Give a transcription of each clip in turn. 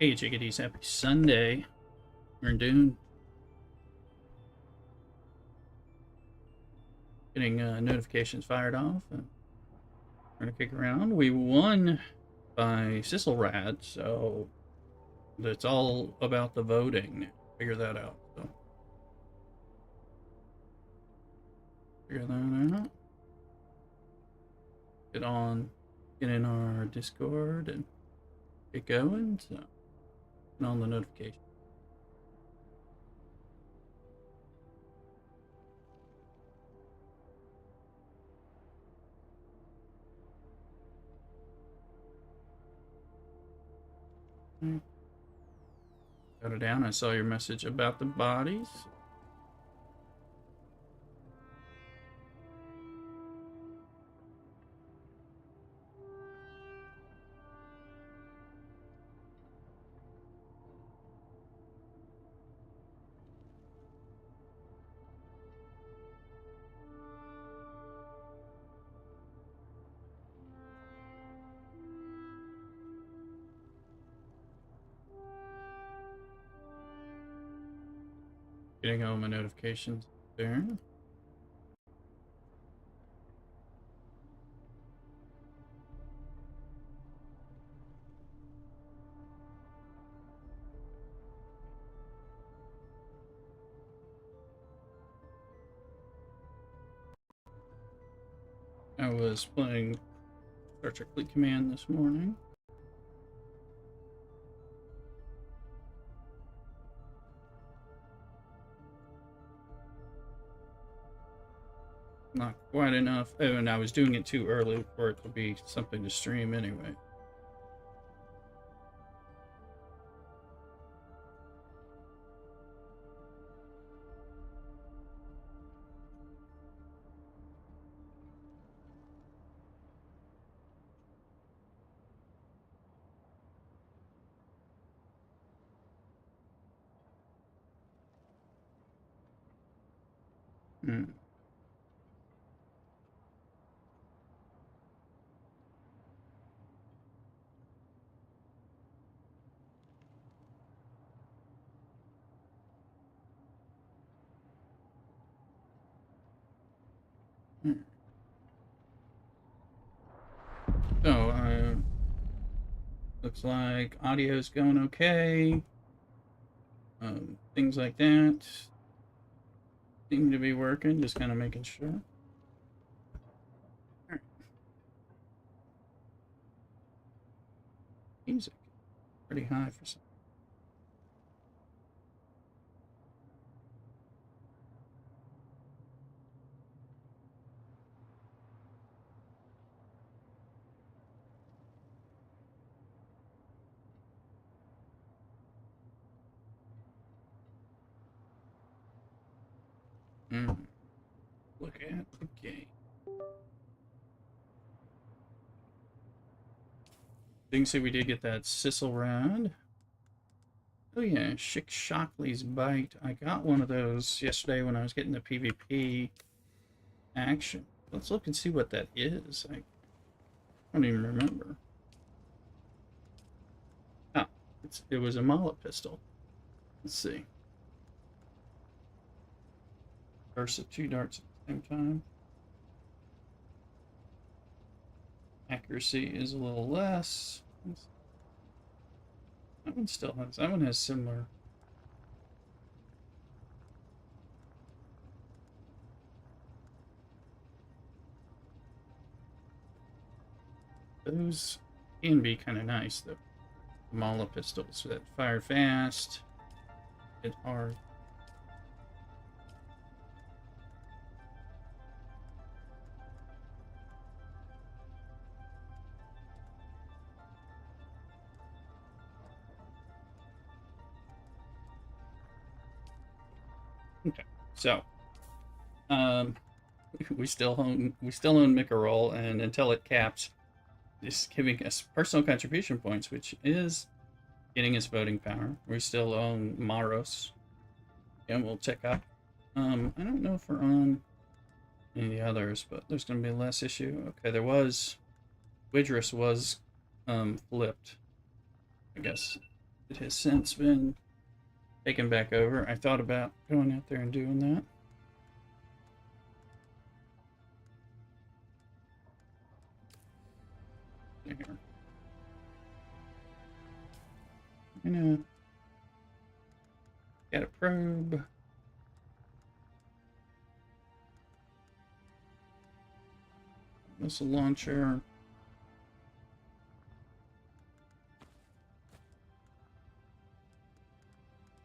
Hey, chickadees, happy Sunday. We're in Dune, getting notifications fired off, and we're gonna kick around. We won by Sisselrad, so it's all about the voting. Figure that out. So, figure that out. Get in our Discord and get going. So, and on the notifications. Got it down. I saw your message about the bodies. Getting all my notifications there. I was playing Star Trek Fleet Command this morning. Not quite enough. Oh, and I was doing it too early for it to be something to stream anyway. Hmm. So, looks like audio's going okay. Things like that seem to be working. Just kind of making sure. All right. Music pretty high for some. Look at the game. You can see we did get that Sissel round. Oh yeah, Schick Shockley's Bite. I got one of those yesterday when I was getting the PvP action. Let's look and see what that is. I don't even remember. Ah, it was a mallet pistol. Let's see. Burst of 2 darts at the same time. Accuracy is a little less. That one still has. That one has similar. Those can be kind of nice though. Mala pistols that fire fast, hit hard. Okay, so um, we still own Mickerol, and until it caps, is giving us personal contribution points, which is getting us voting power. We still own Maros, and we'll check out. I don't know if we're on any of the others, but there's going to be less issue. Okay, there was Widris was flipped, I guess. It has since been taken back over. I thought about going out there and doing that. There. Got a probe. Missile launcher.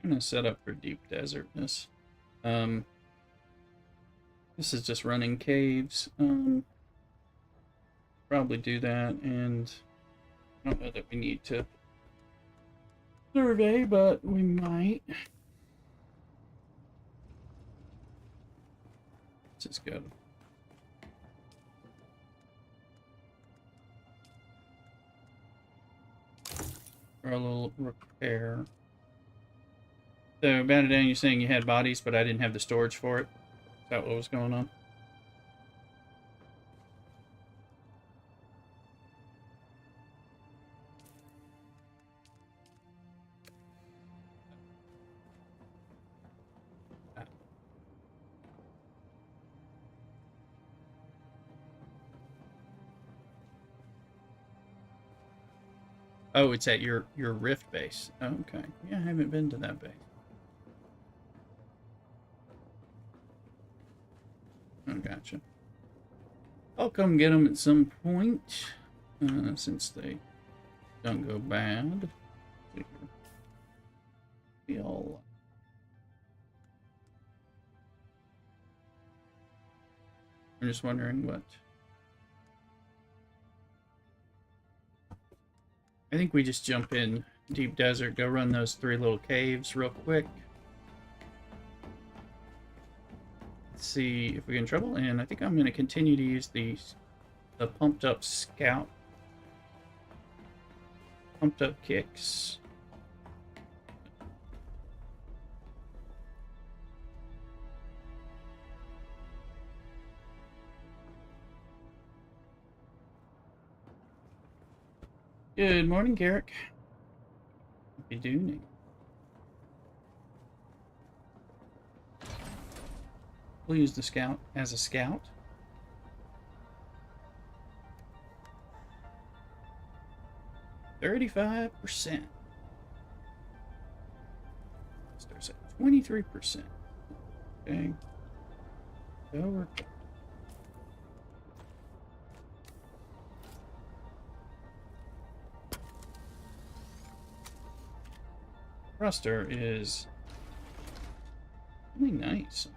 I'm gonna set up for deep desertness. This is just running caves. Probably do that, and I don't know that we need to survey, but we might. Let's just go. For a little repair. So, Banadan, you're saying you had bodies, but I didn't have the storage for it? Is that what was going on? Oh, it's at your Rift base. Oh, okay. Yeah, I haven't been to that base. Oh, gotcha. I'll come get them at some point, since they don't go bad. Be all. I'm just wondering what. I think we just jump in deep desert, go run those 3 little caves real quick. Let's see if we get in trouble, and I think I'm going to continue to use the pumped up scout. Pumped up kicks. Good morning, Garrick. Happy Dune. We'll use the scout as a scout. $35%. Starts at 23%. Okay. Over. Thruster is really nice.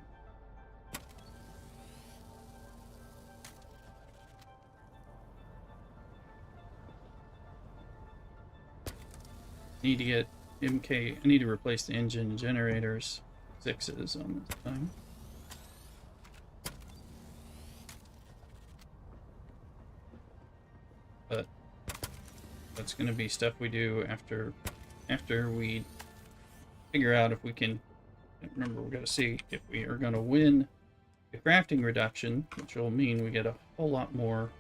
Need to get MK. I need to replace the engine generators 6s on this thing. But that's going to be stuff we do after we figure out if we can. Remember, we're going to see if we are going to win the crafting reduction, which will mean we get a whole lot more.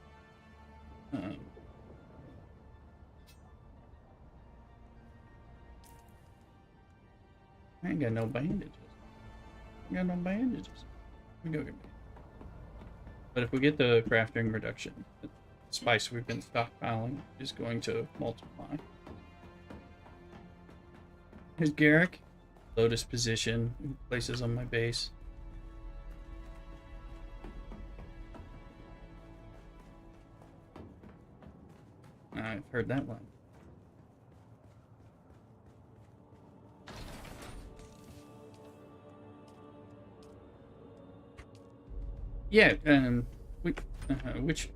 I ain't got no bandages. I got no bandages. Let me go get bandages. But if we get the crafting reduction, the spice we've been stockpiling is going to multiply. Here's Garrick. Lotus position. Places on my base. I've heard that one. Yeah, which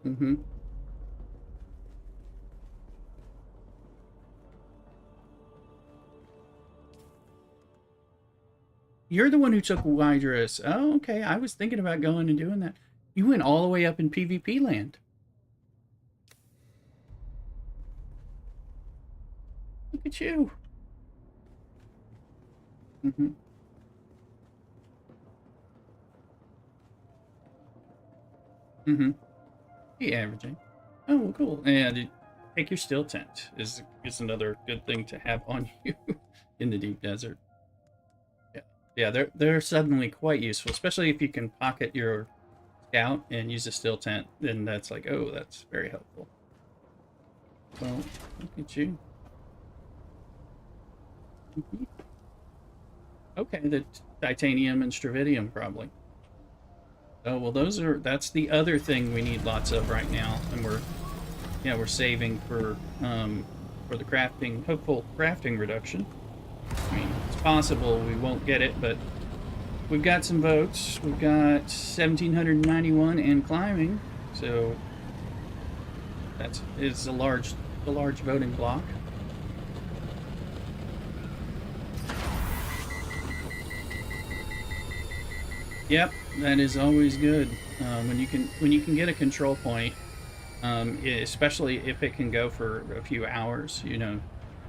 mm-hmm. You're the one who took Wydrus. Oh, okay. I was thinking about going and doing that. You went all the way up in PvP land. Look at you. Mm-hmm. Mm-hmm. The averaging. Oh, well, cool. And take your still tent is another good thing to have on you in the deep desert. Yeah, yeah, they're suddenly quite useful, especially if you can pocket your scout and use a still tent. Then that's like, oh, that's very helpful. Well, look at you. Mhm. Okay, the titanium and stravidium probably. Oh well, that's the other thing we need lots of right now, and we're saving for the crafting hopeful crafting reduction. I mean, it's possible we won't get it, but we've got some votes. We've got 1,791 and climbing, so that's is a large voting block. Yep, that is always good when you can get a control point, especially if it can go for a few hours. You know,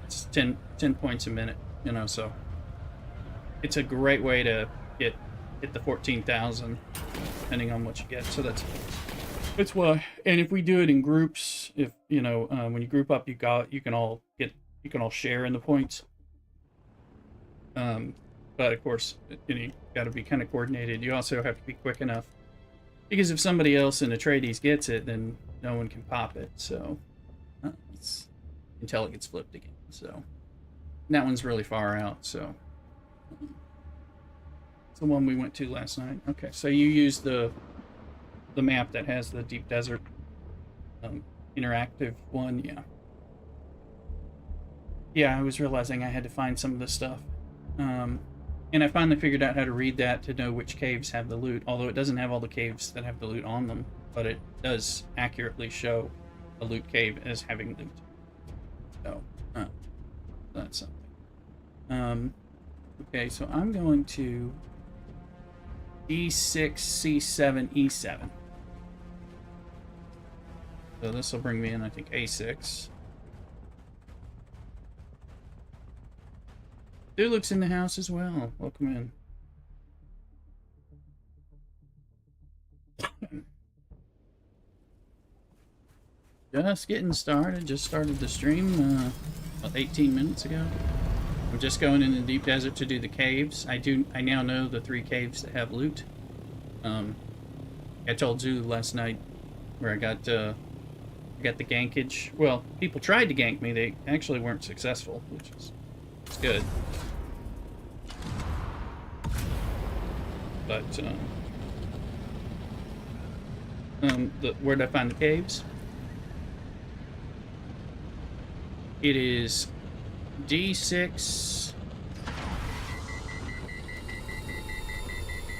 it's 10 points a minute. You know, so it's a great way to get hit the 14,000, depending on what you get. So that's why. And if we do it in groups, if you know when you group up, you can all share in the points. Um, but of course, you got to be kind of coordinated. You also have to be quick enough because if somebody else in the Atreides gets it, then no one can pop it. So it's until it gets flipped again. So that one's really far out. So it's the one we went to last night. Okay, so you use the map that has the deep desert interactive one. Yeah. Yeah, I was realizing I had to find some of the stuff. Um, and I finally figured out how to read that to know which caves have the loot, although it doesn't have all the caves that have the loot on them, but it does accurately show a loot cave as having loot. So, that's something. Okay, so I'm going to D6, C7, E7. So this will bring me in, I think, A6. Duluk's in the house as well. Welcome in. Just getting started. Just started the stream about 18 minutes ago. I'm just going in the deep desert to do the caves. I now know the 3 caves that have loot. I told Zulu last night where I got the gankage. Well, people tried to gank me. They actually weren't successful, which is good. But where did I find the caves? It is D6.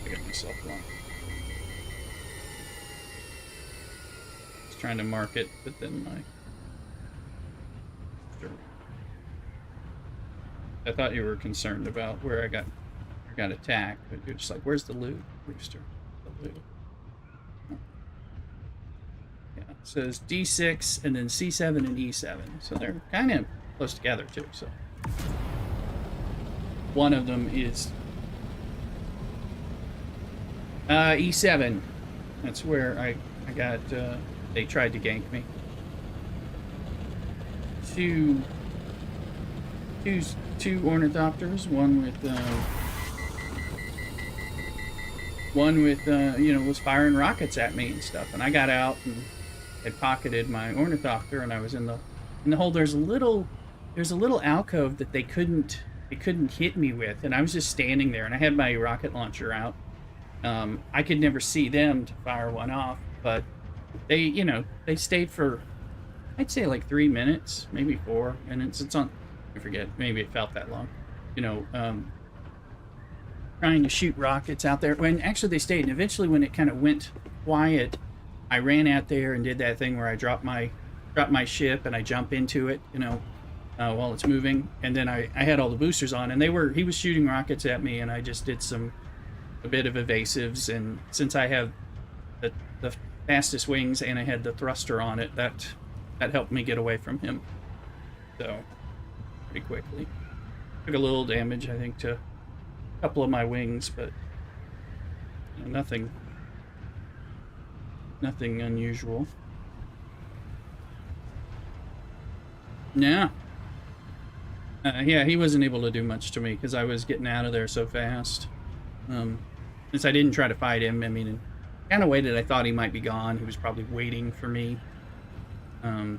I got myself wrong. I was trying to mark it, but then I thought you were concerned about where I got attacked, but you're just like, where's the loot, Rooster? The loot. Yeah, it says D6 and then C7 and E7, so they're kind of close together too. So one of them is E7. That's where I got. They tried to gank me. Two ornithopters, one with was firing rockets at me and stuff, and I got out and had pocketed my ornithopter, and I was in the hole. There's a little alcove that they couldn't hit me with, and I was just standing there, and I had my rocket launcher out. I could never see them to fire one off, but they stayed for, I'd say, like 3 minutes, maybe 4 minutes. It's on, I forget, maybe it felt that long. Trying to shoot rockets out there. When actually they stayed, and eventually when it kind of went quiet, I ran out there and did that thing where I drop my ship and I jump into it, while it's moving, and then I had all the boosters on, and he was shooting rockets at me, and I just did a bit of evasives, and since I have the fastest wings and I had the thruster on it, that helped me get away from him. So pretty quickly. Took a little damage, I think, to a couple of my wings, but nothing Nothing unusual. Yeah. Yeah, he wasn't able to do much to me because I was getting out of there so fast. Since I didn't try to fight him, I mean, kind of waited. I thought he might be gone. He was probably waiting for me to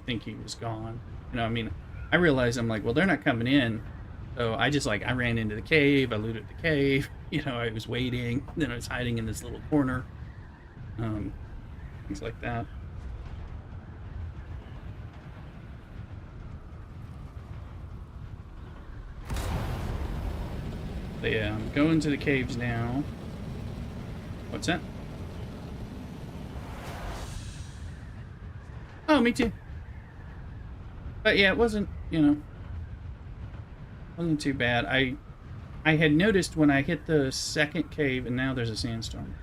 think he was gone. You know, I mean, I realized I'm like, well, they're not coming in. So I just I ran into the cave. I looted the cave. You know, I was waiting. Then I was hiding in this little corner. Things like that. But yeah, I'm going to the caves now. What's that? Oh, me too. But yeah, it wasn't, wasn't too bad. I had noticed when I hit the second cave, and now there's a sandstorm.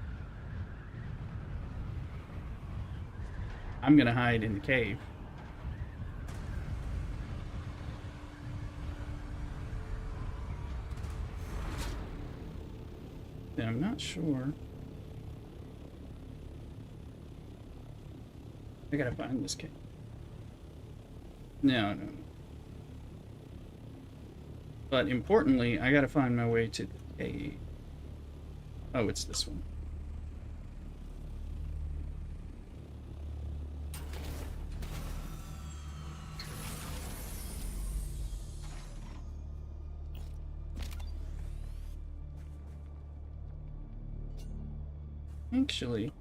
I'm gonna hide in the cave. And I'm not sure. I gotta find this cave. No. But importantly, I gotta find my way to the cave. Oh, it's this one. Actually,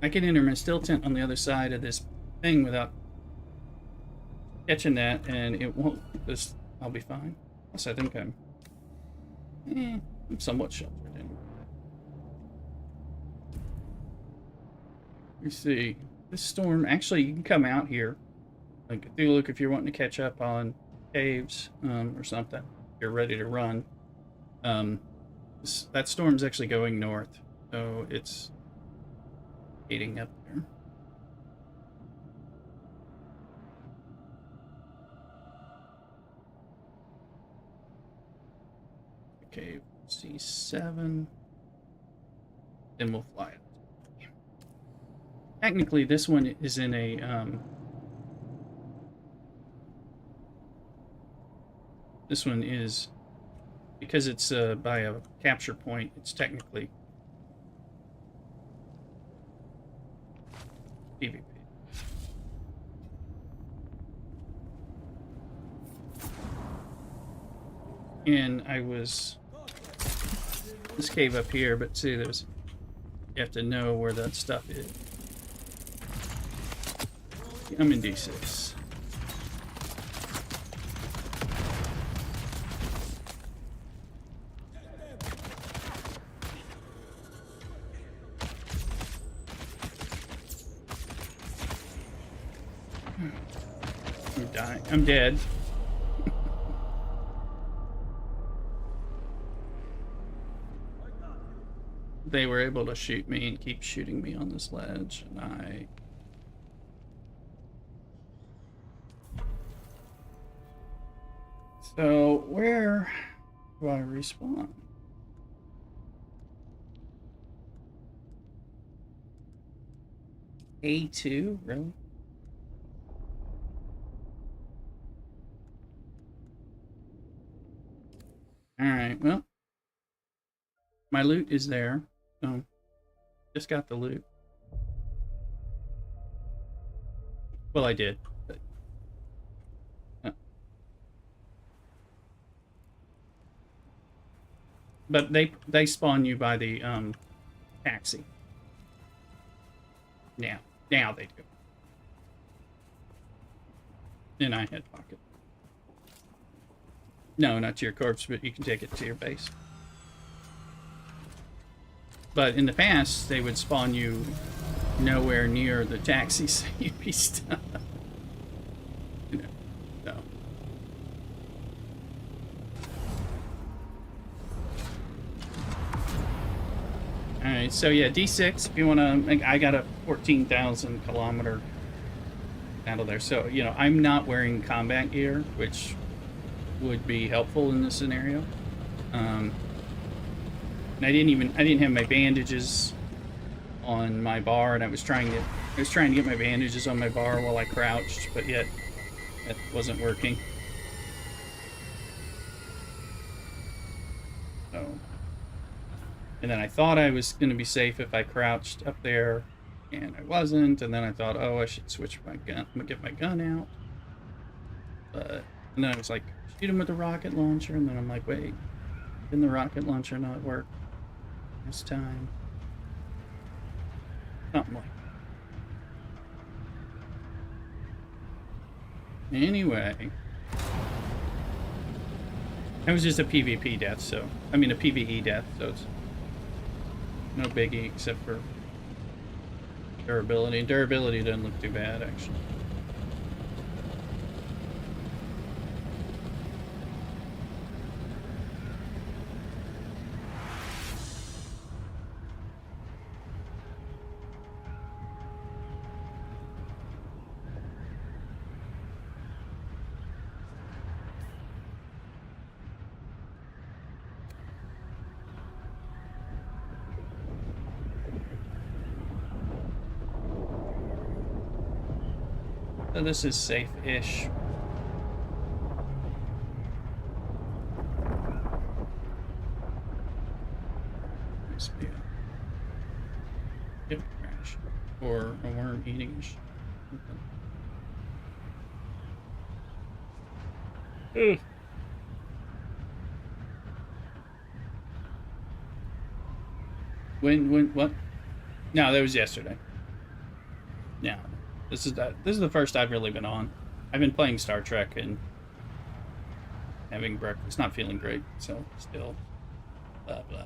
I can enter my still tent on the other side of this thing without catching that, and it won't. I'll be fine. Plus, I think I'm somewhat sheltered in. You see, this storm. Actually, you can come out here. Like, do look if you're wanting to catch up on caves or something. If you're ready to run. That storm's actually going north, so it's heating up there. Okay, C7. Then we'll fly it. Technically, this one is in a this one is, because it's by a capture point, it's technically PvP. And I was this cave up here, but see, you have to know where that stuff is. I'm in D6. I'm dying. I'm dead. They were able to shoot me and keep shooting me on this ledge, and So, where do I respawn? A2? Really? Alright, well. My loot is there. So, just got the loot. Well, I did. But they spawn you by the taxi. Now they do. And I had pocket. No, not to your corpse, but you can take it to your base. But in the past, they would spawn you nowhere near the taxi, so you'd be stuck. You know, so. Alright, so yeah, D6, if you want to, I got a 14,000 kilometer handle there. So, you know, I'm not wearing combat gear, which would be helpful in this scenario. And I didn't have my bandages on my bar, and I was trying to get my bandages on my bar while I crouched, but yet that wasn't working. So, and then I thought I was going to be safe if I crouched up there, and I wasn't. And then I thought, oh, I should switch my gun. I'm gonna get my gun out. But and then I was like, shoot him with the rocket launcher, and then I'm like, wait, didn't the rocket launcher not work this time? Something like that. Anyway, it was just a PvP death, so I mean a PvE death, so it's no biggie except for durability. And durability doesn't look too bad, actually. So this is safe-ish. Must be a ship crash or a worm eating a ship. Ugh. What? No, that was yesterday. Yeah. This is the first I've really been on. I've been playing Star Trek and having breakfast, not feeling great, so still blah blah.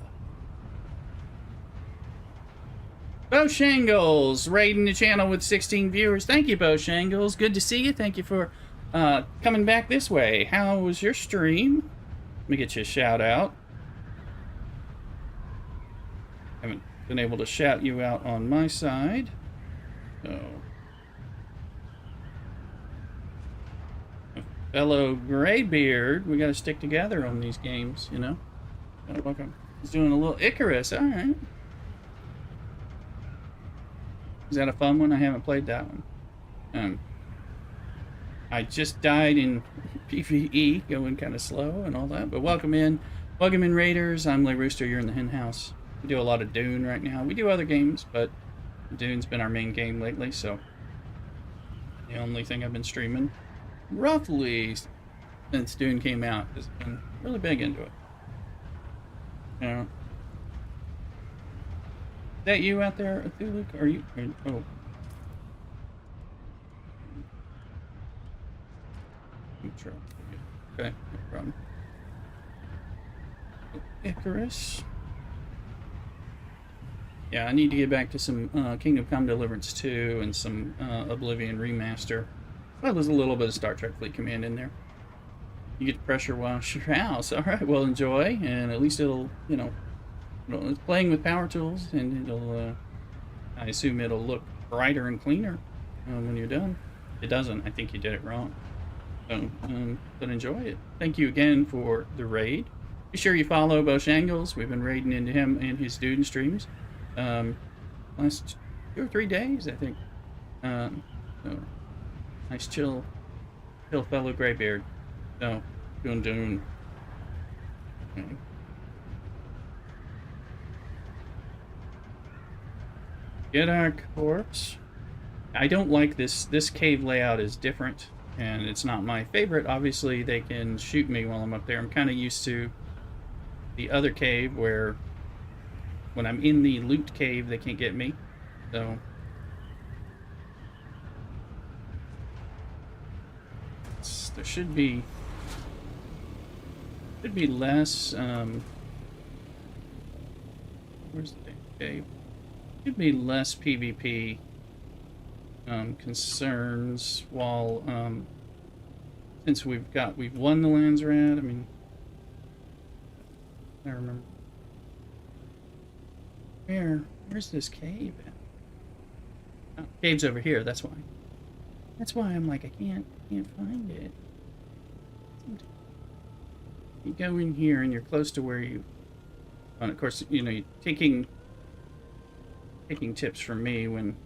Bo Shangles raiding the channel with 16 viewers. Thank you, Bo Shangles. Good to see you. Thank you for coming back this way. How was your stream? Let me get you a shout out. Haven't been able to shout you out on my side, so. Fellow Graybeard, we gotta stick together on these games, you know? Welcome. He's doing a little Icarus, alright. Is that a fun one? I haven't played that one. I just died in PvE, going kind of slow and all that, but welcome in. Welcome in, Raiders. I'm Lay Rooster, you're in the hen house. We do a lot of Dune right now. We do other games, but Dune's been our main game lately, so the only thing I've been streaming roughly since Dune came out, has been really big into it. Yeah. Is that you out there, Luke? Are you? Oh. Sure. Okay, no problem. Icarus. Yeah, I need to get back to some Kingdom Come Deliverance 2 and some Oblivion Remaster. Well, there's a little bit of Star Trek Fleet Command in there. You get to pressure wash your house. All right, well, enjoy, and at least it'll, you know, it's playing with power tools, and it'll, I assume it'll look brighter and cleaner when you're done. It doesn't. I think you did it wrong. So, but enjoy it. Thank you again for the raid. Be sure you follow Bo Shangles. We've been raiding into him and his Dune streams last 2 or 3 days, I think. So. Nice chill fellow Graybeard. No, doing Dune. Okay. Get our corpse. I don't like this. This cave layout is different, and it's not my favorite. Obviously, they can shoot me while I'm up there. I'm kind of used to the other cave where when I'm in the loot cave, they can't get me. So. There should be less where's the cave? Should be less PvP concerns while since we've won the Lands Rat. I mean, I remember where's this cave at? Oh, cave's over here, that's why. That's why I'm like, I can't find it. You go in here and you're close to where you And of course, you know, taking tips from me when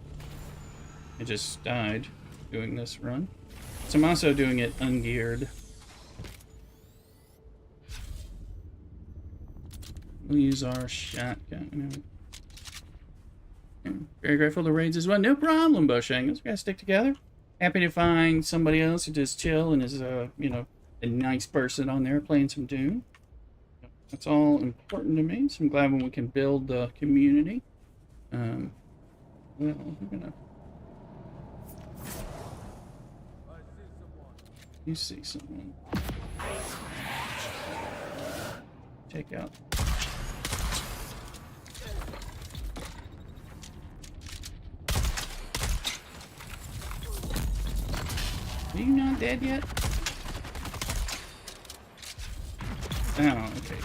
I just died doing this run. So I'm also doing it ungeared. We'll use our shotgun. Very grateful to raids as well. No problem, Boshangas. We gotta stick together. Happy to find somebody else who just chill and is, you know, a nice person on there playing some Dune. That's all important to me. So I'm glad when we can build the community. Well, I'm gonna. You see someone. Take out. Are you not dead yet? Oh, okay.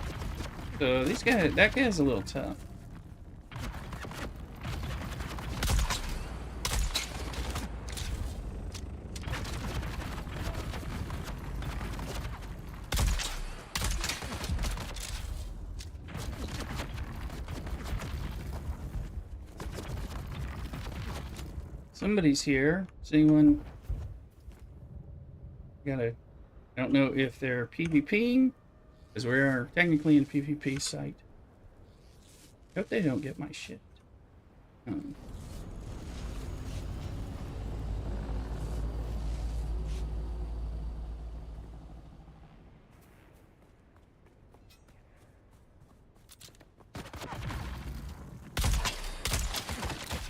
So that guy's a little tough. Somebody's here. Is anyone? I don't know if they're PvPing, because we are technically in a PvP site. Hope they don't get my shit.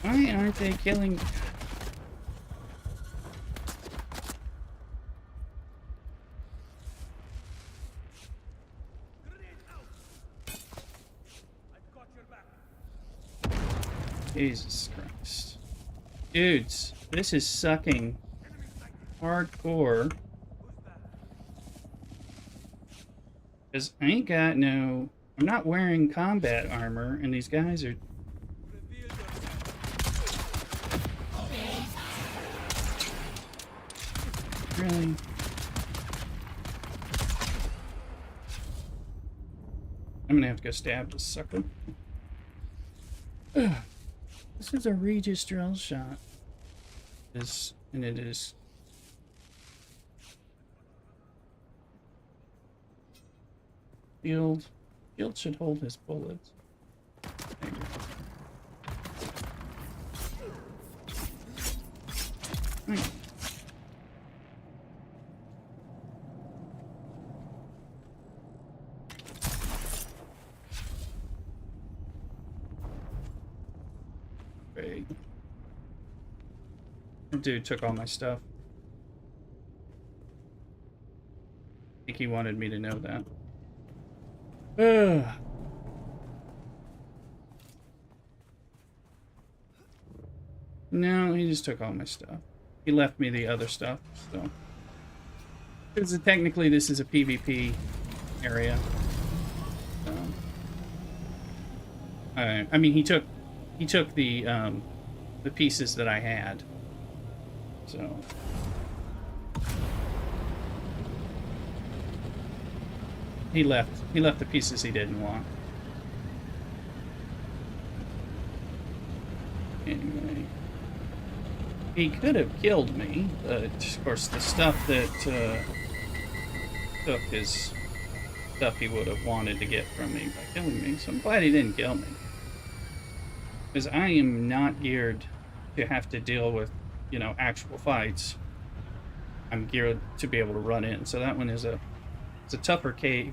Why aren't they killing? Jesus Christ. Dudes, this is sucking hardcore. Because I ain't got no... I'm not wearing combat armor, and these guys are... Really? I'm gonna have to go stab this sucker. Ugh. This is a Regis drill shot. And it is. Shield should hold his bullets. Dude took all my stuff. I think he wanted me to know that. Ugh. No, he just took all my stuff. He left me the other stuff, so. Because technically this is a PvP area. So. I mean, he took the pieces that I had. So he left the pieces he didn't want. Anyway, he could have killed me, but of course the stuff that took is stuff he would have wanted to get from me by killing me. So I'm glad he didn't kill me, because I am not geared to have to deal with, you know, actual fights. I'm geared to be able to run in. So that one is it's a tougher cave,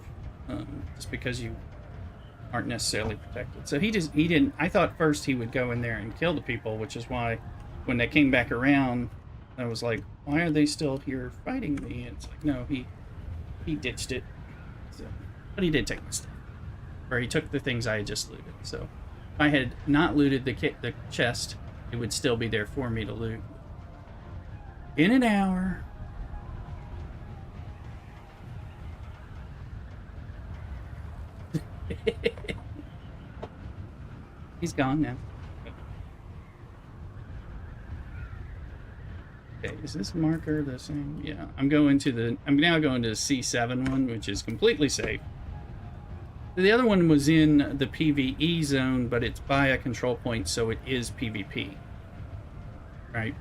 just because you aren't necessarily protected. So he didn't. I thought first he would go in there and kill the people, which is why when they came back around, I was like, why are they still here fighting me? And it's like, no, he ditched it. So, but he did take my stuff, or he took the things I had just looted. So if I had not looted the chest, it would still be there for me to loot. In an hour. He's gone now. Okay, is this marker the same? Yeah, I'm now going to the C7 one, which is completely safe. The other one was in the PvE zone, but it's by a control point, so it is PvP, right?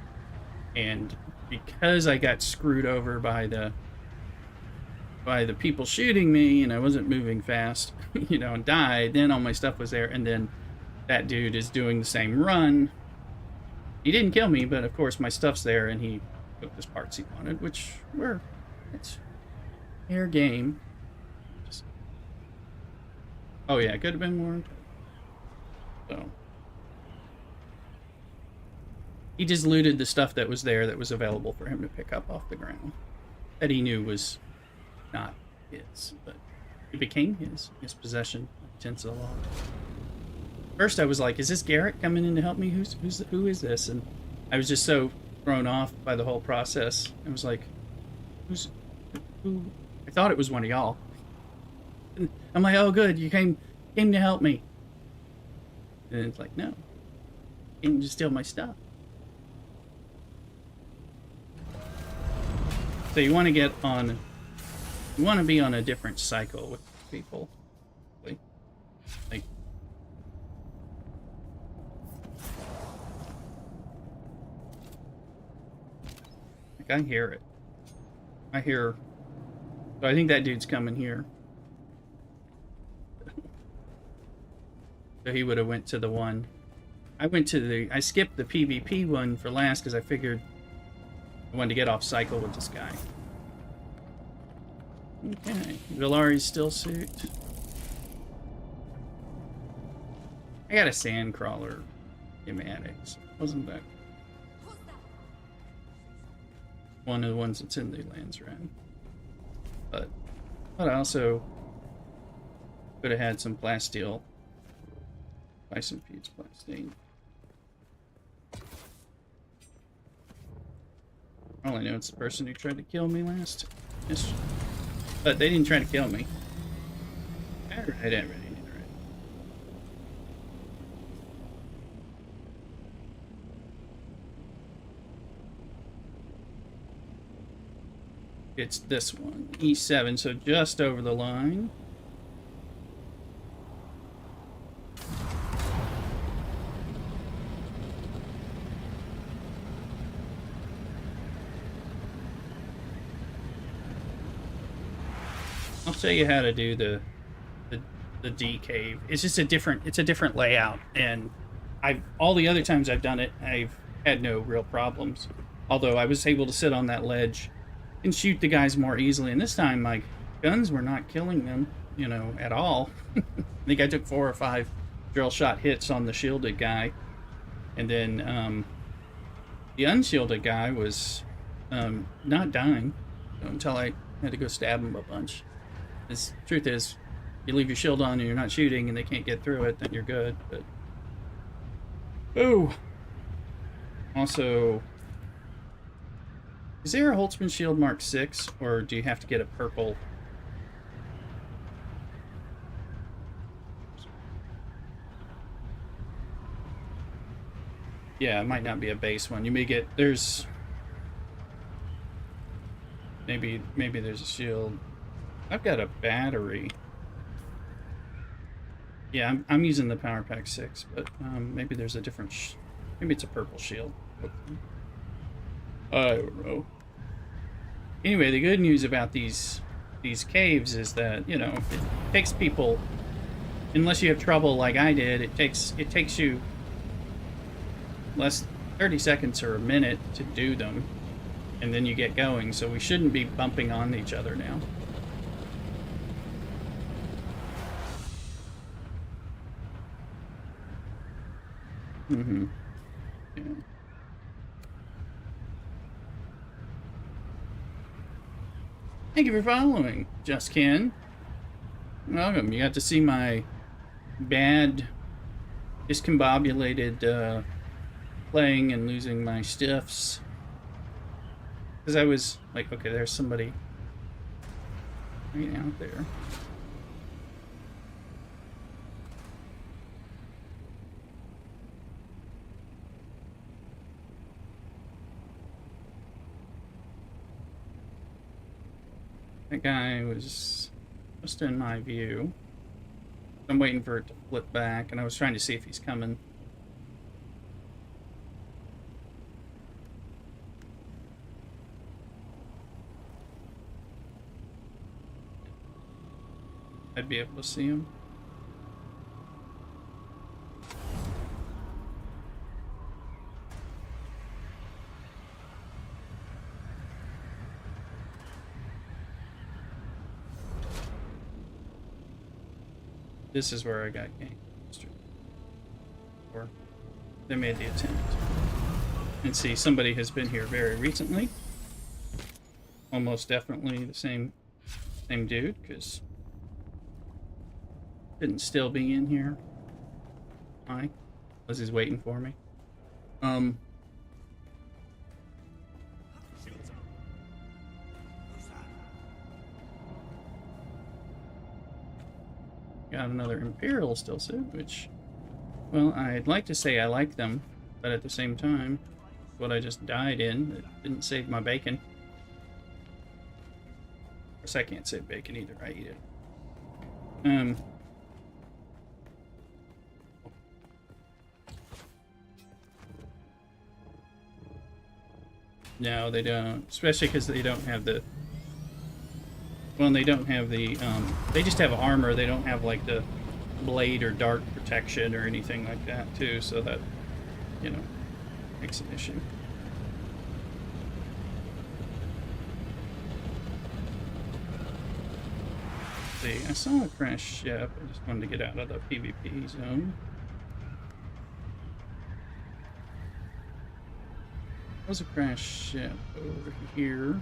And because I got screwed over by the people shooting me, and I wasn't moving fast, and died, then all my stuff was there, and then that dude is doing the same run. He didn't kill me, but of course my stuff's there, and he took the parts he wanted, which it's fair game. Oh yeah, it could have been more. So he just looted the stuff that was there that was available for him to pick up off the ground that he knew was not his, but it became his possession against the law. First, I was like, "Is this Garrett coming in to help me? Who is this?" And I was just so thrown off by the whole process. I was like, who?" I thought it was one of y'all. And I'm like, "Oh, good, you came to help me." And it's like, "No, you came to steal my stuff." So you want to be on a different cycle with people. Like I hear it. So I think that dude's coming here. So he would have went to the one. I skipped the PvP one for last because I figured I wanted to get off cycle with this guy. Okay, Villari's still suit. I got a sandcrawler schematics. Wasn't that one of the ones that's in the lands round? But I also could have had some plasteel. Buy some fused plastine. All I know it's the person who tried to kill me last. Yes. But they didn't try to kill me. Alright. It's this one, E7, so just over the line. I'll show you how to do the D cave. It's just a different layout, and all the other times I've done it, I've had no real problems. Although I was able to sit on that ledge and shoot the guys more easily, and this time my guns were not killing them, at all. I think I took 4 or 5 drill shot hits on the shielded guy, and then the unshielded guy was not dying until I had to go stab him a bunch. The truth is, you leave your shield on and you're not shooting and they can't get through it, then you're good. But oh, also, is there a Holtzman shield Mark 6, or do you have to get a purple? Yeah, it might not be a base one. You may get, maybe there's a shield. I've got a battery. Yeah, I'm using the Power Pack 6, but maybe there's a different, maybe it's a purple shield. I don't know. Anyway, the good news about these caves is that, it takes people, unless you have trouble like I did, it takes you less 30 seconds or a minute to do them, and then you get going, so we shouldn't be bumping on each other now. Mm-hmm. Yeah. Thank you for following, Just Ken. Welcome. You got to see my bad, discombobulated playing and losing my stiffs. Because I was like, okay, there's somebody right out there. That guy was just in my view. I'm waiting for it to flip back, and I was trying to see if he's coming. I'd be able to see him. This is where I got ganked. Or they made the attempt. And see, somebody has been here very recently. Almost definitely the same dude, because didn't still be in here. Why? Was he waiting for me? Got another Imperial still suit, which, well, I'd like to say I like them, but at the same time, what I just died in, it didn't save my bacon. Of course, I can't save bacon either. I eat it. No, they don't. Especially because they don't have the... Well, they don't have the... they just have armor. They don't have, like, the blade or dart protection or anything like that, too. So that, you know, makes an issue. See, I saw a crash ship. I just wanted to get out of the PvP zone. There's a crash ship over here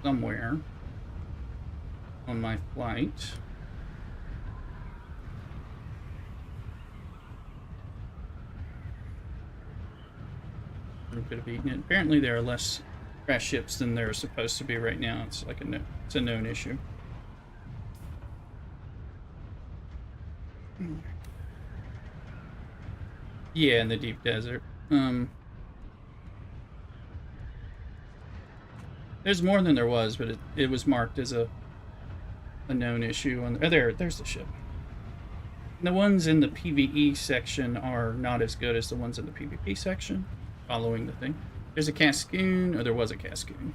somewhere on my flight. I could have eaten it. Apparently there are less crash ships than there are supposed to be right now. It's like it's a known issue. Yeah, in the deep desert. There's more than there was, but it was marked as a known issue. Oh, there's the ship. And the ones in the PvE section are not as good as the ones in the PvP section. Following the thing, there's a Cascoon, or there was a Cascoon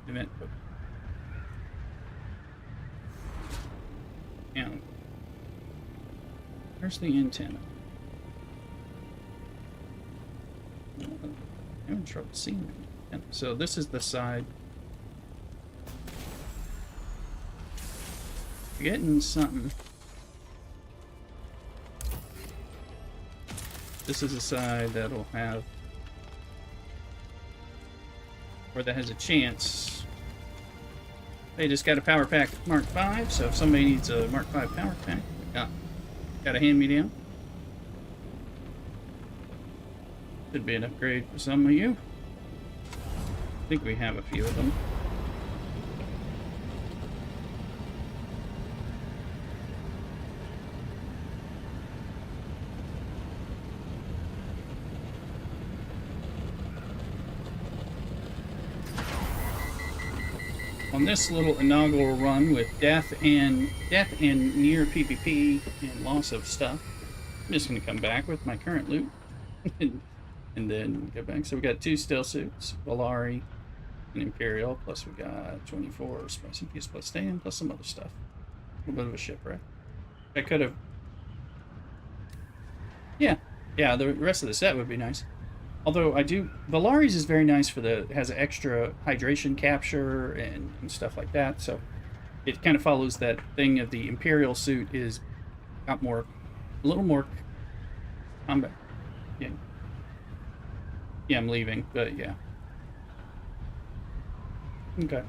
event. But yeah, where's the antenna? I'm having trouble seeing it. So this is the side. We're getting something. This is a side that'll have, or that has a chance. They just got a power pack Mark 5, so if somebody needs a Mark 5 power pack, got a hand-me-down. Should be an upgrade for some of you. I think we have a few of them. On this little inaugural run with death and near PvP and loss of stuff, I'm just going to come back with my current loot and then go back. So we got 2 stealth suits, Valari and Imperial, plus we got 24 spicy piece plus stand, plus some other stuff. A little bit of a shipwreck. I could have... Yeah, the rest of the set would be nice. Although Valari's is very nice for has extra hydration capture and stuff like that. So it kind of follows that thing of the Imperial suit got a little more combat. Yeah, I'm leaving, but yeah. Okay.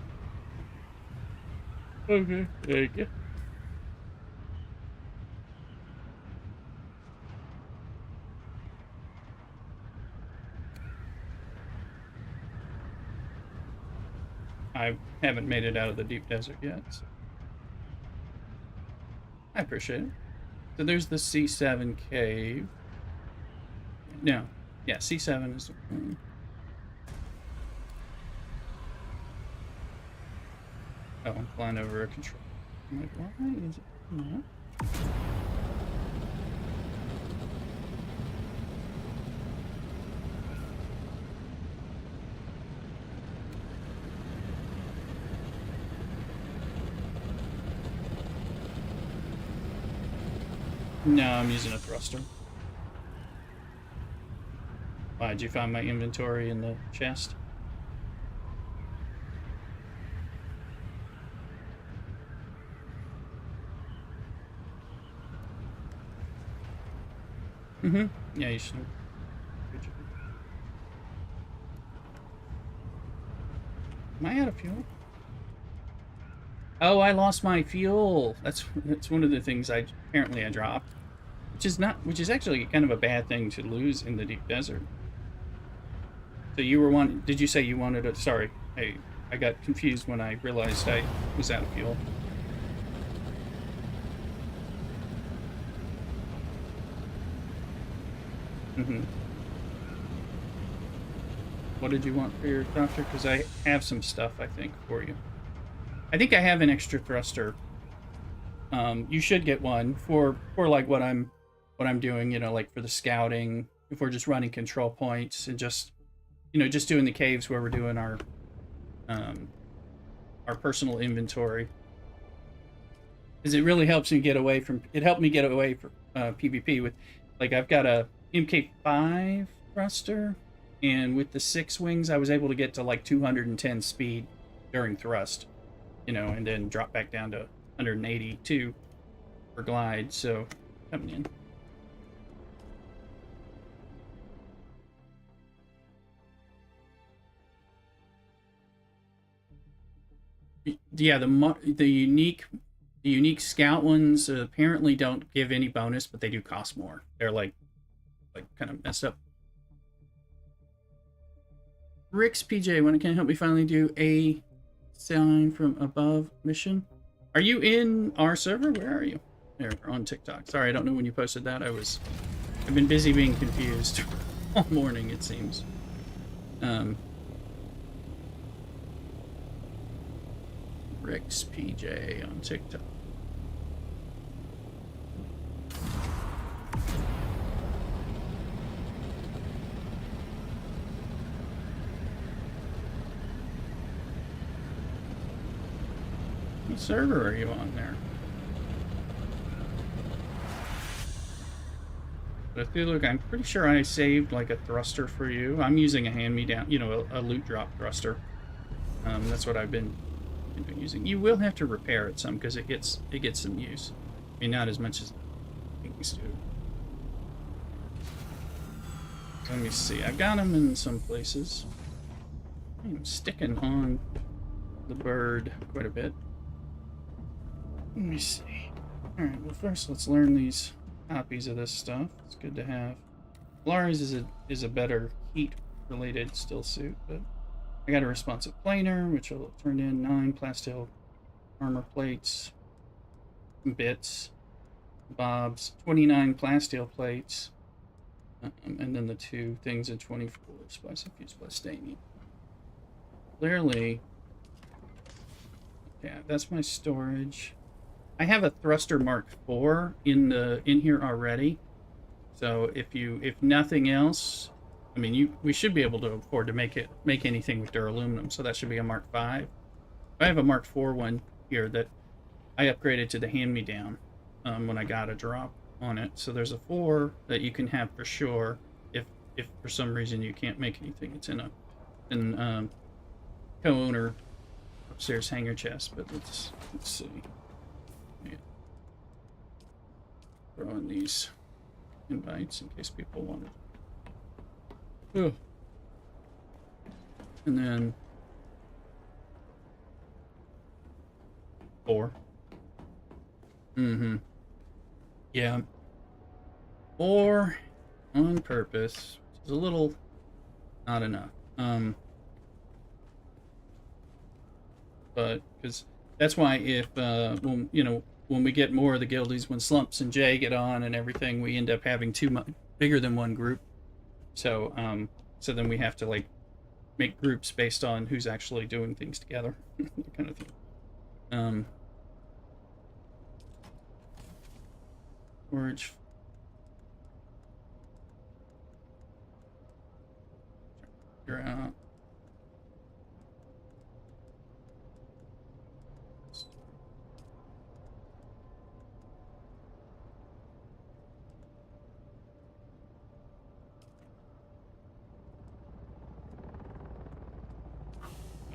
Okay, thank you. I haven't made it out of the deep desert yet, so I appreciate it. So there's the C7 cave. No. Yeah, C7 is the one. Oh, I'm flying over a control. I'm like, why is it not? No, I'm using a thruster. Why, did you find my inventory in the chest? Mm-hmm. Yeah, you should. Am I out of fuel? Oh, I lost my fuel. That's one of the things I dropped, which is actually kind of a bad thing to lose in the deep desert. So you were one. Did you say you wanted a? Sorry, I got confused when I realized I was out of fuel. Mm-hmm. What did you want for your thruster? Because I have some stuff I think for you. I think I have an extra thruster. You should get one for like what I'm doing. You know, like for the scouting. If we're just running control points and just just doing the caves where we're doing um, our personal inventory, because it really helps me get away from. It helped me get away from PvP with, like I've got a MK5 thruster, and with the 6 wings, I was able to get to like 210 speed during thrust, and then drop back down to 182 for glide. So coming in. Yeah, the unique scout ones apparently don't give any bonus, but they do cost more. They're like kind of messed up. Rick's PJ, when can help me finally do a sign from above mission? Are you in our server? Where are you? There, on TikTok. Sorry, I don't know when you posted that. I've been busy being confused all morning, it seems. Rick's PJ on TikTok. What server are you on there? But if you look, I'm pretty sure I saved like a thruster for you. I'm using a hand-me-down, a loot drop thruster. That's what I've been using. You will have to repair it some because it gets some use. I mean, not as much as things do. Let me see. I've got them in some places. I'm sticking on the bird quite a bit. Let me see. Alright, well first let's learn these copies of this stuff. It's good to have. Polaris is a better heat-related still suit, but I got a responsive planer, which will turn in 9 plasteel armor plates, bits, bobs, 29 plasteel plates, and then the 2 things in 24 spice infused plastanium. Clearly, yeah, that's my storage. I have a thruster Mark IV in here already. So if nothing else, I mean we should be able to afford to make anything with duraluminum. So that should be a Mark V. I have a Mark IV one here that I upgraded to the hand-me-down when I got a drop on it. So there's a 4 that you can have for sure. If for some reason you can't make anything, it's in co-owner upstairs hangar chest. But let's see. Yeah. Throw in these invites in case people wanted. Ugh. And then 4. Mm-hmm. Yeah. 4 on purpose, which is a little not enough. But because that's why if when we get more of the guildies, when Slumps and Jay get on and everything, we end up having bigger than one group. So then we have to like make groups based on who's actually doing things together, kind of thing. Storage. Figure out.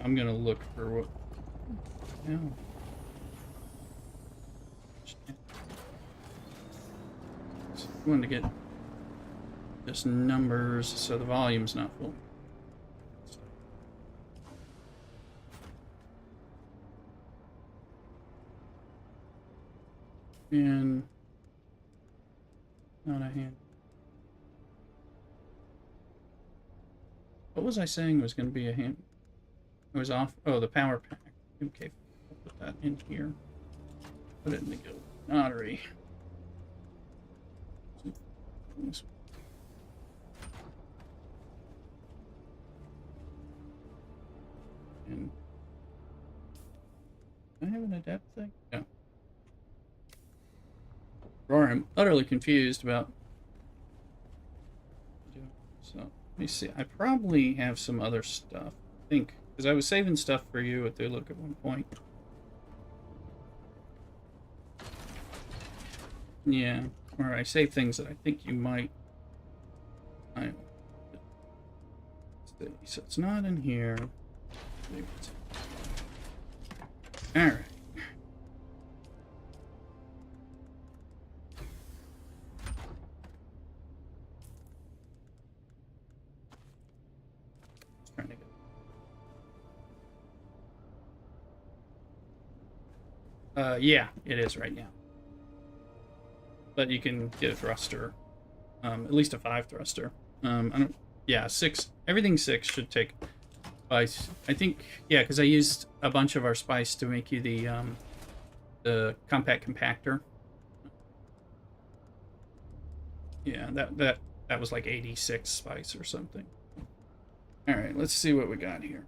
I'm gonna look for what. No. I wanted to get just numbers so the volume's not full. And not a hand. What was I saying was going to be a hand? It was off. Oh, the power pack. Okay, I'll put that in here. Put it in the guild notary. And do I have an adapt thing? No. Or I'm utterly confused about. So let me see. I probably have some other stuff. I think because I was saving stuff for you at the look at one point. Yeah, or I save things that I think you might. So it's not in here. All right. Trying to get. Yeah, it is right now. But you can get a thruster, at least a 5 thruster. I don't. Yeah, 6. Everything 6 should take spice. I think. Yeah, because I used a bunch of our spice to make you the compact compactor. Yeah, that was like 86 spice or something. All right, let's see what we got here.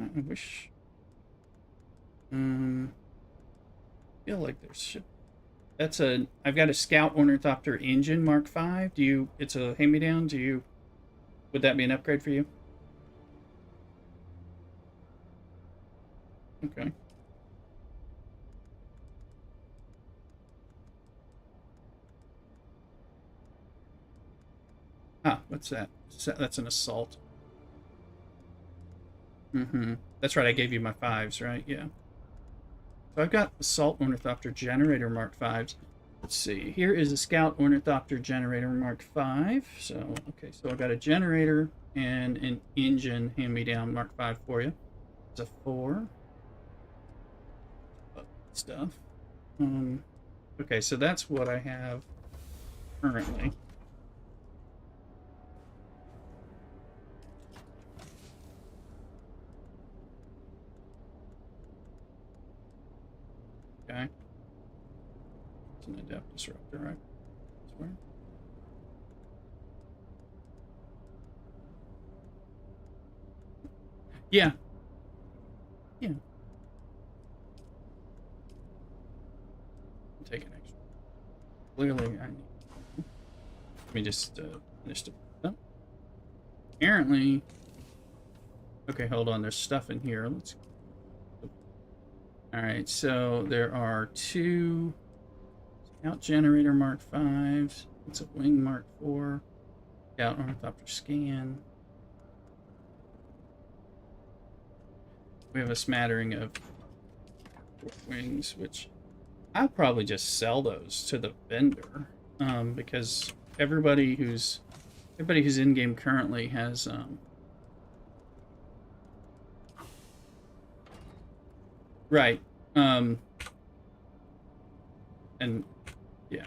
I wish. Feel like there's shit. That's a. I've got a Scout Ornithopter engine Mark V. Do you? It's a hand-me-down. Do you? Would that be an upgrade for you? Okay. Ah, what's that? That's an assault. That's right. I gave you my 5s, right? Yeah. So I've got Assault Ornithopter Generator Mark 5s. Let's see. Here is a Scout Ornithopter Generator Mark 5. So, okay, so I've got a generator and an engine hand-me-down Mark 5 for you. It's a 4. Stuff. Okay, so that's what I have currently. Okay. It's an adept disruptor, right? Swear. Yeah. Yeah. Take an extra. Clearly, I need. Let me just finish the. Oh. Apparently. Okay, hold on. There's stuff in here. Let's. All right, so there are 2 Scout Generator Mark 5s. It's a Wing Mark 4. Scout Ornithopter Scan. We have a smattering of wings, which I'll probably just sell those to the vendor, because everybody who's in game currently has right, and yeah,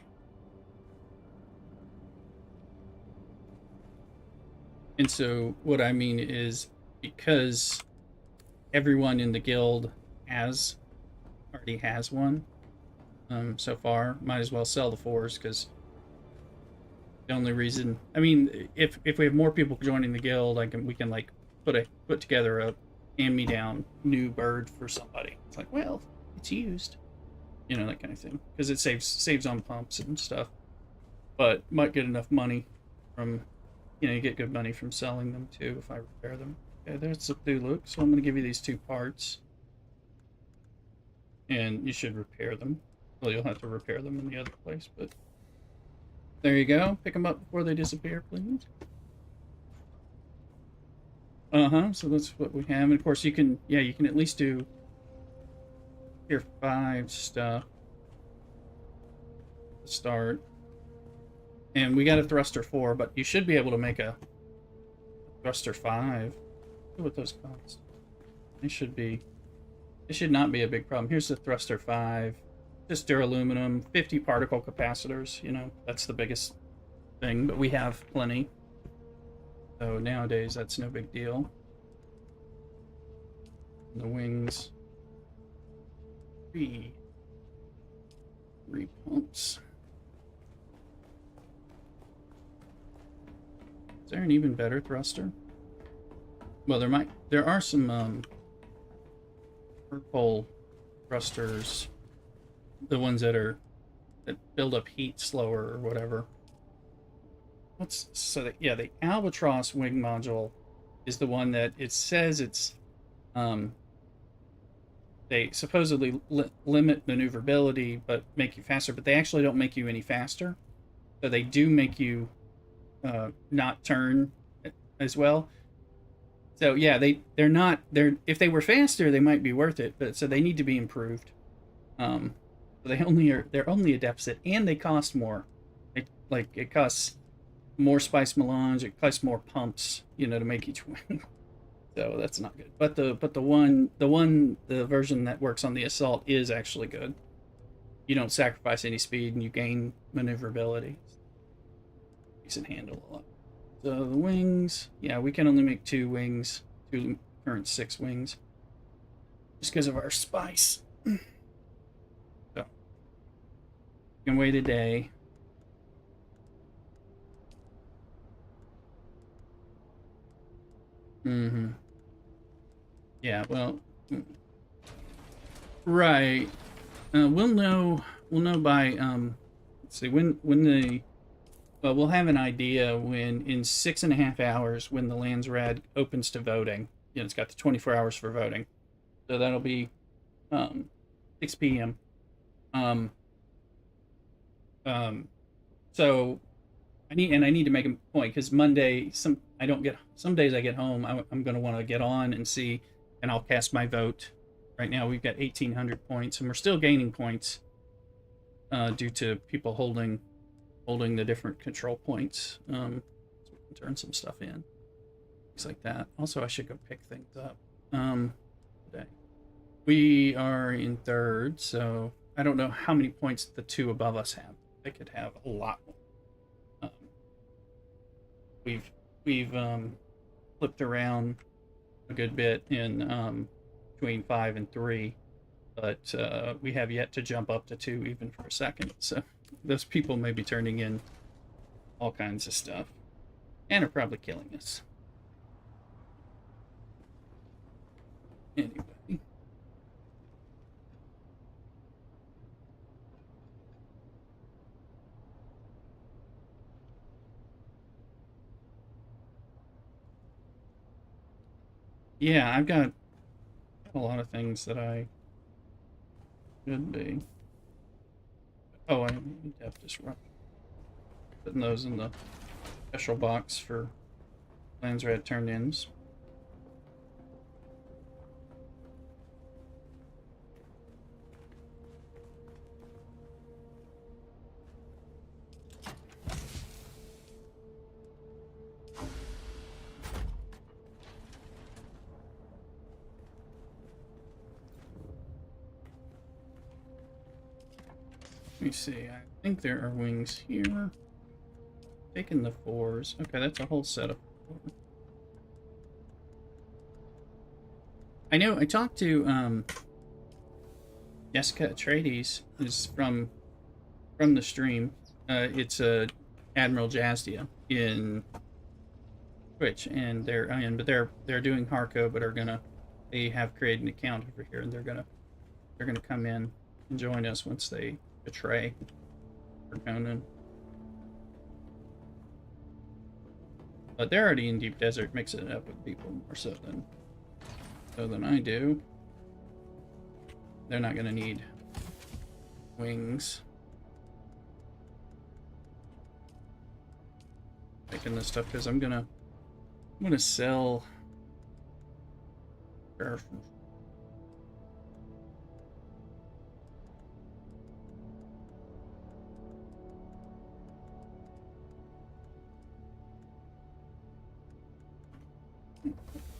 and so what I mean is because everyone in the guild already has one. So far, might as well sell the 4s because the only reason. I mean, if we have more people joining the guild, we can like put together a hand-me-down new bird for somebody. It's like, well, it's used, that kind of thing, because it saves on pumps and stuff, but might get enough money from, you get good money from selling them too if I repair them. Okay, there's the Thulu. So I'm going to give you these 2 parts, and you should repair them. Well, you'll have to repair them in the other place, but there you go. Pick them up before they disappear, please. So that's what we have. And of course, you can, yeah, you can at least do tier 5 stuff to start. And we got a thruster 4, but you should be able to make a thruster 5. See what those cost. It should not be a big problem. Here's the thruster 5. Just duraluminum, 50 particle capacitors. You know, that's the biggest thing, but we have plenty. So nowadays, that's no big deal. The wings. Three pumps. Is there an even better thruster? Well, there are some purple thrusters, the ones that build up heat slower or whatever. The Albatross wing module is the one that it says it's they supposedly limit maneuverability but make you faster, but they actually don't make you any faster. So they do make you not turn as well. So yeah, they're if they were faster, they might be worth it, but so they need to be improved. They're only a deficit, and they cost more. It costs more spice melange, it costs more pumps, you know, to make each wing. So that's not good. But the version that works on the Assault is actually good. You don't sacrifice any speed and you gain maneuverability. Decent handle a lot. So the wings, yeah, we can only make 2 wings, 2 current 6 wings, just because of our spice. So you can wait a day. Yeah, well, right. We'll know by let's see we'll have an idea when in 6.5 hours when the Landsrad opens to voting. You know, it's got the 24 hours for voting, so that'll be 6 p.m. So I need to make a point because Monday some days I get home I'm going to want to get on and see, and I'll cast my vote. Right now we've got 1,800 points and we're still gaining points due to people holding the different control points. So we can turn some stuff in, things like that. Also, I should go pick things up today. We are in 3rd, so I don't know how many points the 2 above us have. They could have a lot more. We've flipped around a good bit in between 5 and 3, but we have yet to jump up to 2 even for a second. So those people may be turning in all kinds of stuff and are probably killing us. Anyway. Yeah, I've got a lot of things that I should be. Oh, I need to have disrupt. Putting those in the special box for Landsrad turn-ins. Let me see, I think there are wings here. Taking the 4s. Okay, that's a whole set of 4. I know, I talked to Jessica Atreides, is from the stream. It's Admiral Jazdia in Twitch, and they're doing Harco, but they have created an account over here, and they're gonna come in and join us once they betray Conan. But they're already in Deep Desert, mixing it up with people more so than I do. They're not gonna need wings. Making this stuff because I'm gonna sell Careful.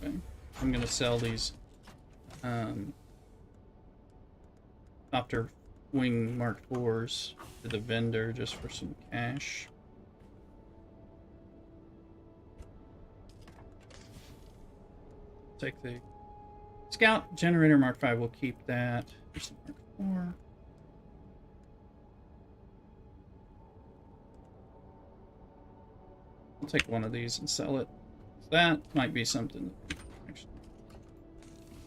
Okay. I'm gonna sell these Copter Wing Mark IVs to the vendor just for some cash. Take the Scout Generator Mark V. We'll keep that. Here's the Mark IV. We'll take one of these and sell it. That might be something that we actually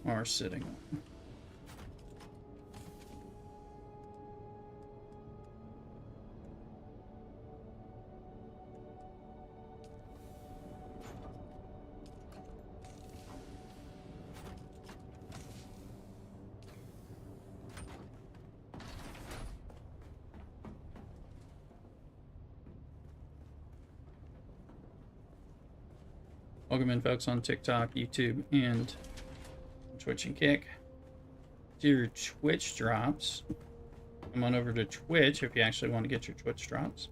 are sitting on. Welcome in, folks, on TikTok, YouTube, and Twitch and Kick. Do your Twitch drops. Come on over to Twitch if you actually want to get your Twitch drops.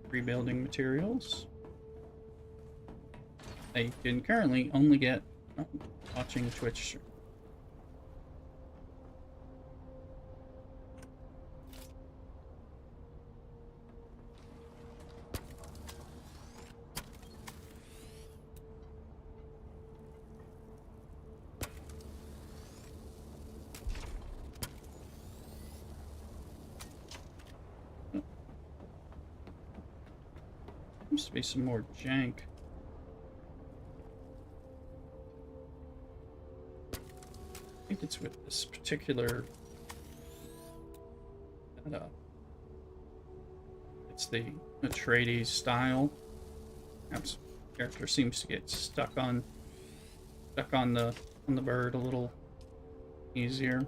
Rebuilding materials. That you can currently only get watching Twitch. Seems to be some more jank. I think it's with this particular setup. It's the Atreides style. Perhaps character seems to get stuck on the bird a little easier.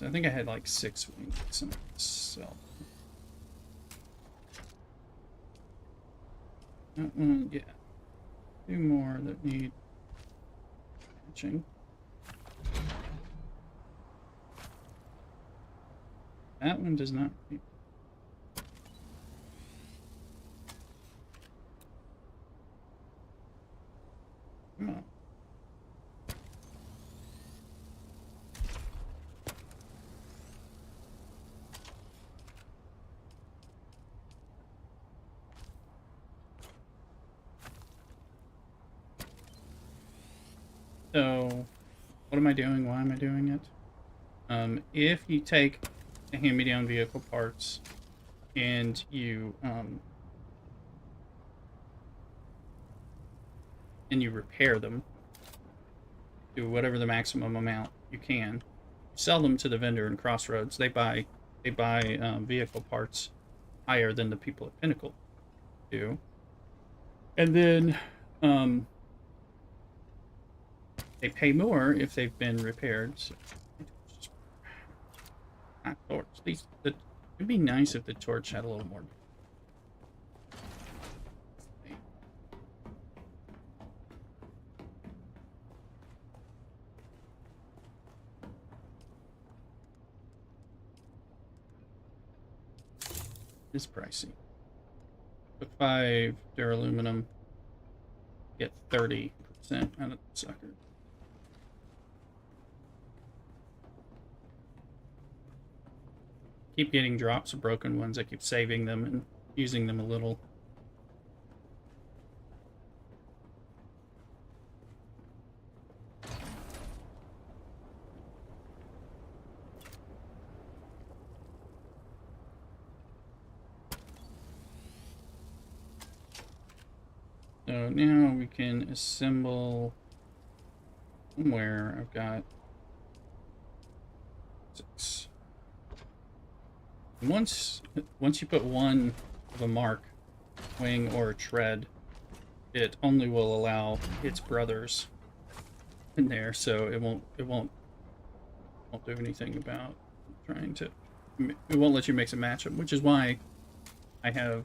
I think I had like 6 wings and sell. That one, yeah. 2 more that need matching. That one does not need. Come on. So, what am I doing? Why am I doing it? If you take the hand-me-down vehicle parts and you repair them to whatever the maximum amount you can, sell them to the vendor in Crossroads. They buy vehicle parts higher than the people at Pinnacle do, and then they pay more if they've been repaired. So, torch. It'd be nice if the torch had a little more. It's pricey. With 5 duraluminum, get 30% out of the sucker. Keep getting drops of broken ones. I keep saving them and using them a little. So now we can assemble somewhere. I've got 6. Once you put one of a mark, wing or a tread, it only will allow its brothers in there, so it won't do anything about trying to. It won't let you mix and match them, which is why I have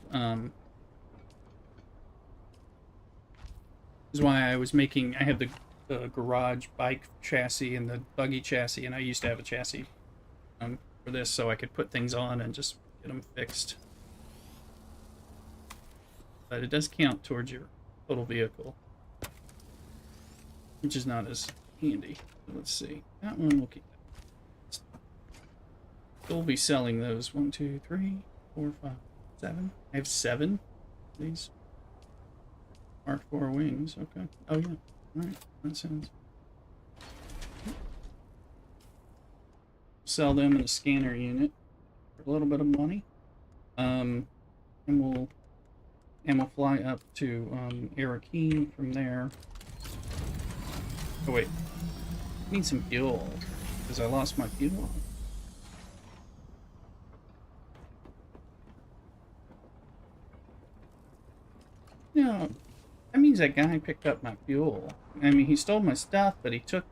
is why I was making. I have the garage bike chassis and the buggy chassis, and I used to have a chassis for this, so I could put things on and just get them fixed. But it does count towards your total vehicle, which is not as handy. Let's see. That one will keep. We'll be selling those. 1, 2, 3, 4, 5, 7. I have 7 of these. Mark 4 wings. Okay. Oh yeah. All right. That sounds. Sell them in a scanner unit for a little bit of money. And we'll fly up to Arakeen from there. Oh wait. I need some fuel because I lost my fuel. Yeah, that means that guy picked up my fuel. I mean, he stole my stuff, but he took.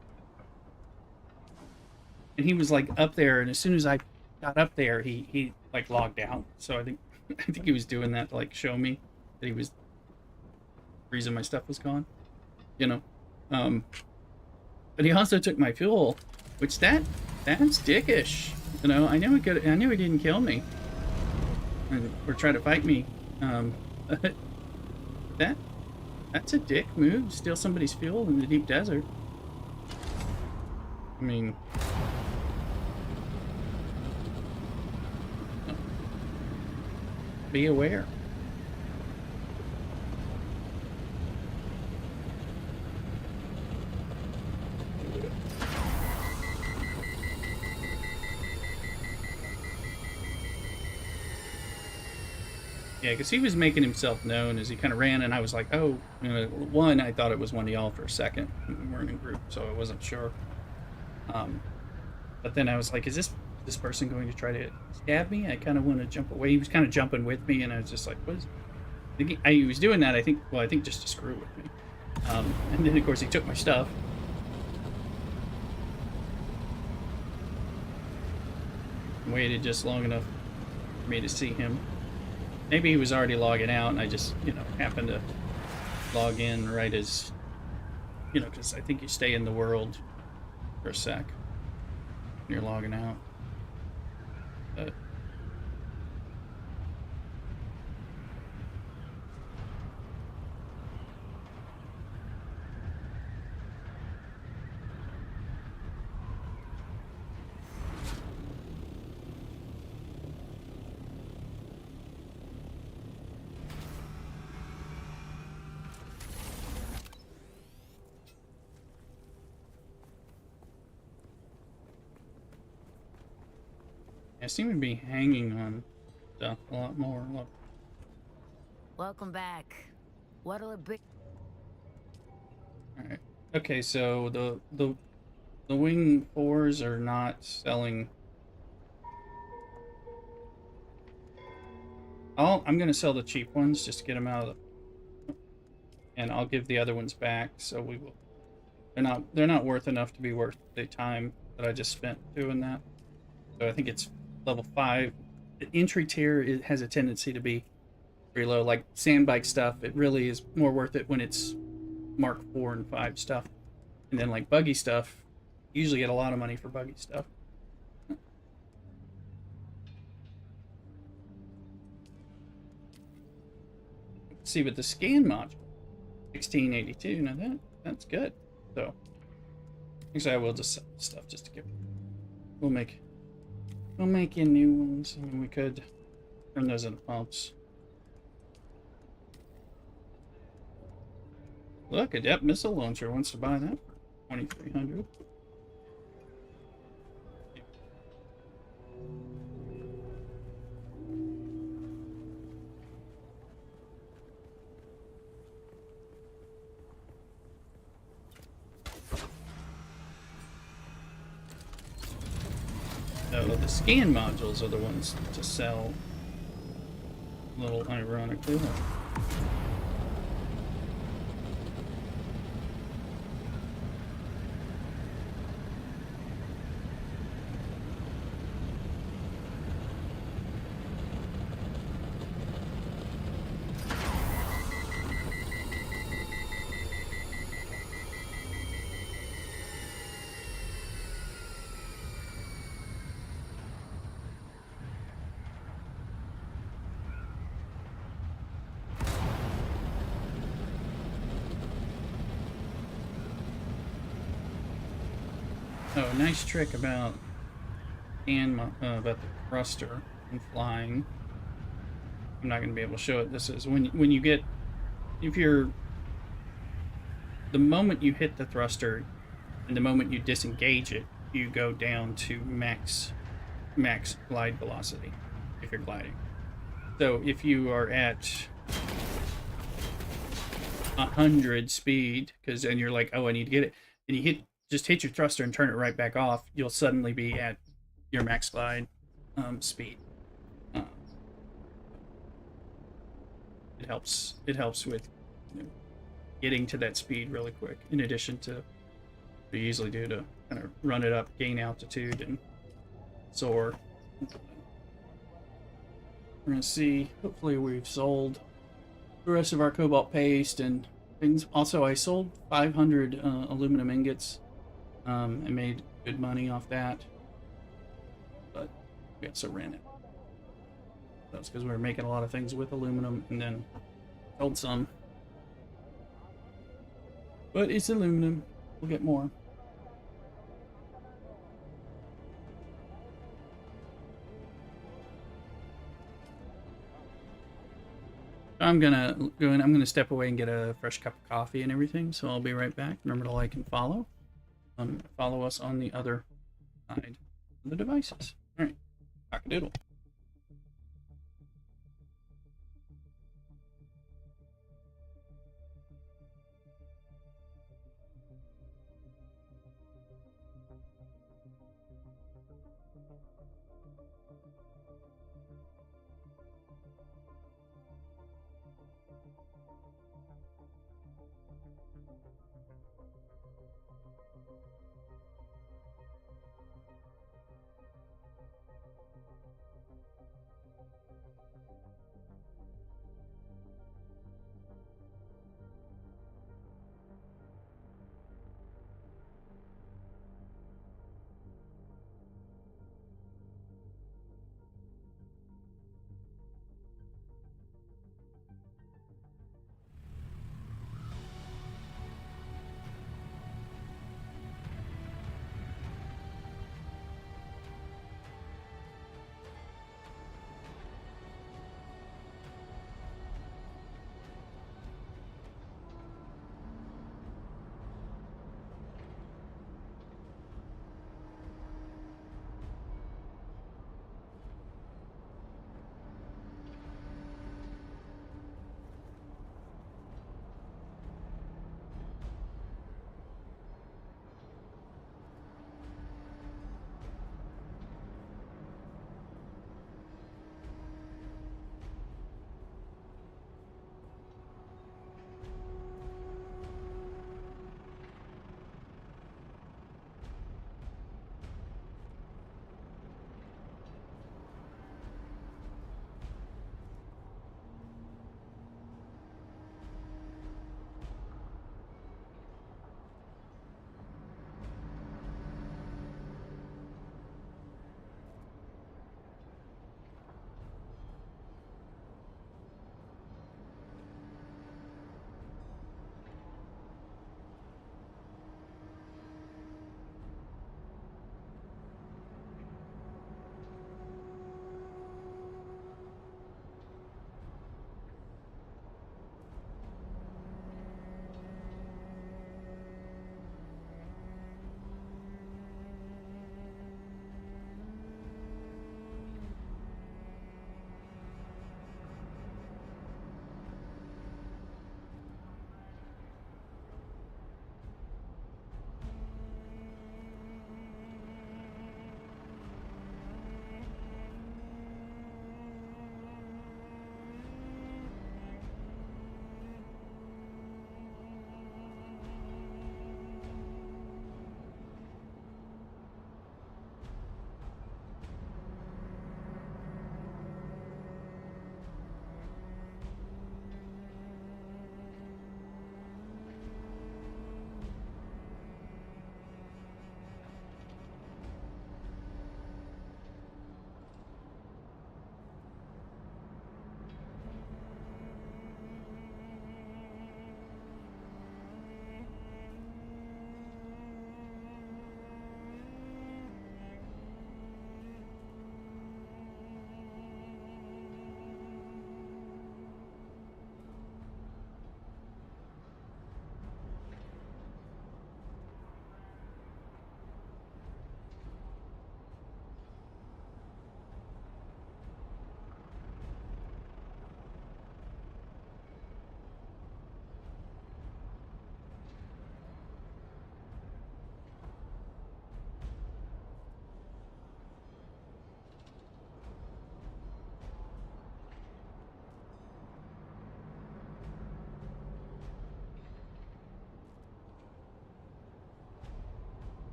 And he was like up there, and as soon as I got up there, he like logged out. So I think I think he was doing that to like show me that he was the reason my stuff was gone. You know, um, but he also took my fuel, which that's dickish. You know, I knew he didn't kill me or try to fight me. That that's a dick move. Steal somebody's fuel in the deep desert. I mean, be aware. Yeah, because he was making himself known as he kind of ran, and I was like, oh, one, I thought it was one of y'all for a second. We weren't in a group, so I wasn't sure. Um, but then I was like, is this person going to try to stab me? I kind of want to jump away. He was kind of jumping with me, and I was just like, what is... He was doing that, I think just to screw with me. And then, of course, he took my stuff. Waited just long enough for me to see him. Maybe he was already logging out, and I just, happened to log in right as, because I think you stay in the world for a sec when you're logging out. But I seem to be hanging on stuff a lot more. Look. Welcome back. What'll it be? All right. Okay, so the wing 4s are not selling. I'm gonna sell the cheap ones just to get them out of the, and I'll give the other ones back. So we will. They're not worth enough to be worth the time that I just spent doing that. So I think it's level 5. The entry tier, it has a tendency to be very low. Like sand bike stuff, it really is more worth it when it's Mark 4 and 5 stuff. And then like buggy stuff, you usually get a lot of money for buggy stuff. Let's see, with the scan module, 1682. Now that's good. So actually, I will just sell stuff just to get. We'll make you new ones. I mean, we could turn those into pumps. Look, Adept Missile Launcher wants to buy that for 2,300. The scan modules are the ones to sell. A little ironically. Oh, nice trick about about the thruster and flying. I'm not going to be able to show it. This is when you get, if you're, the moment you hit the thruster and the moment you disengage it, you go down to max glide velocity if you're gliding. So if you are at 100 speed, because then you're like, oh, I need to get it, and you just hit your thruster and turn it right back off, you'll suddenly be at your max glide speed. It helps. It helps with, you know, getting to that speed really quick. In addition to what you usually do to kind of run it up, gain altitude, and soar. We're gonna see. Hopefully, we've sold the rest of our cobalt paste and things. Also, I sold 500 aluminum ingots and made good money off that. But we also ran it. That's because we were making a lot of things with aluminum and then sold some. But it's aluminum. We'll get more. I'm gonna go in. I'm gonna step away and get a fresh cup of coffee and everything. So I'll be right back. Remember to like and follow. Follow us on the other side of the devices. All right, cock-a-doodle.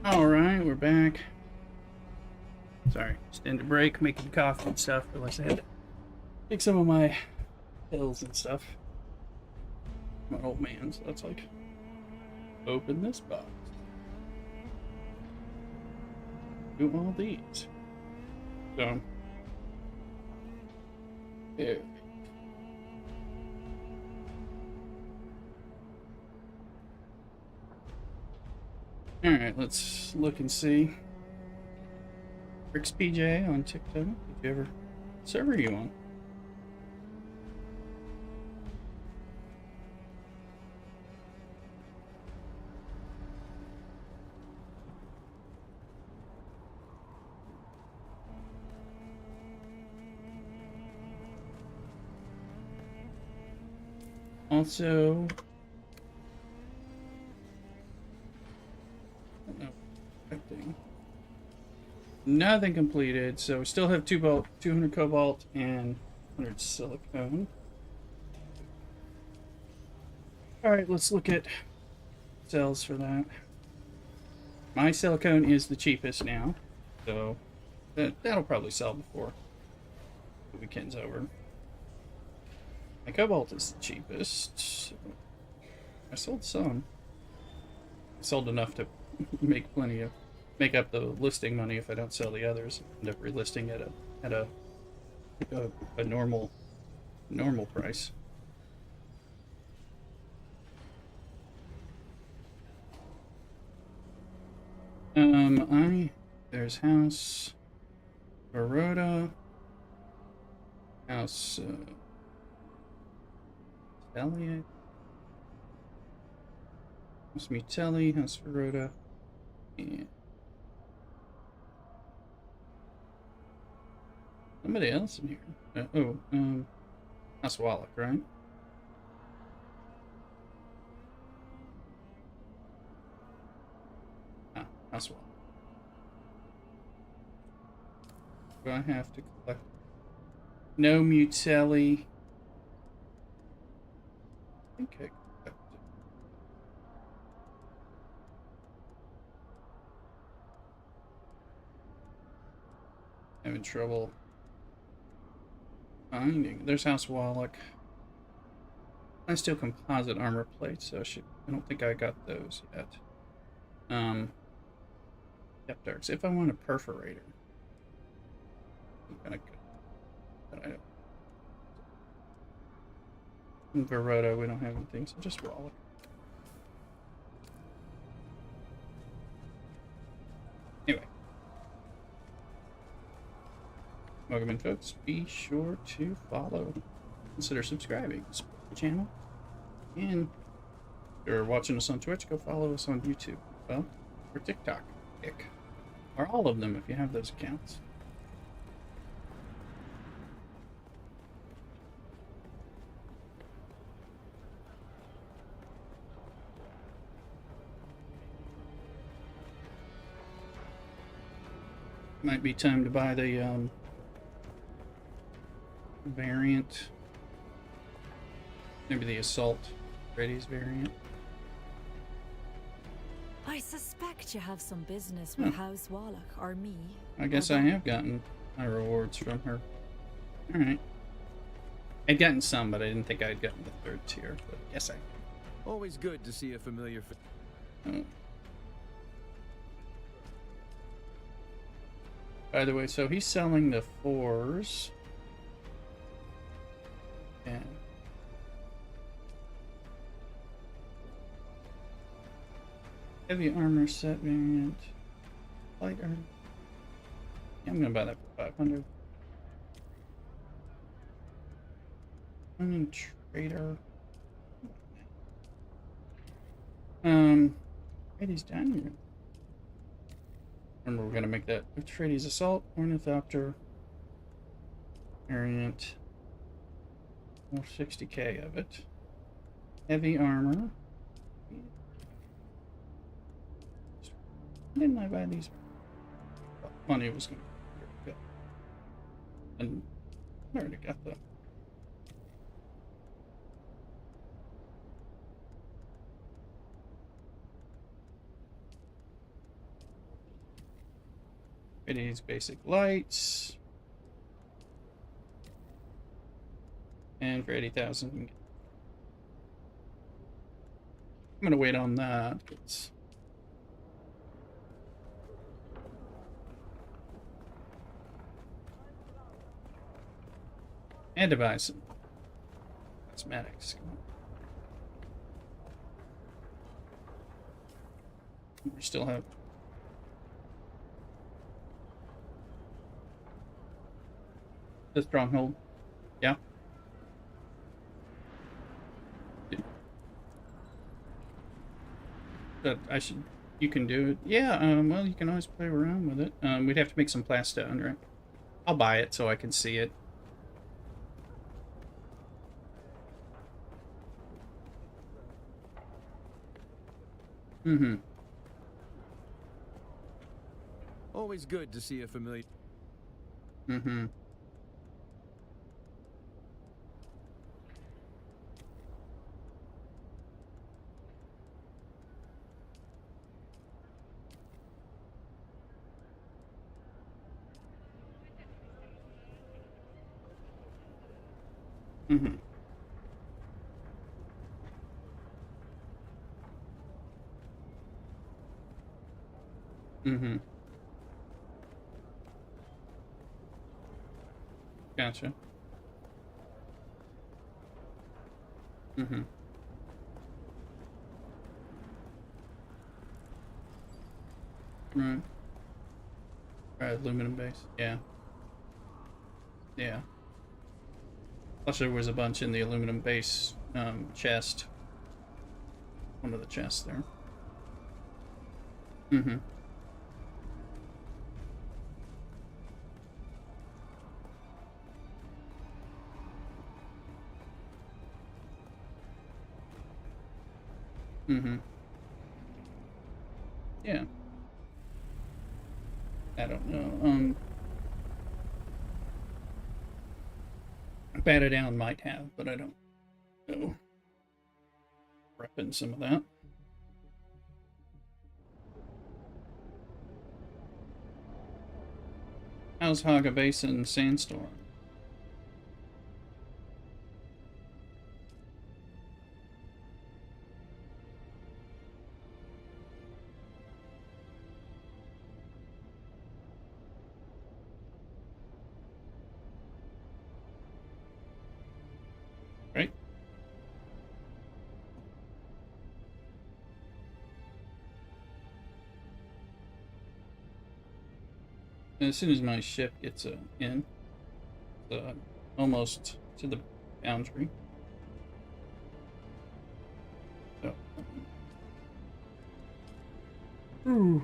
Alright, we're back. Sorry, extended break, making coffee and stuff. Realized I had to take some of my pills and stuff. I'm an old man, so that's like, open this box. Do all these. So, there. Alright, let's look and see. Rick's PJ on TikTok. Did you ever server you on? Also, nothing completed, so we still have 200 cobalt and 100 silicone. Alright, let's look at cells for that. My silicone is the cheapest now, so that'll probably sell before the weekend's over. My cobalt is the cheapest. So I sold some. I sold enough to make up the listing money if I don't sell the others. End up relisting at a normal price. There's House Baroda, House Elliot, House Mutelli, House Baroda, and somebody else in here. House Wallach, right? Ah, House Wallach. Do I have to collect? No Mutelli. I think I collected. Having trouble finding. There's House Wallach. I still composite armor plates, so I don't think I got those yet. Depth darks. If I want a perforator, I'm gonna go. But I don't. In Verota, we don't have anything, so just Wallach. Anyway. Welcome in, folks. Be sure to follow. Consider subscribing. Support the channel. And if you're watching us on Twitch, go follow us on YouTube. Well, or TikTok. Or all of them if you have those accounts. Might be time to buy the variant. Maybe the Assault Ready's variant. I suspect you have some business with House Wallach or me. I guess I have gotten my rewards from her. Alright. I'd gotten some, but I didn't think I'd gotten the third tier. But yes, I. Always good to see a familiar face. Oh. By the way, so he's selling the 4s. And heavy armor set variant. Light armor. Yeah, I'm gonna buy that for 500. Trader. Brady's dining room. Remember, we're gonna make that Trady's Assault Ornithopter variant. More 60k of it. Heavy armor. Why didn't I buy these? Money was gonna go. And I already got them. It needs basic lights. And for 80,000, I'm gonna wait on that. And to buy some cosmetics. Come on. We still have the stronghold. Yeah. But you can do it. Yeah, well, you can always play around with it. We'd have to make some plastone, right? I'll buy it so I can see it. Mm-hmm. Always good to see a familiar. Mm-hmm. Mm-hmm. Mm-hmm. Gotcha. Mm-hmm. Right. Right, aluminum base. Yeah. Yeah. Plus there was a bunch in the aluminum base chest. One of the chests there. Mm-hmm. Mm-hmm. Yeah. I don't know. Bat It Down might have, but I don't know. Repping some of that. How's Haga Basin Sandstorm? Right? As soon as my ship gets in, almost to the boundary. So. Ooh.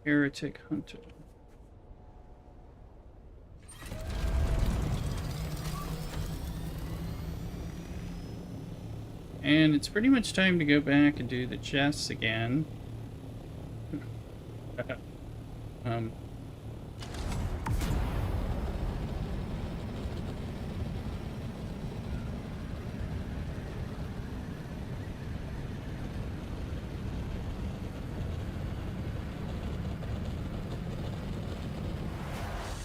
Heretic Hunter. And it's pretty much time to go back and do the chests again. um,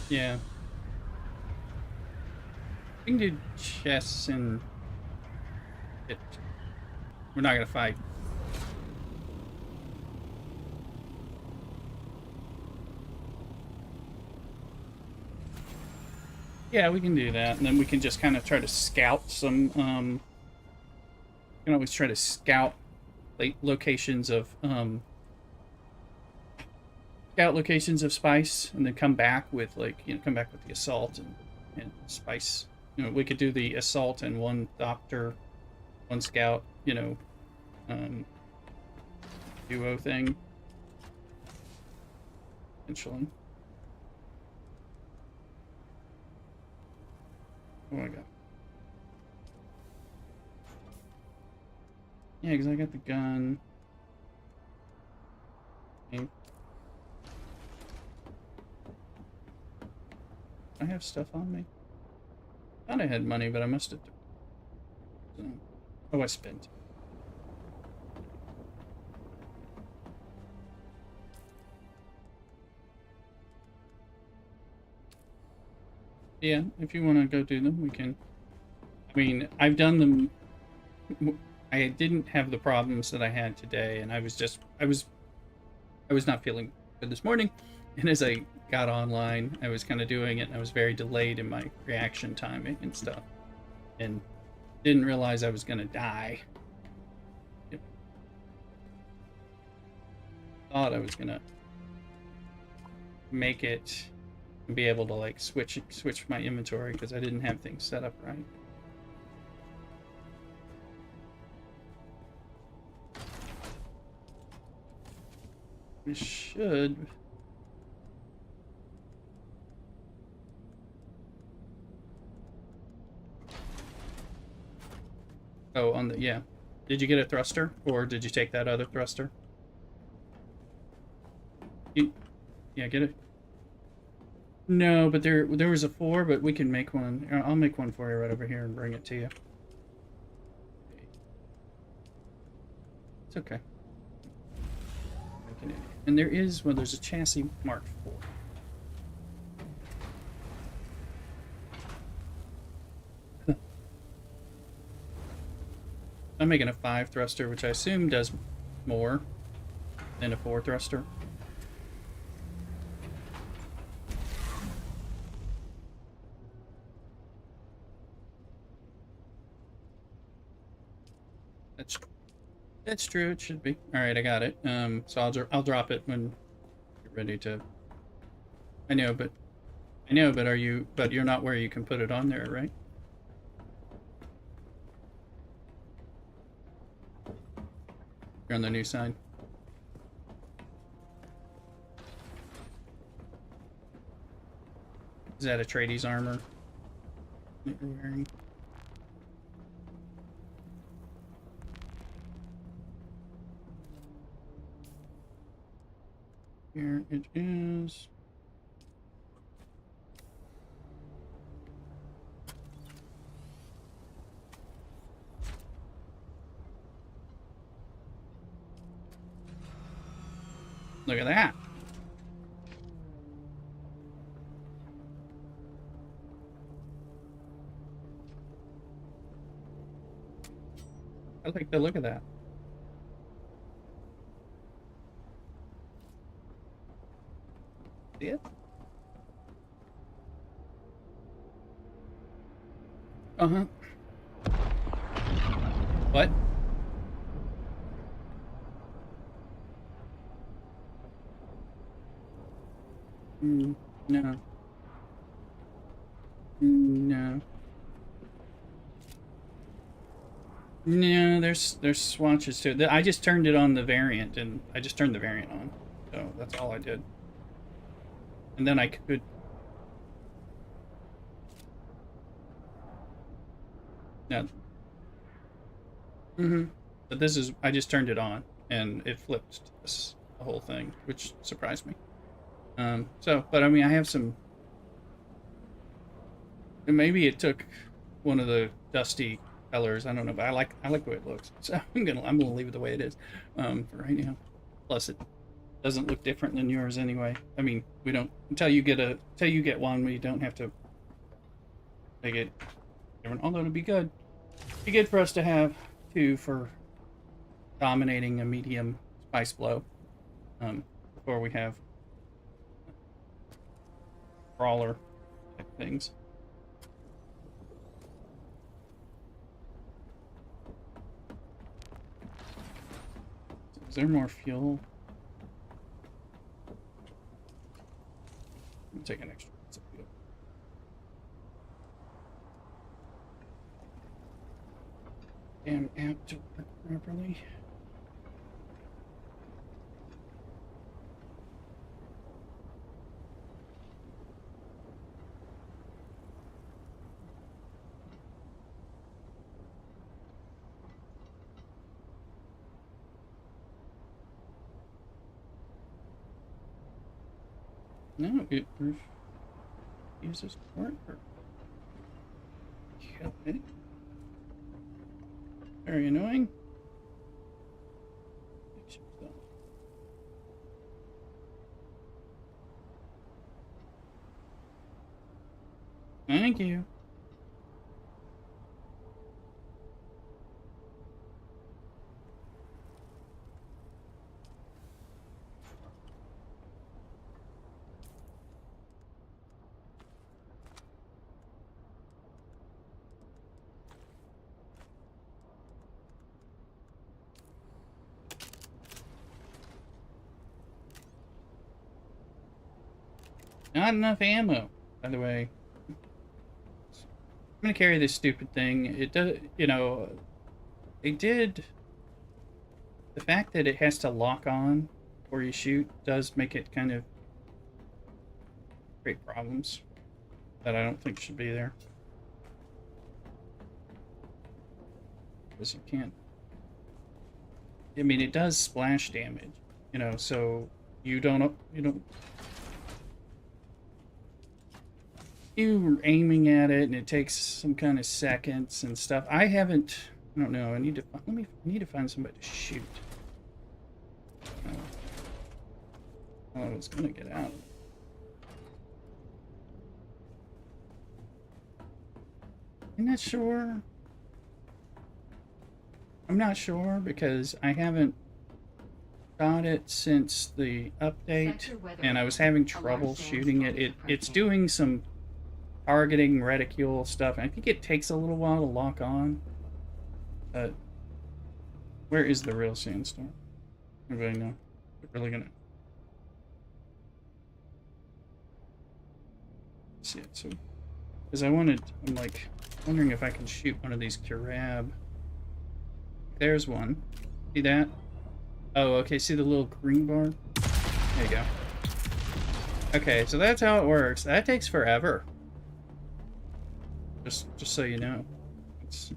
yeah. We can do chests and it. We're not gonna fight. Yeah, we can do that, and then we can just kind of try to scout some. You can always try to scout locations of spice, and then come back with come back with the assault and spice. We could do the assault and one doctor, one scout. Duo thing. Potentially. Oh my god. Yeah, because I got the gun. Okay. I have stuff on me. Thought I had money, but I must have. Oh, I spent. Yeah, if you want to go do them, we can. I mean, I've done them. I didn't have the problems that I had today, and I was not feeling good this morning. And as I got online, I was kind of doing it, and I was very delayed in my reaction timing and stuff, and didn't realize I was gonna die. Yep. Thought I was gonna make it and be able to like switch my inventory because I didn't have things set up right. We should. Oh, on the, yeah. Did you get a thruster, or did you take that other thruster? Yeah, get it. No, but there was a 4, but we can make one. I'll make one for you right over here and bring it to you. It's okay. And there is, well, there's a chassis marked 4. I'm making a 5 thruster, which I assume does more than a 4 thruster. That's true. It should be. All right, I got it. So I'll drop it when you're ready to. I know, but are you? But you're not where you can put it on there, right? You're on the new side. Is that Atreides armor that you're wearing? Here it is. Look at that. I like the look of that. See it? Uh-huh. What? No. No. No, there's swatches too. I just turned it on the variant, and I just turned the variant on. So that's all I did. And then I could. No. But this is, I just turned it on, and it flipped this, the whole thing, which surprised me. So, but I mean, I have some. Maybe it took one of the dusty colors. I don't know, but I like the way it looks. So I'm gonna leave it the way it is, for right now. Plus, it doesn't look different than yours anyway. I mean, we don't until you get one. We don't have to make it different. Although it'd be good. It'd be good for us to have two for dominating a medium spice blow. Before we have brawler type things. Is there more fuel? I'll take an extra piece of fuel. Damn app to work properly. No, it refuses to work. Kill it. Very annoying. Thank you. Not enough ammo, by the way. I'm gonna carry this stupid thing. It does, you know, it did. The fact that it has to lock on before you shoot does make it kind of create problems that I don't think should be there. Because you can't. I mean, it does splash damage, you know, so you're aiming at it and it takes some kind of seconds and stuff. I don't know. I need to find somebody to shoot. Oh, I was gonna get out. I'm not sure. I'm not sure because I haven't got it since the update, and I was having trouble shooting it. It's doing some targeting reticule stuff, and I think it takes a little while to lock on. But where is the real sandstorm? Anybody know? We're really gonna see it. So, because I'm like wondering if I can shoot one of these Curab. There's one. See that? Oh, okay. See the little green bar? There you go. Okay, so that's how it works. That takes forever. Just so you know. It's...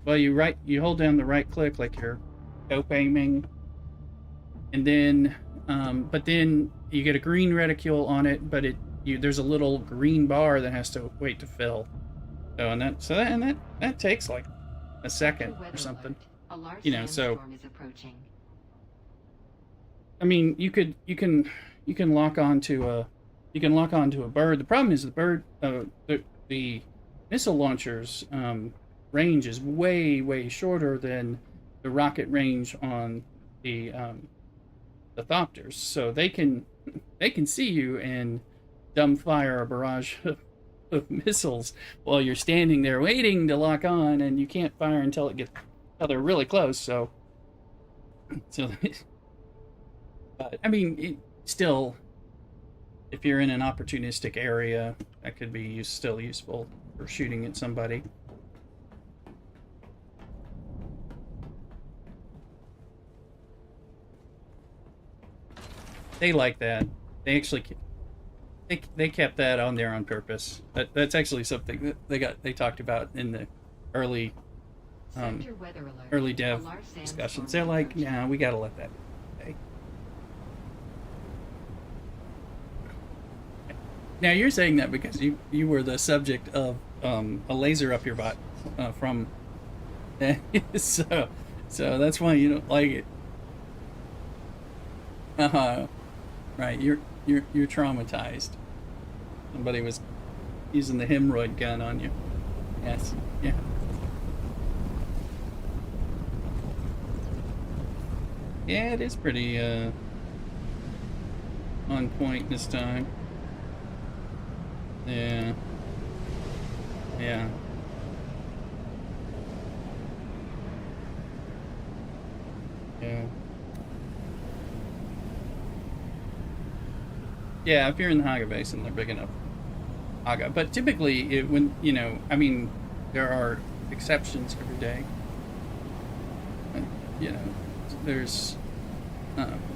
Well, you hold down the right click like you're dope aiming, and then, but then you get a green reticule on it, but there's a little green bar that has to wait to fill. So that takes like a second or something. You know, so. I mean, you can lock onto a bird. The problem is the bird, the missile launcher's range is way shorter than the rocket range on the Thopters. So they can see you and dumb fire a barrage of missiles while you're standing there waiting to lock on, and you can't fire until they're really close. So. But, I mean, still, if you're in an opportunistic area, that could be still useful for shooting at somebody. They like that. They actually they kept that on there on purpose. That's actually something that they talked about in the early dev discussions. They're like, yeah, we gotta let that stay. Now you're saying that because you were the subject of a laser up your butt from so that's why you don't like it. Right, you're traumatized. Somebody was using the hemorrhoid gun on you. Yes, yeah. Yeah, it is pretty on point this time. Yeah. Yeah. Yeah. Yeah, if you're in the Haga Basin, they're big enough. Haga. But typically, I mean, there are exceptions every day. There's,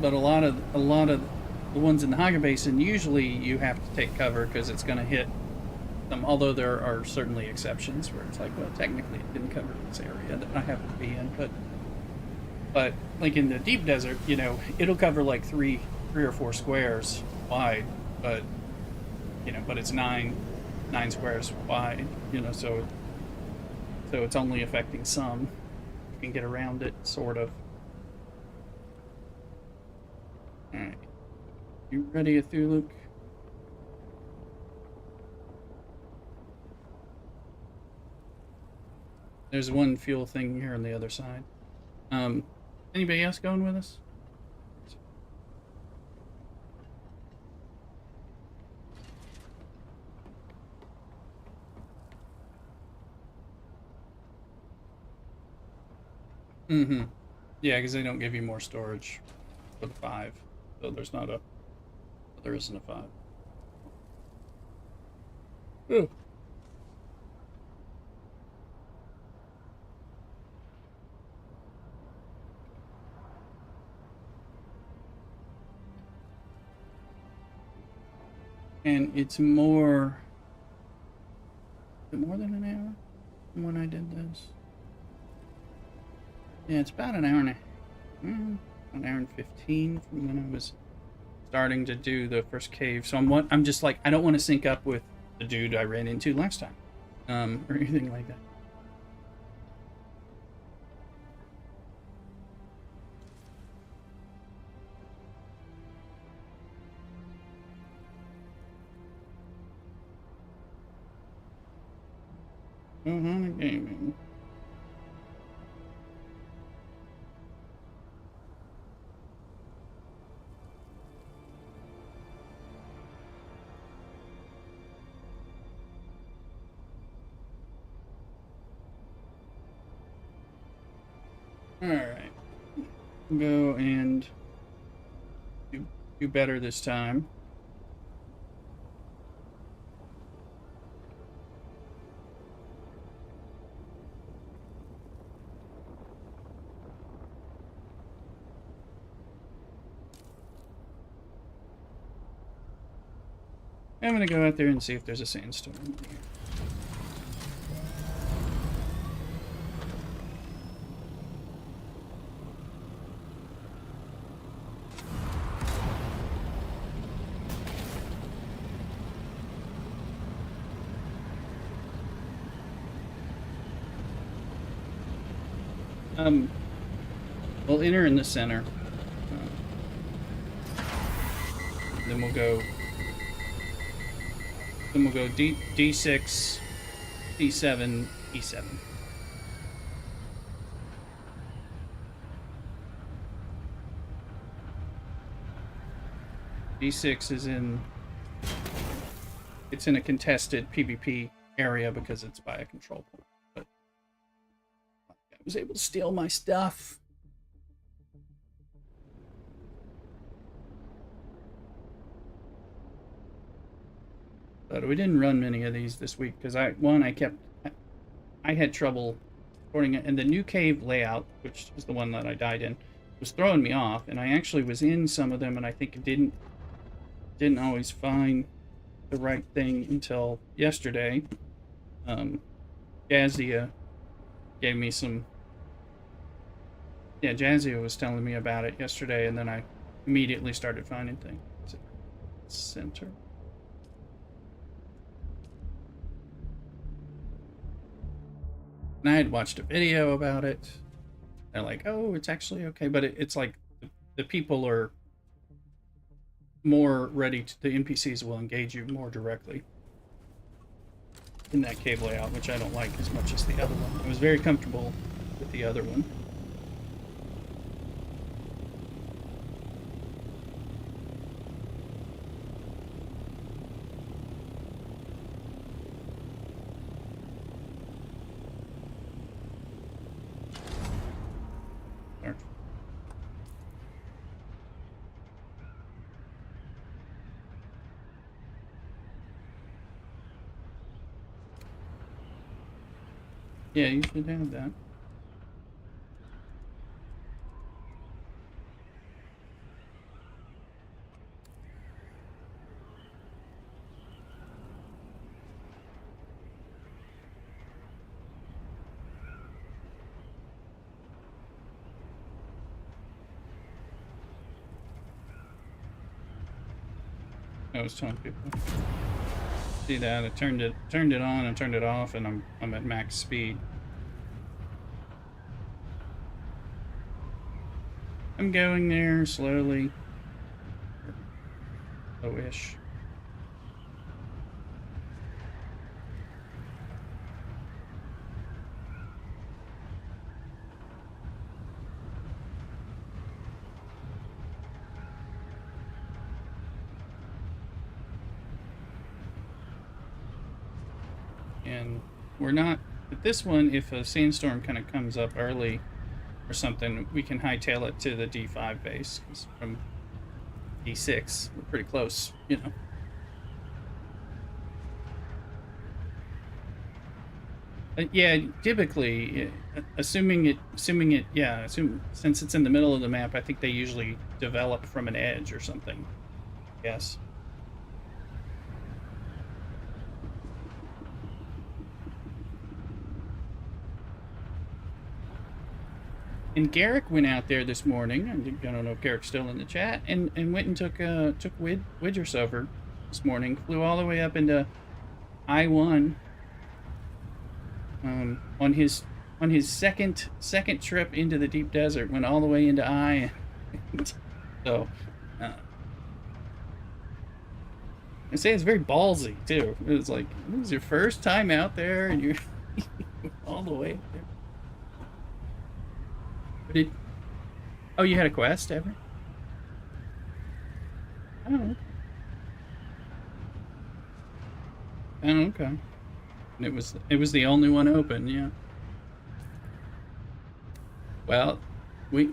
but a lot of the ones in the Haga Basin, usually you have to take cover because it's going to hit them. Although there are certainly exceptions where it's like, well, technically it didn't cover this area that I happen to be in, but But like in the deep desert, you know, it'll cover like three or four squares wide, but you know, but it's nine squares wide, you know, so it's only affecting some. You can get around it, sort of. All right, you ready, Luke? There's one fuel thing here on the other side. Um, Anybody else going with us? Mm-hmm. Yeah, because they don't give you more storage for the 5. So there isn't a 5. Oh. And it's more... Is it more than an hour from when I did this? Yeah, it's about an hour and an hour and 15 from when I was starting to do the first cave. So I'm just like, I don't want to sync up with the dude I ran into last time, or anything like that. Gaming. Alright. Go and do better this time. I'm gonna go out there and see if there's a sandstorm. We'll enter in the center. Then we'll go. Then we'll go D6, D7, E7. D6 is in. It's in a contested PvP area because it's by a control point. But I was able to steal my stuff. But we didn't run many of these this week because I had trouble recording it, and the new cave layout, which is the one that I died in, was throwing me off, and I actually was in some of them, and I think it didn't always find the right thing until yesterday. Jazia gave me some. Yeah, Jazia was telling me about it yesterday, and then I immediately started finding things. Center. And I had watched a video about it. They're like, oh, it's actually okay. But it's like the people are more ready to, the NPCs will engage you more directly in that cave layout, which I don't like as much as the other one. I was very comfortable with the other one. Yeah, you should have that. I was telling people. See that? I turned it on and turned it off, and I'm at max speed. I'm going there slowly. Slow-ish. And we're not, with this one, if a sandstorm kind of comes up early or something, we can hightail it to the D5 base. 'Cause from D6, we're pretty close, you know. Yeah, typically, assuming it, since it's in the middle of the map, I think they usually develop from an edge or something. Yes. And Garrick went out there this morning. I don't know if Garrick's still in the chat, and went and took Widgers over this morning. Flew all the way up into I-1 on his second trip into the deep desert. Went all the way into I. So I say it's very ballsy too. It was like, it was your first time out there, and you're all the way there. Oh, you had a quest ever? Oh. Oh, okay. And it was the only one open, yeah. Well, there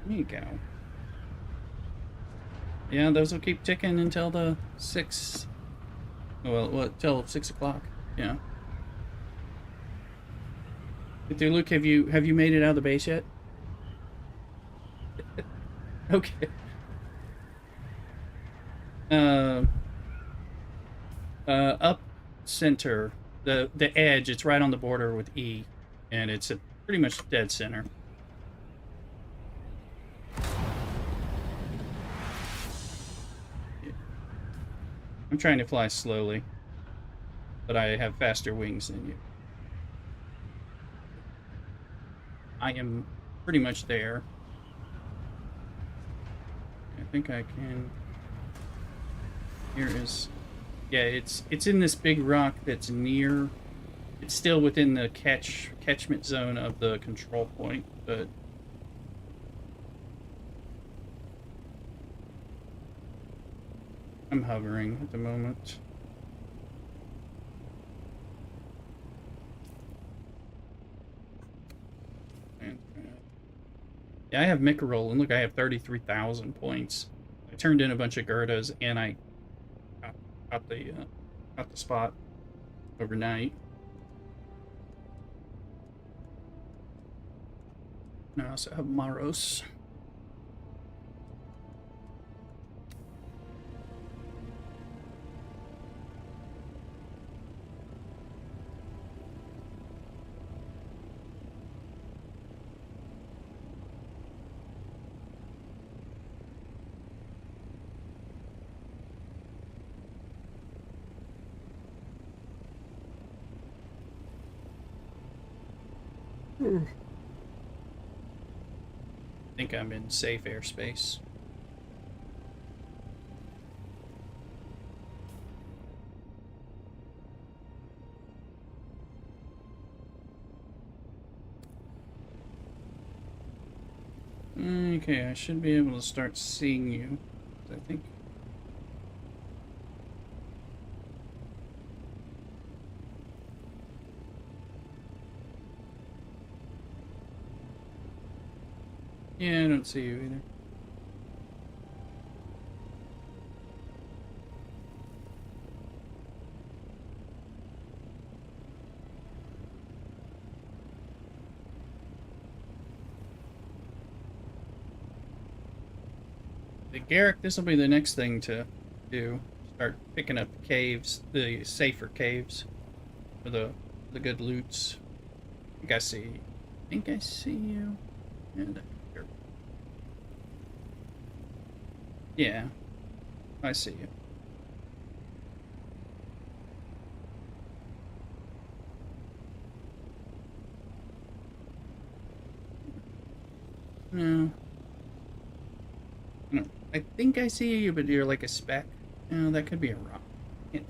you go. Yeah, those will keep ticking until the 6. Well, till 6 o'clock. Yeah. Luke, have you made it out of the base yet? Okay. Up center, the edge. It's right on the border with E, and it's at pretty much dead center. I'm trying to fly slowly, but I have faster wings than you. I am pretty much there. I think I can. Here is, yeah, it's in this big rock that's near. It's still within the catchment zone of the control point, but I'm hovering at the moment. Yeah, I have Mickerel, and look, I have 33,000 points. I turned in a bunch of Gerdas, and I got the spot overnight. Now I also have Maros. I think I'm in safe airspace. Okay, I should be able to start seeing you, I think. Yeah, I don't see you either. Garrick, this will be the next thing to do. Start picking up the caves, the safer caves, for the good loots. I think I see you. And here. Yeah, I see you. No. No. I think I see you, but you're like a speck. No, that could be a rock. Can't-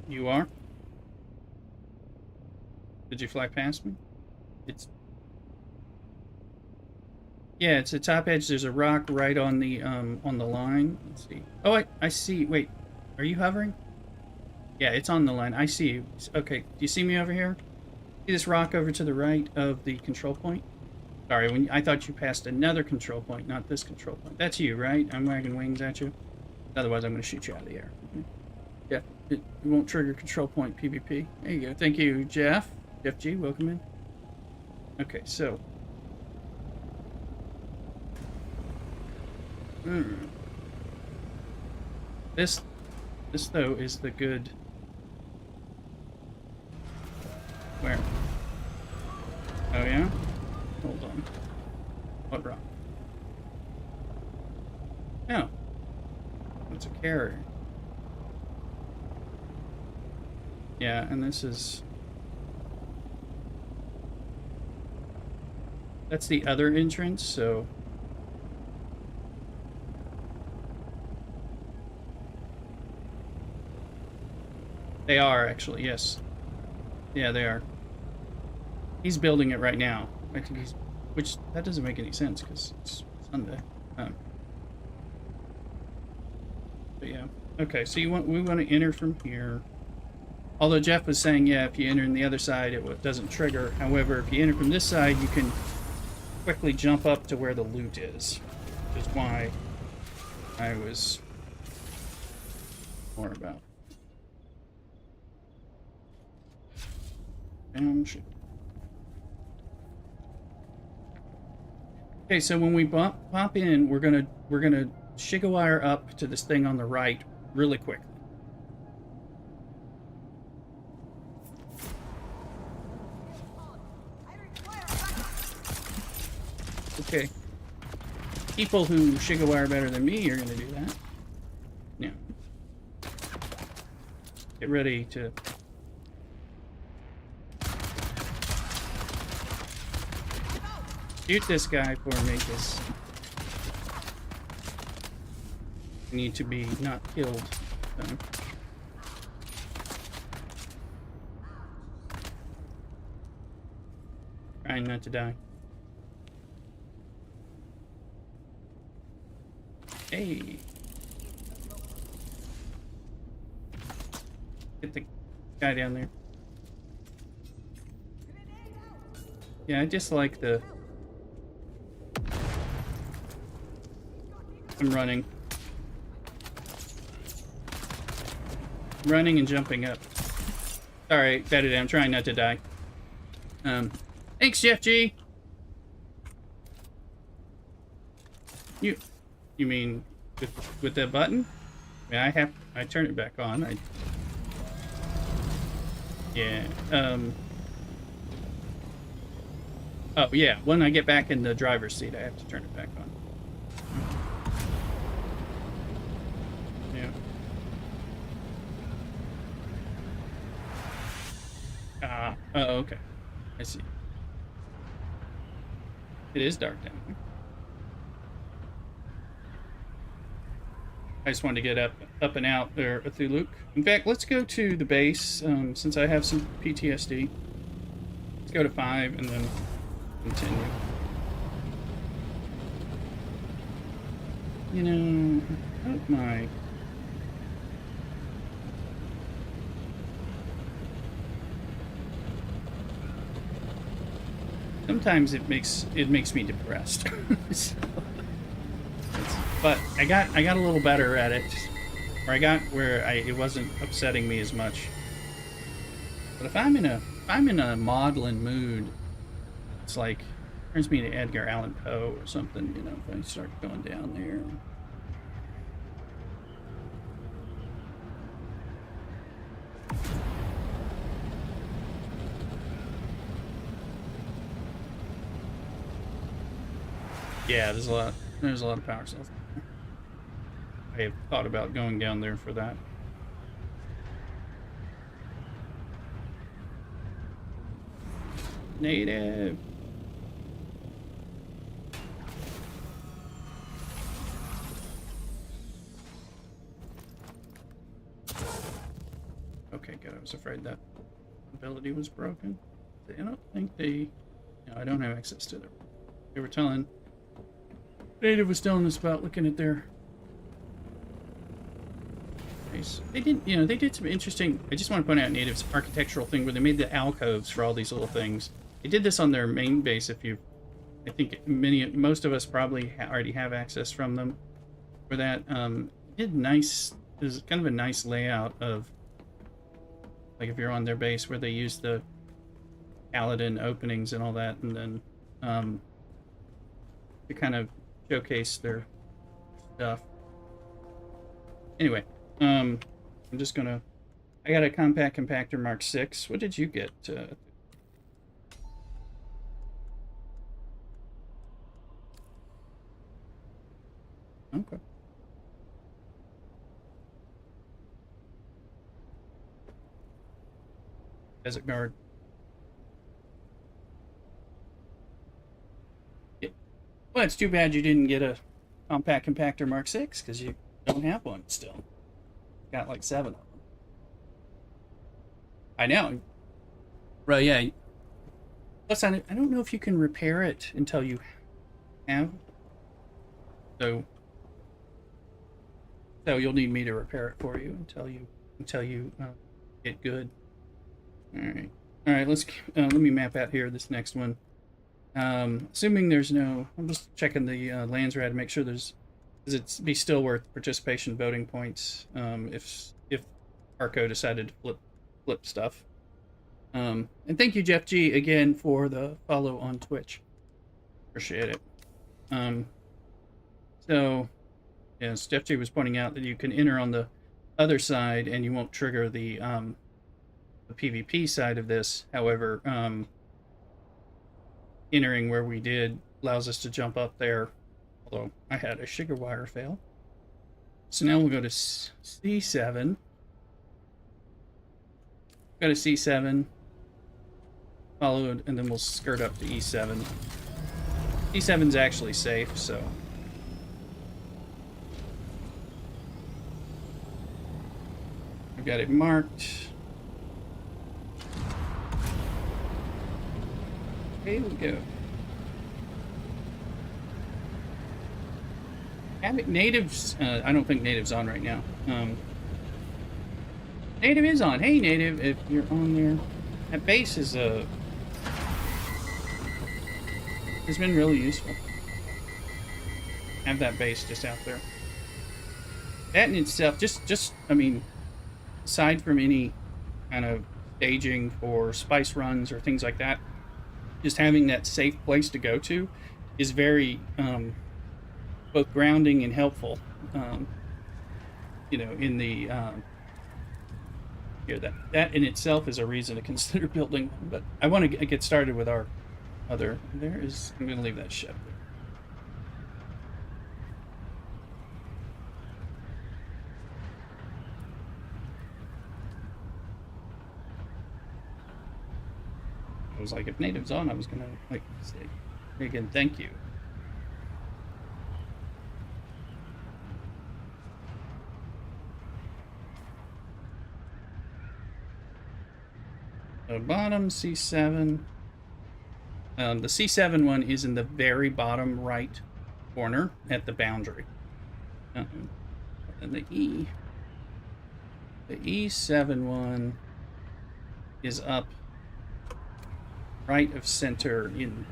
You are? Did you fly past me? It's Yeah, it's the top edge. There's a rock right on the line. Let's see. Oh, I see. Wait, are you hovering? Yeah, it's on the line. I see you. Okay, do you see me over here? See this rock over to the right of the control point? Sorry, I thought you passed another control point, not this control point. That's you, right? I'm wagging wings at you. Otherwise, I'm going to shoot you out of the air. Yeah, it won't trigger control point PvP. There you go. Thank you, Jeff. Jeff G, welcome in. Okay, so. This though is the good. Where? Oh yeah? Hold on. What rock? Oh. It's a carrier. Yeah, and this is... That's the other entrance, so... They are, actually, yes. Yeah, they are. He's building it right now. I think he's... Which, that doesn't make any sense, because it's Sunday. But yeah. Okay, so we want to enter from here. Although Jeff was saying, yeah, if you enter on the other side, it doesn't trigger. However, if you enter from this side, you can quickly jump up to where the loot is. Which is why I was more about. Shit. Okay, so when we pop in, we're gonna Shigawire up to this thing on the right really quickly. Okay. People who Shigawire better than me are gonna do that. Yeah. Get ready to... Shoot this guy for me, because I need to be not killed. So. Trying not to die. Hey! Get the guy down there. Yeah, I just like the... I'm running. Running and jumping up. Alright, better I'm trying not to die. Thanks, Jeff G! You mean with that button? I mean, I turn it back on. Yeah, oh yeah, when I get back in the driver's seat, I have to turn it back on. Yeah. Oh, okay. I see. It is dark down here. I just wanted to get up and out there through Luke. In fact, let's go to the base, since I have some PTSD. Let's go to 5 and then continue. You know, oh my... Sometimes it makes me depressed. So, but I got a little better at it, or I got where it wasn't upsetting me as much. But if I'm in a maudlin mood, it's like turns me to Edgar Allan Poe or something, you know. If I start going down there. Yeah, there's a lot. There's a lot of power cells. I have thought about going down there for that. Native. Okay, good. I was afraid that ability was broken. I don't think they... No, I don't have access to them. They were telling... Native was telling us about looking at their... Nice. They did, you know, they did some interesting... I just want to point out Native's architectural thing where they made the alcoves for all these little things. They did this on their main base. If you... I think most of us probably already have access from them for that. Did nice... There's kind of a nice layout of... Like if you're on their base where they use the Paladin openings and all that, and then to kind of showcase their stuff. Anyway, I'm just gonna... I got a compact compactor Mark 6. What did you get? Okay. Desert Guard. Yeah. Well, it's too bad you didn't get a compact compactor Mark 6 because you don't have one still. Got like 7 of them. I know. Right, yeah. Plus, I don't know if you can repair it until you have. So you'll need me to repair it for you until you get good. All right. Let's let me map out here this next one. Assuming there's no, I'm just checking the lands rad to make sure there's, because it's be still worth participation voting points. If Arco decided to flip stuff. And thank you, Jeff G, again for the follow on Twitch. Appreciate it. So, yes, Jeff G was pointing out that you can enter on the other side and you won't trigger the PvP side of this. However, entering where we did allows us to jump up there. Although I had a sugar wire fail. So now we'll go to C7. Go to C7. Followed, and then we'll skirt up to E7. E7's actually safe, so... I've got it marked. Here we go. Native's, I don't think Native's on right now. Native is on. Hey, Native, if you're on there. That base is has been really useful. Have that base just out there. That in itself, just I mean, aside from any kind of staging for spice runs or things like that, just having that safe place to go to is very both grounding and helpful. You know, in the here, that in itself is a reason to consider building. But I want to get started with our other. There is. I'm going to leave that ship there. I was like, if Native's on, I was gonna like say, again, thank you. So bottom C7. The C7 one is in the very bottom right corner at the boundary. And the E7 one is up right of center in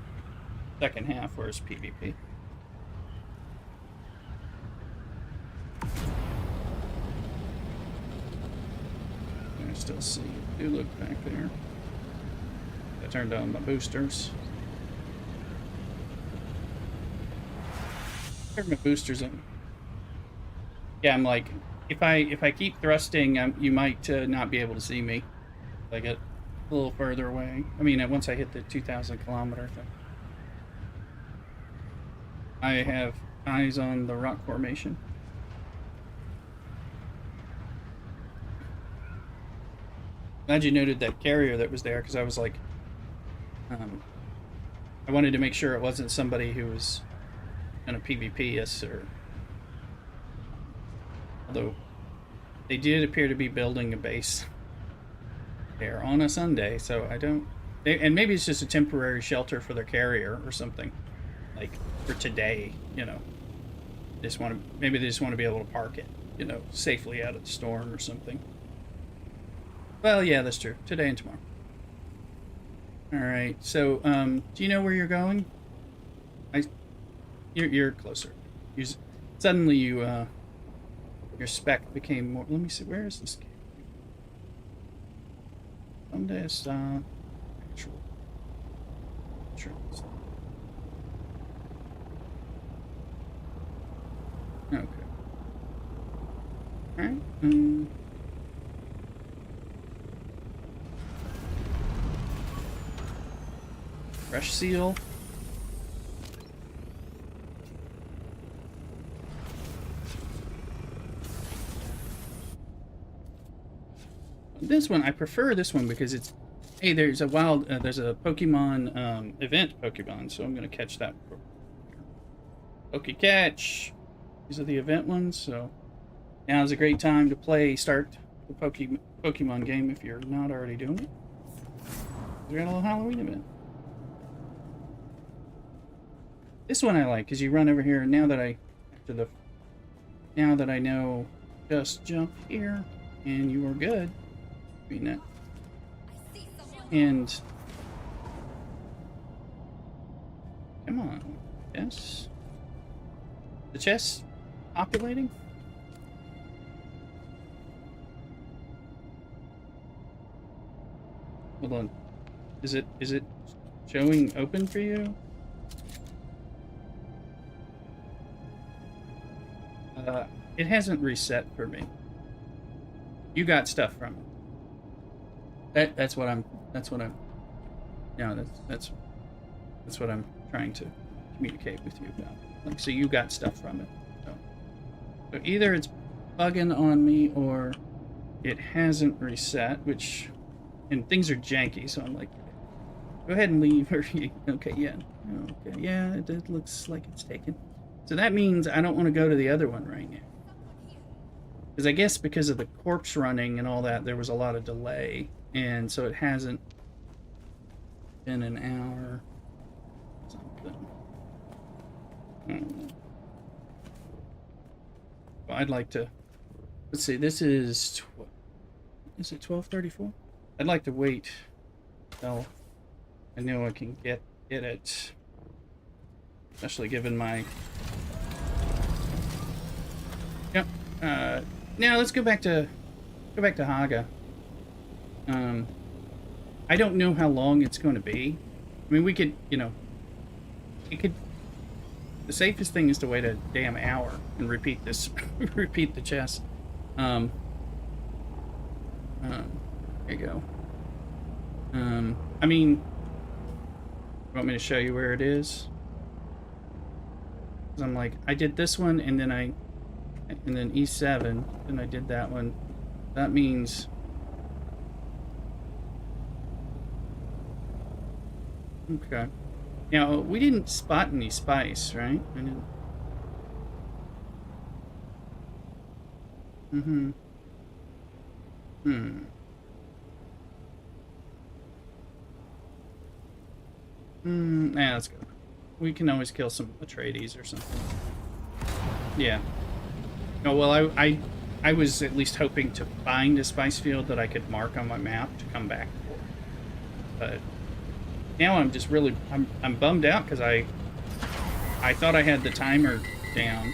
second half, where's PvP? I still see it. Do look back there. I turned on my boosters. Turned my boosters in. Yeah, I'm like, if I keep thrusting, you might not be able to see me. If I get a little further away. I mean, once I hit the 2,000 kilometer thing. I have eyes on the rock formation. Glad you noted that carrier that was there, because I was like, I wanted to make sure it wasn't somebody who was gonna PvP us, or although they did appear to be building a base there on a Sunday, so I don't. And maybe it's just a temporary shelter for their carrier or something, like for today. You know, maybe they just want to be able to park it, you know, safely out of the storm or something. Well, yeah, that's true. Today and tomorrow. All right. So, do you know where you're going? You're closer. Suddenly your spec became more. Let me see. Where is this game? ¿Dónde está actual trends? Okay. All right. Fresh seal. This one, I prefer this one because it's, hey, there's a Pokemon event Pokemon, so I'm gonna catch that. Catch. These are the event ones, so now is a great time to start the Pokemon game if you're not already doing it. We got a little Halloween event. This one I like because you run over here, and now that I know, just jump here, and you are good. Doing that. And come on, yes. The chest populating. Hold on. Is it showing open for you? It hasn't reset for me. You got stuff from it. That's what I'm trying to communicate with you about. Like, so you got stuff from it. So either it's bugging on me or it hasn't reset, and things are janky, so I'm like, go ahead and leave. Okay, yeah. Okay, yeah, it looks like it's taken. So that means I don't want to go to the other one right now. Because I guess because of the corpse running and all that, there was a lot of delay. And so it hasn't been an hour. Something. Well, I'd like to... Let's see, this is... Is it 12:34? I'd like to wait till I know I can get it. Especially given my... Yep. Now let's go back to Haga. I don't know how long it's going to be. I mean, we could, the safest thing is to wait a damn hour and repeat the chess. There you go. I mean, you want me to show you where it is? 'Cause I'm like, I did this one, and then E7, and I did that one. That means... Okay. Now, we didn't spot any spice, right? I didn't... Nah, let's go. We can always kill some Atreides or something. Yeah. Oh, well, I was at least hoping to find a spice field that I could mark on my map to come back for. But now I'm just really... I'm bummed out because I thought I had the timer down.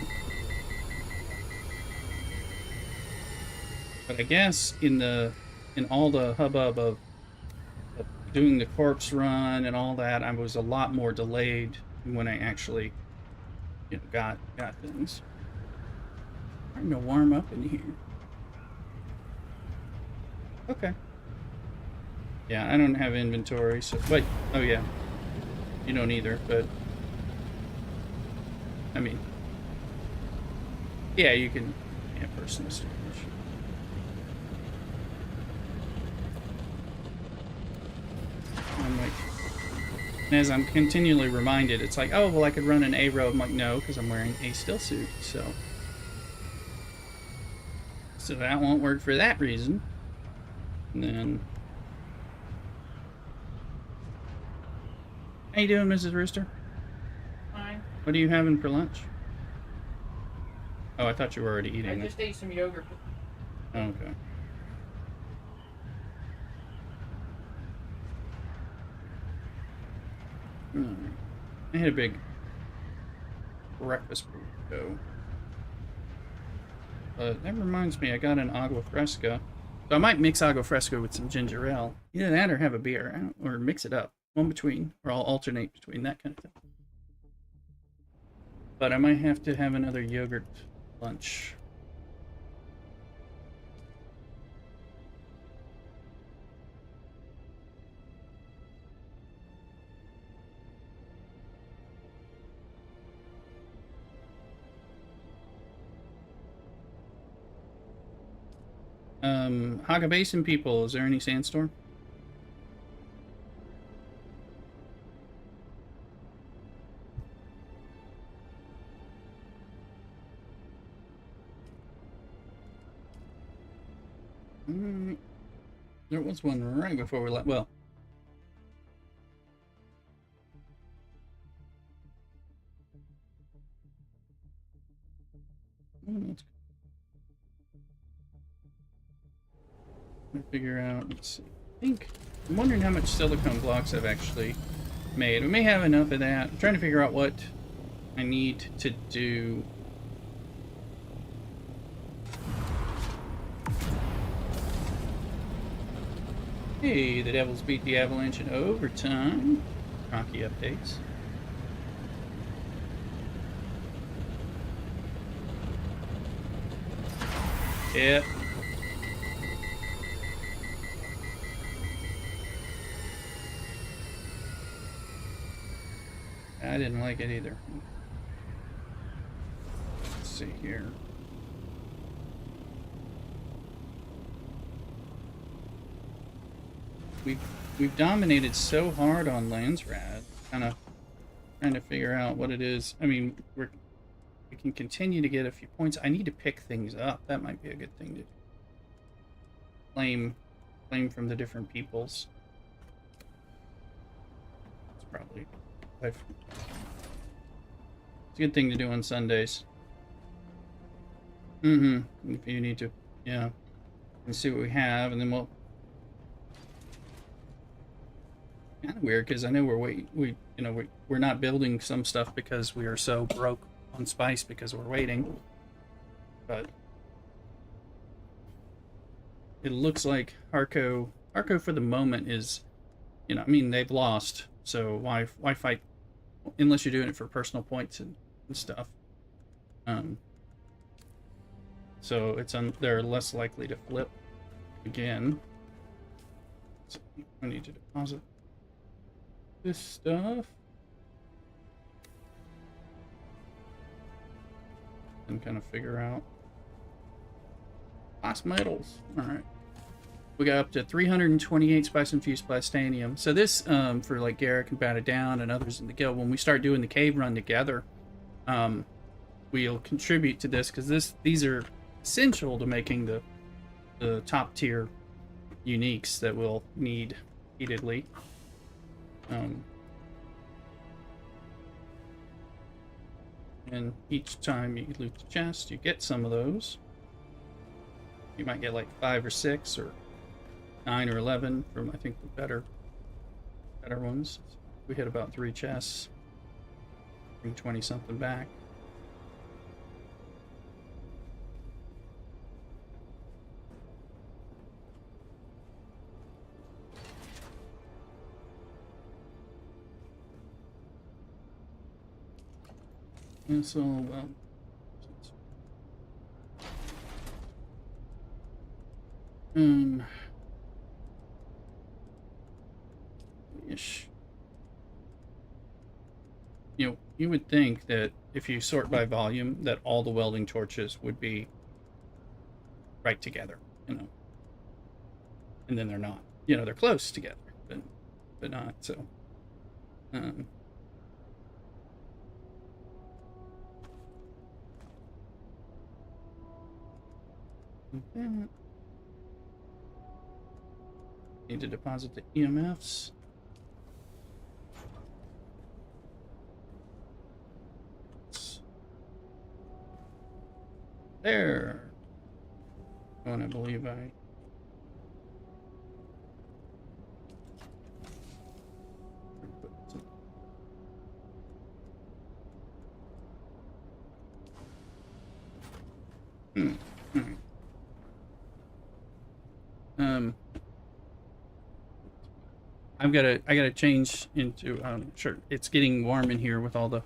But I guess in all the hubbub of doing the corpse run and all that, I was a lot more delayed when I actually got things. I'm gonna warm up in here. Okay. Yeah, I don't have inventory, so wait. Oh yeah. You don't either, but I mean, yeah, you can. Yeah, personal storage. I'm like, and as I'm continually reminded, it's like, oh, well, I could run an A row. I'm like, no, because I'm wearing a still suit, so that won't work for that reason. And then, how you doing, Mrs. Rooster? Fine. What are you having for lunch? Oh, I thought you were already eating. I just ate some yogurt. Okay. I had a big breakfast burrito. But that reminds me, I got an agua fresca. So I might mix agua fresca with some ginger ale. Either that or have a beer. Or mix it up. One between. Or I'll alternate between, that kind of thing. But I might have to have another yogurt lunch. Haga Basin people, is there any sandstorm? There was one right before we left. Well, let's figure out. Let's see. I'm wondering how much silicone blocks I've actually made. We may have enough of that. I'm trying to figure out what I need to do. Hey, the Devils beat the Avalanche in overtime. Hockey updates. Yep. I didn't like it either. Let's see here. We've dominated so hard on Landsrad, kind of trying to figure out what it is. I mean, we can continue to get a few points. I need to pick things up. That might be a good thing to do. Claim from the different peoples. It's probably it's a good thing to do on Sundays. If you need to, yeah, and see what we have, and then we'll. Kind of weird because I know we're not building some stuff because we are so broke on spice because we're waiting, but it looks like Harco for the moment is, I mean, they've lost, so why fight unless you're doing it for personal points and stuff. So they're less likely to flip again. So I need to deposit this stuff and kind of figure out last metals. All right, we got up to 328 spice infused plastanium. So this for like Garrick and Bat It Down and others in the guild, when we start doing the cave run together, we'll contribute to this because these are essential to making the top tier uniques that we'll need repeatedly. And each time you loot the chest, you get some of those. You might get like 5 or 6 or 9 or 11 from, I think, the better ones. We hit about 3 chests, bring 20 something back. And so, well, ish. you know, you would think that if you sort by volume, that all the welding torches would be right together, you know, and then they're not. You know, they're close together, but not. So, um, like that. Need to deposit the EMFs. There. Oh, and I believe I. Hmm. Alright. I gotta change into sure, it's getting warm in here with all the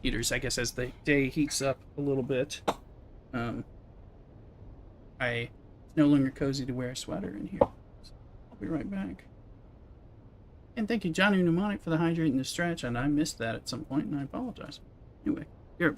heaters. I guess as the day heats up a little bit, um, it's no longer cozy to wear a sweater in here. So I'll be right back. And thank you, Johnny Mnemonic, for the hydrate and the stretch. And I missed that at some point, and I apologize. Anyway, here.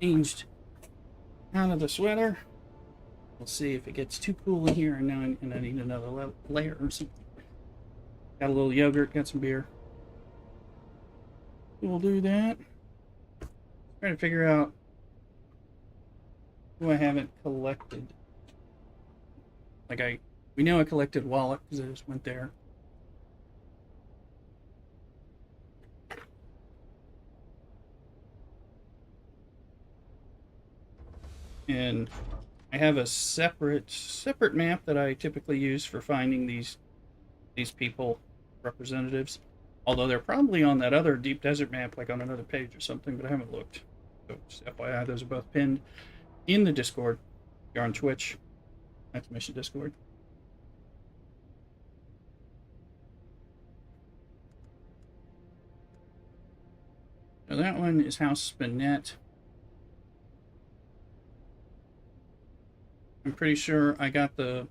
changed out of the sweater. We'll see if it gets too cool in here, and now I need another layer or something. Got a little yogurt, got some beer. We'll do that. Try to figure out who I haven't collected. Like we know I collected Wallach because I just went there. And I have a separate map that I typically use for finding these people, representatives. Although they're probably on that other deep desert map, like on another page or something, but I haven't looked. So just FYI, those are both pinned in the Discord. If you're on Twitch, exclamation Discord. Now that one is House Spinette. I'm pretty sure I got I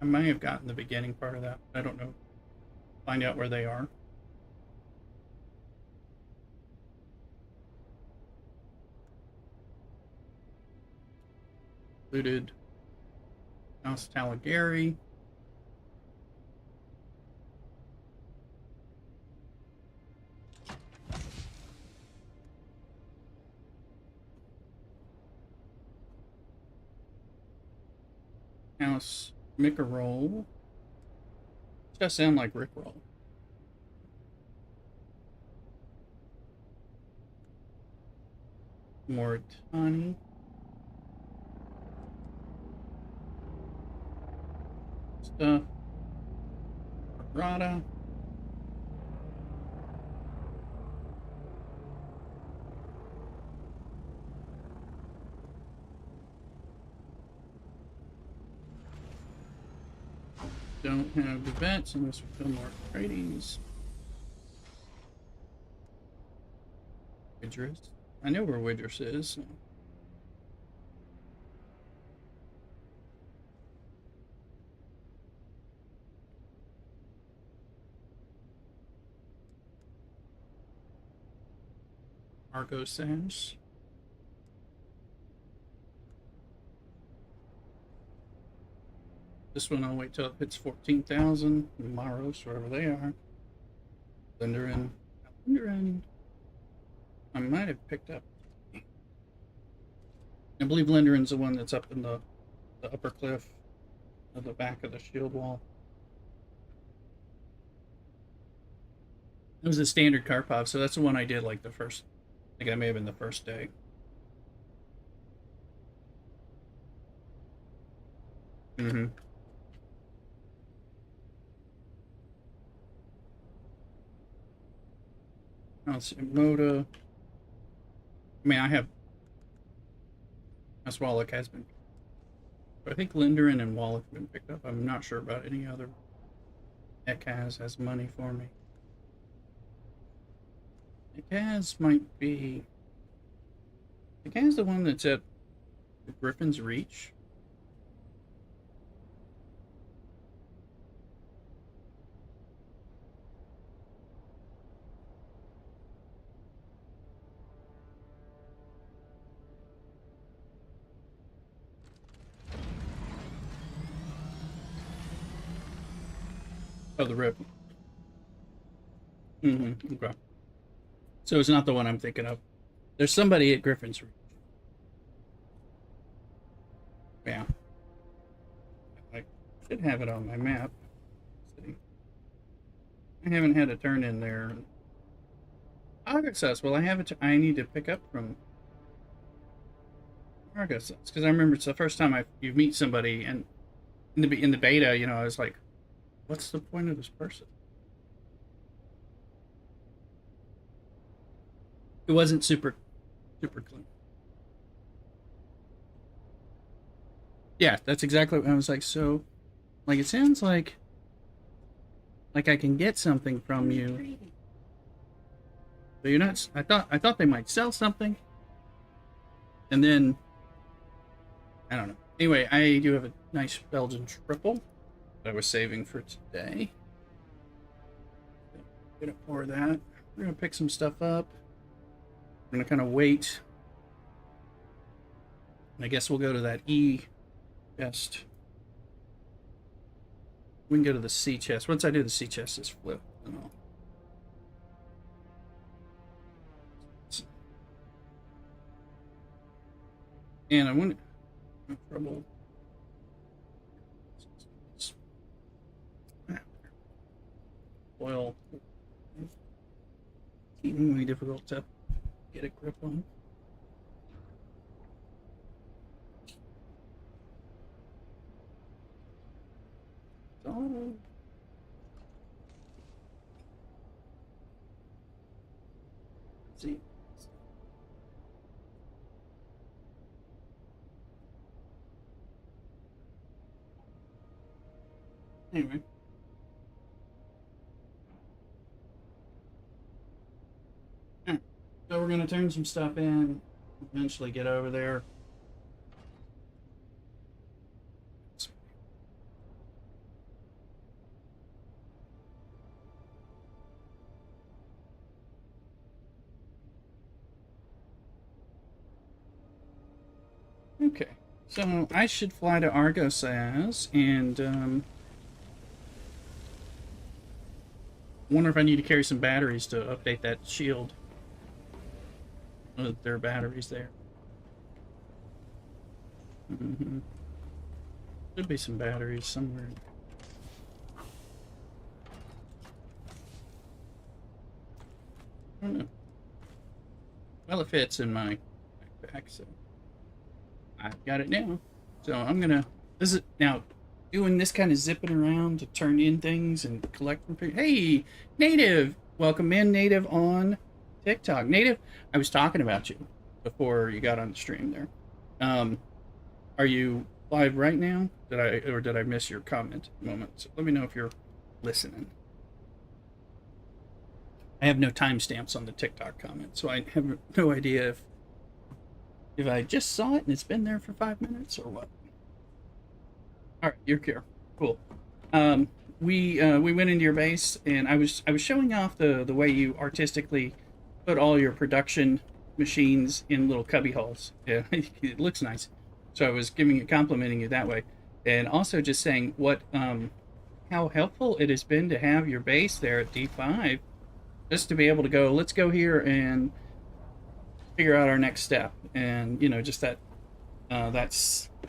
might have gotten the beginning part of that. I don't know. Find out where they are. Included House Taligari. House Mickerroll. It does sound like Rickroll. Moritani. Stuff. Rada. Don't have the vets unless we kill more Trades. Widris. I know where Widris is. So. Argo Sash. This one I'll wait till it hits 14,000. Maros, wherever they are. Linderin. I might have picked up. I believe Linderin's the one that's up in the upper cliff of the back of the shield wall. It was a standard Karpov, so that's the one I did like the first. I think I may have been the first day. Mm-hmm. Let's see, Moda. I mean, I have. That's Wallach has been. But I think Linderin and Wallach have been picked up. I'm not sure about any other. Ekaz has money for me. Ekaz might be. Ekaz the one that's at Griffin's Reach. Oh, the rip. Okay. So it's not the one I'm thinking of. There's somebody at Griffin's Reach. Yeah. I should have it on my map. Let's see. I haven't had a turn in there. Argosas. Well, I need to pick up from Argosas because I remember it's the first time you meet somebody, and in the beta, you know, I was like, what's the point of this person? It wasn't super clean. Yeah, that's exactly what I was like. So, like, it sounds like I can get something from you. But you're not. I thought they might sell something, and then I don't know. Anyway, I do have a nice Belgian triple that I was saving for today. I'm gonna pour that. We're gonna pick some stuff up. I'm gonna kind of wait I guess we'll go to that E chest. We can go to the C chest. Once I do the C chest, is flip. And I want trouble. Oil. Exceedingly difficult to get a grip on. Oh. Let's see. Anyway. So we're going to turn some stuff in, eventually get over there. Okay, so I should fly to Argos as, and wonder if I need to carry some batteries to update that shield. There are batteries there. Should be some batteries somewhere. I don't know. Well, it fits in my backpack, so I've got it now. So I'm gonna. This is now doing this kind of zipping around to turn in things and collect them. Hey, Native, welcome in, Native on TikTok. Native, I was talking about you before you got on the stream there. Are you live right now? Did I miss your comment moment? So let me know if you're listening. I have no timestamps on the TikTok comment, so I have no idea if I just saw it and it's been there for 5 minutes or what. All right, you're here. Cool. We went into your base, and I was showing off the way you artistically put all your production machines in little cubby holes. Yeah, it looks nice. So I was complimenting you that way, and also just saying how helpful it has been to have your base there at D5, just to be able to go. Let's go here and figure out our next step, and just that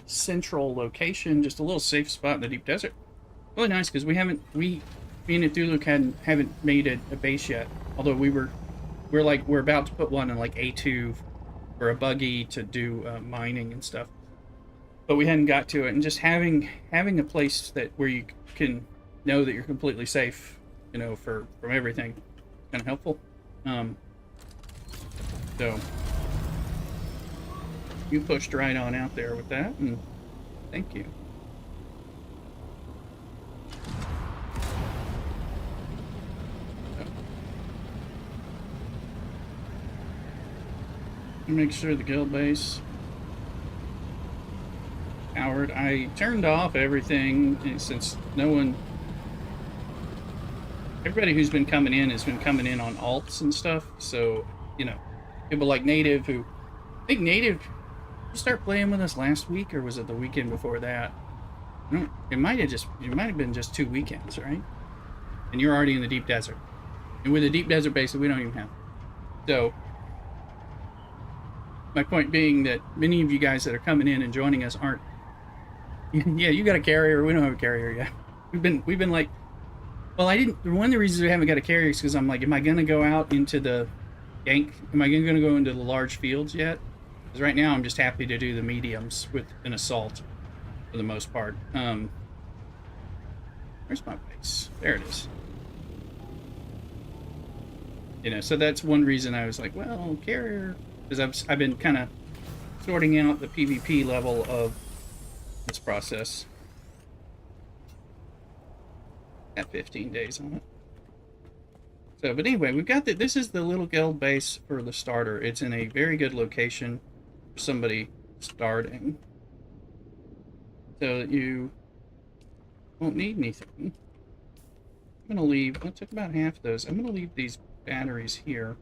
central location, just a little safe spot in the deep desert. Really nice, because me and Thulu haven't made a base yet. Although we're about to put one in like A2 for a buggy to do mining and stuff, but we hadn't got to it. And just having a place where you can know that you're completely safe, from everything, kind of helpful. So you pushed right on out there with that, and thank you. Make sure the guild base powered. I turned off everything since everybody who's been coming in has been coming in on alts and stuff. So, people like Native, who I think Native, you start playing with us last week, or was it the weekend before that? It might have been just 2 weekends, right? And you're already in the deep desert, and with a deep desert base that we don't even have. So my point being that many of you guys that are coming in and joining us aren't. Yeah, you got a carrier. We don't have a carrier yet. We've been like, well, I didn't. One of the reasons we haven't got a carrier is because I'm like, am I gonna go out into the gank? Am I gonna go into the large fields yet? Because right now I'm just happy to do the mediums with an assault for the most part. Where's my base? There it is. So that's one reason I was like, well, carrier. Because I've been kind of sorting out the PvP level of this process. Got 15 days on it. So, but anyway, we've got this is the little guild base for the starter. It's in a very good location for somebody starting, so that you won't need anything. I'm gonna leave. I took about half of those. I'm gonna leave these batteries here,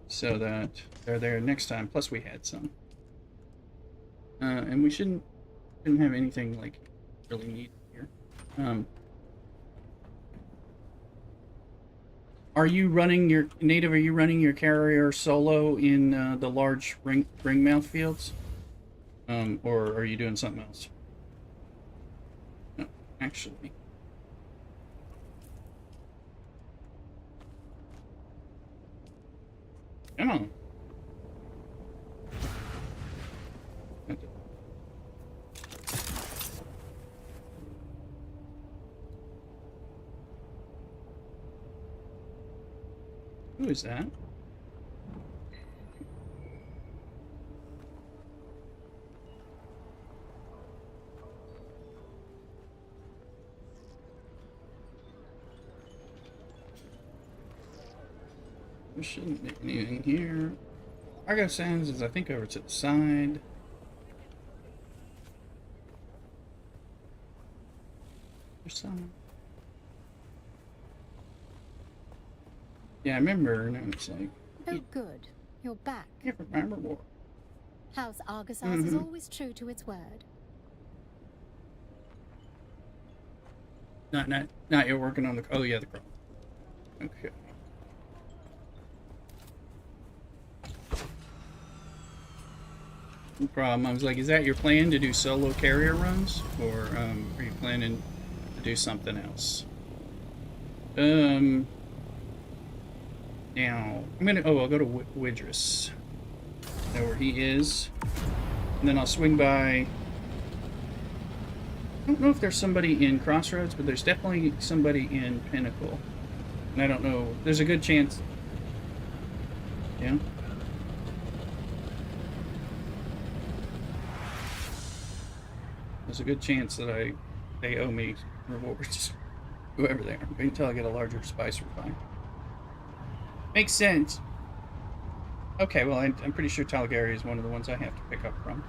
so that they're there next time. Plus we had some. And we shouldn't have anything like really neat here. Are you running your native? Are you running your carrier solo in the large ringmouth fields, or are you doing something else? No, actually. Come on. Who is that? There shouldn't be anything here. Argo Sands is, I think, over to the side. There's some. Yeah, I remember, and it's like, Oh, good. You're back. I can't remember more. House Argosas is always true to its word. Not you're working on the. Oh yeah, the crawl. Okay. No problem. I was like, is that your plan to do solo carrier runs, or are you planning to do something else? Now I'm gonna. Oh, I'll go to Widris. Know where he is, and then I'll swing by. I don't know if there's somebody in Crossroads, but there's definitely somebody in Pinnacle. And I don't know. There's a good chance. Yeah. There's a good chance that they owe me rewards. Whoever they are. Wait until I get a larger spice refine. Makes sense. Okay, well, I'm pretty sure Talgary is one of the ones I have to pick up from.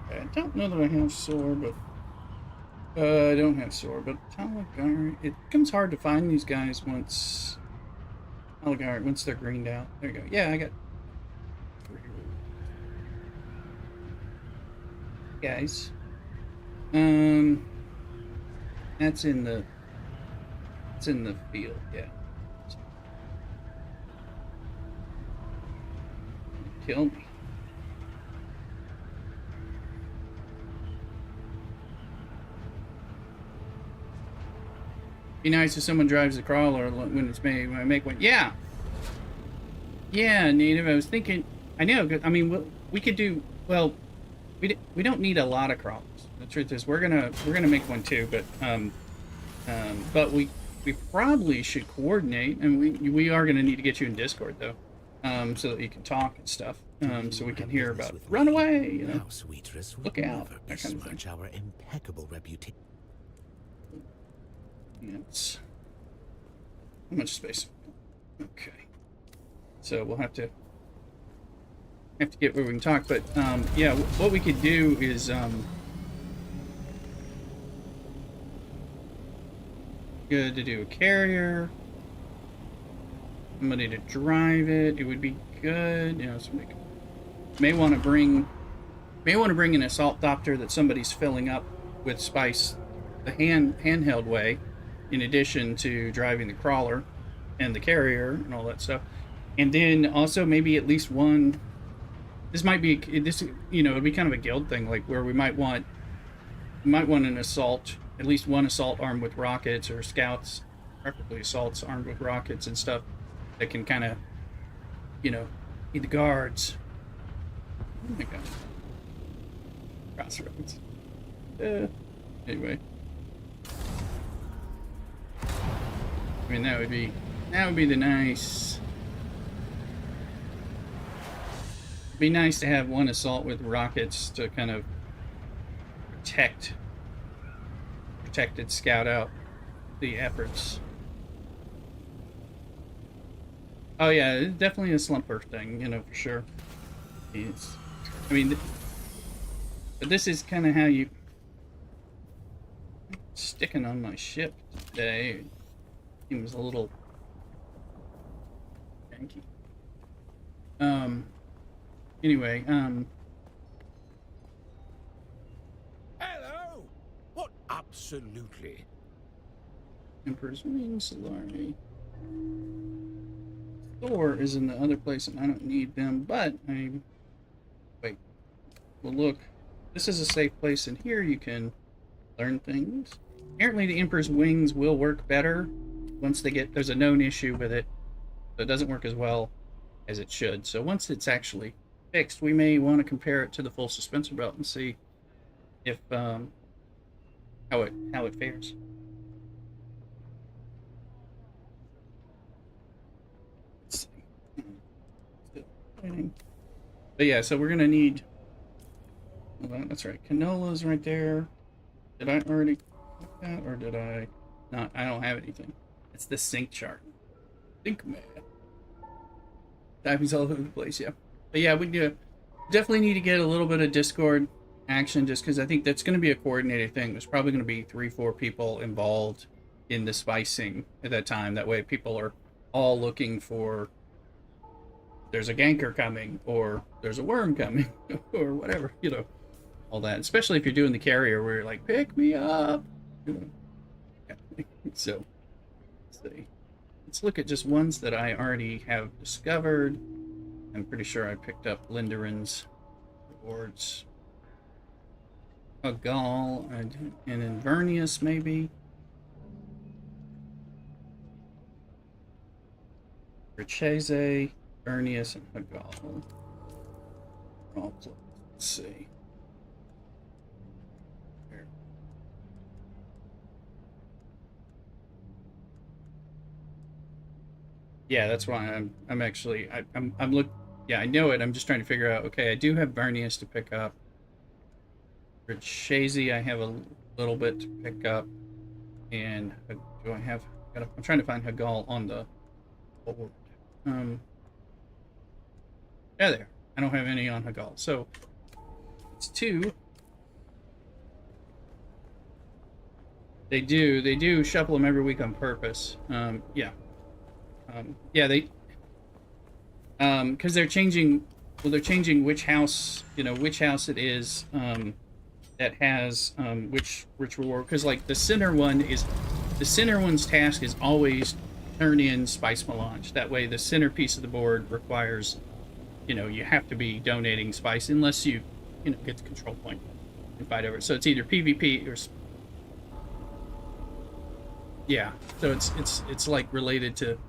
I don't know that I have Soar, but... I don't have Soar, but Talgary... It becomes hard to find these guys once... Talgary, once they're greened out. There you go. Yeah, I got... 3 guys. That's in the... It's in the field, yeah. Kill me. Be nice if someone drives the crawler when it's made. When I make one, yeah, yeah, native. I was thinking. I know. I mean, we could do well. We don't need a lot of crawlers. The truth is, we're gonna make one too. But we probably should coordinate, and we are gonna need to get you in Discord though, so that you can talk and stuff, so we can hear about run away, you know, look out, that kind of thing. Our impeccable reputation. Yes. How much space? Okay. So we'll have to get where we can talk, but yeah, what we could do is good to do a carrier, somebody to drive it. It would be good, you know. Somebody may want to bring an assault doctor that somebody's filling up with spice the handheld way, in addition to driving the crawler and the carrier and all that stuff. And then also maybe at least one. This might be you know, it'd be kind of a guild thing, like where we might want an assault. At least one assault armed with rockets, or scouts, preferably assaults armed with rockets and stuff that can kind of, you know, be the guards. Oh my god. Crossroads. Anyway. I mean, that would be the nice. It'd be nice to have one assault with rockets to kind of protect and scout out the efforts. Oh yeah, it's definitely a slumper thing, you know, for sure. I mean, but this is kind of how you sticking on my ship today. It was a little janky. Anyway, Hello? What? Absolutely. Emperor's Wings, Solari. Thor is in the other place, and I don't need them, but wait. Well, look. This is a safe place, and here you can learn things. Apparently, the Emperor's Wings will work better once there's a known issue with it, so it doesn't work as well as it should. So once it's actually fixed, we may want to compare it to the full suspensor belt and see if how it fares. Let's see. Still waiting. But yeah, so we're gonna need. Well, that's right. Canola's right there. Did I already click that, or did I not? I don't have anything. It's the sync chart. Think man. Diving's all over the place, yeah. But yeah, we definitely need to get a little bit of Discord action, just because I think that's going to be a coordinated thing. There's probably going to be 3-4 people involved in the spicing at that time. That way, people are all looking for. There's a ganker coming, or there's a worm coming, or whatever, you know. All that, especially if you're doing the carrier where you're like, pick me up, you know. Yeah. So let's see. Let's look at just ones that I already have discovered. I'm pretty sure I picked up Lindarin's rewards. A Gaul and Invernius maybe. Richese, Vernius, and Hagal. All close. Let's see. Yeah, that's why I'm actually I'm look. Yeah, I know it. I'm just trying to figure out. Okay, I do have Vernius to pick up. Richese, I have a little bit to pick up, and do I have? I'm trying to find Hagal on the board. Yeah, there. I don't have any on Hagal, so it's 2. They do shuffle them every week on purpose. Yeah. Yeah, because they're changing. Well, they're changing which house, which house it is that has which reward. Because like the center one's task is always turn in spice melange. That way, the center piece of the board requires, you have to be donating spice unless you get the control point and fight over it. So it's either PvP or. Yeah, so it's like related to.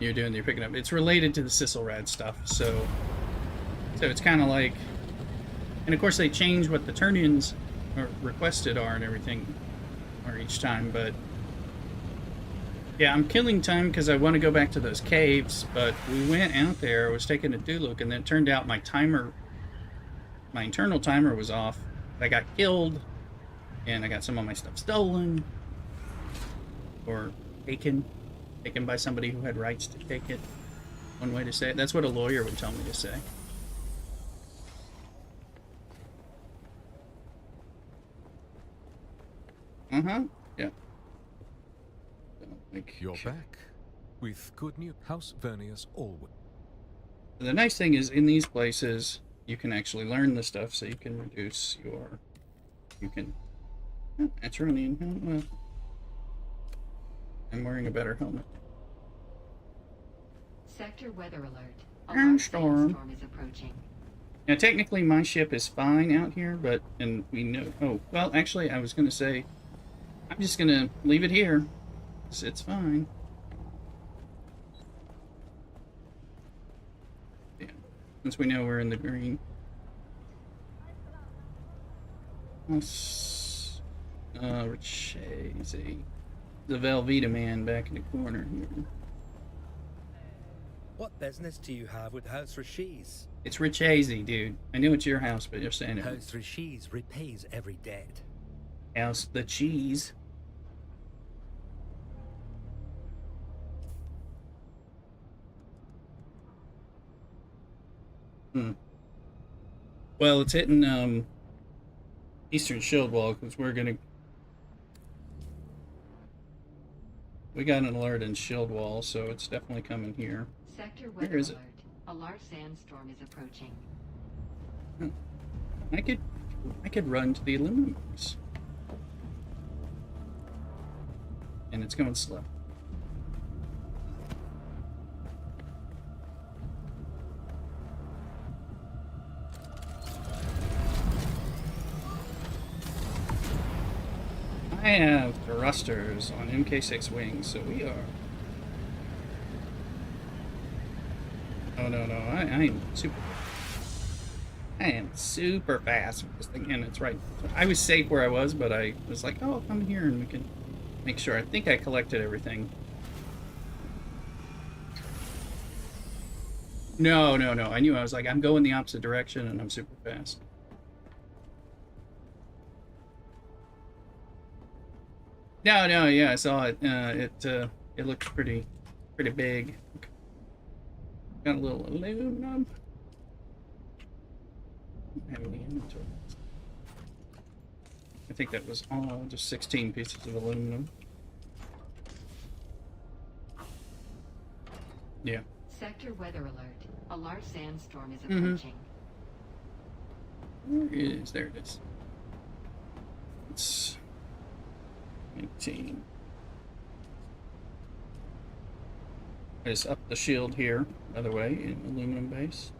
You're picking up. It's related to the Sisselrad stuff, so it's kind of like, and of course they change what the turn-ins or requested are and everything are each time, but yeah, I'm killing time because I want to go back to those caves, but we went out there, I was taking a do-look, and then it turned out my internal timer was off. I got killed, and I got some of my stuff stolen, or taken by somebody who had rights to take it. One way to say it. That's what a lawyer would tell me to say. Yeah. You're back with good news. House Vernius always. The nice thing is, in these places, you can actually learn the stuff, so you can reduce your. That's running. Well, I'm wearing a better helmet. Sector weather alert. A Iron large storm. sandstorm is approaching. Now, technically, my ship is fine out here, and we know. Oh, well, actually, I was going to say, I'm just going to leave it here. It's fine. Yeah, since we know we're in the green. Richese. The Velveeta man back in the corner here. What business do you have with House Richese? It's Richese, dude. I knew it's your house, but you're saying it. House Richese repays every debt. House the cheese. Well, it's hitting Eastern Shield Wall because we got an alert in Shield Wall, so it's definitely coming here. Sector weather Where is alert. it? A large sandstorm is approaching. I could run to the aluminum base. And it's going slow. I have thrusters on MK6 wings, so we are. Oh no, I am super fast with this thing, and it's right. I was safe where I was, but I was like, oh, I'll come here and we can make sure. I think I collected everything. No. I knew I was like, I'm going the opposite direction, and I'm super fast. No, yeah, I saw it. It looks pretty big. Got a little aluminum. I have any inventory. I think that was all just 16 pieces of aluminum. Yeah. Sector weather alert. A large sandstorm is approaching. Where is? There it is. It's 19. I just up the shield here, by the way, in aluminum base.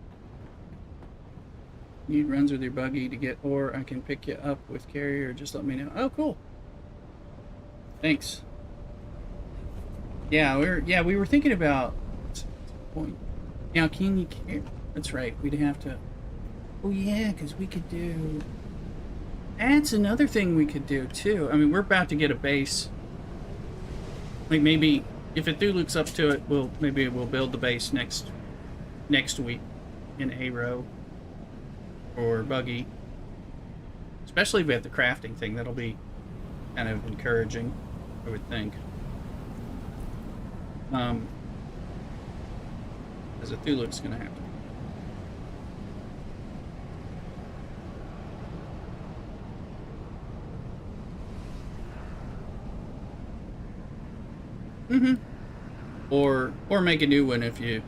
Need runs with your buggy to get ore. I can pick you up with carrier. Just let me know. Oh, cool. Thanks. Yeah, we were thinking about. Point. Now, can you carry? That's right. We'd have to. Oh yeah, because we could do. That's another thing we could do too. I mean, we're about to get a base. Like maybe if Cthulhu's up to it, we'll build the base next week in Aero or Buggy. Especially if we have the crafting thing, that'll be kind of encouraging, I would think. Because Cthulhu's gonna have to. Or make a new one if you're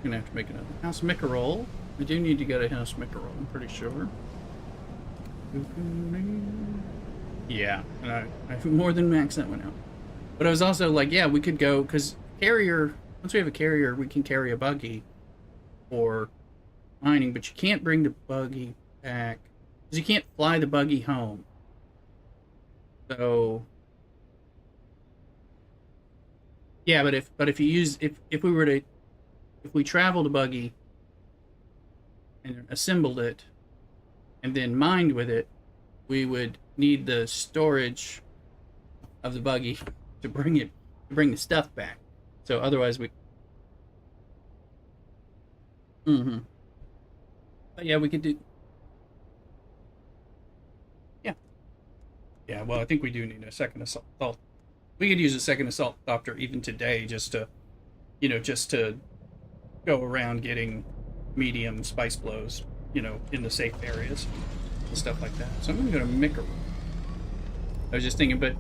gonna have to make another House Mickerol. We do need to go to House Mickerol, I'm pretty sure. Yeah, and I've more than maxed that one out. But I was also like, yeah, we could go, because carrier, once we have a carrier, we can carry a buggy for mining, but you can't bring the buggy back, because you can't fly the buggy home. So yeah, but if you use if we traveled a buggy and assembled it and then mined with it, we would need the storage of the buggy to bring the stuff back. So otherwise we. But yeah, we could do. Yeah. Well, I think we do need a second assault. We could use a second assault copter even today, just to go around getting medium spice blows, in the safe areas and stuff like that. So I'm gonna go to Mickerel. I was just thinking, but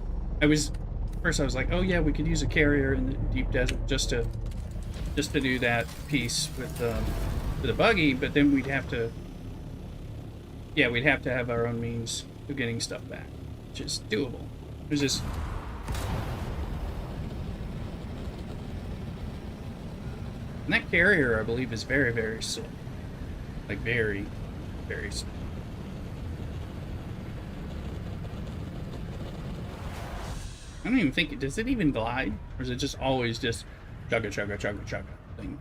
first I was like, oh yeah, we could use a carrier in the deep desert just to do that piece with the buggy, but then we'd have to have our own means of getting stuff back, which is doable. There's just. And that carrier, I believe, is very, very slow. Like, very, very slow. I don't even think does it even glide? Or is it just always just chugga, chugga, chugga, chugga thing?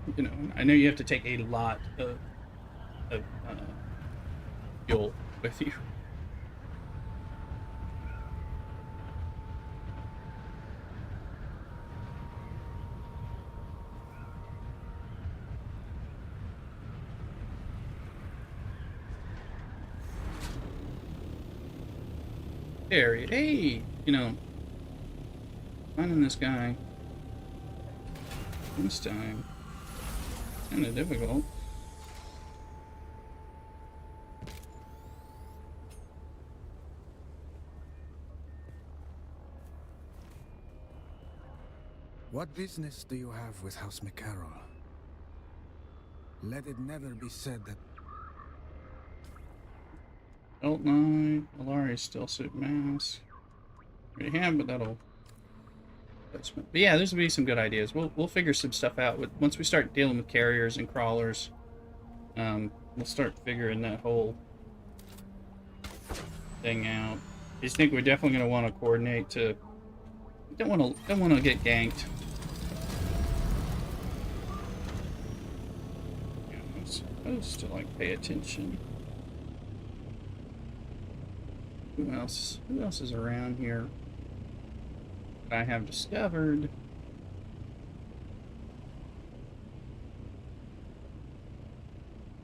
I know you have to take a lot of fuel with you. Area. Hey, finding this guy this time it's kind of difficult. What business do you have with House Mickerol? Let it never be said that Belt 9, Alari still suit mask. We have, but that'll. But yeah, there's gonna be some good ideas. We'll figure some stuff out once we start dealing with carriers and crawlers. We'll start figuring that whole thing out. I just think we're definitely gonna want to coordinate to. Don't want to get ganked. Yeah, I'm supposed to like pay attention. Who else? Who else is around here that I have discovered?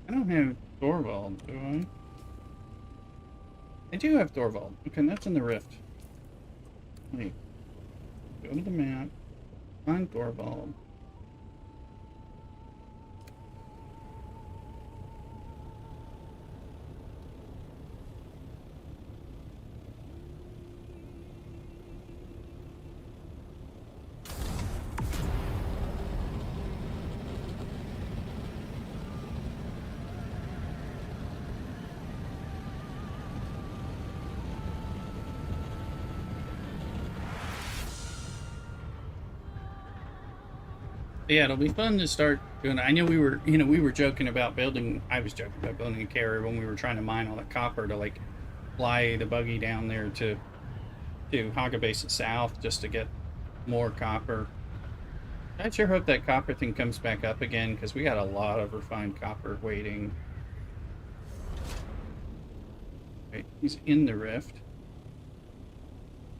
I don't have Thorvald, do I? I do have Thorvald. Okay, that's in the rift. Wait. Go to the map. Find Thorvald. Yeah, it'll be fun to start doing. I know we were joking about building. I was joking about building a carrier when we were trying to mine all that copper to like fly the buggy down there to Haga Basin South just to get more copper. I sure hope that copper thing comes back up again because we got a lot of refined copper waiting. Wait, he's in the rift.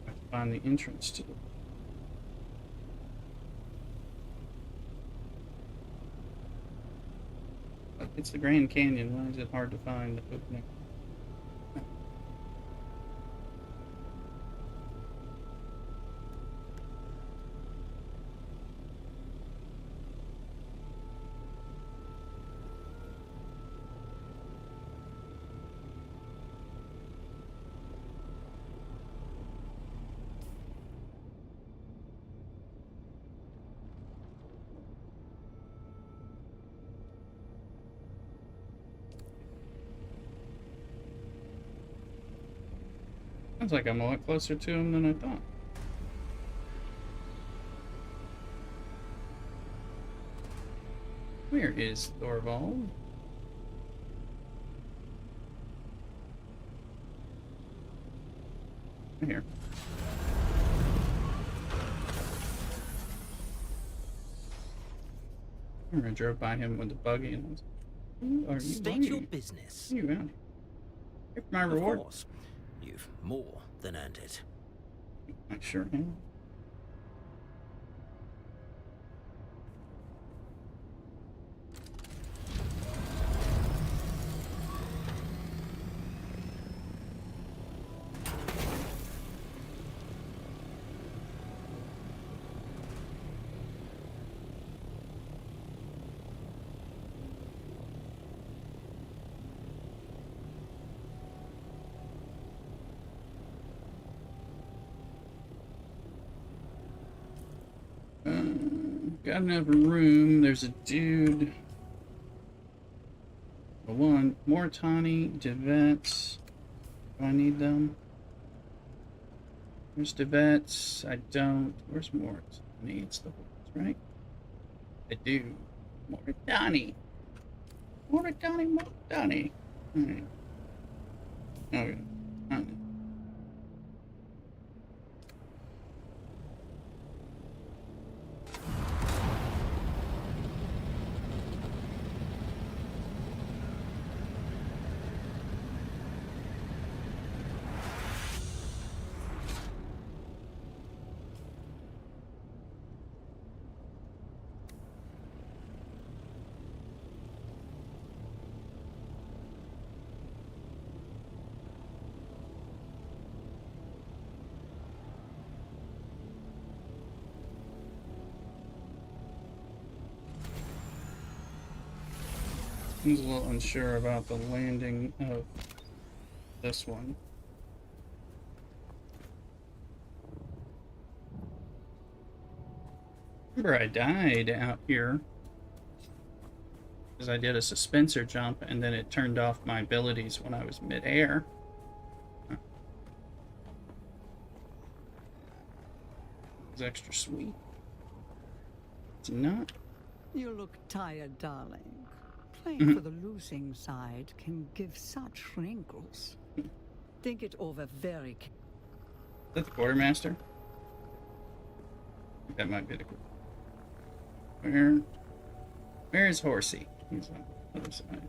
I have to find the entrance to the. It's the Grand Canyon. Why is it hard to find the opening? Sounds like I'm a lot closer to him than I thought. Where is Thorvald? Here. I drove by him with the buggy and I was like, who are you? State your business. Who are you out? Here's my Of reward. course. You've more than earned it. I sure am. Got enough room. There's a dude. One. Moritani, Devets. Do I need them? There's Devets. I don't. Where's Mort? Needs the horse, right? I do. Moritani. Moritani. Alright. Okay. I was a little unsure about the landing of this one. Remember, I died out here. because I did a suspensor jump and then it turned off my abilities when I was mid-air. Huh. It's extra sweet. It's not. You look tired, darling. Playing Mhm. for the losing side can give such wrinkles. Think it over very carefully. Is that the quartermaster? I think that might be the. Where is Horsey? He's on the other side.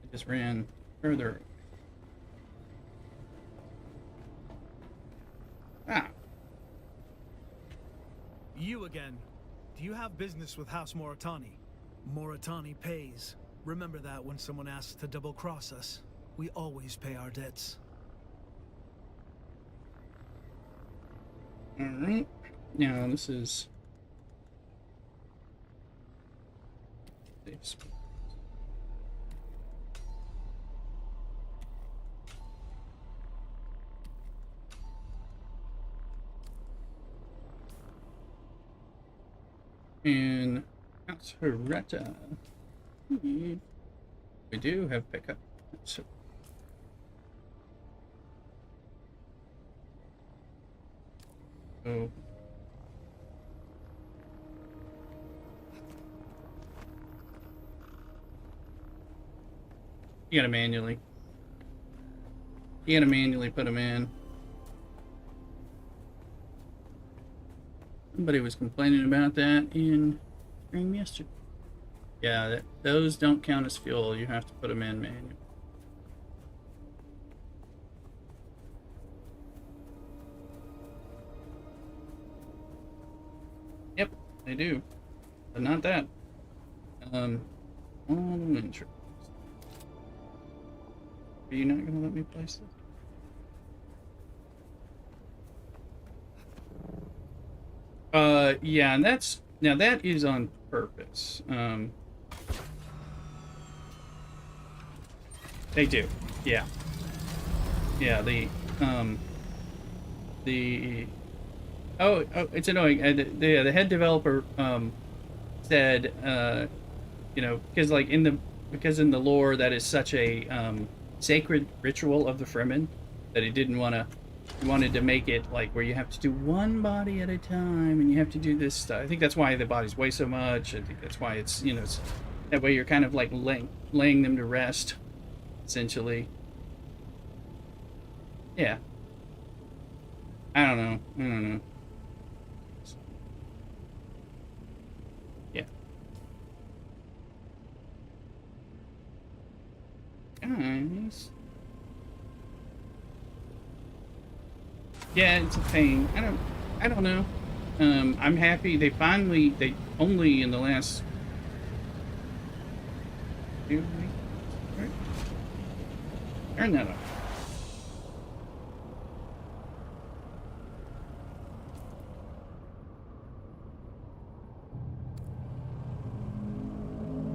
I just ran further. Ah, You again. Do you have business with House Moritani? Moritani pays. Remember that when someone asks to double-cross us. We always pay our debts. all right. Now this is. And that's Heretta. We do have pickup. So. Oh. You gotta manually. You gotta manually put them in. Somebody was complaining about that in stream yesterday. Yeah, those don't count as fuel. You have to put them in manual. Yep, they do. But not that. All interest. Are you not gonna let me place this? Yeah, and that is on purpose. They do, yeah. Yeah, it's annoying. The head developer said, you know, because in the lore that is such a sacred ritual of the Fremen that he didn't want to. He wanted to make it like where you have to do one body at a time and you have to do this stuff. I think that's why the bodies weigh so much. I think that's why it's, you know, it's, that way you're kind of like laying them to rest, essentially. Yeah. I don't know. Yeah. Guys. Yeah, it's a pain. I don't know. I'm happy they only in the last few weeks, right? Turn that off.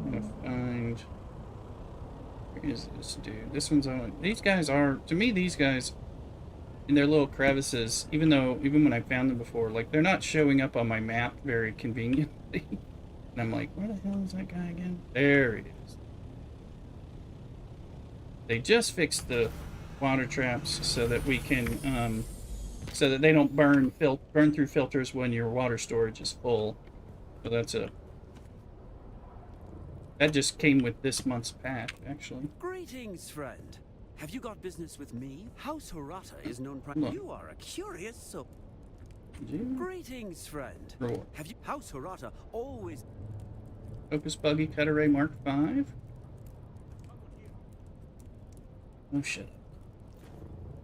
I'm gonna find, where is this dude? This one's on. These guys are, to me, these guys in their little crevices, even when I found them before, like they're not showing up on my map very conveniently. And I'm like, where the hell is that guy again? There he is. They just fixed the water traps so that we can, so that they don't burn through filters when your water storage is full. So that just came with this month's patch, actually. Greetings, friend. Have you got business with me? House Horata is known You are a curious soul. Greetings, friend. Roar. Have you House Horata always Focus Buggy Cutter Mark 5. Oh shit.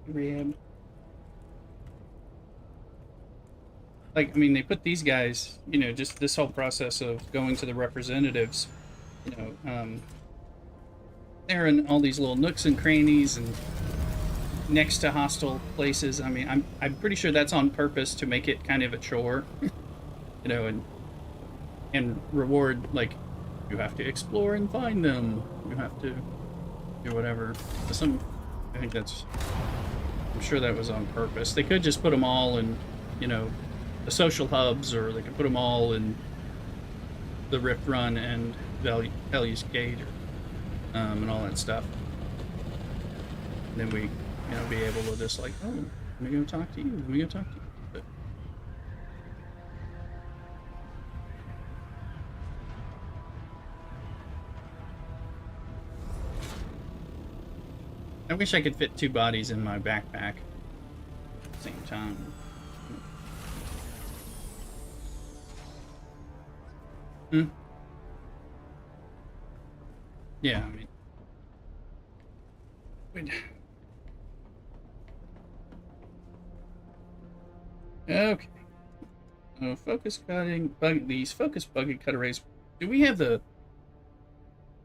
Rehab. Like, I mean, they put these guys, you know, just this whole process of going to the representatives, you know, they're in all these little nooks and crannies and next to hostile places. I mean, I'm pretty sure that's on purpose to make it kind of a chore, you know, and reward like You have to explore and find them. You have to do whatever. I think that's... I'm sure that was on purpose. They could just put them all in, you know, the social hubs, or they could put them all in the Rift Run and Values Gate, and all that stuff. And then we, you know, be able to just like, oh, let me go talk to you. Let me go talk to you. But I wish I could fit 2 bodies in my backpack at the same time. Yeah, I mean... Okay. Focus cutting... These focus buggy cut arrays... Do we have the...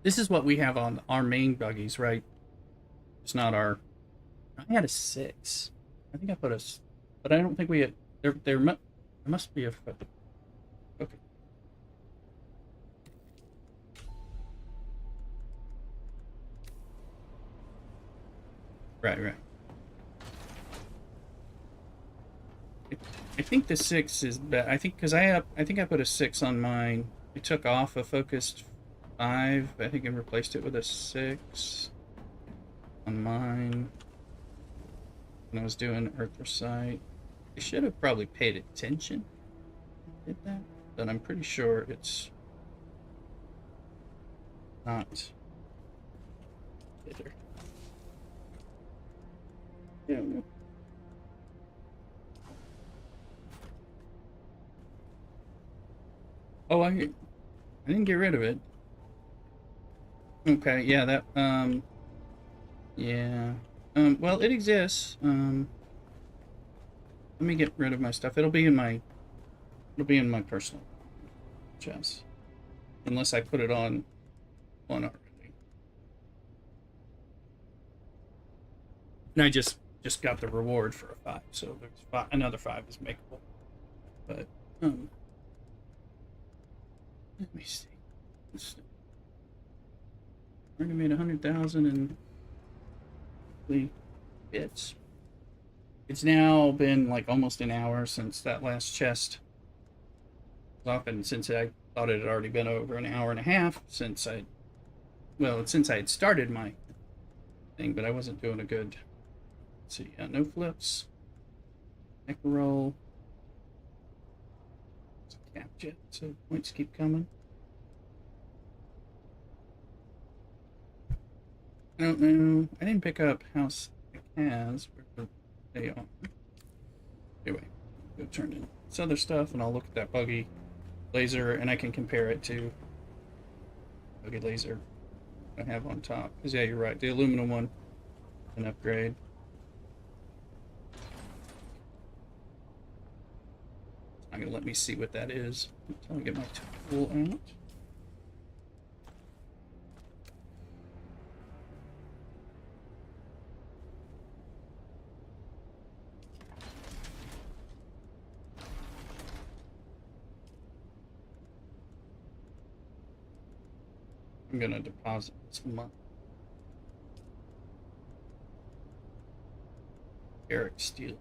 This is what we have on our main buggies, right? It's not our... I had a 6. I think I put a... But I don't think we had... There must be a... Okay. Right. I think the 6 is better. I think because I think I put a 6 on mine. I took off a focused 5. I think I replaced it with a 6 on mine when I was doing Earther-Sight. I should have probably paid attention. Did that? But I'm pretty sure it's not bitter. Yeah. Oh, I didn't get rid of it. Okay, yeah, that yeah. Well, it exists. Let me get rid of my stuff. It'll be in my personal chest. Unless I put it on already. And I just got the reward for a 5, so there's another 5 is makeable. But let me see. Already made 100,000 in bits. It's now been like almost an hour since that last chest was off, and since I thought it had already been over an hour and a half since I had started my thing, but I wasn't doing a good. Let's see, no flips, neck roll, cap jet, so points keep coming. I don't know. I didn't pick up House Has. Where they are. Anyway, go turn in this other stuff, and I'll look at that buggy laser, and I can compare it to buggy laser I have on top. Because yeah, you're right. The aluminum one, an upgrade. It's not gonna let me see what that is until I get my tool out. I'm gonna deposit this month. Eric Steele.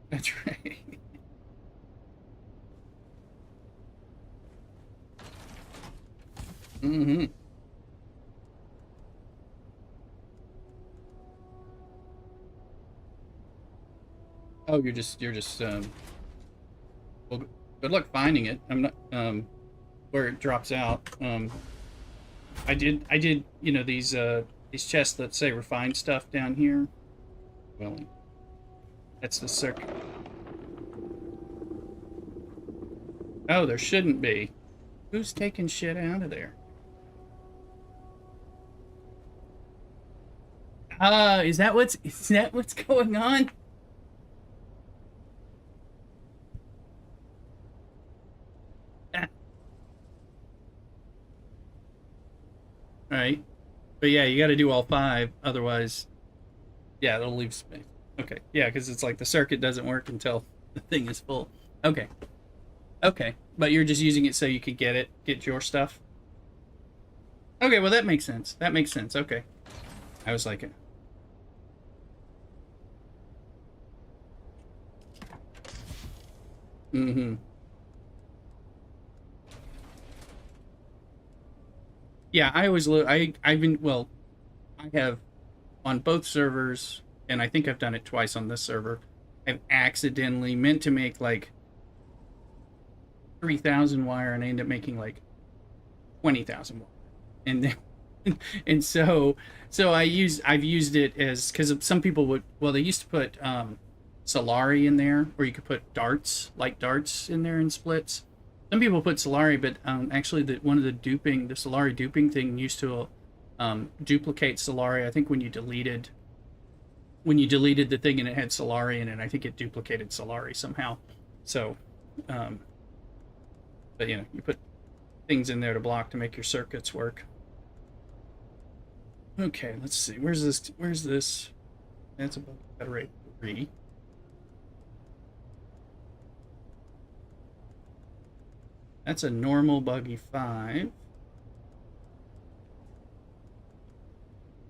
That's right. Mm-hmm. Oh, you're just well, good luck finding it. I'm not where it drops out. I did you know these chests that say refined stuff down here. Well, that's the circuit. Oh, there shouldn't be. Who's taking shit out of there? Is that what's going on? Alright. But yeah, you got to do all 5, otherwise, yeah, it'll leave space. Okay, yeah, because it's like the circuit doesn't work until the thing is full. Okay. Okay, but you're just using it so you could get your stuff? Okay, well that makes sense. That makes sense, okay. I was like... Mm-hmm. Yeah, I always look... I've been... Well, I have on both servers, and I think I've done it twice on this server, I've accidentally meant to make, like, 3,000 wire, and I end up making, like, 20,000 wire. And then... and so I've used it as... Because some people would... Well, they used to put Solari in there, or you could put darts, light darts in there in splits. Some people put Solari, but actually one of the Solari duping thing used to duplicate Solari. I think when you deleted the thing and it had Solari in it, I think it duplicated Solari somehow. So, but you know, you put things in there to block to make your circuits work. Okay, let's see. Where's this? That's about Federate 3. That's a normal buggy 5.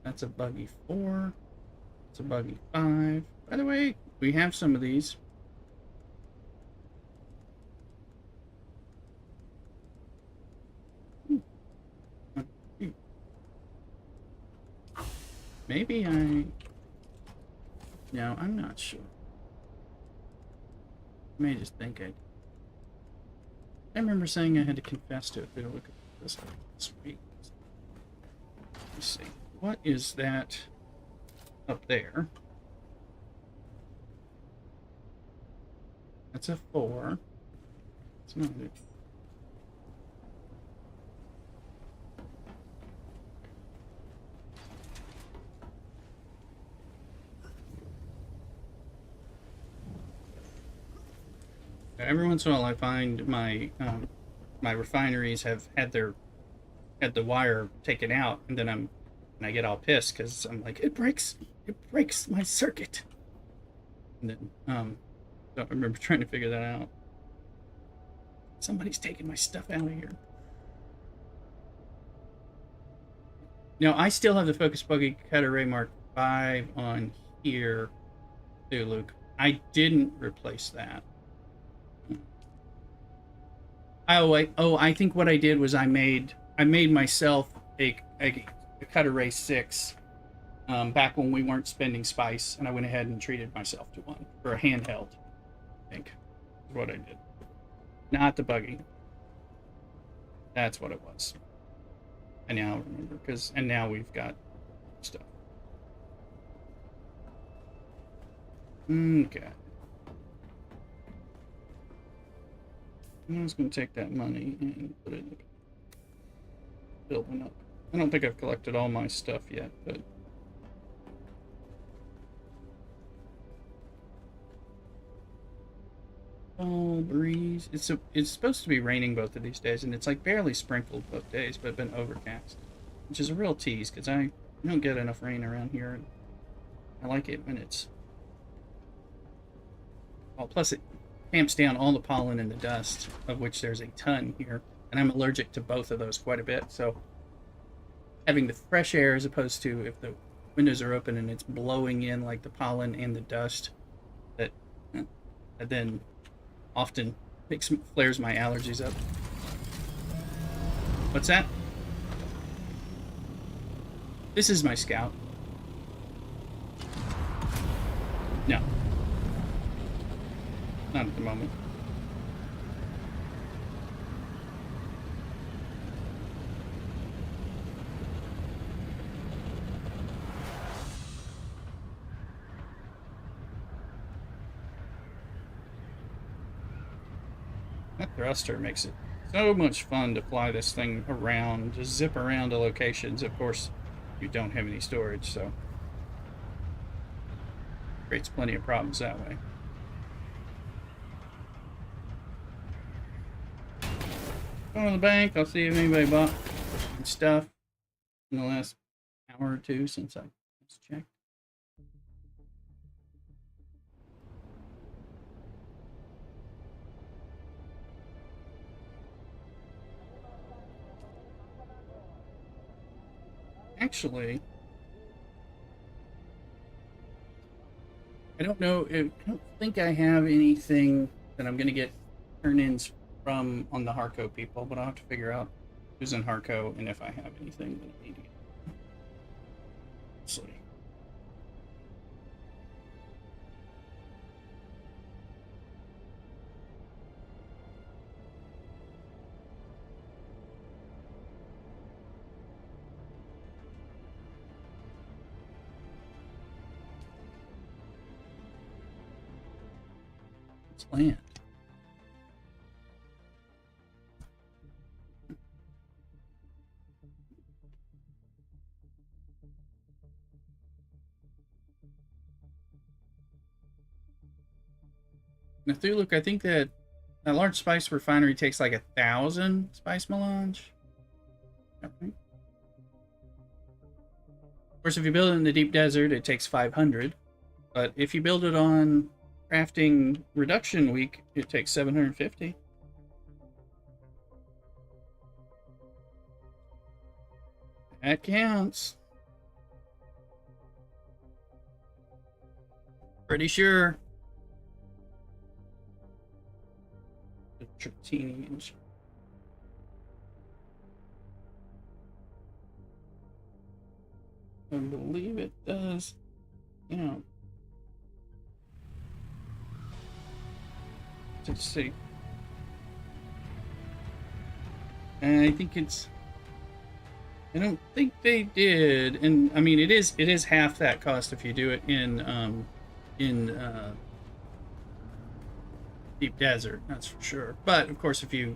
That's a buggy 4. It's a buggy 5. By the way, we have some of these. Maybe no, I'm not sure. I may just think I remember saying I had to confess to it. Look at this week. Let's see. What is that up there? That's a 4. It's not it. Every once in a while, I find my refineries have had the wire taken out, and then I get all pissed because I'm like, it breaks my circuit. And then so I remember trying to figure that out. Somebody's taking my stuff out of here. Now I still have the Focus Buggy Cutter Ray Mark 5 on here too, Luke. I didn't replace that. I think what I did was I made myself a Cutter Ray 6 back when we weren't spending spice, and I went ahead and treated myself to one for a handheld. I think is what I did. Not the buggy. That's what it was. I now remember and now we've got stuff. Okay. I'm just going to take that money and put it in building up. I don't think I've collected all my stuff yet, but... Oh, breeze. It's supposed to be raining both of these days, and it's like barely sprinkled both days, but been overcast. Which is a real tease, because I don't get enough rain around here. And I like it when it's... Oh, plus it tamps down all the pollen and the dust, of which there's a ton here, and I'm allergic to both of those quite a bit, so having the fresh air as opposed to if the windows are open and it's blowing in like the pollen and the dust, that then often flares my allergies up. What's that? This is my scout. No. Not at the moment. That thruster makes it so much fun to fly this thing around, just zip around to locations. Of course, you don't have any storage, so creates plenty of problems that way. Going to the bank. I'll see if anybody bought stuff in the last hour or two since I just checked. Actually, I don't know. I don't think I have anything that I'm going to get turn-ins from on the Harco people, but I'll have to figure out who's in Harco and if I have anything that I need to get. Let's see. Let's land. Now, through look, I think that a large spice refinery takes like 1,000 spice melange. Okay. Of course, if you build it in the deep desert, it takes 500. But if you build it on crafting reduction week, it takes 750. That counts. Pretty sure. The Tritini and I believe it does. Yeah. Let's see. And I think it's. I don't think they did, and I mean it is half that cost if you do it in deep desert. That's for sure. But of course, if you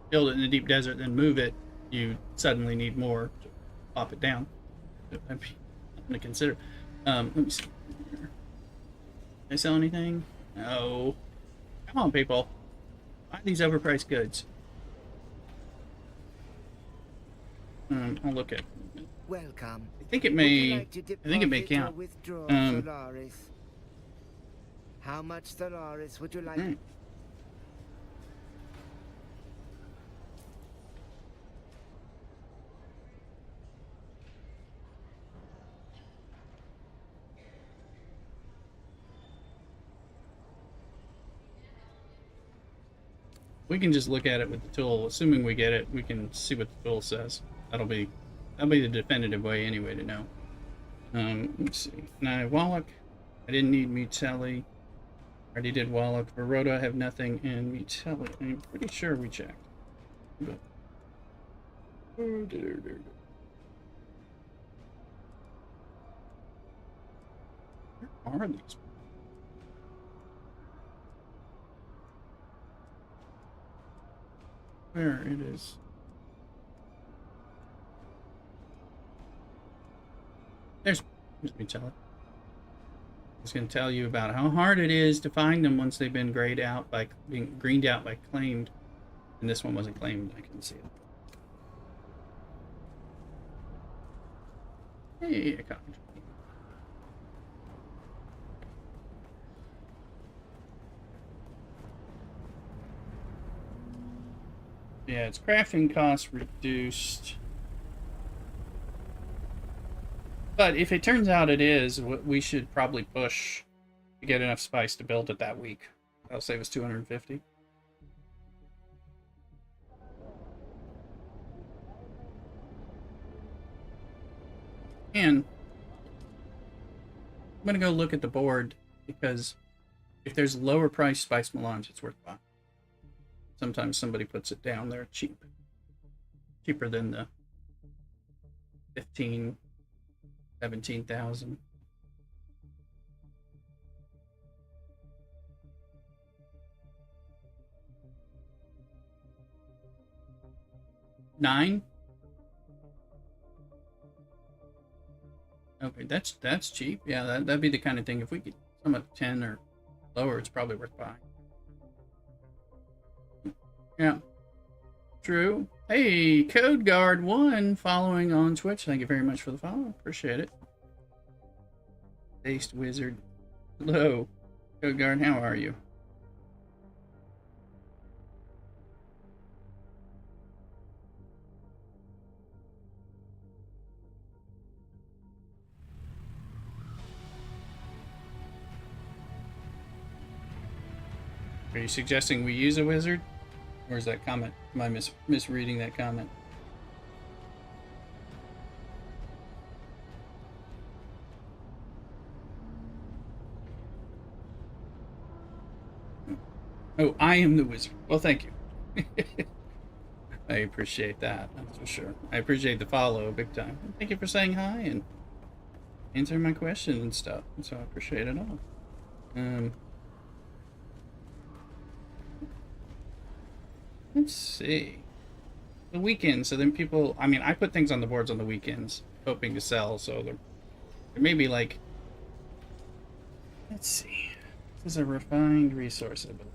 build it in the deep desert then move it, you suddenly need more to pop it down. I'm going to consider. Let me see. Did I sell anything? No. Come on, people. Buy these overpriced goods. I'll look at. Welcome. I think it may. I think it may count. How much Solaris would you like? Right. We can just look at it with the tool. Assuming we get it, we can see what the tool says. That'll be the definitive way anyway to know. Let's see. Now Wallach, I didn't need Mutelli. I already did Wallach. Baroda, I have nothing, and Mutelli, I'm pretty sure we checked. But where are these? Where it is. There's Mutelli. It's going to tell you about how hard it is to find them once they've been grayed out by being greened out by claimed. And this one wasn't claimed. I couldn't see it. Hey, I caught it. Yeah, its crafting costs reduced. But if it turns out it is, we should probably push to get enough spice to build it that week. That'll save us 250. And I'm going to go look at the board because if there's lower price spice melange, it's worth buying. Sometimes somebody puts it down there cheap. Cheaper than the 15, 17,000. $9? Okay, that's cheap. Yeah, that'd be the kind of thing. If we could come at 10 or lower, it's probably worth buying. Yeah. True. Hey, Code Guard 1 following on Twitch. Thank you very much for the follow. Appreciate it. Based Wizard. Hello. Code Guard, how are you? Are you suggesting we use a wizard? Or is that comment? Am I misreading that comment? Oh, I am the wizard. Well, thank you. I appreciate that, that's for sure. I appreciate the follow big time. Thank you for saying hi and answering my question and stuff. So I appreciate it all. Let's see. The weekend, so then people, I mean, I put things on the boards on the weekends, hoping to sell, so there may be like, let's see. This is a refined resource, I believe.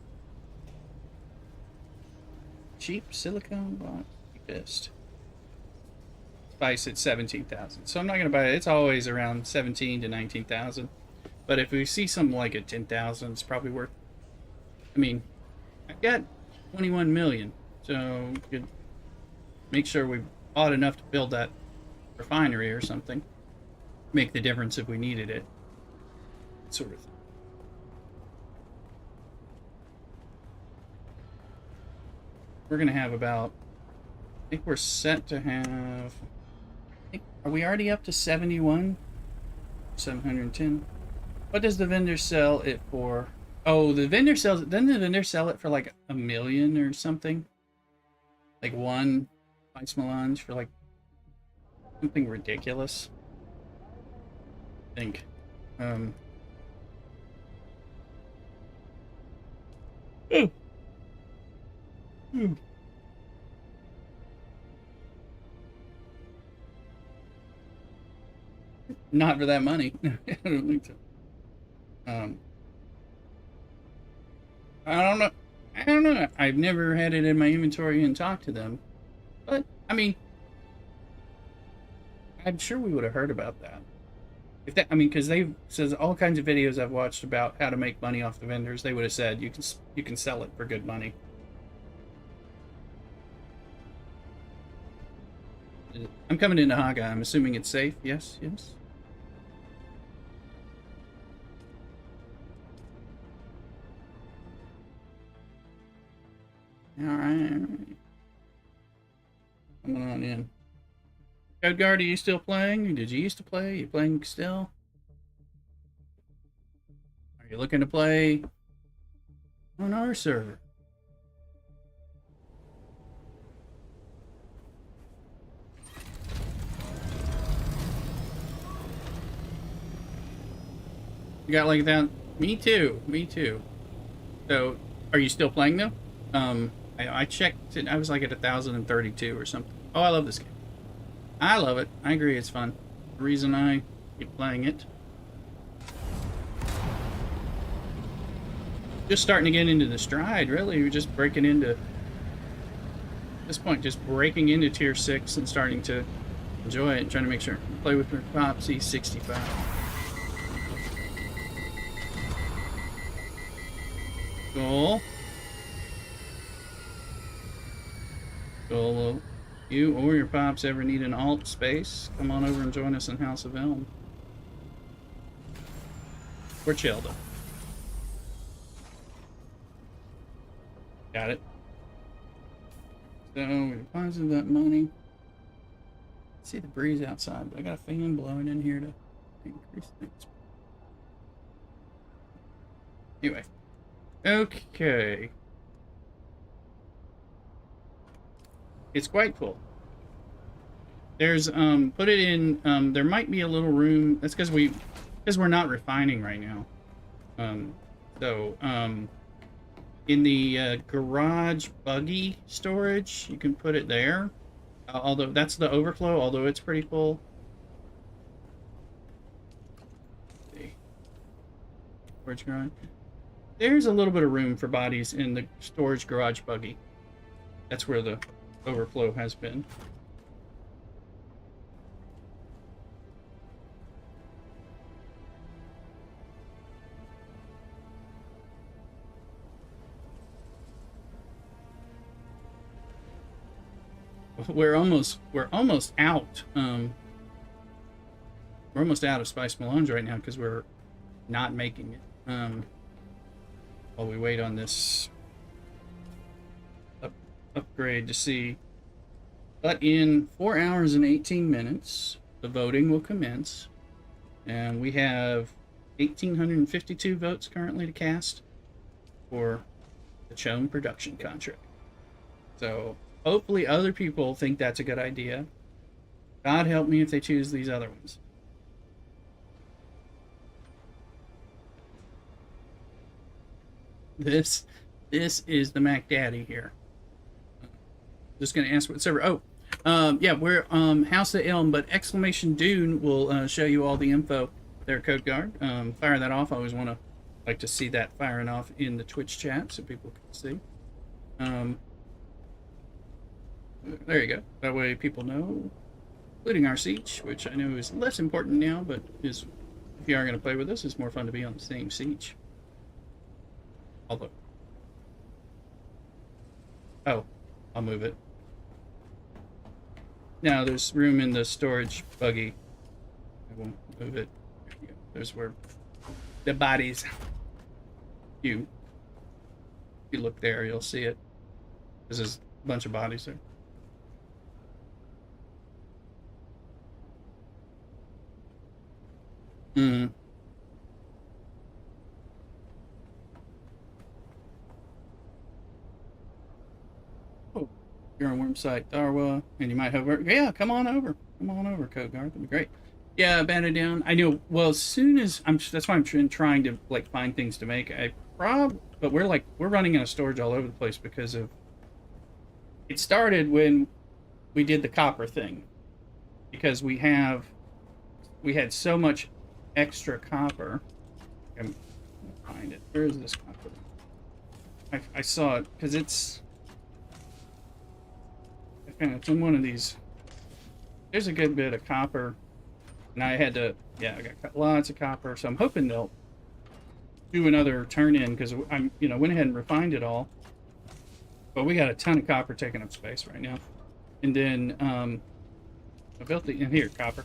Cheap silicone box, best. Spice at 17,000. So I'm not gonna buy it. It's always around 17 to 19,000. But if we see something like at 10,000, it's probably worth. I mean, I've got 21 million, so we could make sure we bought enough to build that refinery or something. Make the difference if we needed it. Sort of thing. We're gonna have about, I think we're set to have, are we already up to 71? 710. What does the vendor sell it for? Oh, the vendor sells it, doesn't the vendor sell it for like $1 million or something? Like one ice melange for like something ridiculous. I think. Ooh. Ooh. Not for that money. I don't think so. I don't know. I don't know. I've never had it in my inventory and talked to them. But, I mean, I'm sure we would have heard about that. If that, I mean, because they says all kinds of videos I've watched about how to make money off the vendors. They would have said you can sell it for good money. I'm coming into Haga. I'm assuming it's safe. Yes, yes. All right. Coming on in. Code Guard, are you still playing? Did you used to play? Are you playing still? Are you looking to play on our server? You got like that? Me too. Me too. So, are you still playing though? I checked it. I was like at 1,032 or something. Oh, I love this game. I love it. I agree. It's fun. The reason I keep playing it. Just starting to get into the stride. Really, we're just breaking into. At this point, just breaking into tier 6 and starting to enjoy it and trying to make sure. Play with her Popsy 65. Cool. Cool. You or your pops ever need an alt space, come on over and join us in House of Elm. We're chilled up. Got it. So we deposited that money. See the breeze outside, but I got a fan blowing in here to increase things. Anyway. Okay. It's quite full. There's put it in there might be a little room. That's because we're not refining right now. In the garage buggy storage, you can put it there. Although that's the overflow, although it's pretty full. Let's see. Storage garage. There's a little bit of room for bodies in the storage garage buggy. That's where the overflow has been. We're almost out. We're almost out of spice melange right now because we're not making it. While we wait on this upgrade to see. But in 4 hours and 18 minutes, the voting will commence, and we have 1,852 votes currently to cast for the Chone production contract. So hopefully other people think that's a good idea. God help me if they choose these other ones. This is the Mac Daddy here. Just gonna ask what server. Yeah, we're House of Elm, but exclamation Dune will show you all the info there, Code Guard. Fire that off. I always like to see that firing off in the Twitch chat so people can see. There you go. That way people know, including our siege, which I know is less important now, but is, if you are going to play with us, it's more fun to be on the same siege. Although, oh, I'll move it. Now there's room in the storage buggy. I won't move it. There you go. There's where the bodies. If you look there, you'll see it. There's a bunch of bodies there. Oh, you're on worm site, Darwa, and you might have. Yeah, come on over. Come on over, Code Guard. That'd be great. Yeah, ban it down. I know. Well, as soon as that's why I'm trying to like find things to make. But we're running out of storage all over the place because of. It started when we did the copper thing, because we had so much extra copper. I'm gonna find it. Where is this copper? I saw it because it's in one of these. There's a good bit of copper, and I had to. Yeah, I got lots of copper, so I'm hoping they'll do another turn in because I'm went ahead and refined it all. But we got a ton of copper taking up space right now, and then I built the in here copper.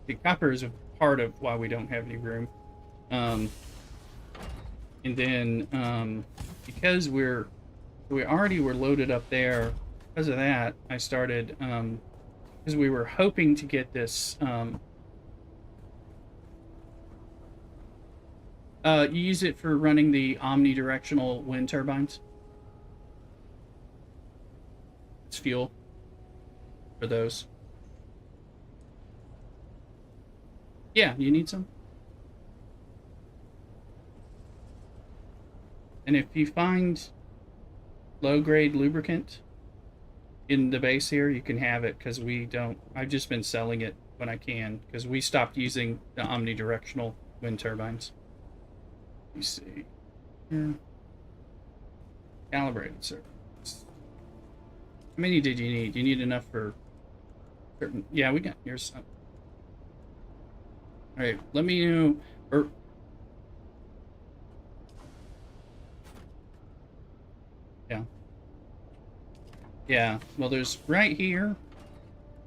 The copper is a part of why we don't have any room. And then because we already were loaded up there, because of that, I started because we were hoping to get this. You use it for running the omnidirectional wind turbines. It's fuel for those. Yeah, you need some. And if you find low-grade lubricant in the base here, you can have it, because we don't. I've just been selling it when I can, because we stopped using the omnidirectional wind turbines. Let me see. Here. Calibrated servers. How many did you need? You need enough for certain. Yeah, we got here's some. All right, let me know. Yeah. Well, there's right here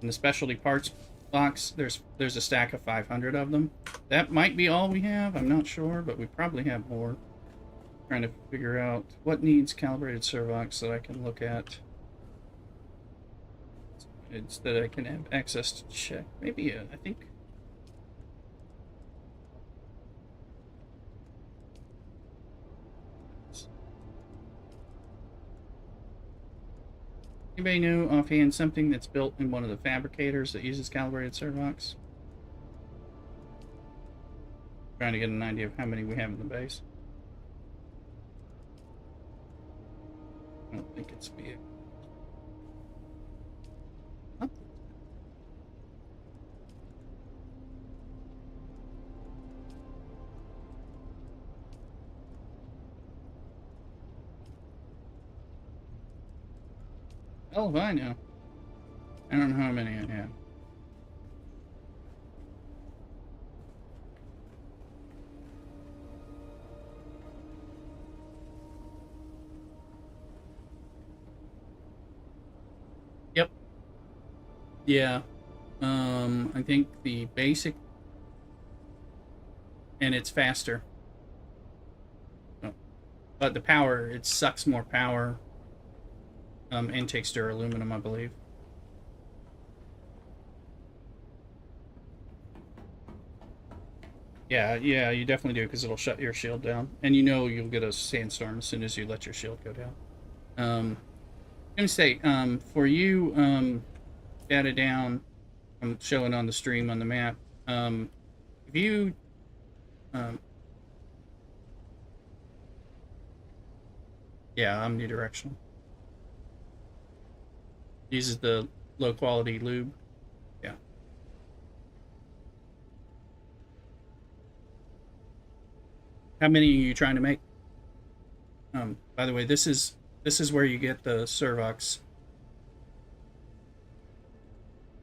in the specialty parts box. There's a stack of 500 of them. That might be all we have. I'm not sure, but we probably have more. Trying to figure out what needs calibrated servox so that I can look at. It's that I can have access to check. Maybe I think. Anybody know offhand something that's built in one of the fabricators that uses calibrated servox? Trying to get an idea of how many we have in the base. I don't think it's big. Huh? Hell if I know. I don't know how many I have. Yep. Yeah. I think the basic, and it's faster. Oh. But the power, it sucks more power. And takes duraluminum, I believe. Yeah, you definitely do, because it'll shut your shield down. And you know you'll get a sandstorm as soon as you let your shield go down. I'm going to say, for you, data down, I'm showing on the stream on the map. If you, yeah, omnidirectional. Uses the low quality lube. Yeah. How many are you trying to make? By the way, this is where you get the Servox.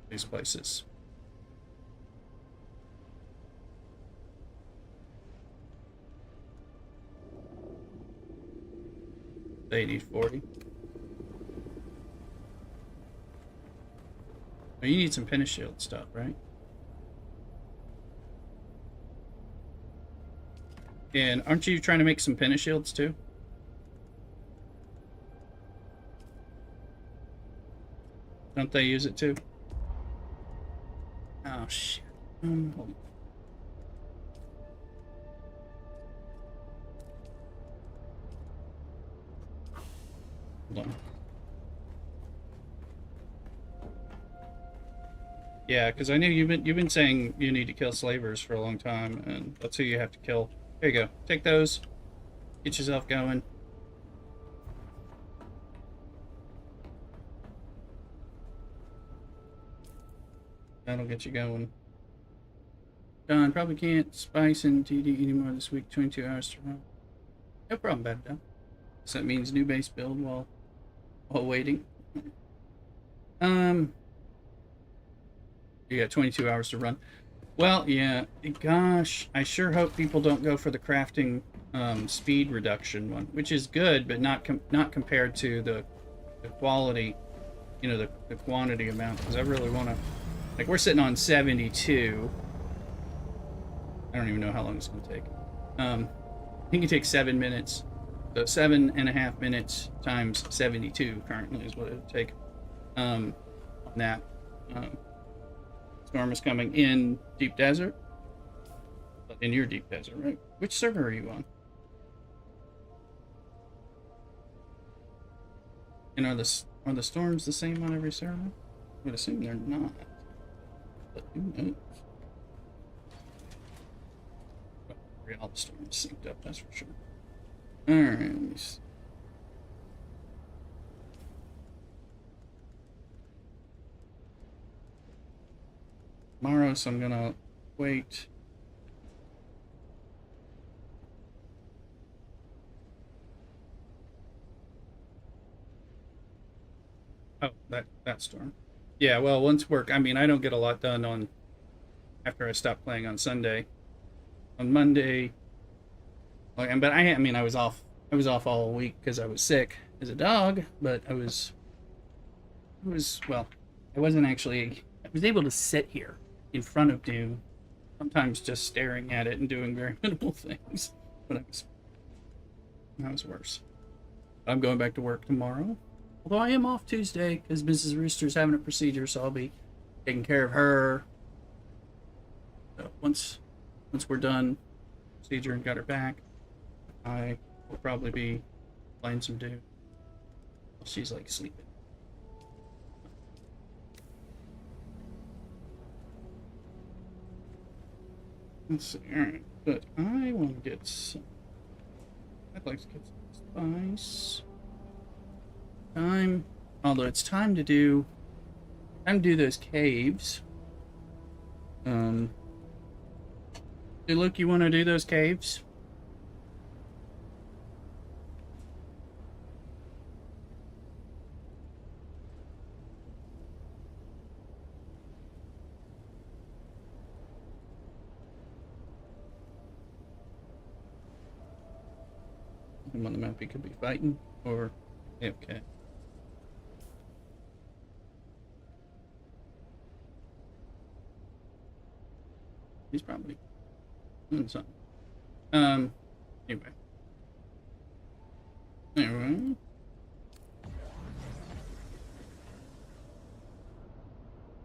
These places. They need 40. Oh, you need some Pentashield stuff, right? And aren't you trying to make some Pentashields too? Don't they use it too? Oh shit. Hold on. Yeah, because I know you've been saying you need to kill slavers for a long time, and that's who you have to kill. Here you go. Take those. Get yourself going. That'll get you going. Don, probably can't spice in TD anymore this week. 22 hours to run. No problem, bad done. So that means new base build while waiting. You got 22 hours to run. Well, yeah. Gosh, I sure hope people don't go for the crafting speed reduction one, which is good, but not compared to the quality, you know, the quantity amount. Because I really want to, like, we're sitting on 72. I don't even know how long it's going to take. I think it takes 7 minutes. So 7.5 minutes times 72 currently is what it would take on that. Storm is coming in Deep Desert. In your Deep Desert, right? Which server are you on? And are the storms the same on every server? I would assume they're not. But who knows? Well, all the storms synced up, that's for sure. Alright, let me see. Tomorrow, so I'm gonna wait. Oh, that storm. Yeah, well, once work, I mean, I don't get a lot done on after I stop playing on Sunday. On Monday, like, but I mean, I was off all week because I was sick as a dog, but I was well, I wasn't actually. I was able to sit here in front of Dune, sometimes just staring at it and doing very minimal things. But I was worse. I'm going back to work tomorrow. Although I am off Tuesday because Mrs. Rooster's having a procedure, so I'll be taking care of her. So once we're done procedure and got her back, I will probably be playing some Dune. She's like sleeping. Let's see. Alright, but I want to get some. I'd like to get some spice. Although it's time to do those caves. Hey, Luke, you want to do those caves? him on the map. He could be fighting or AFK. He's probably doing something. Anyway.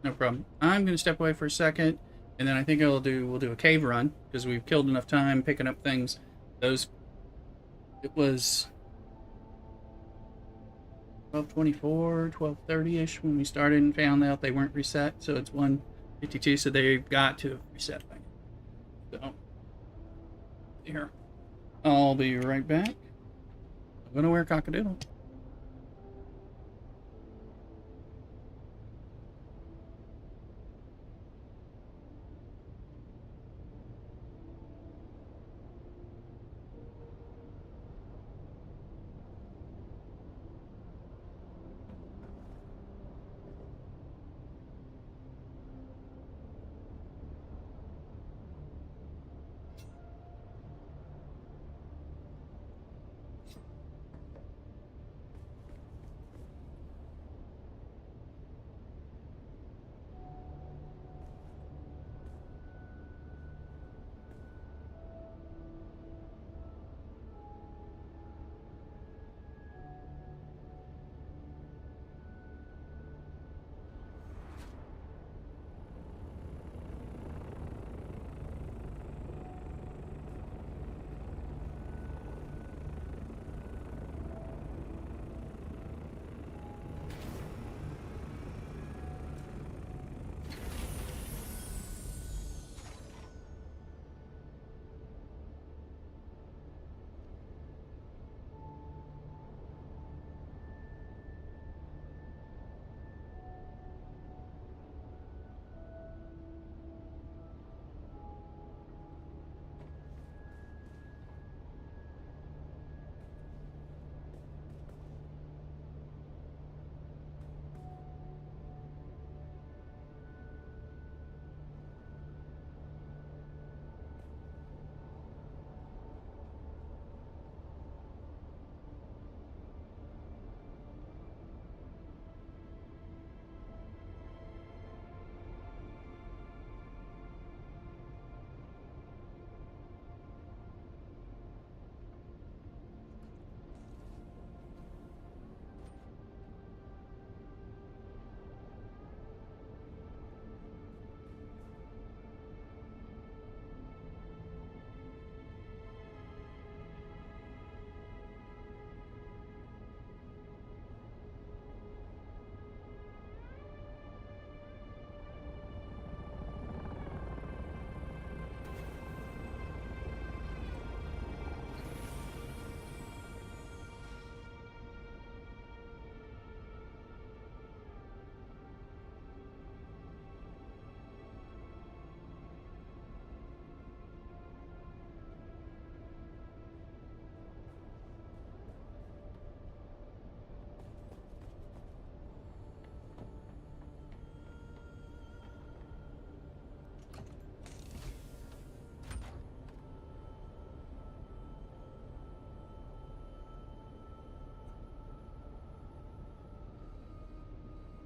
No problem. I'm gonna step away for a second, and then I think we'll do a cave run because we've killed enough time picking up things. It was 12:24, 12:30ish when we started and found out they weren't reset. So it's 1:52. So they've got to reset things. So here, I'll be right back. I'm gonna wear cockadoodle.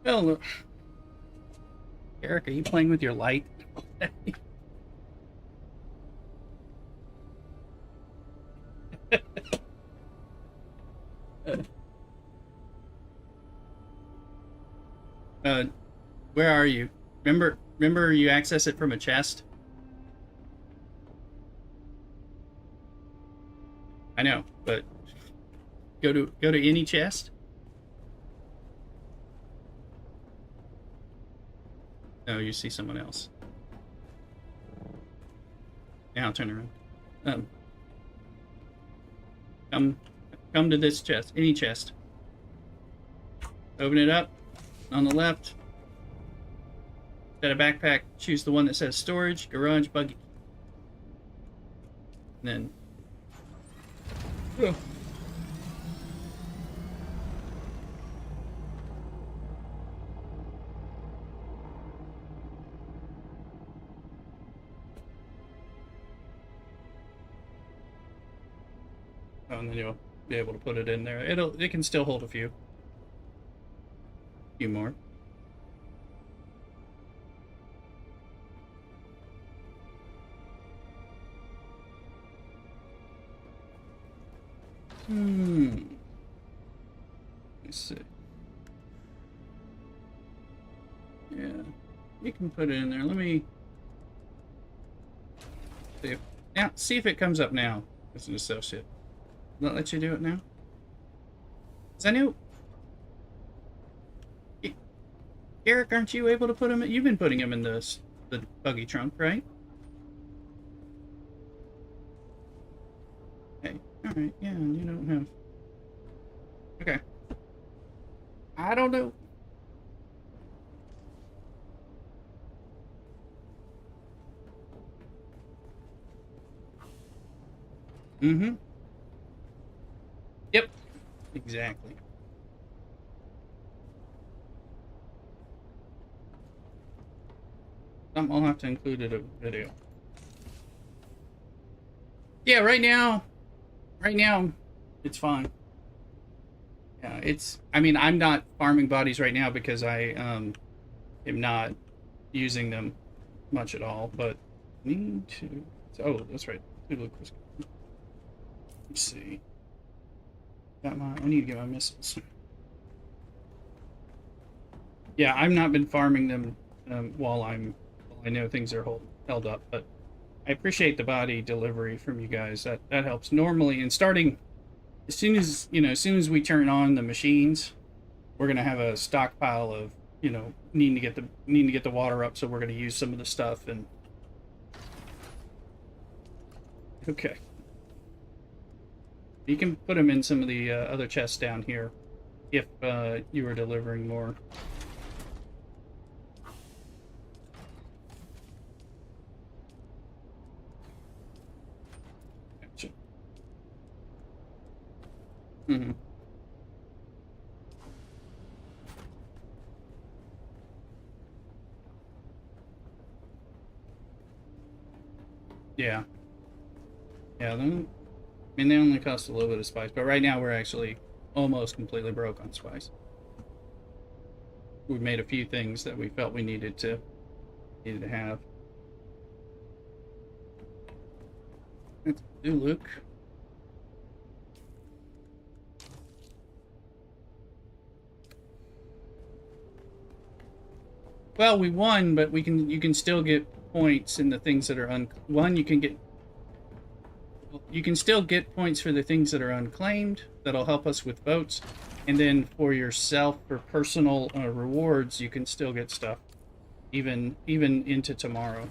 Oh, look. Eric, are you playing with your light? Where are you? Remember you access it from a chest? I know, but go to any chest. No, you see someone else. Now turn around. Come to this chest. Any chest. Open it up. On the left. Got a backpack. Choose the one that says storage, garage, buggy. And then. Oh. Oh, and then you'll be able to put it in there. It can still hold a few more. Let's see. Yeah, you can put it in there. Let me see if it comes up now as an associate. Will that let you do it now? Because I knew... Eric, aren't you able to put him... You've been putting him in the buggy trunk, right? Okay, alright, yeah, you don't have... Okay. I don't know. Mm-hmm. Yep. Exactly. I'll have to include it in a video. Yeah, right now, it's fine. Yeah, I mean, I'm not farming bodies right now because I am not using them much at all, but need to... Oh, that's right. Let's see. I need to get my missiles. Yeah, I've not been farming them while I know things are held up, but I appreciate the body delivery from you guys. That helps. Normally, and starting as soon as we turn on the machines, we're gonna have a stockpile of needing to get the water up, so we're gonna use some of the stuff. And okay, you can put them in some of the other chests down here if you were delivering more. Gotcha. Mm-hmm. Yeah. Yeah, I mean, they only cost a little bit of spice, but right now we're actually almost completely broke on spice. We made a few things that we felt we needed to have. Let's do Luke. Well, we won, but you can still get points in the things that are you can still get points for the things that are unclaimed. That'll help us with votes, and then for yourself, for personal rewards, you can still get stuff even into tomorrow.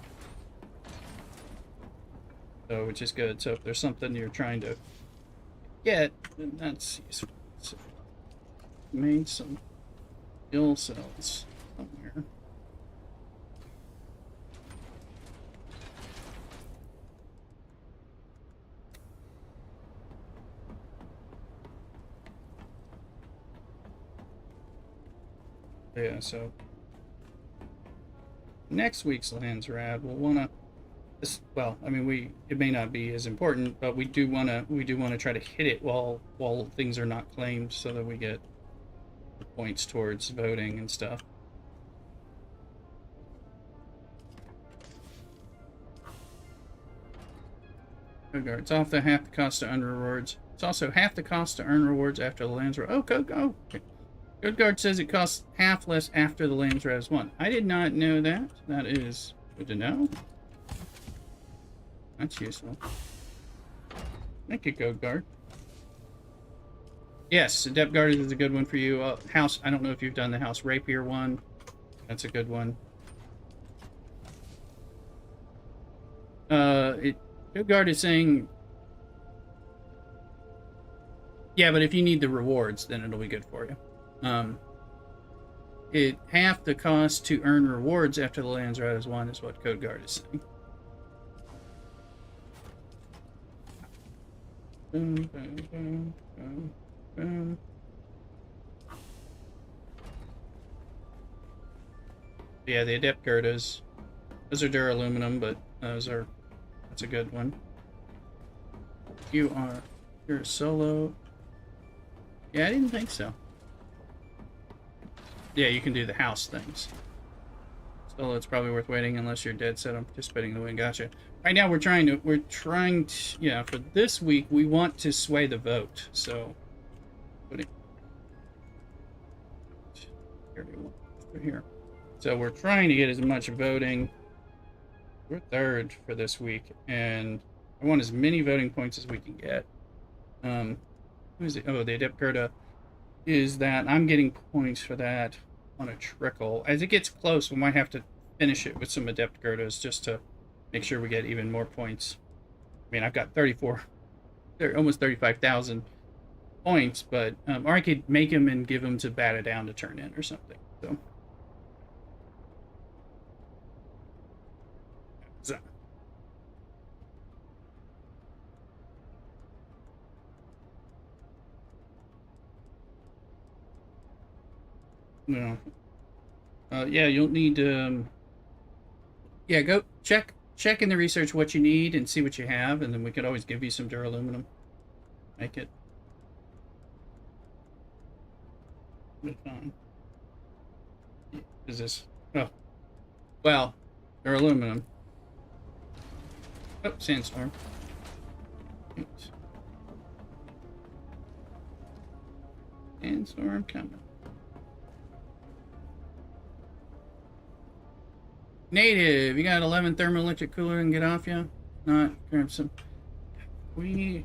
So, which is good. So if there's something you're trying to get, then that's useful. So, made some skill cells somewhere. Yeah, so next week's Lands Rad, we'll wanna. Well, I mean, it may not be as important, but we do wanna try to hit it while things are not claimed, so that we get points towards voting and stuff. It's off the half the cost to earn rewards. It's also half the cost to earn rewards after the Lands Rad. Oh, go. Okay. Good Guard says it costs half less after the Lands Rad is won. I did not know that. That is good to know. That's useful. Thank you, Code Guard. Yes, Adept Guard is a good one for you. House, I don't know if you've done the House Rapier one. That's a good one. Code Guard is saying... Yeah, but if you need the rewards, then it'll be good for you. It half the cost to earn rewards after the Lands Rad is won is what Code Guard is saying. Yeah, the Adept Girders. Those are duraluminum, but that's a good one. You're a solo. Yeah, I didn't think so. Yeah, you can do the house things. So it's probably worth waiting unless you're dead set on participating in the win. Gotcha. Right now we're trying to, yeah, for this week we want to sway the vote. So, putting here. So we're trying to get as much voting. We're third for this week, and I want as many voting points as we can get. Who is it? Oh, the Adept Gerda is that I'm getting points for that on a trickle. As it gets close, we might have to finish it with some Adept Gerdas just to make sure we get even more points. I mean, I've got 34, almost 35,000 points, but or I could make them and give them to Bata Down to turn in or something. So. No. Yeah, you'll need yeah, go check in the research what you need and see what you have, and then we could always give you some duraluminum. Make it. Fine. Is this? Oh, well, duraluminum. Oh, sandstorm. Oops. Sandstorm coming. Native, you got 11 thermoelectric cooler and get off you? Not grab some. I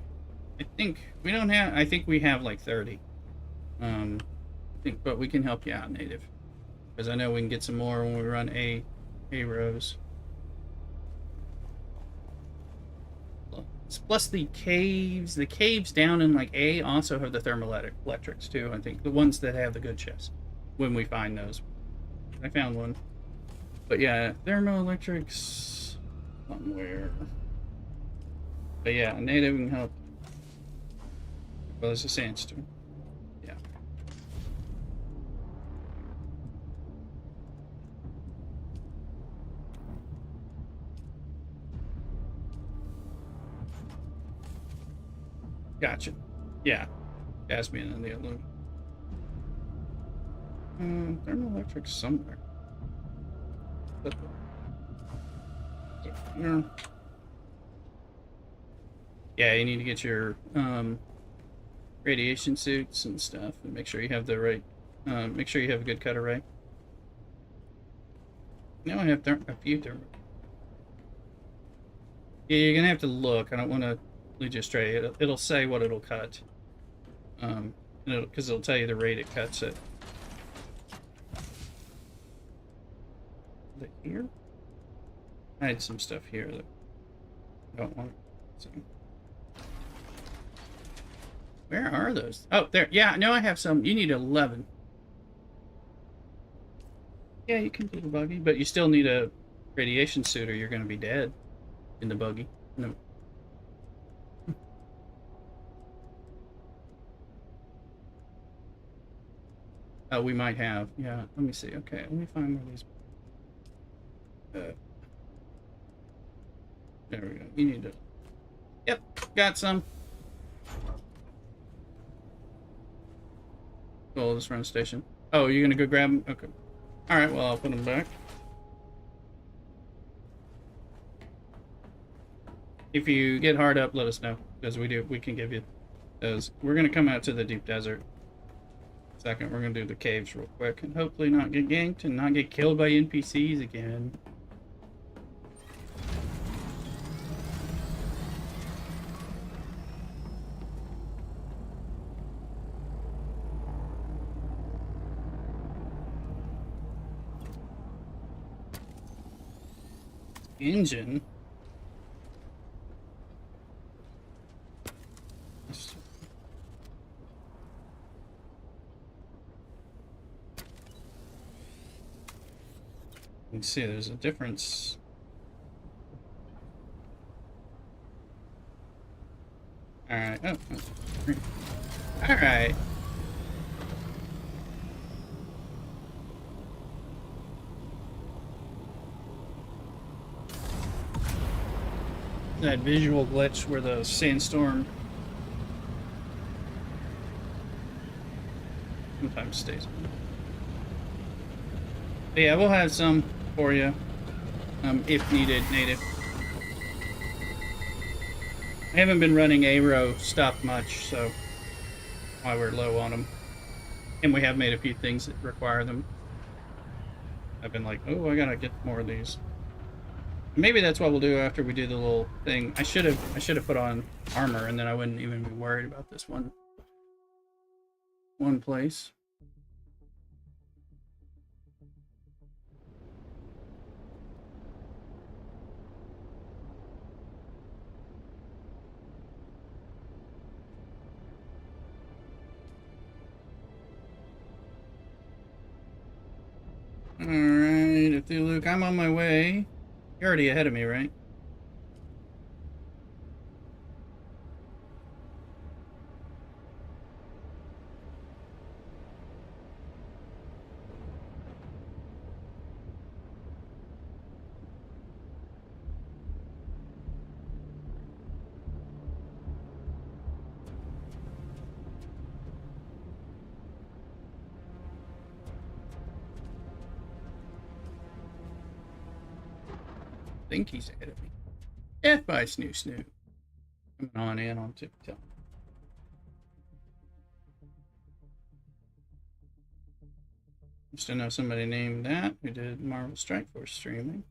think we don't have. I think we have like 30. But we can help you out, Native, because I know we can get some more when we run A rows. Plus the caves down in like A also have the thermoelectrics too. I think the ones that have the good chests when we find those. I found one. But yeah, thermoelectrics somewhere. But yeah, Native can help. Well, there's a sandstorm. Yeah. Gotcha. Yeah. Jasmine and the aluminum. Thermoelectrics somewhere. Yeah, you need to get your radiation suits and stuff, and make sure you have the right. Make sure you have a good cut array. Now I have a few thermal. Yeah, you're gonna have to look. I don't want to lead you astray. It'll say what it'll cut. Because it'll tell you the rate it cuts it. Is it here? I had some stuff here that I don't want to see. Where are those? Oh, there. Yeah, no, I have some. You need 11. Yeah, you can do the buggy, but you still need a radiation suit or you're going to be dead in the buggy. No. Oh, we might have. Yeah, let me see. Okay, let me find where these... there we go. You need to... Yep, got some. Cool, let's run a station. Oh, you're gonna go grab them? Okay. Alright, well, I'll put them back. If you get hard up, let us know. Because we can give you those. We're gonna come out to the deep desert. Second, we're gonna do the caves real quick. And hopefully not get ganked and not get killed by NPCs again. Engine. You can see there's a difference. Alright. Oh. Alright. That visual glitch where the sandstorm sometimes stays on. But yeah, we'll have some for you, if needed, native. I haven't been running Aero stuff much, so why we're low on them. And we have made a few things that require them. I've been like, oh, I gotta get more of these. Maybe that's what we'll do after we do the little thing. I should have put on armor, and then I wouldn't even be worried about this one place. Alright, Luke, I'm on my way. You're already ahead of me, right? I think he's ahead of me. Death by Snoo. Coming on in on tiptoe. Used to know somebody named that who did Marvel Strike Force streaming.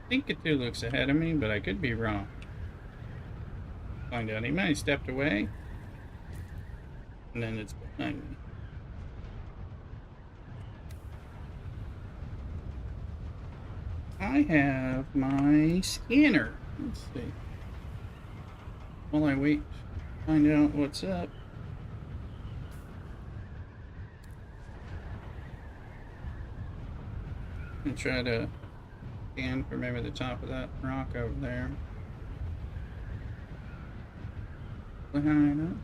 I think Cthulhu's ahead of me, but I could be wrong. Find out. He might have stepped away, and then it's behind me. I have my scanner. Let's see. While I wait to find out what's up. And try to scan for maybe the top of that rock over there. Behind it.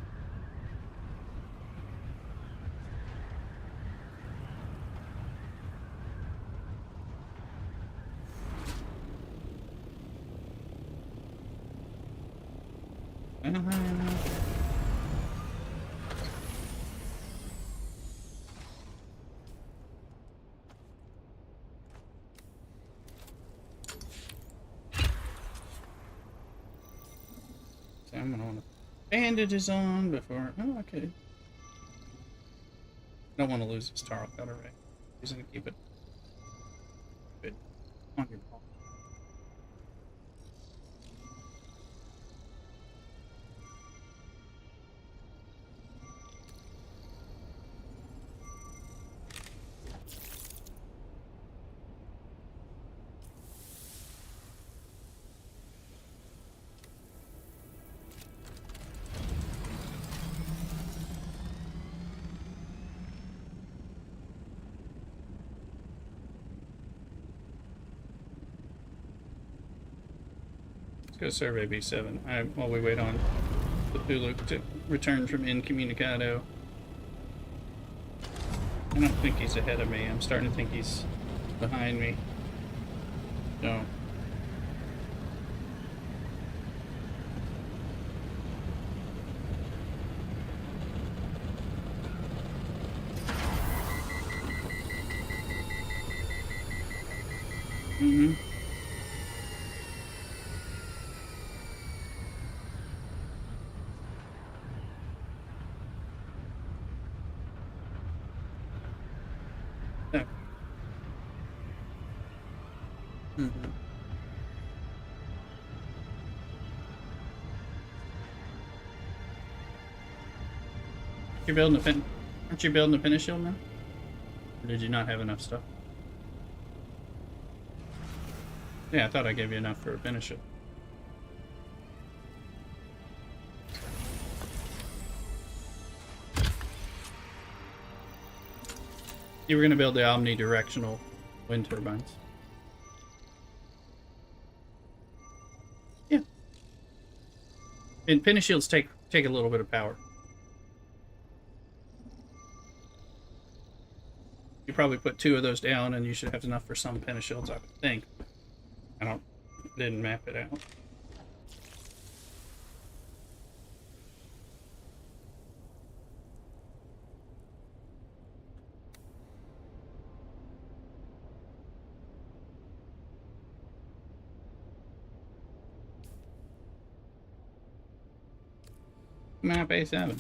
So I'm gonna want to bandages on before. Oh, okay. Don't want to lose his tarot cutter, right? He's gonna keep it on your ball. Go survey B7 while we wait on Cthulhu to return from incommunicado. I don't think he's ahead of me. I'm starting to think he's behind me. So. Mm-hmm. Yeah. Mm-hmm. You're building a pin. Aren't you building a finish shield now? Or did you not have enough stuff? Yeah, I thought I gave you enough for a finish it. You were going to build the omnidirectional wind turbines. Yeah. And finish shields take a little bit of power. You probably put 2 of those down and you should have enough for some finish shields, I would think. Didn't map it out. Map A7.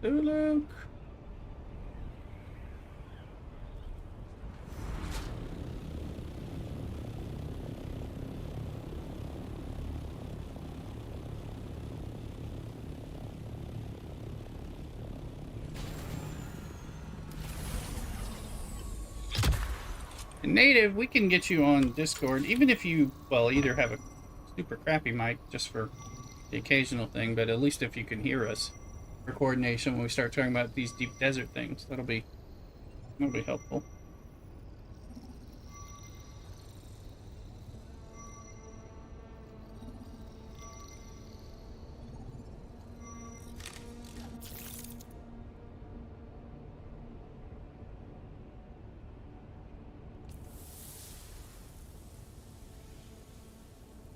Look. Native, we can get you on Discord, even if you, well, either have a super crappy mic just for the occasional thing, but at least if you can hear us for coordination when we start talking about these deep desert things, that'll be helpful.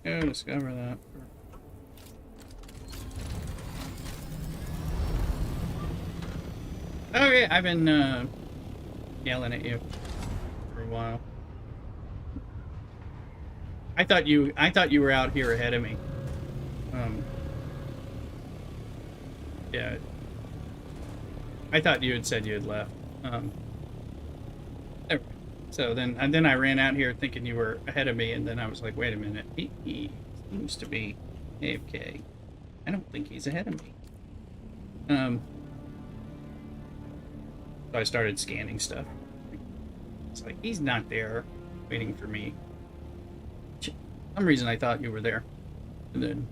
Go discover that. Okay, I've been yelling at you for a while. I thought you were out here ahead of me. Yeah. I thought you had said you had left. So then I ran out here thinking you were ahead of me, and then I was like, wait a minute, he seems to be AFK. I don't think he's ahead of me. So I started scanning stuff. It's like, he's not there waiting for me. For some reason I thought you were there. And then,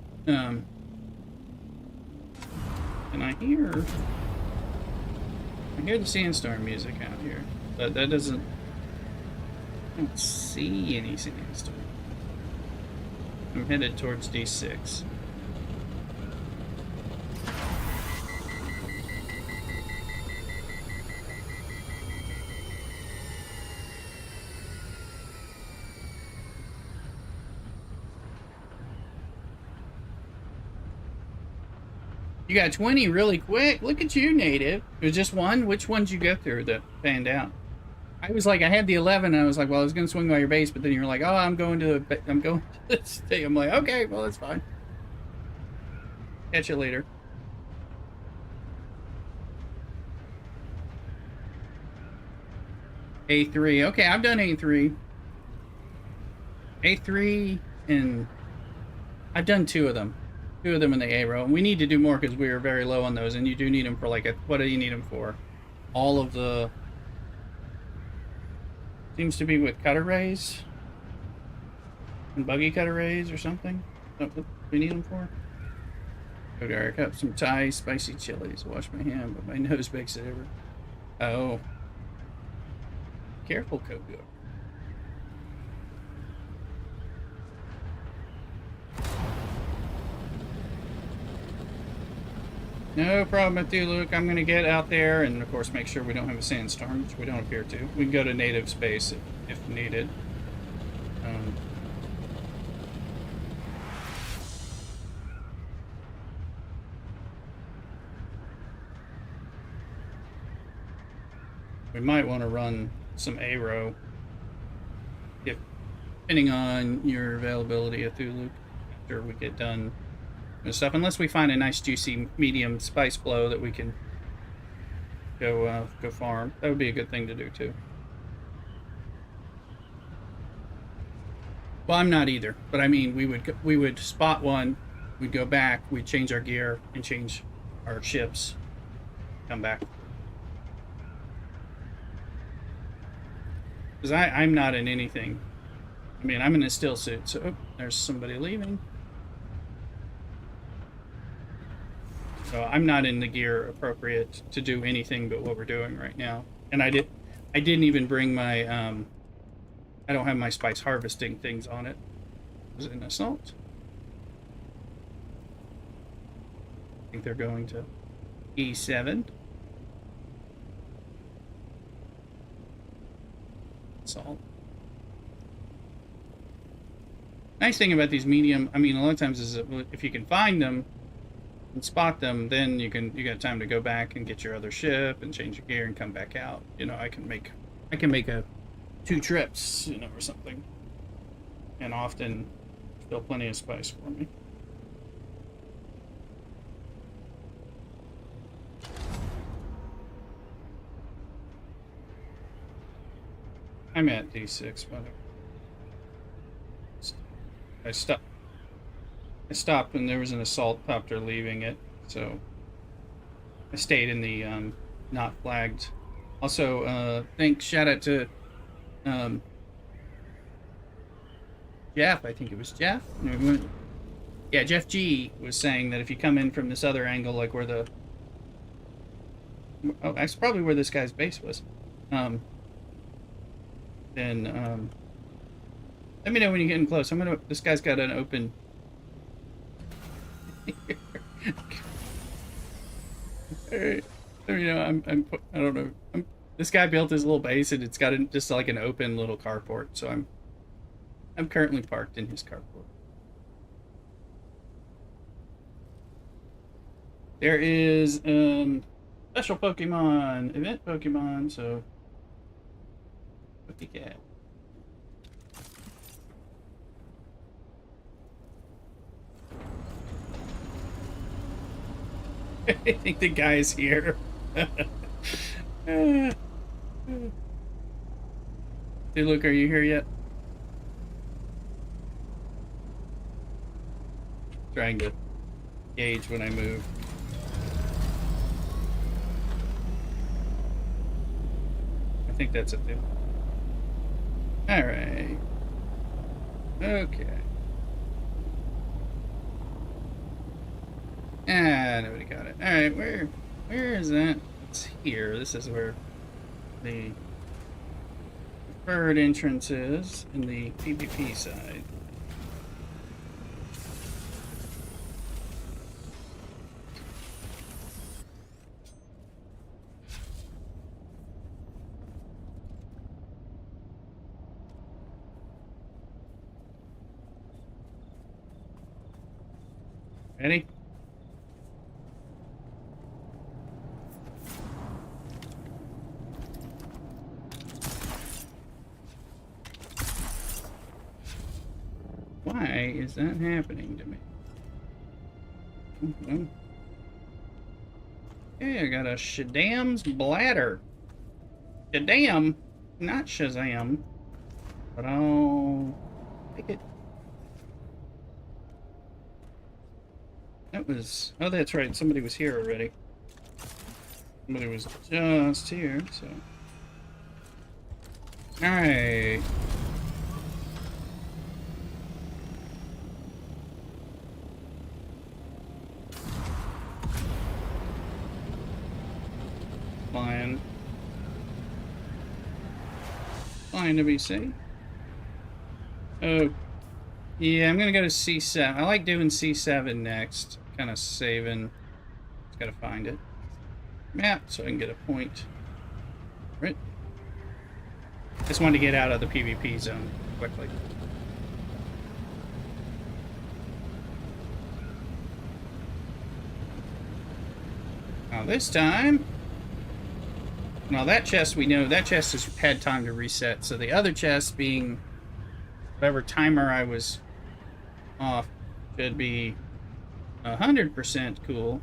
and I hear the sandstorm music out here, but that doesn't, I don't see any sandstorm. I'm headed towards D6. You got 20 really quick. Look at you, Native. It was just one? Which one did you go through that panned out? I was like, I had the 11, and I was like, well, I was going to swing by your base, but then you're like, oh, I'm going to the state. I'm like, okay, well, that's fine. Catch you later. A3. Okay, I've done A3. A3, and I've done 2 of them. 2 of them in the A row. And we need to do more because we are very low on those, and you do need them for like what do you need them for? All of the... Seems to be with cutter rays? And buggy cutter rays or something? What we need them for? Okay, I got some Thai spicy chilies. Wash my hand, but my nose makes it ever. Oh. Careful, Kogo. No problem with you, Luke. I'm going to get out there and, of course, make sure we don't have a sandstorm, which we don't appear to. We can go to native space if needed. We might want to run some A-row, depending on your availability at Luke, after we get done and stuff, unless we find a nice juicy medium spice blow that we can go farm. That would be a good thing to do too. Well, I'm not either, but I mean, we would spot one, we'd go back, we'd change our gear and change our ships, come back. Because I'm not in anything. I mean, I'm in a still suit, so there's somebody leaving. So I'm not in the gear appropriate to do anything but what we're doing right now. And I didn't even bring my I don't have my spice harvesting things on it. Was it an assault? I think they're going to E7. Assault. Nice thing about these medium, I mean, a lot of times is that if you can find them and spot them, then you got time to go back and get your other ship and change your gear and come back out. You know, I can make a 2 trips, you know, or something, and often still plenty of spice for me. I'm at D6, by the way. I stopped when there was an assault copter leaving it, so I stayed in the not flagged. Also, shout out to Jeff, I think it was Jeff. Yeah, Jeff G was saying that if you come in from this other angle, like where that's probably where this guy's base was. Then let me know when you're getting close. This guy's got an open. Alright. You know, I don't know. This guy built his little base and it's got just like an open little carport, so I'm currently parked in his carport. There is special Pokemon, event Pokemon, so what the cat? I think the guy is here. Hey, Luke, are you here yet? Trying to gauge when I move. I think that's it, dude. Alright. Okay. Ah, nobody got it. Alright, where is that? It's here. This is where the preferred entrance is in the PvP side. Ready? Why is that happening to me? Okay, I got a Shazam's bladder. Shazam, not Shazam, but I'll take it. That was, oh, that's right, somebody was here already. Somebody was just here, so. Alright. Flying to be safe. Oh, yeah, I'm gonna go to C7. I like doing C7 next. Kind of saving. Just gotta find it. Map, so I can get a point. Right. Just wanted to get out of the PvP zone quickly. Now this time. Now that chest, we know that chest has had time to reset, so the other chest being whatever timer I was off should be 100% cool.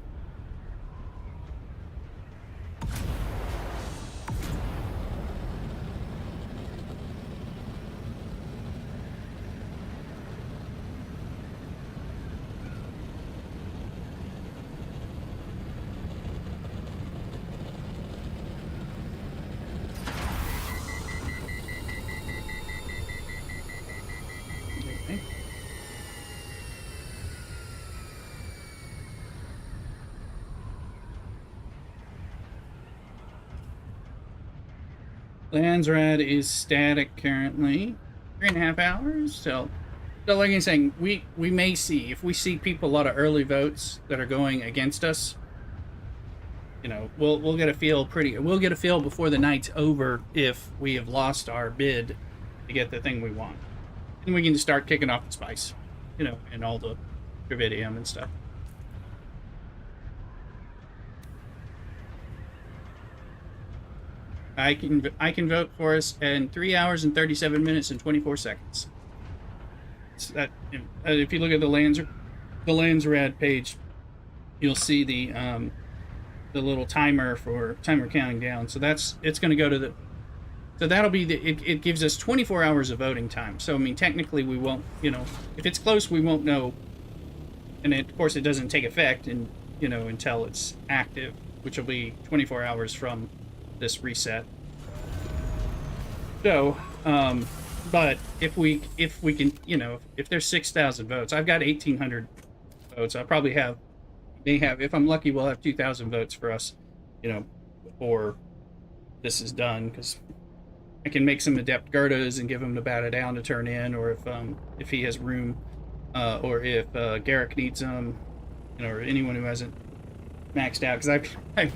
Landsrad is static currently. 3.5 hours. So like I'm saying, we may see, if we see people, a lot of early votes that are going against us, you know, we'll get a feel before the night's over if we have lost our bid to get the thing we want. And we can start kicking off the spice, you know, and all the Dravidium and stuff. I can vote for us in 3 hours and 37 minutes and 24 seconds. So that, if you look at the Landsrad page, you'll see the little timer counting down. So it's going to go to the. So that'll be it gives us 24 hours of voting time. So I mean, technically we won't, you know, if it's close, we won't know. And of course, it doesn't take effect, and you know, until it's active, which will be 24 hours from this reset. So, but if we can, you know, if there's 6,000 votes, I've got 1,800 votes. I probably may have, if I'm lucky, we'll have 2,000 votes for us, you know, before this is done, because I can make some adept Gerdas and give him to bat it down to turn in, or if he has room, or if Garrick needs them, you know, or anyone who hasn't maxed out, because I've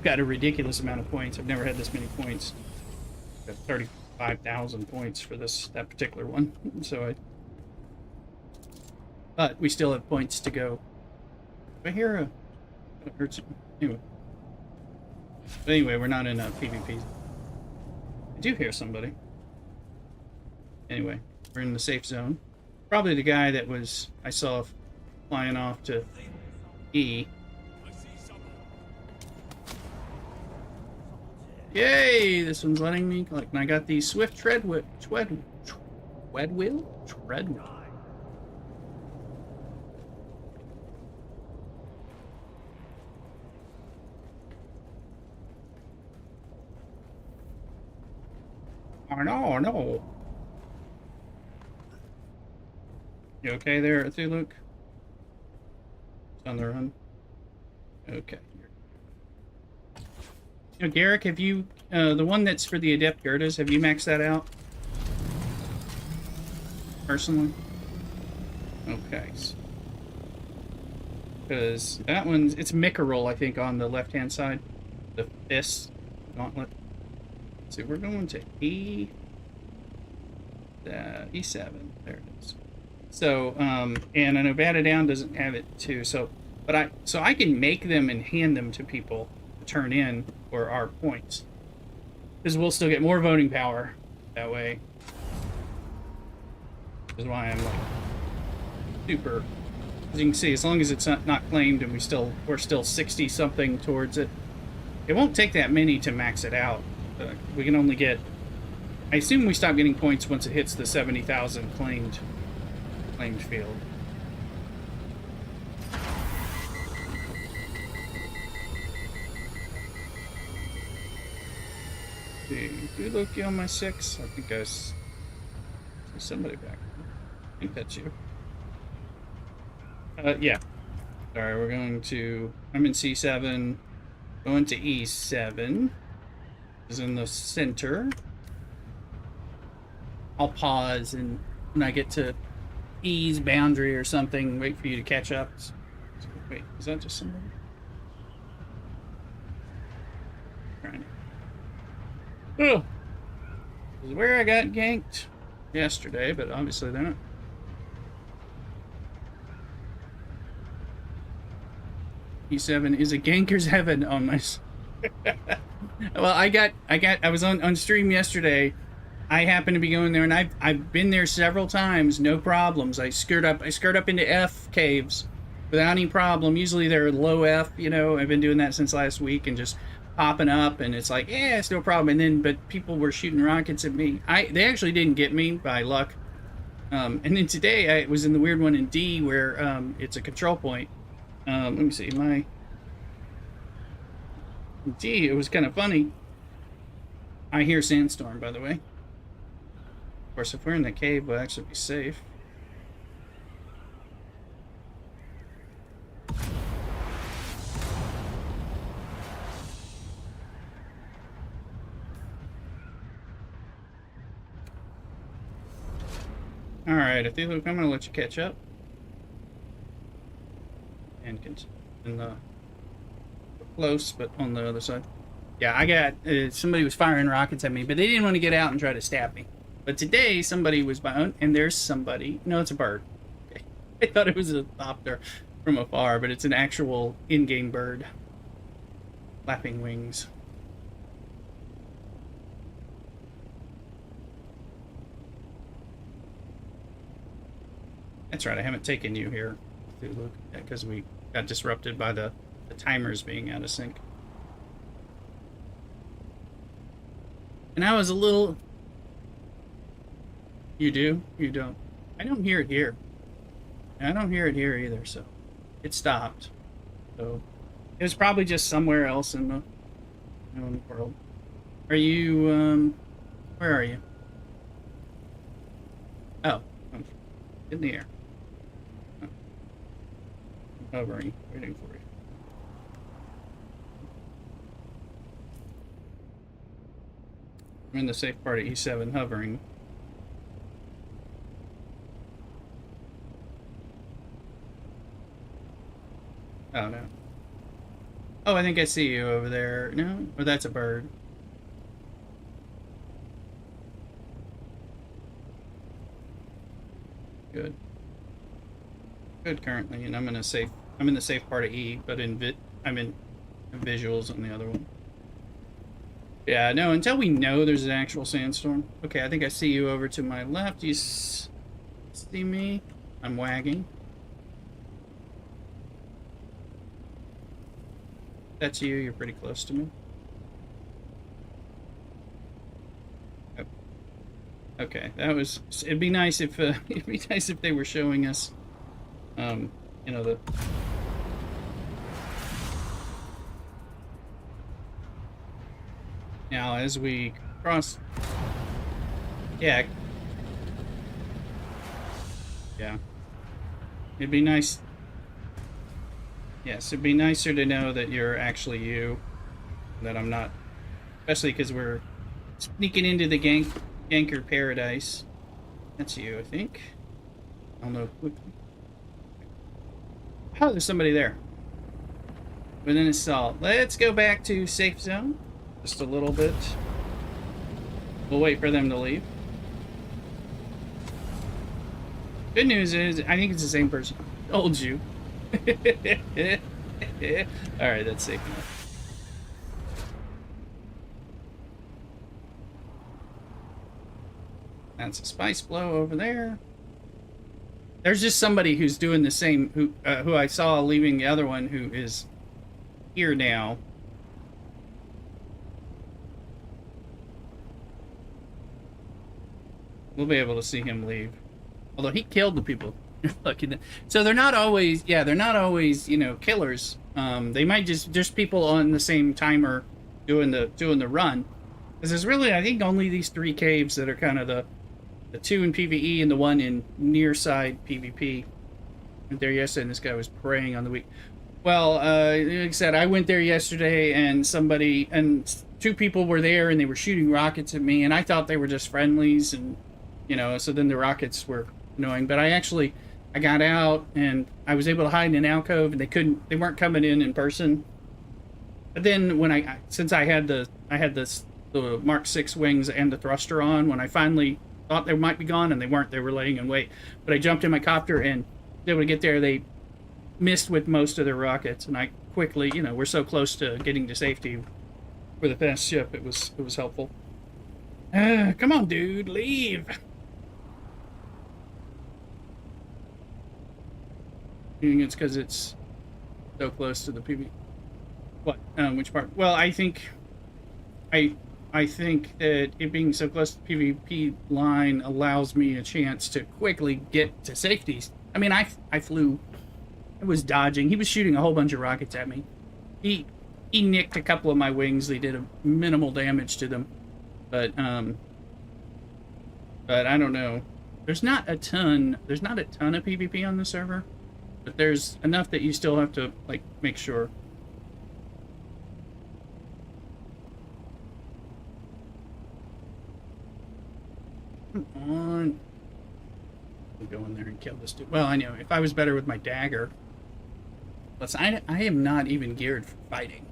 got a ridiculous amount of points. I've never had this many points. Got 35,000 points for that particular one. So but we still have points to go. I hear it hurts. Anyway. But anyway, we're not in a PvP. I do hear somebody. Anyway, we're in the safe zone. Probably the guy that I saw flying off to E. Yay! This one's letting me collect. And I got the Swift Treadwheel. Oh no! You okay there, Thuluk? It's on the run. Okay. You know, Garrick, have you, the one that's for the Adept Gerdas, have you maxed that out? Personally? Okay. Because that one's, it's Mikarol, I think, on the left-hand side. The fist gauntlet. Let's see, we're going to E7. There it is. So, and I know Batted Down doesn't have it too, so I can make them and hand them to people to turn in for our points, because we'll still get more voting power that way. Which is why I'm like super. As you can see, as long as it's not claimed, and we're still 60 something towards it, it won't take that many to max it out. We can only get. I assume we stop getting points once it hits the 70,000 claimed field. Do look on my 6? I think I see somebody back there. I think that's you. Yeah. Sorry, we're going to. I'm in C7. Going to E7. Is in the center. I'll pause, and when I get to E's boundary or something, wait for you to catch up. Wait, is that just somebody? Trying. Oh, this is where I got ganked yesterday, but obviously they're not. E7 is a ganker's heaven on my. Well, I was on stream yesterday. I happened to be going there, and I've been there several times, no problems. I skirt up into F caves without any problem. Usually they're low F, you know. I've been doing that since last week, and just popping up, and it's like, yeah, it's no problem. But people were shooting rockets at me. They actually didn't get me by luck. And then today I was in the weird one in D where it's a control point. Let me see my D. It was kind of funny. I hear Sandstorm, by the way. Of course, if we're in the cave, we'll actually be safe. Alright, Luke, I'm gonna let you catch up. And in the close, but on the other side. Yeah, I got somebody was firing rockets at me, but they didn't want to get out and try to stab me. But today somebody was by, and there's somebody. No, it's a bird. Okay, I thought it was a thopter from afar, but it's an actual in-game bird, flapping wings. That's right. I haven't taken you here, Luke, because we got disrupted by the timers being out of sync. And I was a little... You do? You don't? I don't hear it here. And I don't hear it here either, so... It stopped. So... It was probably just somewhere else in the world. Are you, where are you? Oh. In the air. Oh. I'm hovering, waiting for you. I'm in the safe part of E7, hovering. Oh, no. Oh, I think I see you over there. No? Or that's a bird. Good. Good currently, and I'm in the safe part of E, but I'm in visuals on the other one. Yeah, no, until we know there's an actual sandstorm. Okay, I think I see you over to my left. You see me? I'm wagging. That's you. You're pretty close to me. Oh. Okay, that was... It'd be nice if they were showing us, you know, the... Now, as we cross... Yeah. Yeah. It'd be nice... Yes, it'd be nicer to know that you're actually you. That I'm not... Especially because we're sneaking into the ganker paradise. That's you, I think. I don't know. Oh, there's somebody there. Within a stall. Let's go back to safe zone. Just a little bit. We'll wait for them to leave. Good news is, I think it's the same person. Told you. Alright, that's safe enough. That's a spice blow over there. There's just somebody who's doing the same, who I saw leaving the other one, who is here now. We'll be able to see him leave. Although he killed the people. So they're not always, yeah, they're not always, you know, killers. They might just people on the same timer doing the run. Because there's really, I think, only these 3 caves that are kind of the 2 in PvE and the 1 in near side PvP. I went there yesterday and this guy was preying on the weak. Well, like I said, I went there yesterday and 2 people were there and they were shooting rockets at me and I thought they were just friendlies and, you know, so then the rockets were annoying. But I got out and I was able to hide in an alcove and they weren't coming in person. But then since I had the Mark 6 wings and the thruster on, when I finally thought they might be gone and they weren't, they were laying in wait. But I jumped in my copter and was able to get there. They missed with most of their rockets and I quickly, you know, we're so close to getting to safety with a fast ship, it was helpful. Come on, dude, leave. I think it's because it's so close to the PvP. What? Which part? Well, I think that it being so close to the PvP line allows me a chance to quickly get to safety. I mean, I flew. I was dodging. He was shooting a whole bunch of rockets at me. He nicked a couple of my wings. They did a minimal damage to them, but I don't know. There's not a ton of PvP on the server. But there's enough that you still have to, like, make sure. Come on. go in there and kill this dude. Well, I know if I was better with my dagger. Plus, I am not even geared for fighting.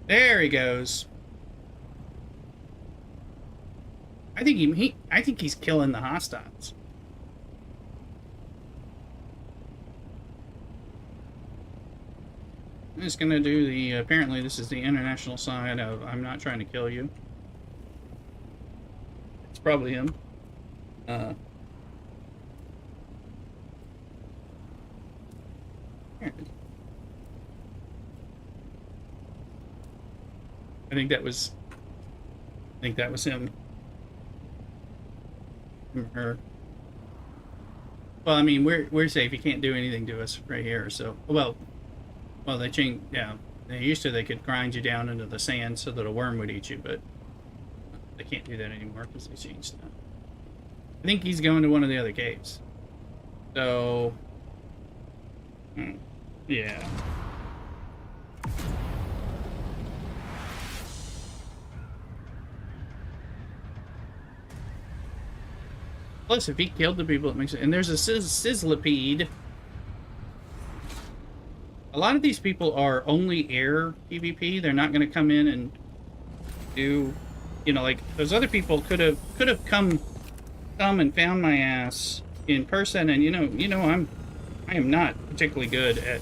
There he goes. I think I think he's killing the hostiles. I'm just gonna do the, apparently this is the international side of I'm not trying to kill you. It's probably him. Here it is. I think that was him. Or her. Well, I mean, we're safe. He can't do anything to us right here. So, well, they changed. Yeah, they could grind you down into the sand so that a worm would eat you, but they can't do that anymore because they changed that. I think he's going to one of the other caves. So, yeah. Plus, if he killed the people, it makes it. And there's a sizzlipede. A lot of these people are only air PvP. They're not going to come in and do, you know, like those other people could have come and found my ass in person. And you know, I am not particularly good at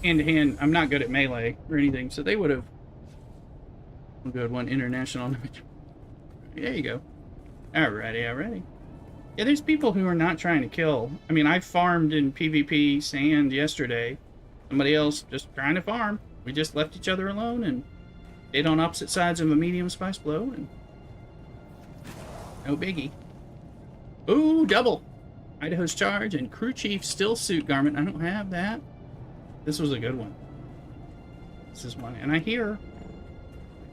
hand to hand. I'm not good at melee or anything. So they would have. Good one, international. There you go. Alrighty. Yeah, there's people who are not trying to kill. I mean, I farmed in PvP sand yesterday. Somebody else just trying to farm. We just left each other alone and stayed on opposite sides of a medium spice blow, and no biggie. Ooh, double. Idaho's charge and crew chief still suit garment. I don't have that. This was a good one. This is one. And I hear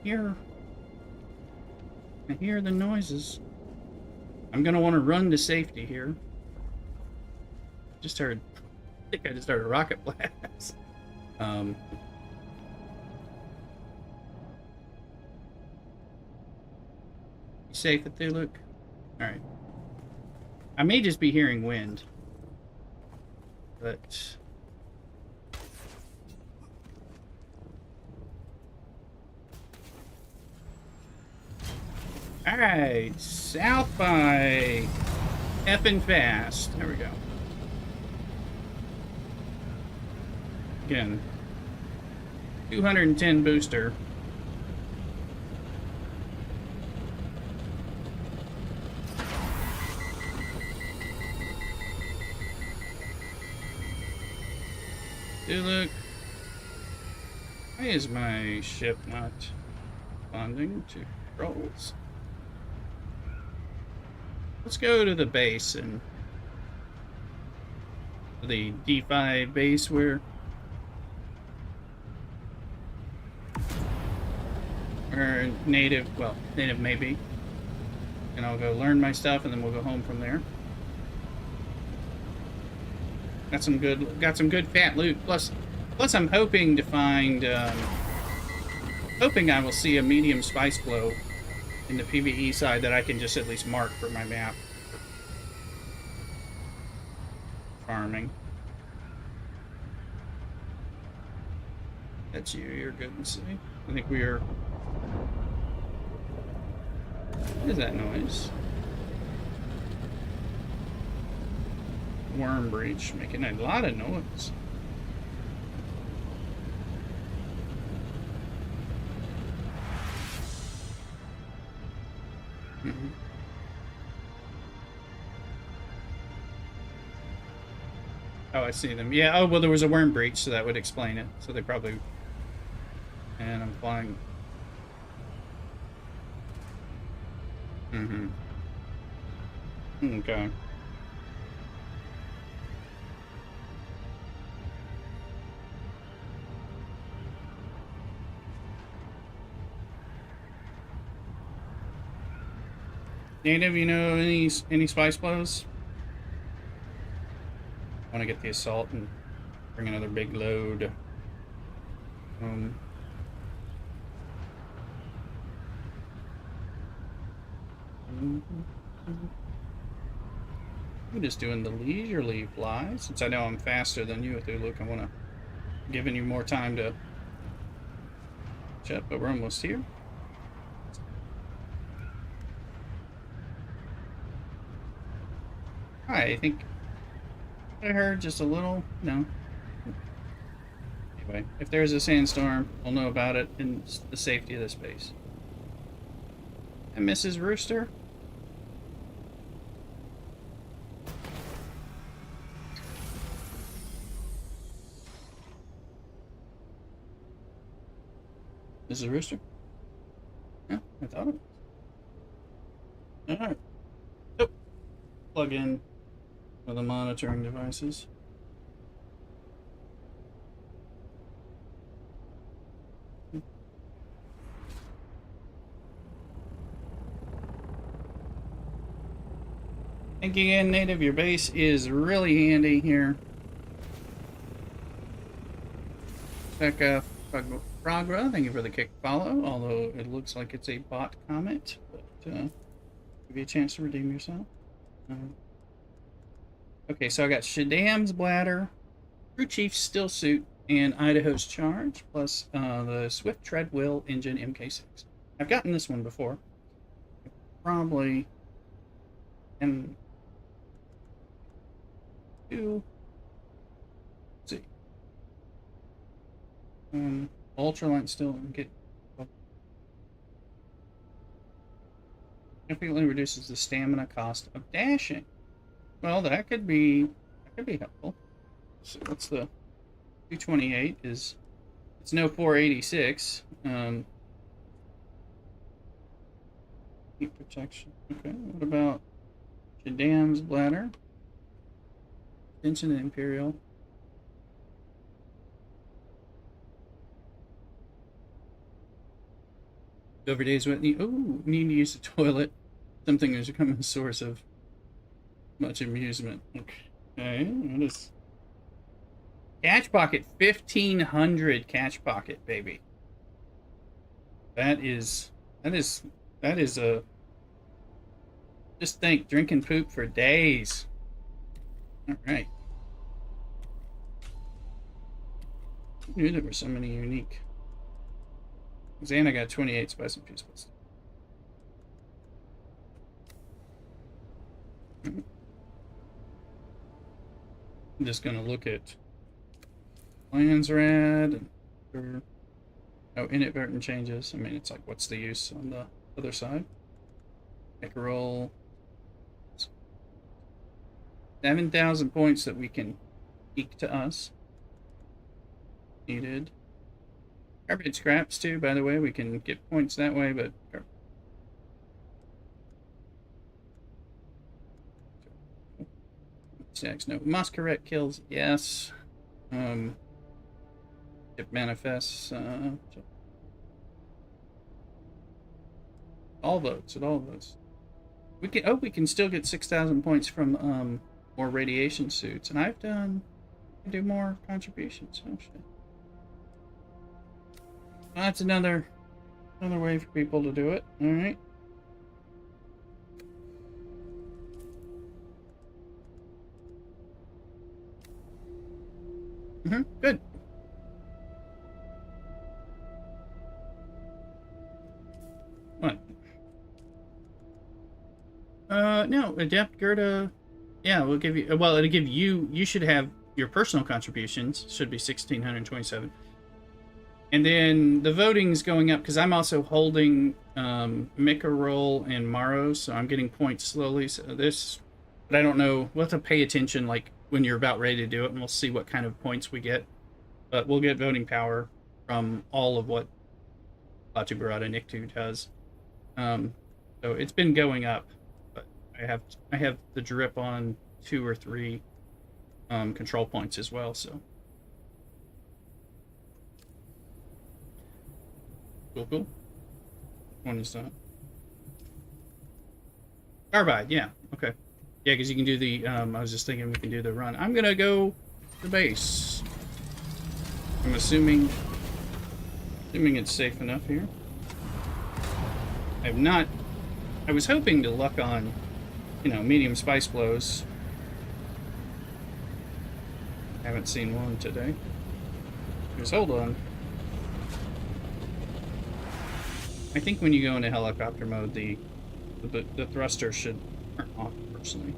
the noises. I'm gonna want to run to safety here. I think I just heard a rocket blast. You safe at Thuluk? Alright. I may just be hearing wind. But... Alright, south by effing fast. There we go. Again, 210 booster. Dude, look. Why is my ship not responding to controls? Let's go to the base and the D5 base where native maybe. And I'll go learn my stuff and then we'll go home from there. Got some good fat loot. Plus I'm hoping to find hoping I will see a medium spice blow in the PvE side that I can just at least mark for my map. Farming. That's you. You're good and safe. I think we are. What is that noise? Worm breach making a lot of noise. Oh, I see them. Yeah, oh, well, there was a worm breach, so that would explain it. So they probably... And I'm flying... Okay. Native, you know any spice blows? I want to get the assault and bring another big load. I'm just doing the leisurely fly, since I know I'm faster than you with Luke. I want to giving you more time to catch up, but we're almost here. I think I heard just a little, no. Anyway, if there's a sandstorm, we'll know about it in the safety of this base. And Mrs. Rooster? Mrs. Rooster? Yeah, I thought it was. Alright. Oh. Plug in with the monitoring devices. Thinking in native, your base is really handy here. Becca Fragra, thank you for the kick follow, although it looks like it's a bot comment, but give you a chance to redeem yourself. Okay, so I got Shaddam's Bladder, Crew Chief's Still Suit, and Idaho's Charge, plus the Swift Treadwheel Engine MK6. I've gotten this one before. Probably and do. Let's see. Ultralight still get significantly reduces the stamina cost of dashing. Well, that could be helpful. So what's the 228 is it's no 486. Heat protection. Okay, what about Shaddam's Bladder? Extension and Imperial. Over days with the need to use the toilet. Something has become a source of much amusement. Okay, what is Catch Pocket? 1500 Catch Pocket, baby. That is a just think drinking poop for days. All right. I knew there were so many unique. Xana got 28 spice and peaceables. I'm just gonna look at plans rad or inadvertent changes. I mean, it's like, what's the use on the other side? Make a roll. 7,000 points that we can eke to us. Needed. Garbage scraps too, by the way. We can get points that way, but Stacks, no. Masquerade kills, yes. It manifests. All votes, it all votes. We can we can still get 6,000 points from more radiation suits, and I do more contributions. Oh shit. Well, that's another way for people to do it. All right. Good. What? No, Adept Gerda. Yeah, we'll give you. Well, it'll give you. You should have your personal contributions. Should be 1,627. And then the voting's going up because I'm also holding Mika Roll and Maros, so I'm getting points slowly. So this, but I don't know. We'll have to pay attention, like when you're about ready to do it, and we'll see what kind of points we get. But we'll get voting power from all of what Batu Barada Niktu does. So it's been going up, but I have the drip on 2 or 3 control points as well. So cool. One is that. Carbide, yeah, okay. Yeah, because you can do the, I was just thinking we can do the run. I'm gonna go to base. I'm assuming it's safe enough here. I was hoping to luck on you know, medium spice blows. Haven't seen one today. Just hold on. I think when you go into helicopter mode, the thruster should turn off personally.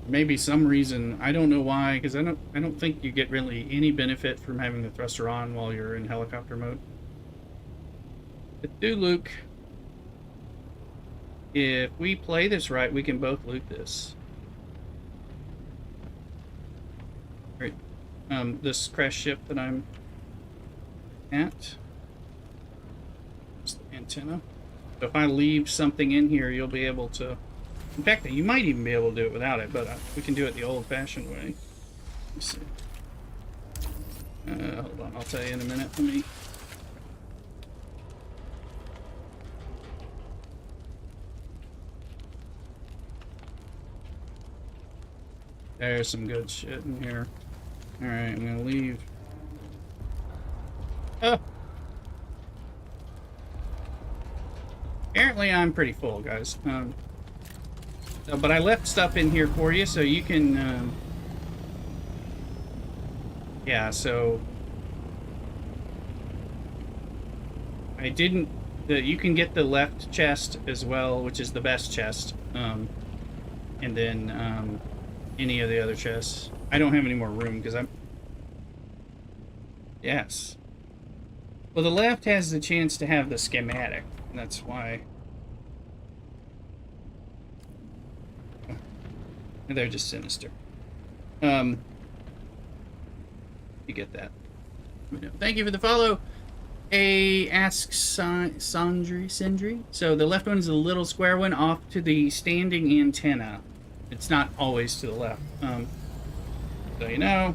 Maybe some reason, I don't know why, because I don't think you get really any benefit from having the thruster on while you're in helicopter mode. But do Luke, if we play this right, we can both loot this. Right. This crash ship that I'm at. Just the antenna. So if I leave something in here, you'll be able to... In fact, you might even be able to do it without it, but we can do it the old-fashioned way. Let's see. Hold on, I'll tell you in a minute. Let me... There's some good shit in here. Alright, I'm gonna leave. Oh! Apparently I'm pretty full, guys. But I left stuff in here for you, so you can... yeah, so... I didn't... you can get the left chest as well, which is the best chest. And then any of the other chests. I don't have any more room, because I'm... Yes. Well, the left has the chance to have the schematic. That's why... They're just sinister. You get that. Thank you for the follow. Ask Sindri. So the left one is a little square one off to the standing antenna. It's not always to the left. So you know.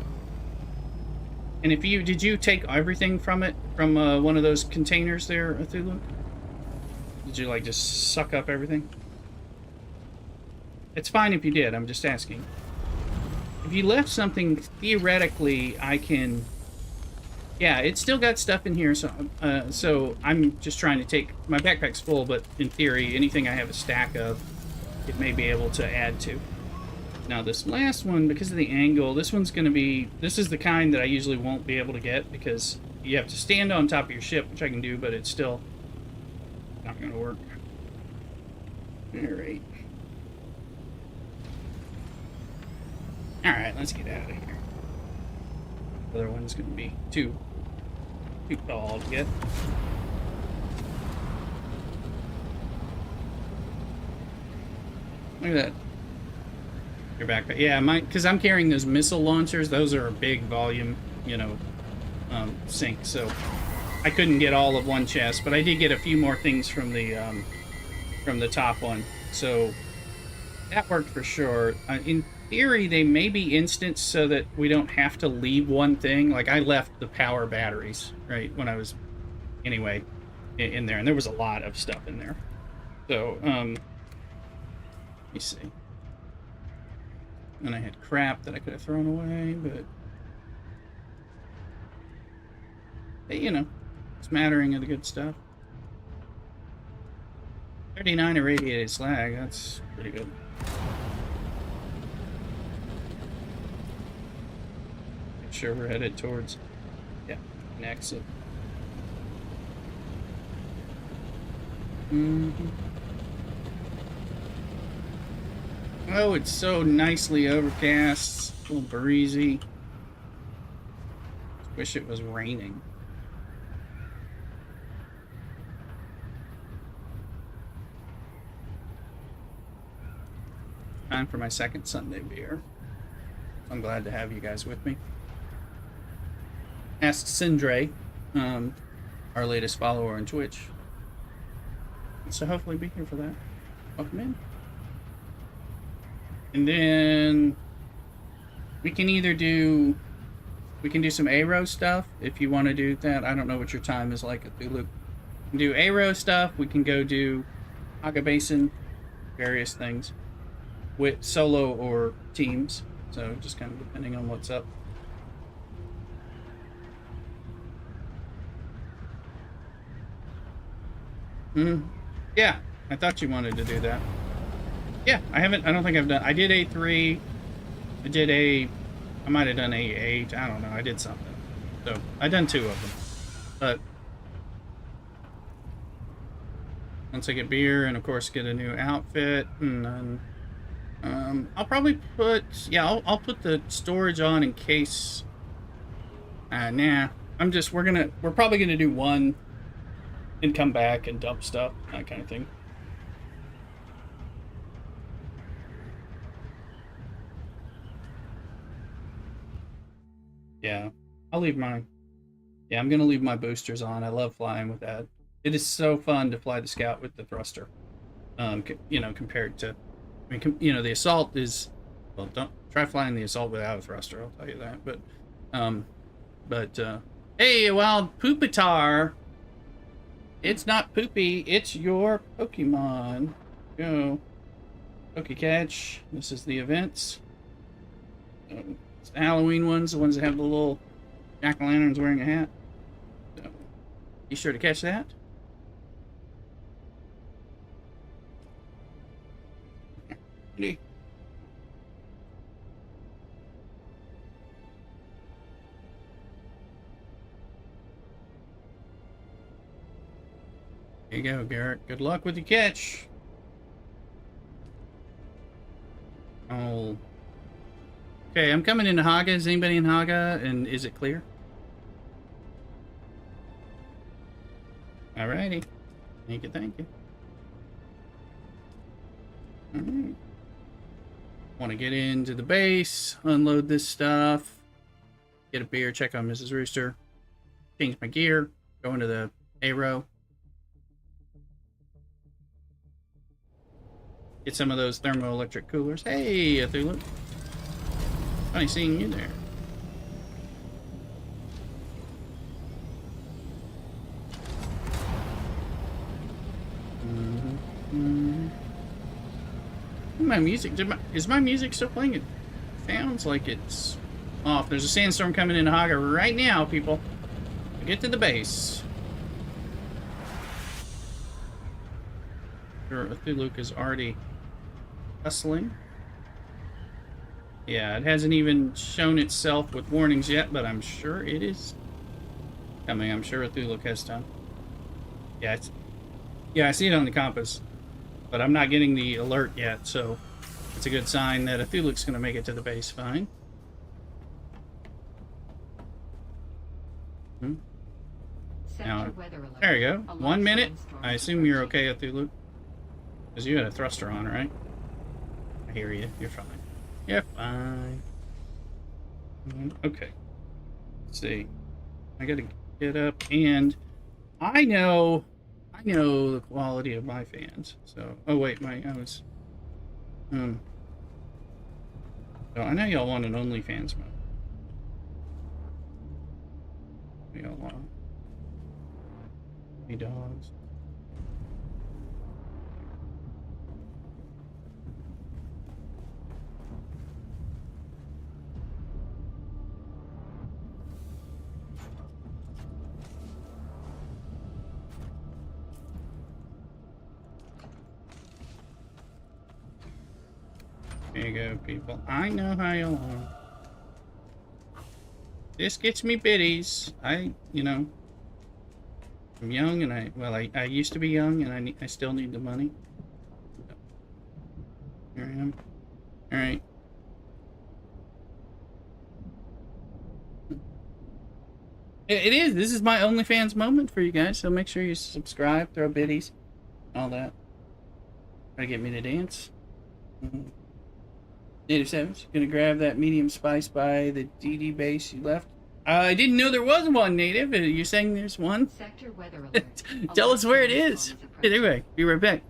And if you did you take everything from it from one of those containers there, Thulu? Did you like just suck up everything? It's fine if you did, I'm just asking. If you left something, theoretically, I can... Yeah, it's still got stuff in here, so I'm just trying to take... My backpack's full, but in theory, anything I have a stack of, it may be able to add to. Now this last one, because of the angle, this one's going to be... This is the kind that I usually won't be able to get, because you have to stand on top of your ship, which I can do, but it's still not going to work. Alright. Alright, let's get out of here. The other one's gonna be too tall to get. Look at that. Your backpack. Yeah, because I'm carrying those missile launchers, those are a big volume, you know, sink, so I couldn't get all of one chest, but I did get a few more things from the top one, so that worked for sure. In theory, they may be instanced so that we don't have to leave one thing. Like, I left the power batteries, right, when I was, anyway, in there. And there was a lot of stuff in there. So, let me see. And I had crap that I could have thrown away, but... Hey, you know, smattering of the good stuff. 39 irradiated slag, that's pretty good. Sure we're headed towards, yeah, an exit. Oh, it's so nicely overcast, a little breezy. Wish it was raining. Time for my second Sunday beer. I'm glad to have you guys with me. Ask Sindre, our latest follower on Twitch. So hopefully be here for that. Welcome in. And then we can either do... We can do some Aero stuff if you want to do that. I don't know what your time is like at Thulu. We can do Aero stuff. We can go do Aga Basin, various things. With solo or teams. So just kind of depending on what's up. Yeah, I thought you wanted to do that. Yeah, I haven't. I don't think I've done. I did A3. I might have done A8. I don't know. I did something. So I done 2 of them. But once I get beer and of course get a new outfit, and then I'll probably put I'll put the storage on in case. Nah. We're probably gonna do one and come back and dump stuff, that kind of thing. Yeah, I'll leave mine. Yeah, I'm gonna leave my boosters on. I love flying with that. It is so fun to fly the Scout with the thruster. Compared to, the Assault is, well, don't try flying the Assault without a thruster. I'll tell you that. But hey, wild Poopitar. It's not Poopy. It's your Pokemon. Go. Pokecatch. This is the events. It's the Halloween ones, the ones that have the little jack-o'-lanterns wearing a hat. So, be sure to catch that. There you go, Garrett. Good luck with your catch. Oh. Okay, I'm coming into Haga. Is anybody in Haga? And is it clear? Alrighty. Thank you, thank you. Alright. Want to get into the base, unload this stuff, get a beer, check on Mrs. Rooster, change my gear, go into the A-row. Get some of those thermoelectric coolers. Hey, Cthulhu. Funny seeing you there. My music, is my music still playing? It sounds like it's off. There's a sandstorm coming into Haga right now, people. Get to the base. Sure, Cthulhu is already hustling. Yeah, it hasn't even shown itself with warnings yet, but I'm sure it is coming. I'm sure Cthulhu has done. Yeah, I see it on the compass, but I'm not getting the alert yet, so it's a good sign that Cthulhu's going to make it to the base fine. Now, there you go. 1 minute. I assume you're okay, Cthulhu. Because you had a thruster on, right? I hear you. You're fine. You're fine. Okay. Let's see. I gotta get up, and I know the quality of my fans. So, oh wait, so I know y'all want an OnlyFans mode. Y'all want me dogs. There you go, people. I know how you are. This gets me biddies. I'm young, and I used to be young, and I still need the money. So, here I am. All right. It is. This is my OnlyFans moment for you guys, so make sure you subscribe, throw biddies, all that. Try to get me to dance. Native Savage, gonna grab that medium spice by the DD base you left. I didn't know there was one, Native. You're saying there's one? Sector weather alert. Tell us where it is. Anyway, be right back.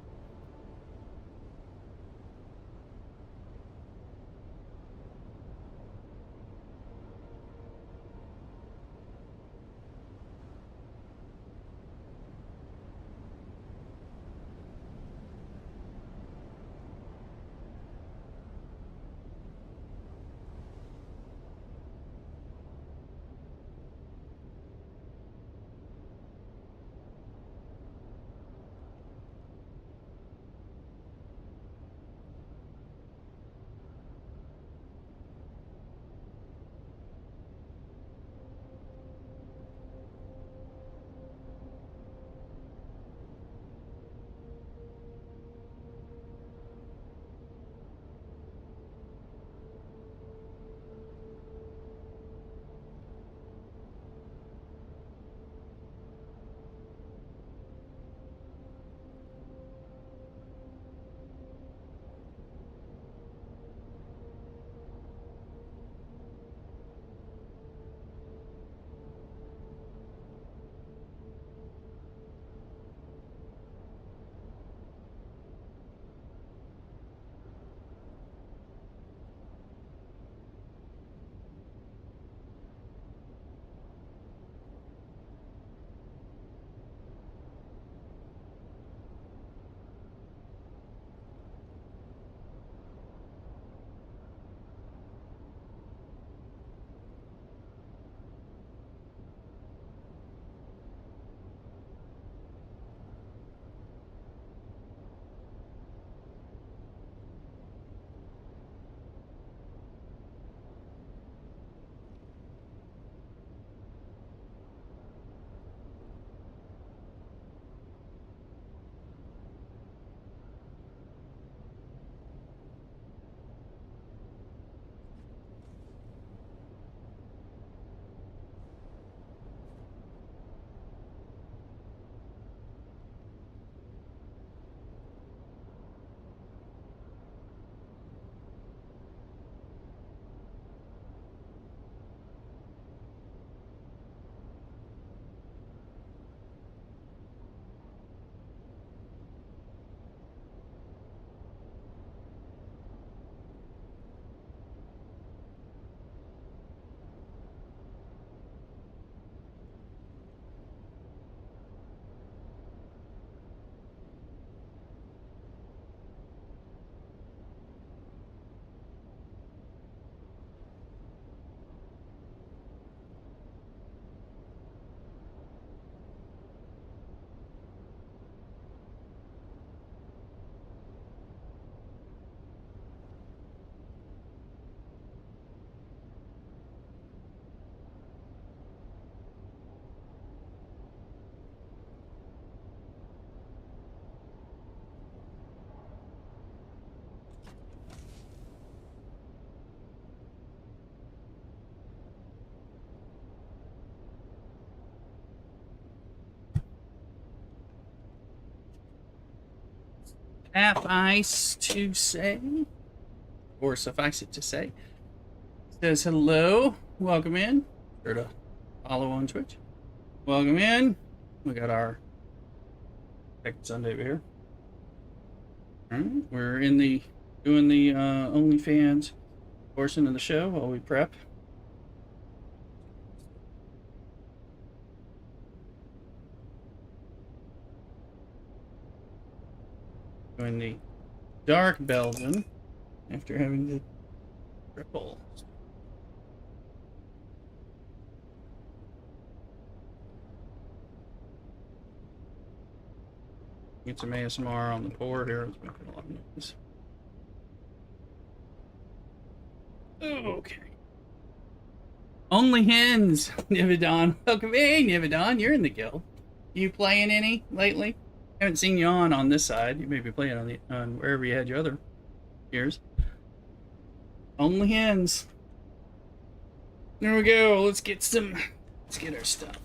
suffice to say, or suffice it to say, says hello, welcome in. Sure to follow on Twitch. Welcome in. We got our second Sunday over here. All right, we're in the doing the OnlyFans portion of the show while we prep. Doing the dark Belgian after having the triple. Get some ASMR on the board here. It's making a lot of noise. Okay. Only Hens, Nividon. Welcome in, Nividon. You're in the guild. You playing any lately? Haven't seen you on this side. You may be playing on wherever you had your other years. Only Hens. There we go. Let's get our stuff.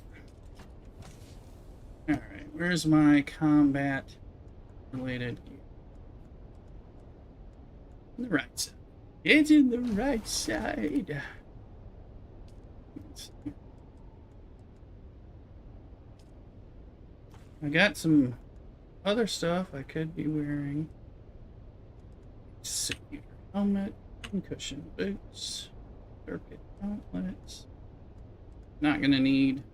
All right. Where's my combat related gear? On the right side. It's in the right side. I got some other stuff I could be wearing. Helmet, cushion boots, circuit gauntlets. Not gonna need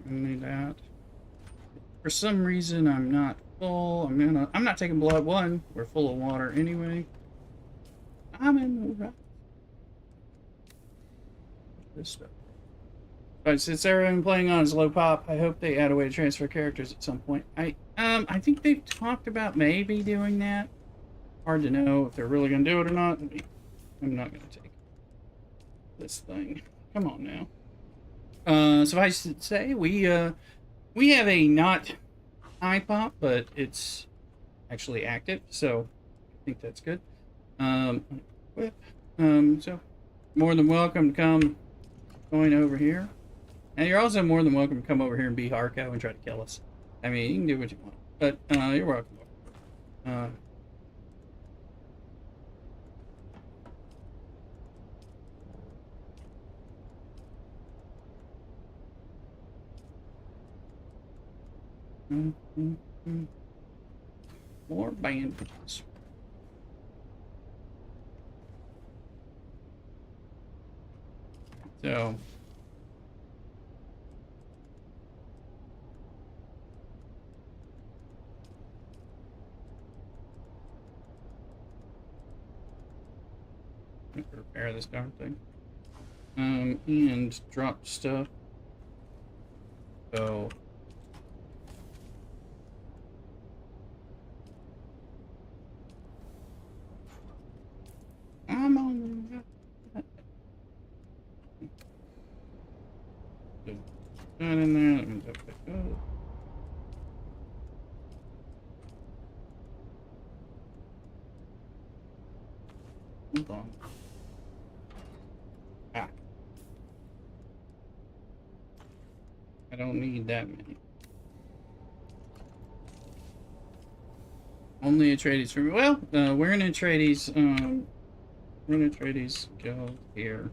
that. For some reason, I'm not full. I'm not taking blood. One, we're full of water anyway. I'm in the right. This stuff. But since everyone playing on is low pop, I hope they add a way to transfer characters at some point. I think they've talked about maybe doing that. Hard to know if they're really gonna do it or not. I'm not gonna take this thing. Come on now. Suffice to say, we have a not high pop, but it's actually active, so I think that's good. So more than welcome to come join over here. And you're also more than welcome to come over here and be Harko and try to kill us. I mean, you can do what you want, but you're welcome. More bandages. So repair this darn thing. And drop stuff. So I'm on that in there. Let me go pick up. Hold on. I don't need that many. Only Atreides for me. Well, we're in Atreides. We're in Atreides guild here.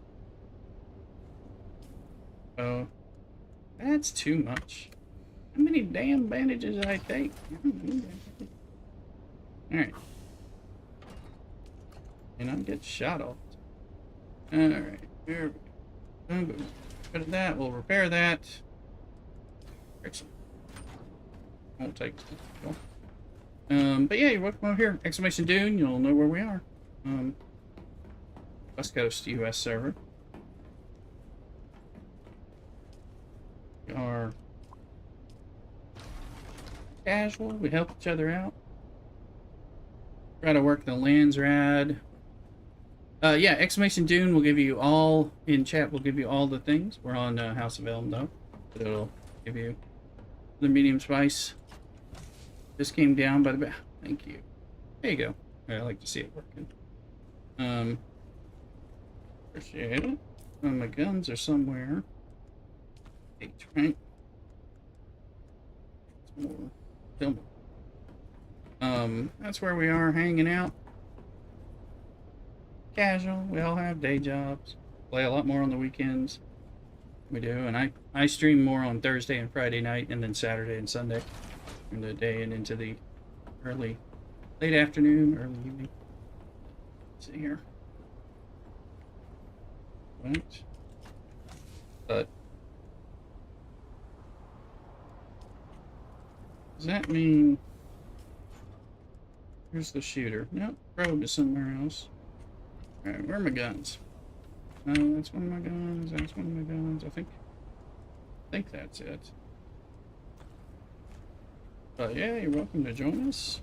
Oh, that's too much. How many damn bandages did I take? All right. And I get shot off. All right. Here we go. Rid of that. We'll repair that. Excellent. Won't take this. But yeah, you're welcome over here. Exclamation Dune, you'll know where we are. West Coast US server. We are casual, we help each other out. Try to work the lands rad. Yeah, Exclamation Dune will give you all, in chat, will give you all the things. We're on House of Elm though. But it'll give you the medium spice. This came down by the back. Thank you. There you go. I like to see it working. Appreciate it. My guns are somewhere. H, right? It's more. That's where we are hanging out. Casual. We all have day jobs. Play a lot more on the weekends. We do, and I stream more on Thursday and Friday night, and then Saturday and Sunday in the day and into the late afternoon, early evening. Let's see here. Right. But does that mean here's the shooter? Nope, road to somewhere else. Alright, where are my guns? No, that's one of my guns, that's one of my guns, I think that's it. But yeah, you're welcome to join us.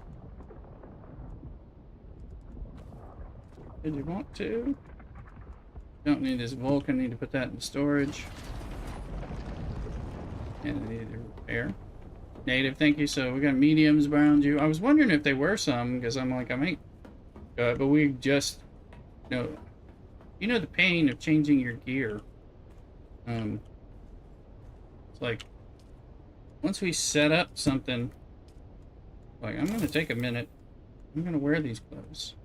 Did you want to? Don't need this Vulcan, need to put that in storage. And I need to repair. Native, thank you. So we got mediums around you. I was wondering if they were some, because I'm like, I might. But we just, you know the pain of changing your gear. It's like, once we set up something, like, I'm going to take a minute. I'm going to wear these clothes.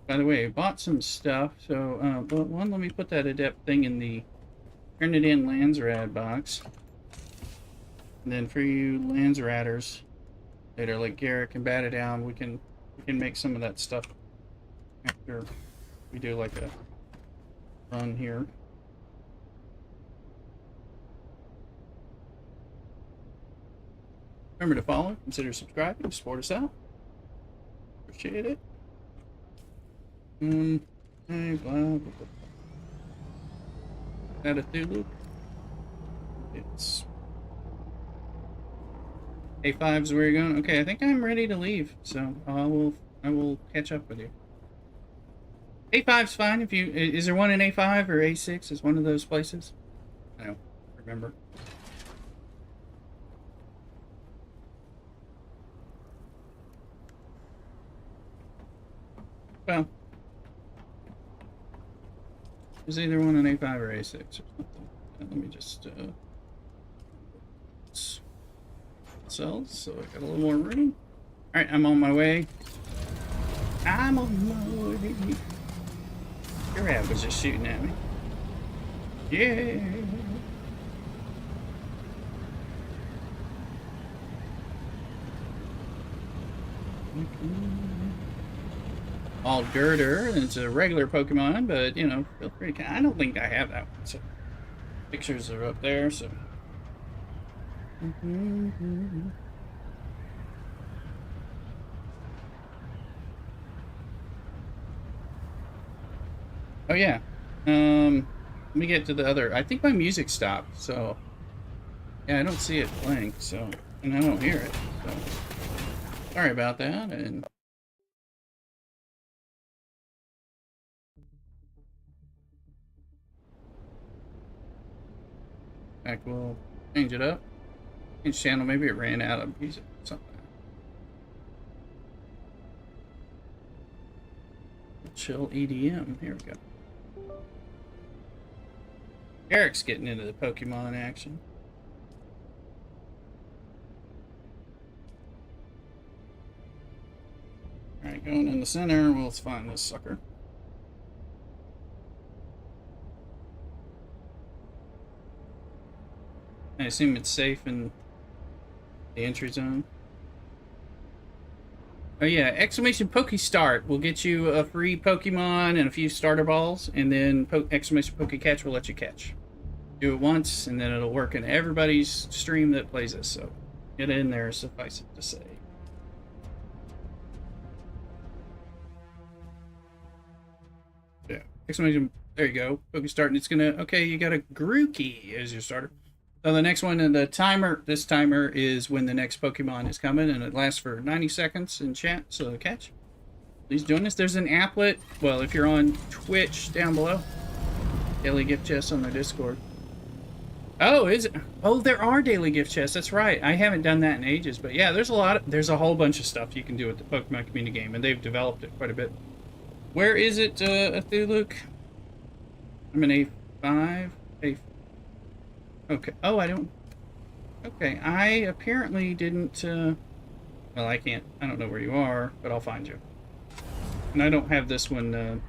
By the way, I bought some stuff, so, but one, let me put that adept thing in the turn it in Landsrad box. And then for you Landsradders that are like Garrick and Bat It Down, we can make some of that stuff after we do like a run here. Remember to follow, consider subscribing, support us out. Appreciate it. Hey, blah, blah, blah. That a Thulu? It's A5's where you're going. Okay, I think I'm ready to leave, so I will catch up with you. A5's fine if you. Is there one in A5 or A6? Is one of those places? I don't remember. Well. There's either one in A5 or A6 or something. Let me just cells, so I got a little more room. Alright, I'm on my way. I'm on my way. Your rat was just shooting at me. Yeah. All Girder, it's a regular Pokemon, but you know, feel free to. I don't think I have that one, so pictures are up there, so. Oh yeah, let me get to the other. I think my music stopped, so yeah, I don't see it playing, so, and I don't hear it, so sorry about that, and. Heck, we'll change it up. Change channel, maybe it ran out of music or something. Chill EDM, here we go. Eric's getting into the Pokemon action. Alright, going in the center, we'll find this sucker. I assume it's safe in the entry zone. Oh yeah, exclamation Poke Start will get you a free Pokemon and a few starter balls, and then exclamation Poke Catch will let you catch. Do it once, and then it'll work in everybody's stream that plays this, so get in there, suffice it to say. Yeah, exclamation, there you go, Poke Start, and it's gonna, okay, you got a Grookey as your starter. So the next one, and the timer, this timer is when the next Pokemon is coming, and it lasts for 90 seconds in chat, so catch. Please join us. There's an applet, well, if you're on Twitch, down below. Daily gift chests on the Discord. Oh, is it? Oh, there are daily gift chests, that's right. I haven't done that in ages, but yeah, there's a whole bunch of stuff you can do with the Pokemon community game, and they've developed it quite a bit. Where is it, Athuluk? I'm in A5, A5. Okay. Oh, I don't. Okay, I apparently didn't, well, I don't know where you are, but I'll find you. And I don't have this one,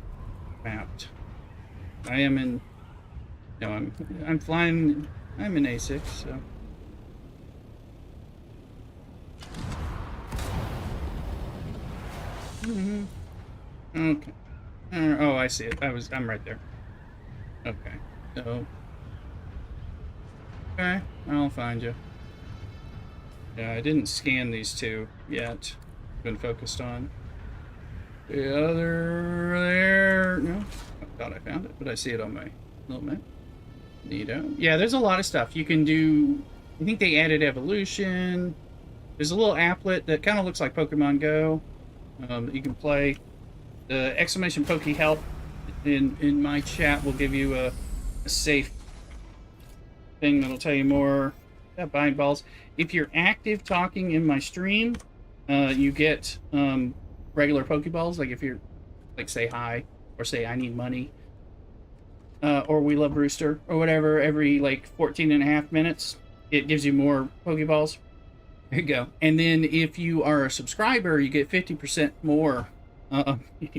mapped. I am in, no, I'm flying, I'm in A6, so. Okay. Oh, I see it. I'm right there. Okay. So. Okay, I'll find you. Yeah, I didn't scan these two yet. Been focused on the other there. No, I thought I found it, but I see it on my little map. Neato. Yeah, there's a lot of stuff you can do. I think they added evolution. There's a little applet that kind of looks like Pokemon Go that you can play. The exclamation Poke help in my chat will give you a safe thing that'll tell you more about buying balls. If you're active talking in my stream, you get regular Pokeballs. Like if you're like say hi or say I need money or we love Rooster or whatever every like 14.5 minutes, it gives you more Pokeballs. There you go. And then if you are a subscriber, you get 50% more. Me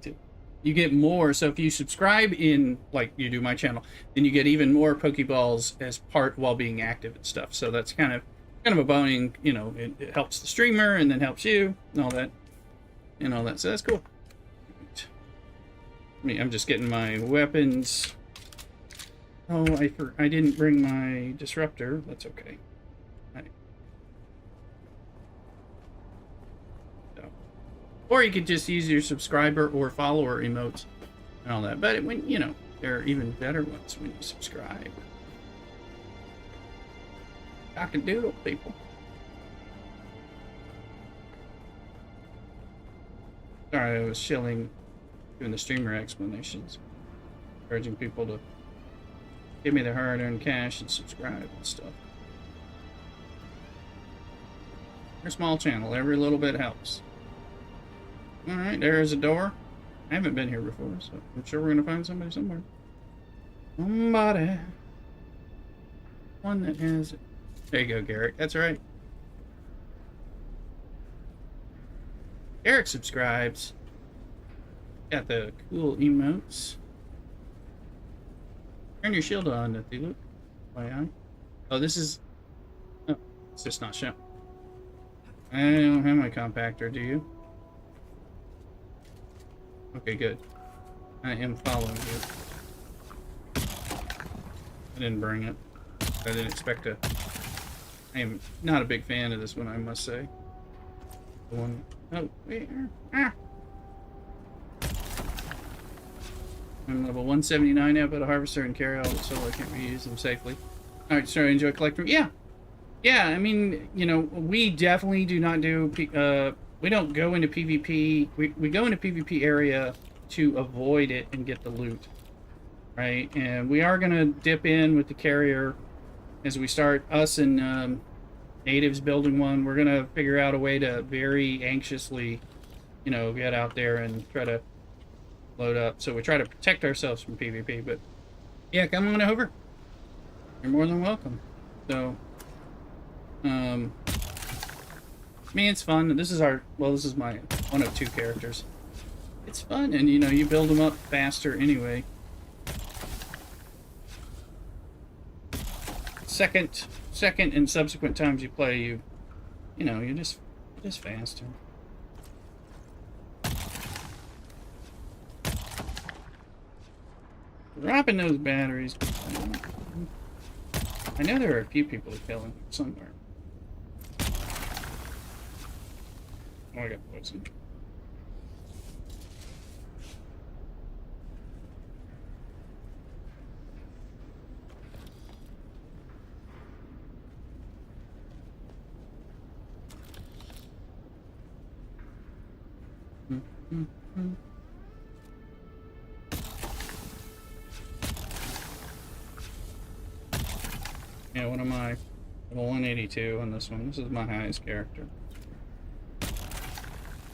too. You get more. So if you subscribe in, like you do my channel, then you get even more Pokeballs as part while being active and stuff. So that's kind of a boning, you know, it helps the streamer and then helps you and all that. And all that. So that's cool. I'm just getting my weapons. Oh, I didn't bring my disruptor. That's okay. Or you could just use your subscriber or follower emotes and all that. But when, you know, there are even better ones when you subscribe. Cock-a-doodle, people. Sorry, I was shilling doing the streamer explanations. Encouraging people to give me their hard-earned cash and subscribe and stuff. We're a small channel. Every little bit helps. Alright, there's a door. I haven't been here before, so I'm sure we're going to find somebody somewhere. Somebody. One that has it. There you go, Garrick. That's right. Garrick subscribes. Got the cool emotes. Turn your shield on, Nathilu. FYI. Oh, this is... Oh, it's just not showing. I don't have my compactor, do you? Okay, good. I am following you. I didn't bring it. I didn't expect to. I am not a big fan of this one, I must say. The one. Oh, where? Ah! I'm level 179 now, but a harvester and carry all so I can't reuse them safely. Alright, so enjoy collecting. Yeah! Yeah, I mean, you know, we definitely do not do. We don't go into PvP. We go into PvP area to avoid it and get the loot, right? And we are gonna dip in with the carrier as we start. Us and natives building one. We're gonna figure out a way to very anxiously, you know, get out there and try to load up. So we try to protect ourselves from PvP. But yeah, come on over. You're more than welcome. So, I mean, it's fun. This is my one of two characters. It's fun, and you know, you build them up faster anyway. Second and subsequent times you play, you know, you're just faster. Dropping those batteries. I know there are a few people to kill somewhere. Oh, I got poison. Yeah, what am I? Level 182 on this one. This is my highest character. I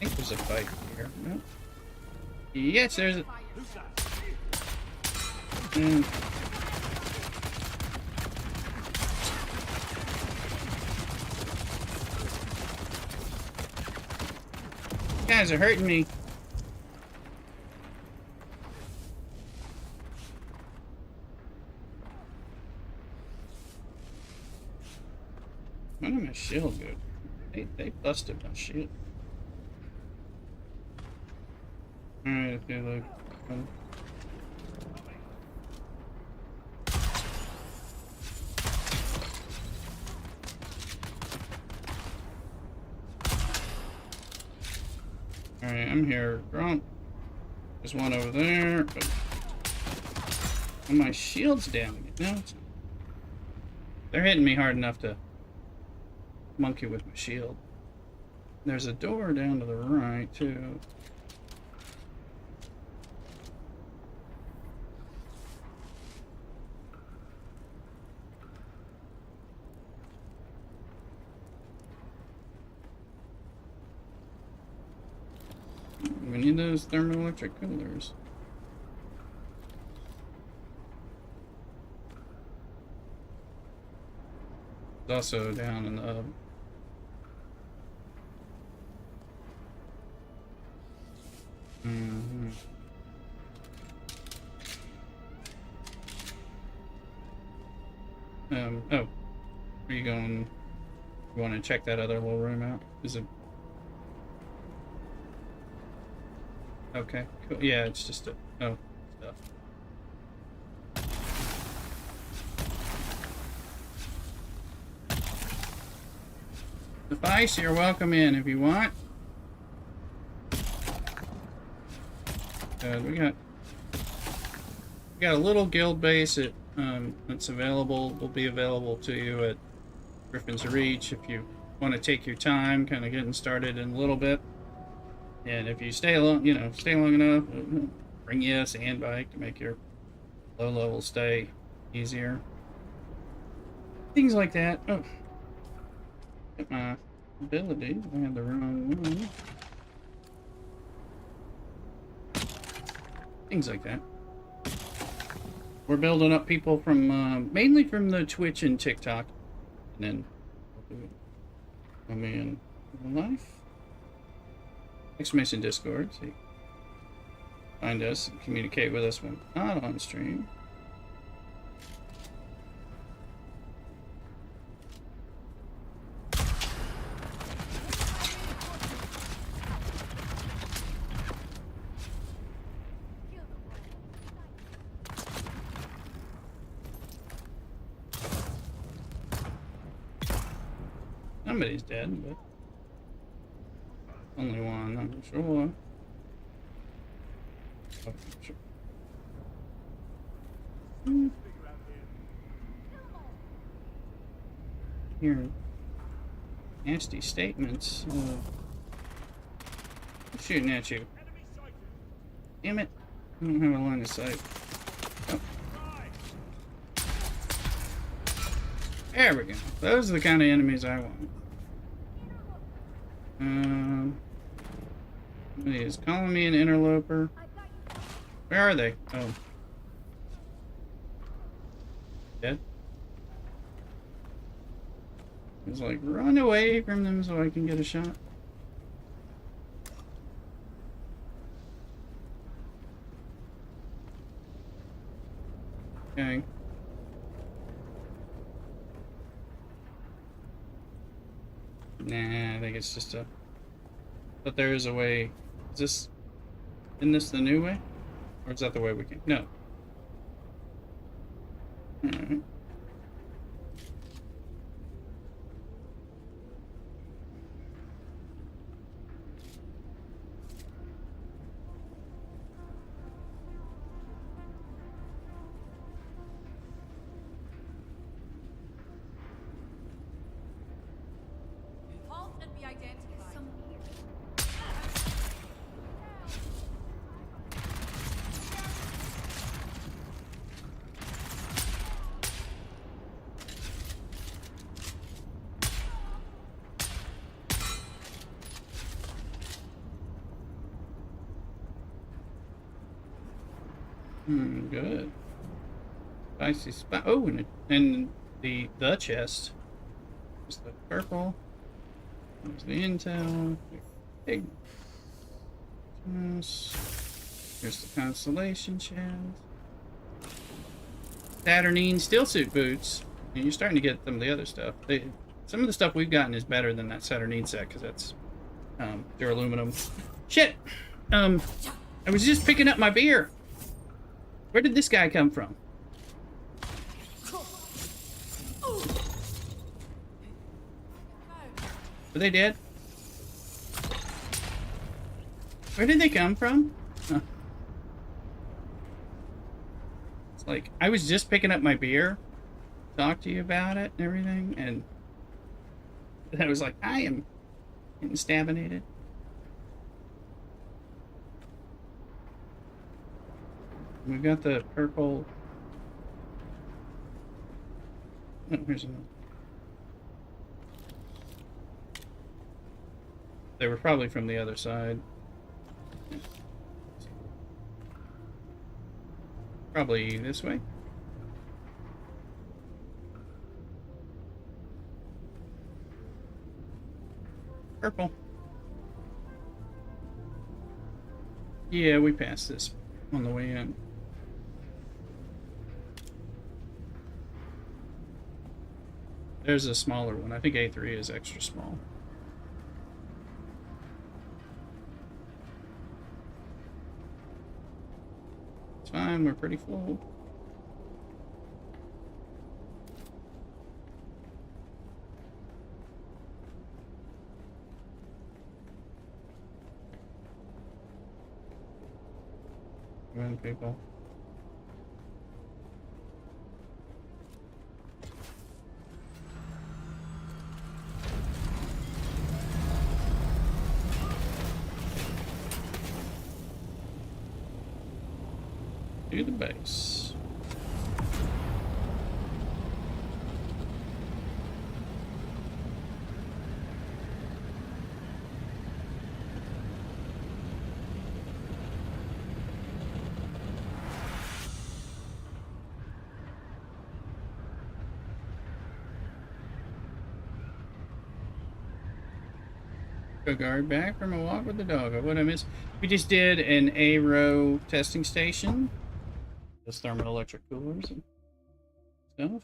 think there's a fight here. No? Yes, there's a... guys are hurting me. Where did my shield go? They busted my shield. Alright, okay, look. Alright, I'm here. Grunt. There's one over there. But... oh, my shield's down. No, it's... they're hitting me hard enough to monkey with my shield. There's a door down to the right, too. We need those thermoelectric coolers. It's also down in the... oh. Are you going... you want to check that other little room out? Is it... okay, cool. Yeah, it's just a... oh, stuff. Device, you're welcome in if you want. We got a little guild base that's available. Will be available to you at Griffin's Reach if you want to take your time, kind of getting started in a little bit. And if you stay long, stay long enough, bring you a sand bike to make your low level stay easier. Things like that. Oh, get my ability. I had the wrong one. Things like that. We're building up people from mainly from the Twitch and TikTok, and then come in real life. Exclamation Discord, so you find us and communicate with us when not on stream. Somebody's dead, but only one, I'm not sure why. Oh, sure. Hearing nasty statements. I'm shooting at you. Damn it. I don't have a line of sight. Oh. There we go. Those are the kind of enemies I want. Somebody is calling me an interloper. Where are they? Oh. Dead? It's like, run away from them so I can get a shot. Okay. Nah, I think it's just a... but there is a way... isn't this the new way? Or is that the way we came? No. Alright. Good. Spicy spot. Oh, and the chest. There's the purple. There's the intel. Big. Here's the constellation chest. Saturnine steel suit boots. And you're starting to get some of the other stuff. Some of the stuff we've gotten is better than that Saturnine set because that's duraluminum. Shit! I was just picking up my beer. Where did this guy come from? Were they dead? Where did they come from? Huh. It's like, I was just picking up my beer, talk to you about it and everything, and I was like, I am getting stabinated. We've got the purple. Oh, here's another. They were probably from the other side. Probably this way. Purple. Yeah, we passed this on the way in. There's a smaller one. I think A3 is extra small. It's fine, we're pretty full. Come on, people. To the base. Go guard back from a walk with the dog. What I missed? We just did an A-row testing station. Just thermoelectric coolers and stuff.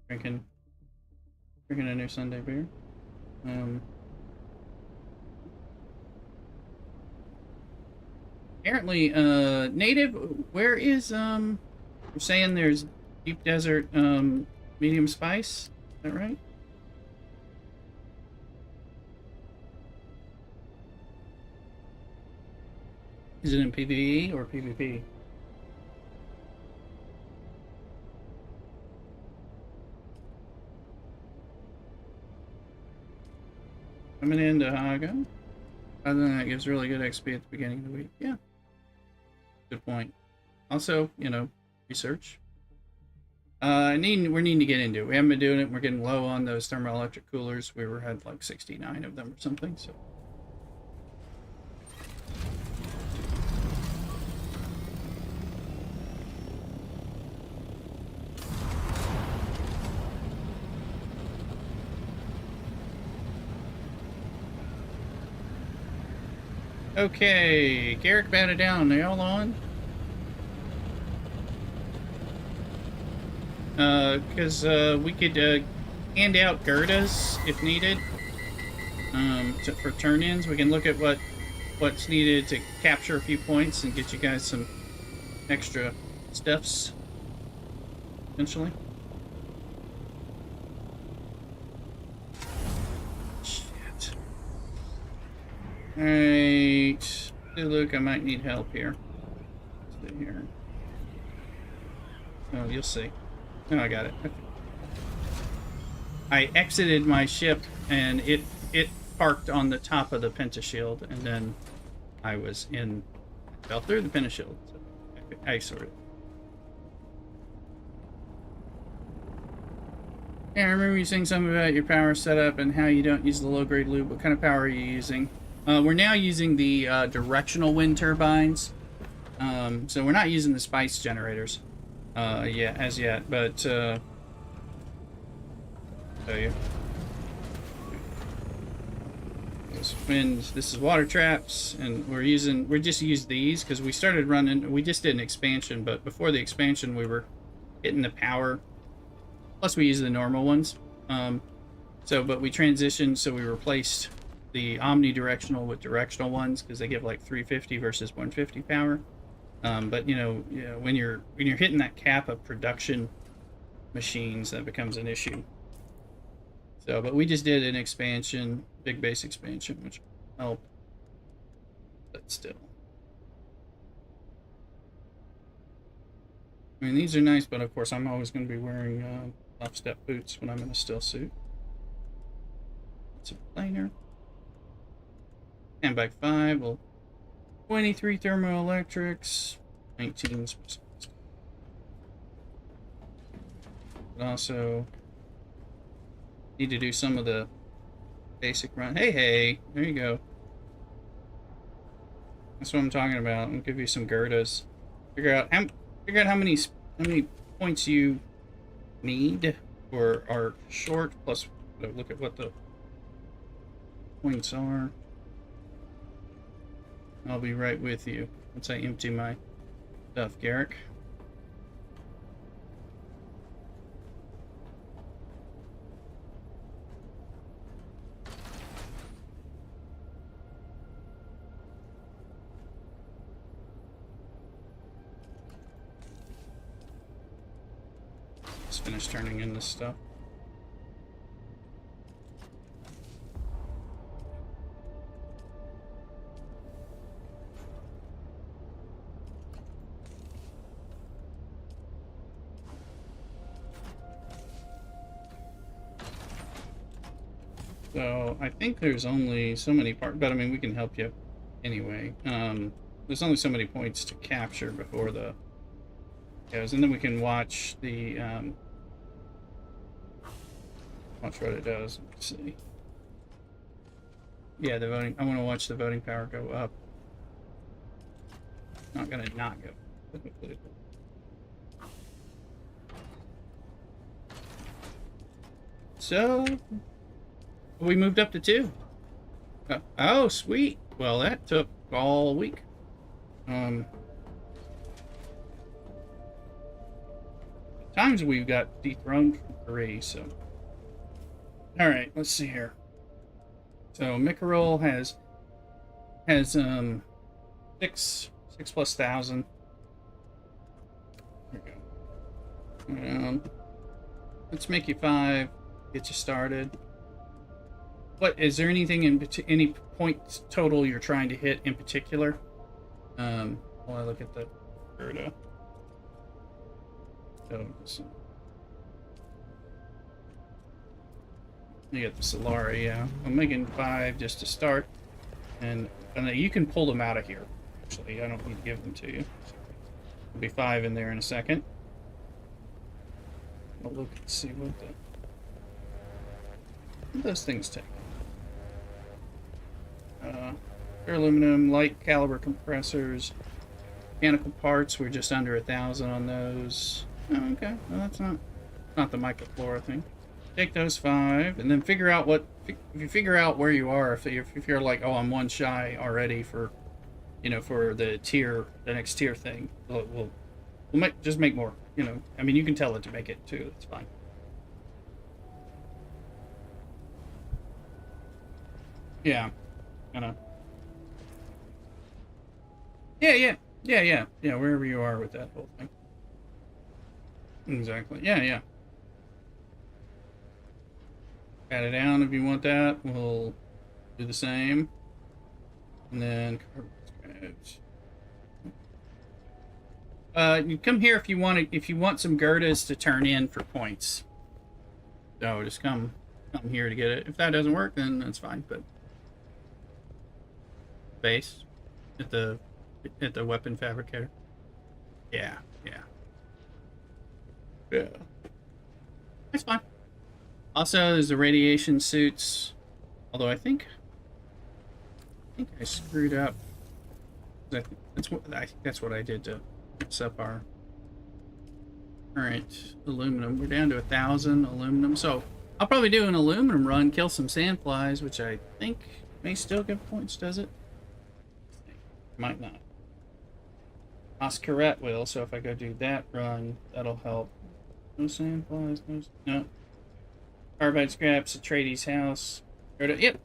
Drinking a new Sunday beer. Apparently, native. Where is We're saying there's deep desert medium spice. Is that right? Is it in PvE or PvP? Coming into Haga. Other than that, gives really good XP at the beginning of the week. Yeah. Good point. Also, you know, research. We're needing to get into it. We haven't been doing it. We're getting low on those thermoelectric coolers. We had like 69 of them or something, so. Okay, Garrick batted down. They all on? Because we could hand out Gerdas if needed. For turn-ins, we can look at what's needed to capture a few points and get you guys some extra stuffs. Essentially. Alright. Hey, Luke, I might need help here. Stay here. Oh, you'll see. Oh, I got it. Okay. I exited my ship and it parked on the top of the pentashield, and then I fell through the pentashield. So I sorted. Yeah, I remember you saying something about your power setup and how you don't use the low-grade lube. What kind of power are you using? We're now using the directional wind turbines, so we're not using the spice generators as yet, but I'll tell you. Those winds. This is water traps, and we just used these because we started running. We just did an expansion, but before the expansion, we were hitting the power. Plus, we used the normal ones. But we transitioned, so we replaced the omnidirectional with directional ones because they give like 350 versus 150 power. But when you're hitting that cap of production machines, that becomes an issue. So, but we just did an expansion, big base expansion, which helped. But still, I mean, these are nice, but of course, I'm always going to be wearing off-step boots when I'm in a still suit. It's a planer. Handbag 5. Well, 23 thermoelectrics, 19. But also need to do some of the basic run. Hey, there you go. That's what I'm talking about. I'll give you some Gerdas. Figure out how many points you need or are short. Plus, look at what the points are. I'll be right with you once I empty my stuff, Garrick. Just finish turning in this stuff. So I think there's only so many parts, but I mean we can help you anyway. There's only so many points to capture before the goes, and then we can watch the watch what it does. Let's see. Yeah, the voting. I want to watch the voting power go up. Not gonna not go. So we moved up to 2. Oh, sweet. Well, that took all week. Times we got dethroned from 3, so. Alright, let's see here. So Mikarol has 6 plus 1,000. There we go. Let's make you 5. Get you started. What is there anything in any points total you're trying to hit in particular? While I look at the Gerda. So you get the Solari, yeah. I'm making 5 just to start, and you can pull them out of here. Actually, I don't need to give them to you. There'll be 5 in there in a second. I'll look and see what those things take. Pure aluminum, light caliber compressors, mechanical parts. We're just under 1,000 on those. Oh, okay, well, that's not the microflora thing. Take those 5, and then figure out what. If you figure out where you are, if you're like, oh, I'm 1 shy already for, for the next tier thing, we'll just make more. I mean, you can tell it to make it too. It's fine. Yeah. Yeah, wherever you are with that whole thing. Exactly. Yeah. Add it down if you want that. We'll do the same. And then you come here if you want some Gerdas to turn in for points. So just come here to get it. If that doesn't work, then that's fine, but base at the weapon fabricator. Yeah. That's fine. Also, there's the radiation suits. Although I think I screwed up. That's what I did to mess up our. All right, aluminum. We're down to 1,000 aluminum. So I'll probably do an aluminum run, kill some sandflies, which I think may still give points, does it? Might not. Oscarette will, so if I go do that run, that'll help. No sandflies, no. Carbide scraps, Atreides' house. Yep.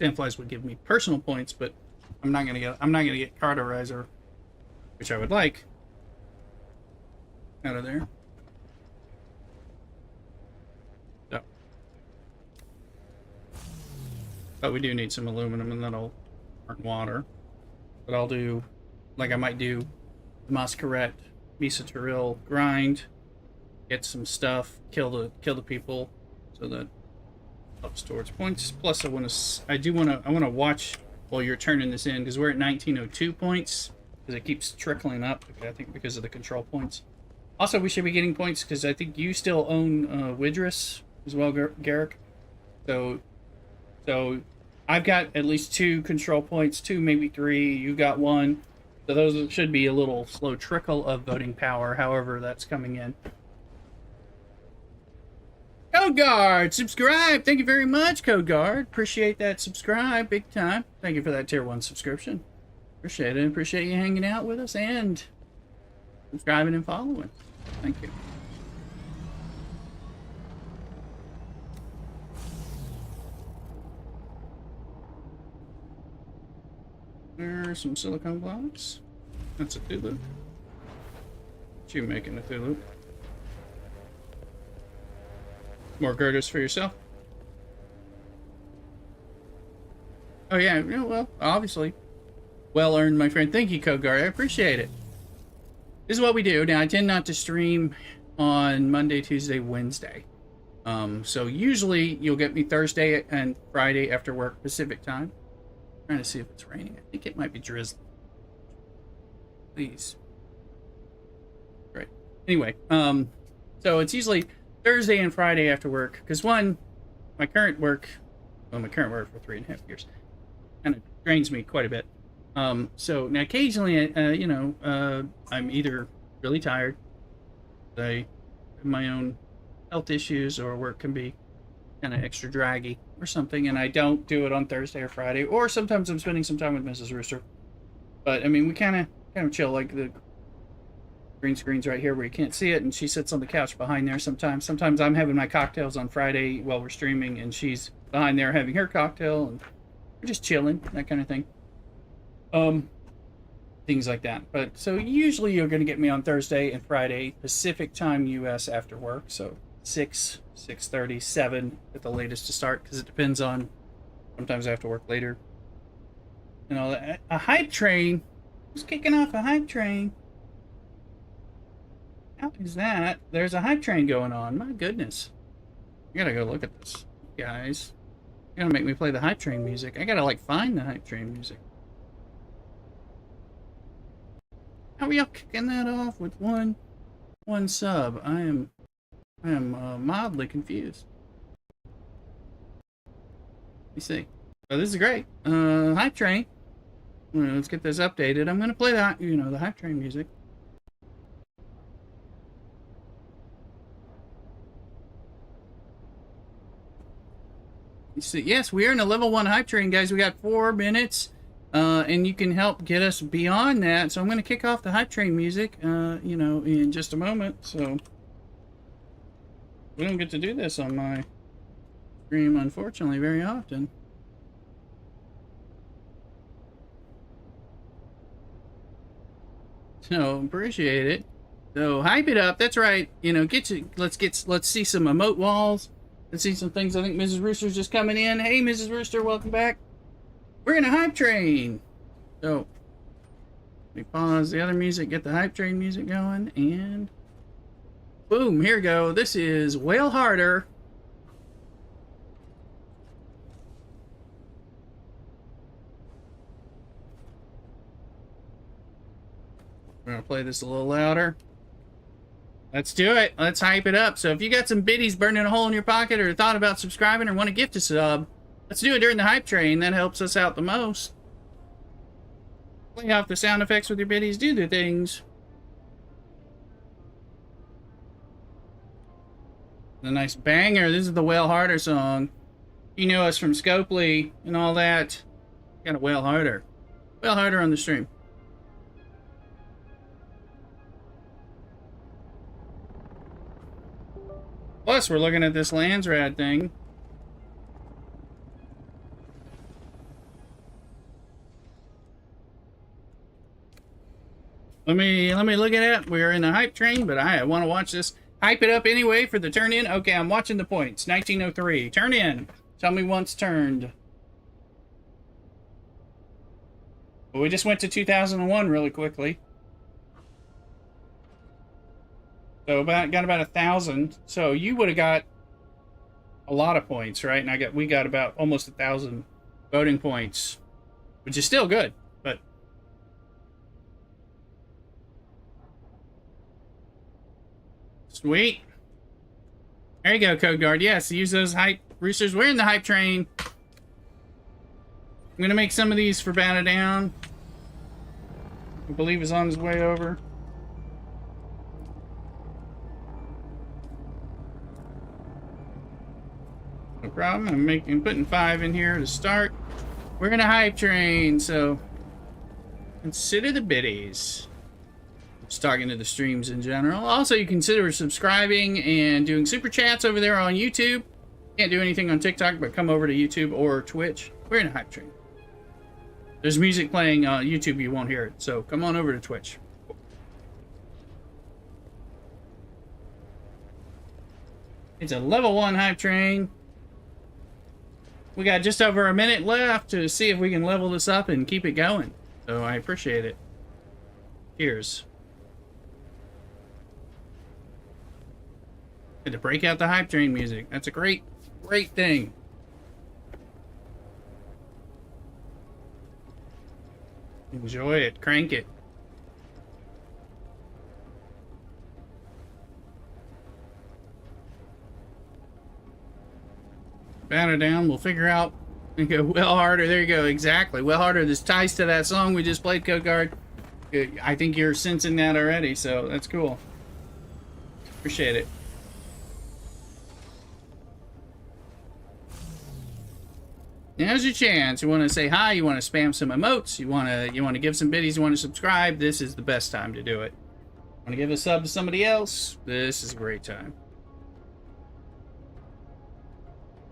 Sandflies would give me personal points, but I'm not gonna get Cardorizer, which I would like, out of there. So. But we do need some aluminum, and that'll burn water. But I'll do, like I might do, the Masquerade Misa Turil grind, get some stuff, kill the people, so that helps towards points. Plus, I want to watch while you're turning this in, because we're at 1902 points, because it keeps trickling up. I think because of the control points. Also, we should be getting points because I think you still own Widris as well, Garrick. So I've got at least 2 control points, 2, maybe 3. You got 1. So those should be a little slow trickle of voting power, however that's coming in. Code Guard, subscribe. Thank you very much, Code Guard. Appreciate that subscribe, big time. Thank you for that tier 1 subscription. Appreciate it. Appreciate you hanging out with us and subscribing and following. Thank you. There's some silicone blocks. That's a Thulu. What you making a Thulu? More girders for yourself? Oh yeah, well, obviously. Well earned, my friend. Thank you, Code Guard. I appreciate it. This is what we do. Now, I tend not to stream on Monday, Tuesday, Wednesday. So usually you'll get me Thursday and Friday after work Pacific time. Trying to see if it's raining. I think it might be drizzling. Please. Great. Anyway, so it's usually Thursday and Friday after work, because my current work for 3.5 years kind of drains me quite a bit. So now occasionally, I'm either really tired, I have my own health issues, or work can be kind of extra draggy or something, and I don't do it on Thursday or Friday, or sometimes I'm spending some time with Mrs. Rooster. But I mean, we kind of chill, like the green screen's right here where you can't see it, and she sits on the couch behind there sometimes. Sometimes I'm having my cocktails on Friday while we're streaming, and she's behind there having her cocktail, and we're just chilling, that kind of thing. Things like that. But so usually you're going to get me on Thursday and Friday Pacific time, US, after work. So 6, 6:30, 7 at the latest to start, because it depends on, sometimes I have to work later. A hype train. Who's kicking off a hype train? How is that? There's a hype train going on. My goodness. I gotta go look at this, guys. You're gonna make me play the hype train music. I gotta find the hype train music. How are y'all kicking that off with one sub? I am mildly confused. Let me see. Oh, this is great. Hype train. Let's get this updated. I'm gonna play that, the hype train music. You see, yes, we are in a level 1 hype train, guys. We got 4 minutes. And you can help get us beyond that. So I'm going to kick off the hype train music, in just a moment. So we don't get to do this on my stream, unfortunately, very often. So appreciate it. So hype it up. That's right. Let's see some emote walls. Let's see some things. I think Mrs. Rooster's just coming in. Hey, Mrs. Rooster, welcome back. We're in a hype train. So let me pause the other music, get the hype train music going, and boom, here we go. This is Whale Harder. We're gonna play this a little louder. Let's do it. Let's hype it up. So if you got some biddies burning a hole in your pocket, or thought about subscribing, or want to gift a sub, let's do it during the hype train. That helps us out the most. Play off the sound effects with your biddies. Do the things. A nice banger. This is the Whale Harder song. You know us from Scopely and all that. Got a Whale Harder. Whale Harder on the stream. Plus, we're looking at this Landsrad thing. Let me look at it. We're in the hype train, but I want to watch this. Hype it up anyway for the turn in. Okay, I'm watching the points. 1903. Turn in. Tell me once turned. Well, we just went to 2001 really quickly. So got about 1,000. So you would have got a lot of points, right? And we got about almost 1,000 voting points, which is still good, but sweet. There you go, Code Guard. Yes, use those hype roosters. We're in the hype train. I'm gonna make some of these for Batter Down. I believe is on his way over. No problem. I'm putting 5 in here to start. We're in a hype train, so consider the biddies. Just talking to the streams in general. Also, you consider subscribing and doing super chats over there on YouTube. Can't do anything on TikTok, but come over to YouTube or Twitch. We're in a hype train. There's music playing on YouTube, you won't hear it. So come on over to Twitch. It's a level 1 hype train. We got just over a minute left to see if we can level this up and keep it going. So I appreciate it. Cheers. Had to break out the hype train music. That's a great thing. Enjoy it. Crank it. Batter Down. We'll figure out and go Well Harder. There you go. Exactly. Well Harder. This ties to that song we just played, Code Guard. I think you're sensing that already, so that's cool. Appreciate it. Now's your chance. You want to say hi, you want to spam some emotes, you want to give some biddies, you want to subscribe, this is the best time to do it. Want to give a sub to somebody else? This is a great time.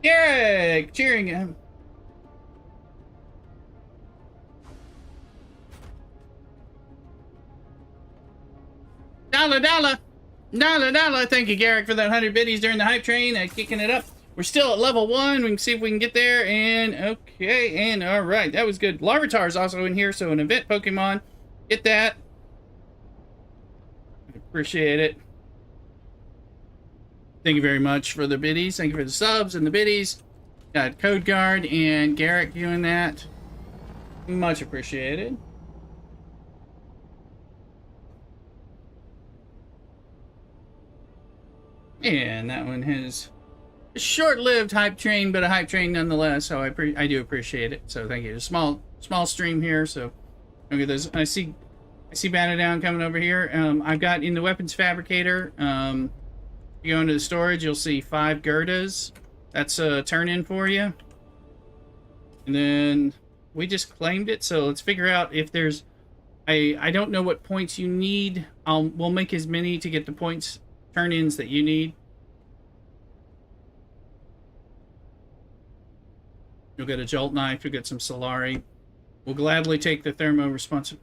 Eric, cheering him. Dollar. Thank you, Garrick, for that 100 biddies during the hype train, kicking it up. We're still at level 1. We can see if we can get there. And okay, and all right, that was good. Larvitar is also in here, so an event Pokemon. Get that. Appreciate it. Thank you very much for the biddies. Thank you for the subs and the biddies. Got Code Guard and Garrick doing that. Much appreciated. And that one has a short-lived hype train, but a hype train nonetheless. So I do appreciate it. So thank you. A small stream here. So look at this. I see Batter Down coming over here. I've got in the weapons fabricator. You go into the storage, you'll see 5 Gerdas. That's a turn in for you. And then we just claimed it. So let's figure out if there's. I don't know what points you need. We'll make as many to get the points turn-ins that you need. You'll get a Jolt Knife, you'll get some Solari. We'll gladly take the Thermo responsive.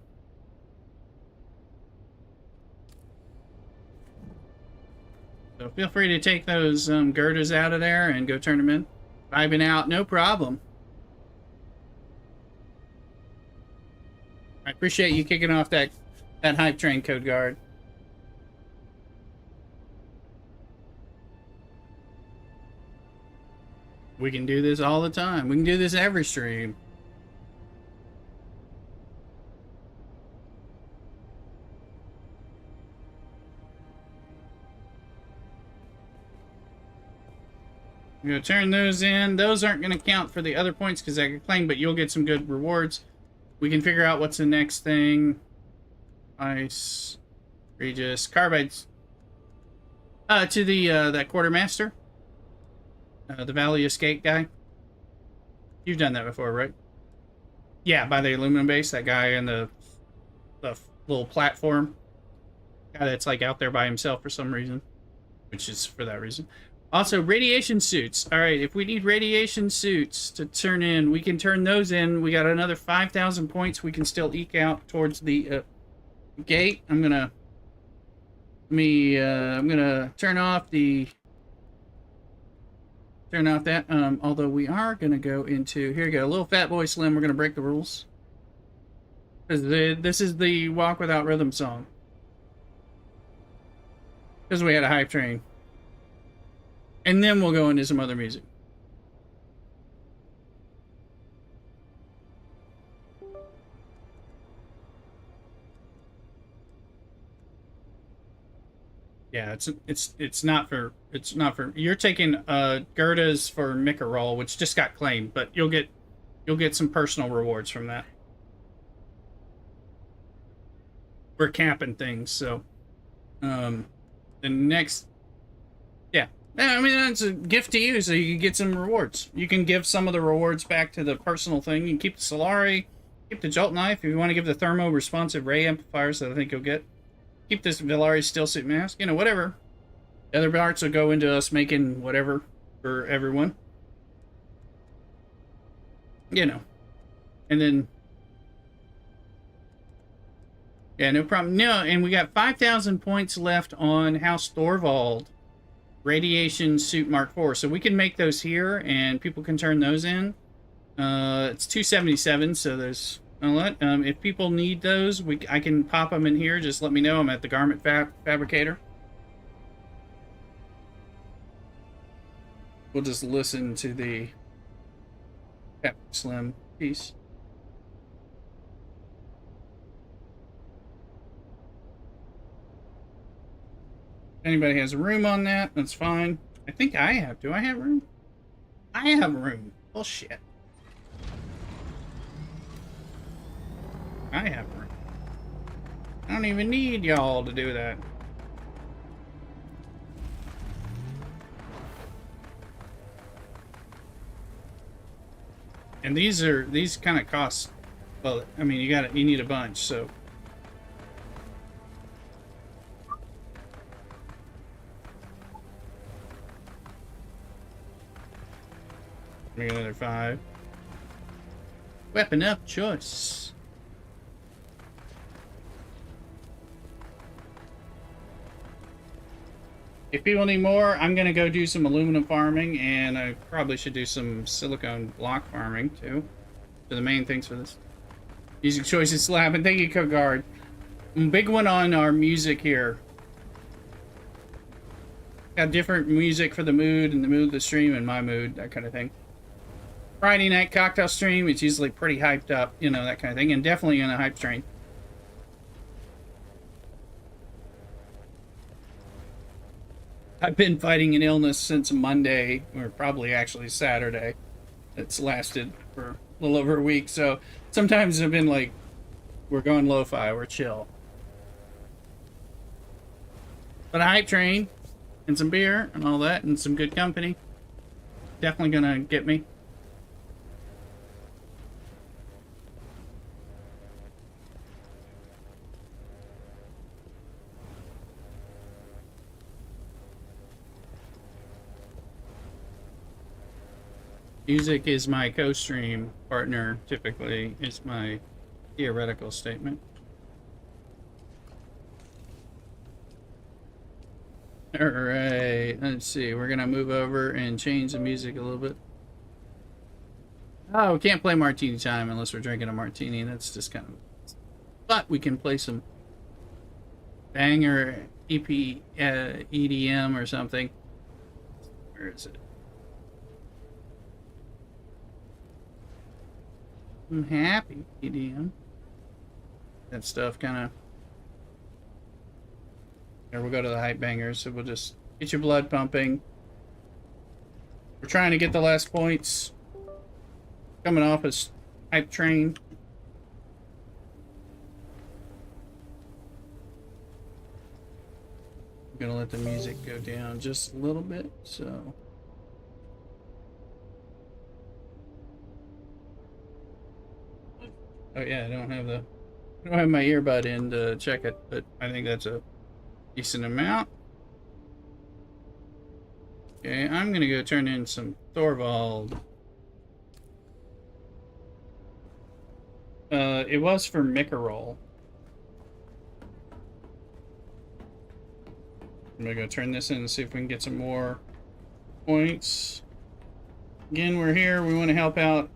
So feel free to take those Gerdas out of there and go turn them in. Vibing out, no problem. I appreciate you kicking off that hype train, Code Guard. We can do this all the time. We can do this every stream. I'm going to turn those in. Those aren't going to count for the other points because I can claim, but you'll get some good rewards. We can figure out what's the next thing. Ice. Regis. Carbides. To the that quartermaster, the Valley Escape guy. You've done that before, right? Yeah, by the aluminum base, that guy in the little platform. Guy that's like out there by himself for some reason, which is for that reason. Also, radiation suits. All right, if we need radiation suits to turn in, we can turn those in. We got another 5,000 points we can still eke out towards the gate. I'm gonna turn off that. Although we are gonna go into, here we go, little fat boy Slim. We're gonna break the rules because this is the Walk Without Rhythm song. Because we had a hype train. And then we'll go into some other music. Yeah, it's not for you're taking Gerda's for Mickerol, which just got claimed, but you'll get some personal rewards from that. We're capping things, so the next, yeah, I mean, that's a gift to you, so you can get some rewards. You can give some of the rewards back to the personal thing. You can keep the Solari, keep the Jolt Knife. If you want to give the Thermo Responsive Ray Amplifiers that I think you'll get. Keep this Villari Steel Suit Mask. You know, whatever. The other parts will go into us making whatever for everyone. You know. And then... yeah, no problem. No, and we got 5,000 points left on House Thorvald Radiation Suit Mark IV. So we can make those here, and people can turn those in. It's 277, so there's a lot. If people need those, I can pop them in here. Just let me know. I'm at the Garment Fabricator. We'll just listen to the Slim piece. Anybody has room on that, that's fine. I think I have. Do I have room? I have room. Bullshit. I have room. I don't even need y'all to do that. And these kind of cost, well, I mean, you need a bunch, so. Make another 5. Weapon of choice. If people need more, I'm gonna go do some aluminum farming, and I probably should do some silicone block farming too. So the main things for this. Music choices slab, and thank you, Kogard. Big one on our music here. Got different music for the mood and the mood of the stream and my mood, that kind of thing. Friday night cocktail stream, it's usually pretty hyped up, you know, that kind of thing, and definitely in a hype train. I've been fighting an illness since Monday, or probably actually Saturday. It's lasted for a little over a week, so sometimes I've been like, we're going lo-fi, we're chill. But a hype train, and some beer, and all that, and some good company. Definitely gonna get me. Music is my co-stream partner, typically, is my theoretical statement. Alright, let's see. We're gonna move over and change the music a little bit. Oh, we can't play Martini Time unless we're drinking a martini. That's just kind of... but we can play some banger EDM or something. Where is it? I'm happy EDM. That stuff kind of... here, we'll go to the hype bangers, so we'll just get your blood pumping. We're trying to get the last points. Coming off a hype train. Gonna let the music go down just a little bit, so. Oh yeah, I don't have my earbud in to check it, but I think that's a decent amount. Okay, I'm gonna go turn in some Thorvald. It was for Mickerol. I'm gonna go turn this in and see if we can get some more points. Again, we're here. We want to help out.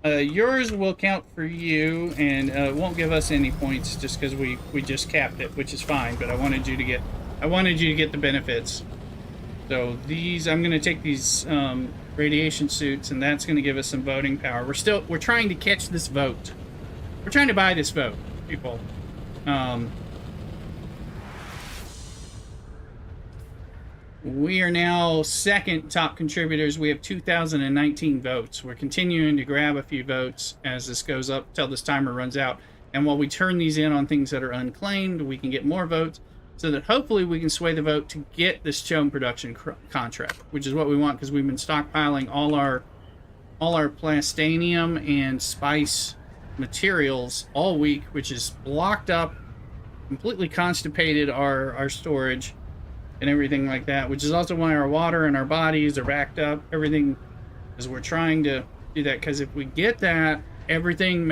Yours will count for you, and won't give us any points just because we just capped it, which is fine. But I wanted you to get the benefits. So these, I'm gonna take these radiation suits, and that's gonna give us some voting power. We're trying to catch this vote. We're trying to buy this vote, people. We are now second top contributors. We have 2,019 votes. We're continuing to grab a few votes as this goes up till this timer runs out. And while we turn these in on things that are unclaimed, we can get more votes so that hopefully we can sway the vote to get this Chome production contract, which is what we want because we've been stockpiling all our plastanium and spice materials all week, which is blocked up, completely constipated our storage and everything like that, which is also why our water and our bodies are backed up. Everything is, we're trying to do that because if we get that, everything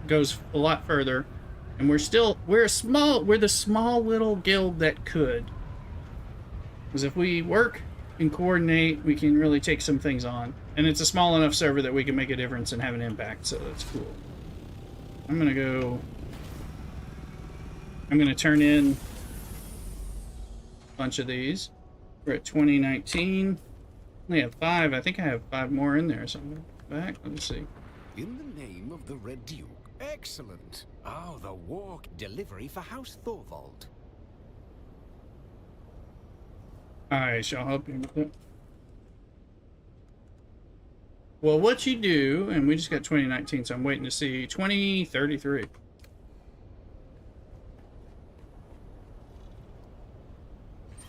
goes a lot further. And we're the small little guild that could. Because if we work and coordinate, we can really take some things on. And it's a small enough server that we can make a difference and have an impact, so that's cool. I'm gonna turn in bunch of these. We're at 2019. We have 5. I think I have 5 more in there. So I'm going back. Let me see. In the name of the Red Duke. Excellent. Oh, the walk delivery for House Thorvald. I shall help you with that. Well, what you do, and we just got 2019, so I'm waiting to see 2033.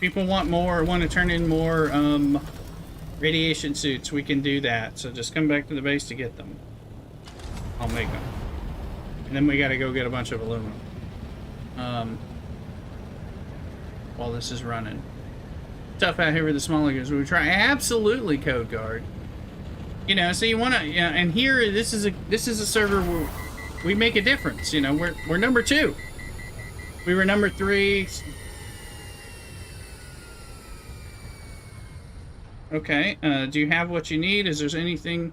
People want to turn in more radiation suits, we can do that. So just come back to the base to get them. I'll make them. And then we gotta go get a bunch of aluminum. While this is running. Tough out here with the smaller guys. We try absolutely Code Guard. You know, so you wanna, yeah, and here this is a server where we make a difference. You know, we're number 2. We were number 3. Okay, do you have what you need? Is there anything,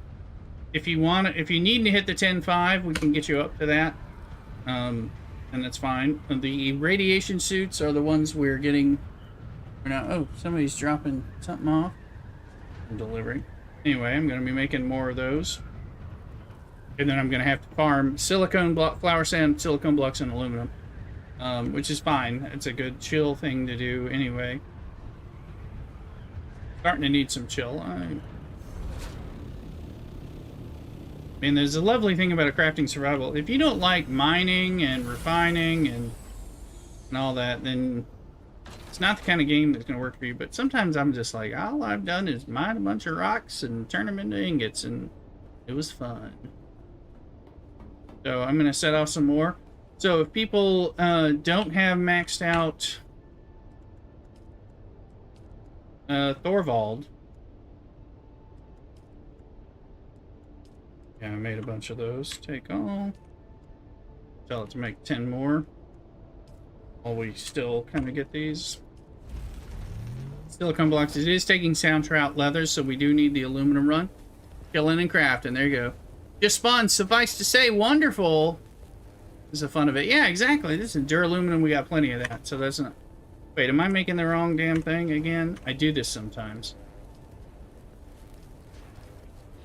if you need to hit the 10.5, we can get you up to that, and that's fine. The radiation suits are the ones we're getting, oh, somebody's dropping something off. Delivery. Anyway, I'm going to be making more of those. And then I'm going to have to farm silicone block, flour sand, silicone blocks, and aluminum, which is fine. It's a good chill thing to do anyway. Starting to need some chill. I mean, there's a lovely thing about a crafting survival. If you don't like mining and refining and all that, then it's not the kind of game that's going to work for you. But sometimes I'm just like, all I've done is mine a bunch of rocks and turn them into ingots, and it was fun. So I'm going to set off some more. So if people don't have maxed out Thorvald. Yeah, I made a bunch of those. Take all. Tell it to make 10 more. While we still kind of get these. Silicone blocks. It is taking sound trout leathers, so we do need the aluminum run. Killing and crafting. There you go. Just spawned. Suffice to say, wonderful. This is the fun of it. Yeah, exactly. This is duraluminum. We got plenty of that, so that's not. Wait, am I making the wrong damn thing again? I do this sometimes.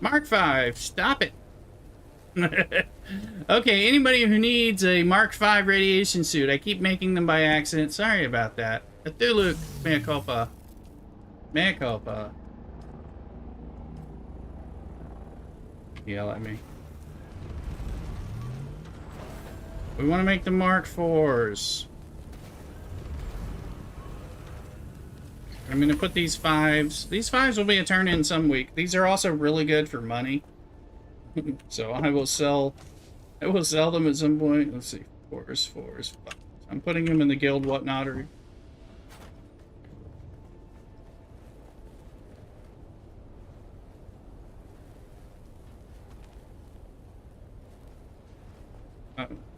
Mark 5, stop it. Okay, anybody who needs a Mark 5 radiation suit, I keep making them by accident. Sorry about that. Cthulhu, mea culpa. Mea culpa. Yell at me. We want to make the Mark 4s. I'm gonna put these 5s. These 5s will be a turn in some week. These are also really good for money. So I will sell them at some point. Let's see. 4s, 5s. I'm putting them in the guild whatnottery.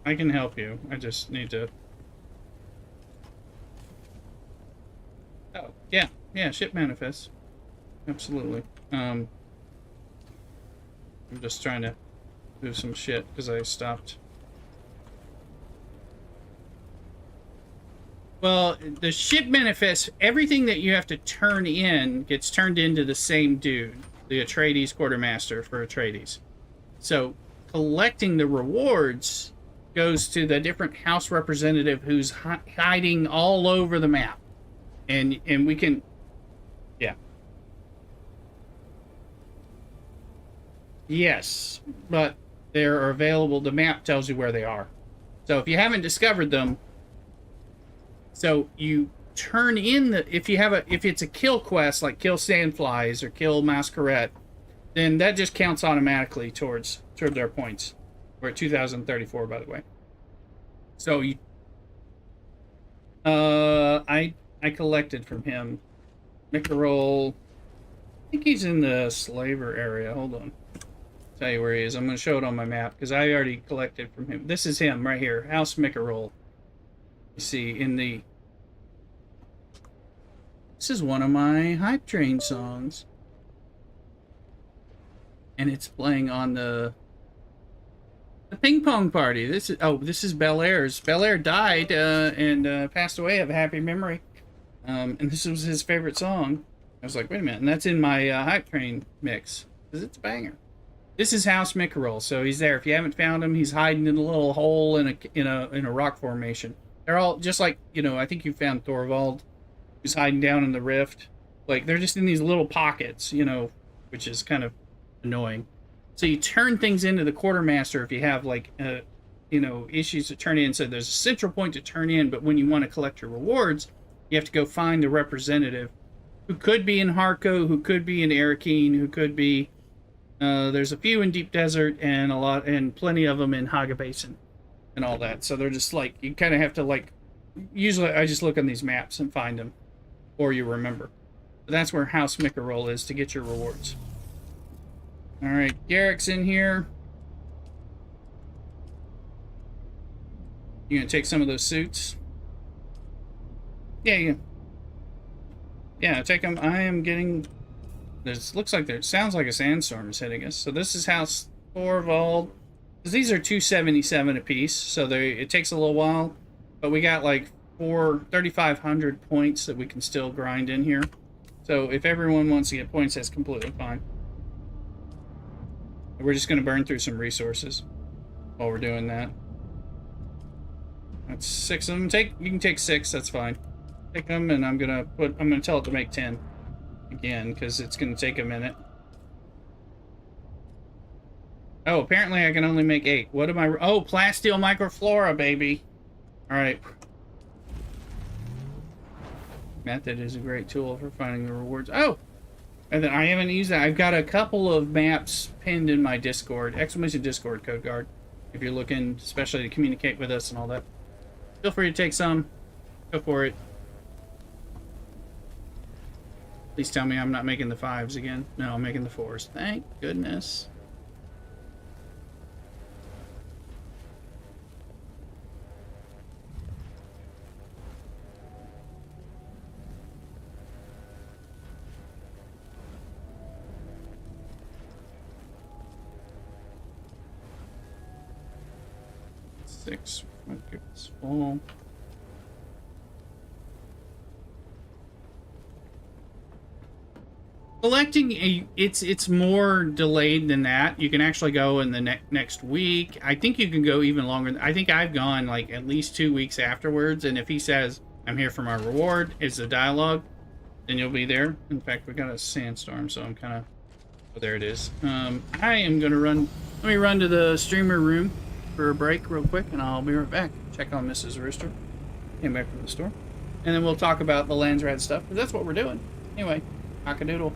I can help you. I just need to... Oh, yeah. Yeah, ship manifests. Absolutely. I'm just trying to do some shit because I stopped. Well, the ship manifest, everything that you have to turn in gets turned into the same dude, the Atreides quartermaster for Atreides. So collecting the rewards goes to the different house representative who's hiding all over the map, and we can, yeah, yes, but they're available. The map tells you where they are. So if you haven't discovered them, so you turn in the, if it's a kill quest like kill sandflies or kill masquerade, then that just counts automatically towards their points. We're at 2034, by the way. So you, I collected from him. Make a roll. I think he's in the slaver area. Hold on. Tell you where he is. I'm going to show it on my map because I already collected from him. This is him right here. House Mickerol. You see in the. This is one of my hype train songs, and it's playing on the ping pong party. This is Bel Air's. Bel Air died and passed away of a happy memory. And this was his favorite song. I was like, wait a minute, and that's in my hype train mix because it's a banger. This is House Mickerol, so he's there. If you haven't found him, he's hiding in a little hole in a rock formation. They're all just like, you know, I think you found Thorvald, who's hiding down in the rift. Like they're just in these little pockets, you know, which is kind of annoying. So you turn things into the quartermaster if you have like, you know, issues to turn in. So there's a central point to turn in, but when you want to collect your rewards, you have to go find the representative, who could be in Harco, who could be in Arakeen, who could be. There's a few in Deep Desert and plenty of them in Haga Basin, and all that. So they're just like you kind of have to like. Usually, I just look on these maps and find them, or you remember. But that's where House Mickerol is to get your rewards. All right, Garrick's in here. You gonna take some of those suits? Yeah. Yeah, take them. I am getting. This looks like sounds like a sandstorm is hitting us. So this is House Thorvald. Because these are 277 apiece, so it takes a little while. But we got like 3,500 points that we can still grind in here. So if everyone wants to get points, that's completely fine. We're just going to burn through some resources while we're doing that. That's 6 of them. You can take 6. That's fine. Take them, and I'm gonna tell it to make 10 again because it's gonna take a minute. Oh, apparently I can only make 8. What am I? Oh, plasteel microflora, baby. All right. Method is a great tool for finding the rewards. Oh. And then I haven't used that. I've got a couple of maps pinned in my Discord. ! Discord code guard. If you're looking especially to communicate with us and all that. Feel free to take some. Go for it. Please tell me I'm not making the 5s again. No, I'm making the 4s. Thank goodness. Six. Give this full. Collecting it's more delayed than that. You can actually go in the next week. I think you can go even longer. I think I've gone like at least 2 weeks afterwards. And if he says I'm here for my reward, is the dialogue, then you'll be there. In fact, we got a sandstorm, so I'm kind of. Oh, there it is. I am gonna run. Let me run to the streamer room for a break real quick, and I'll be right back. Check on Mrs. Rooster. Came back from the store. and then we'll talk about the Lands Rad stuff, because that's what we're doing. Anyway, cockadoodle.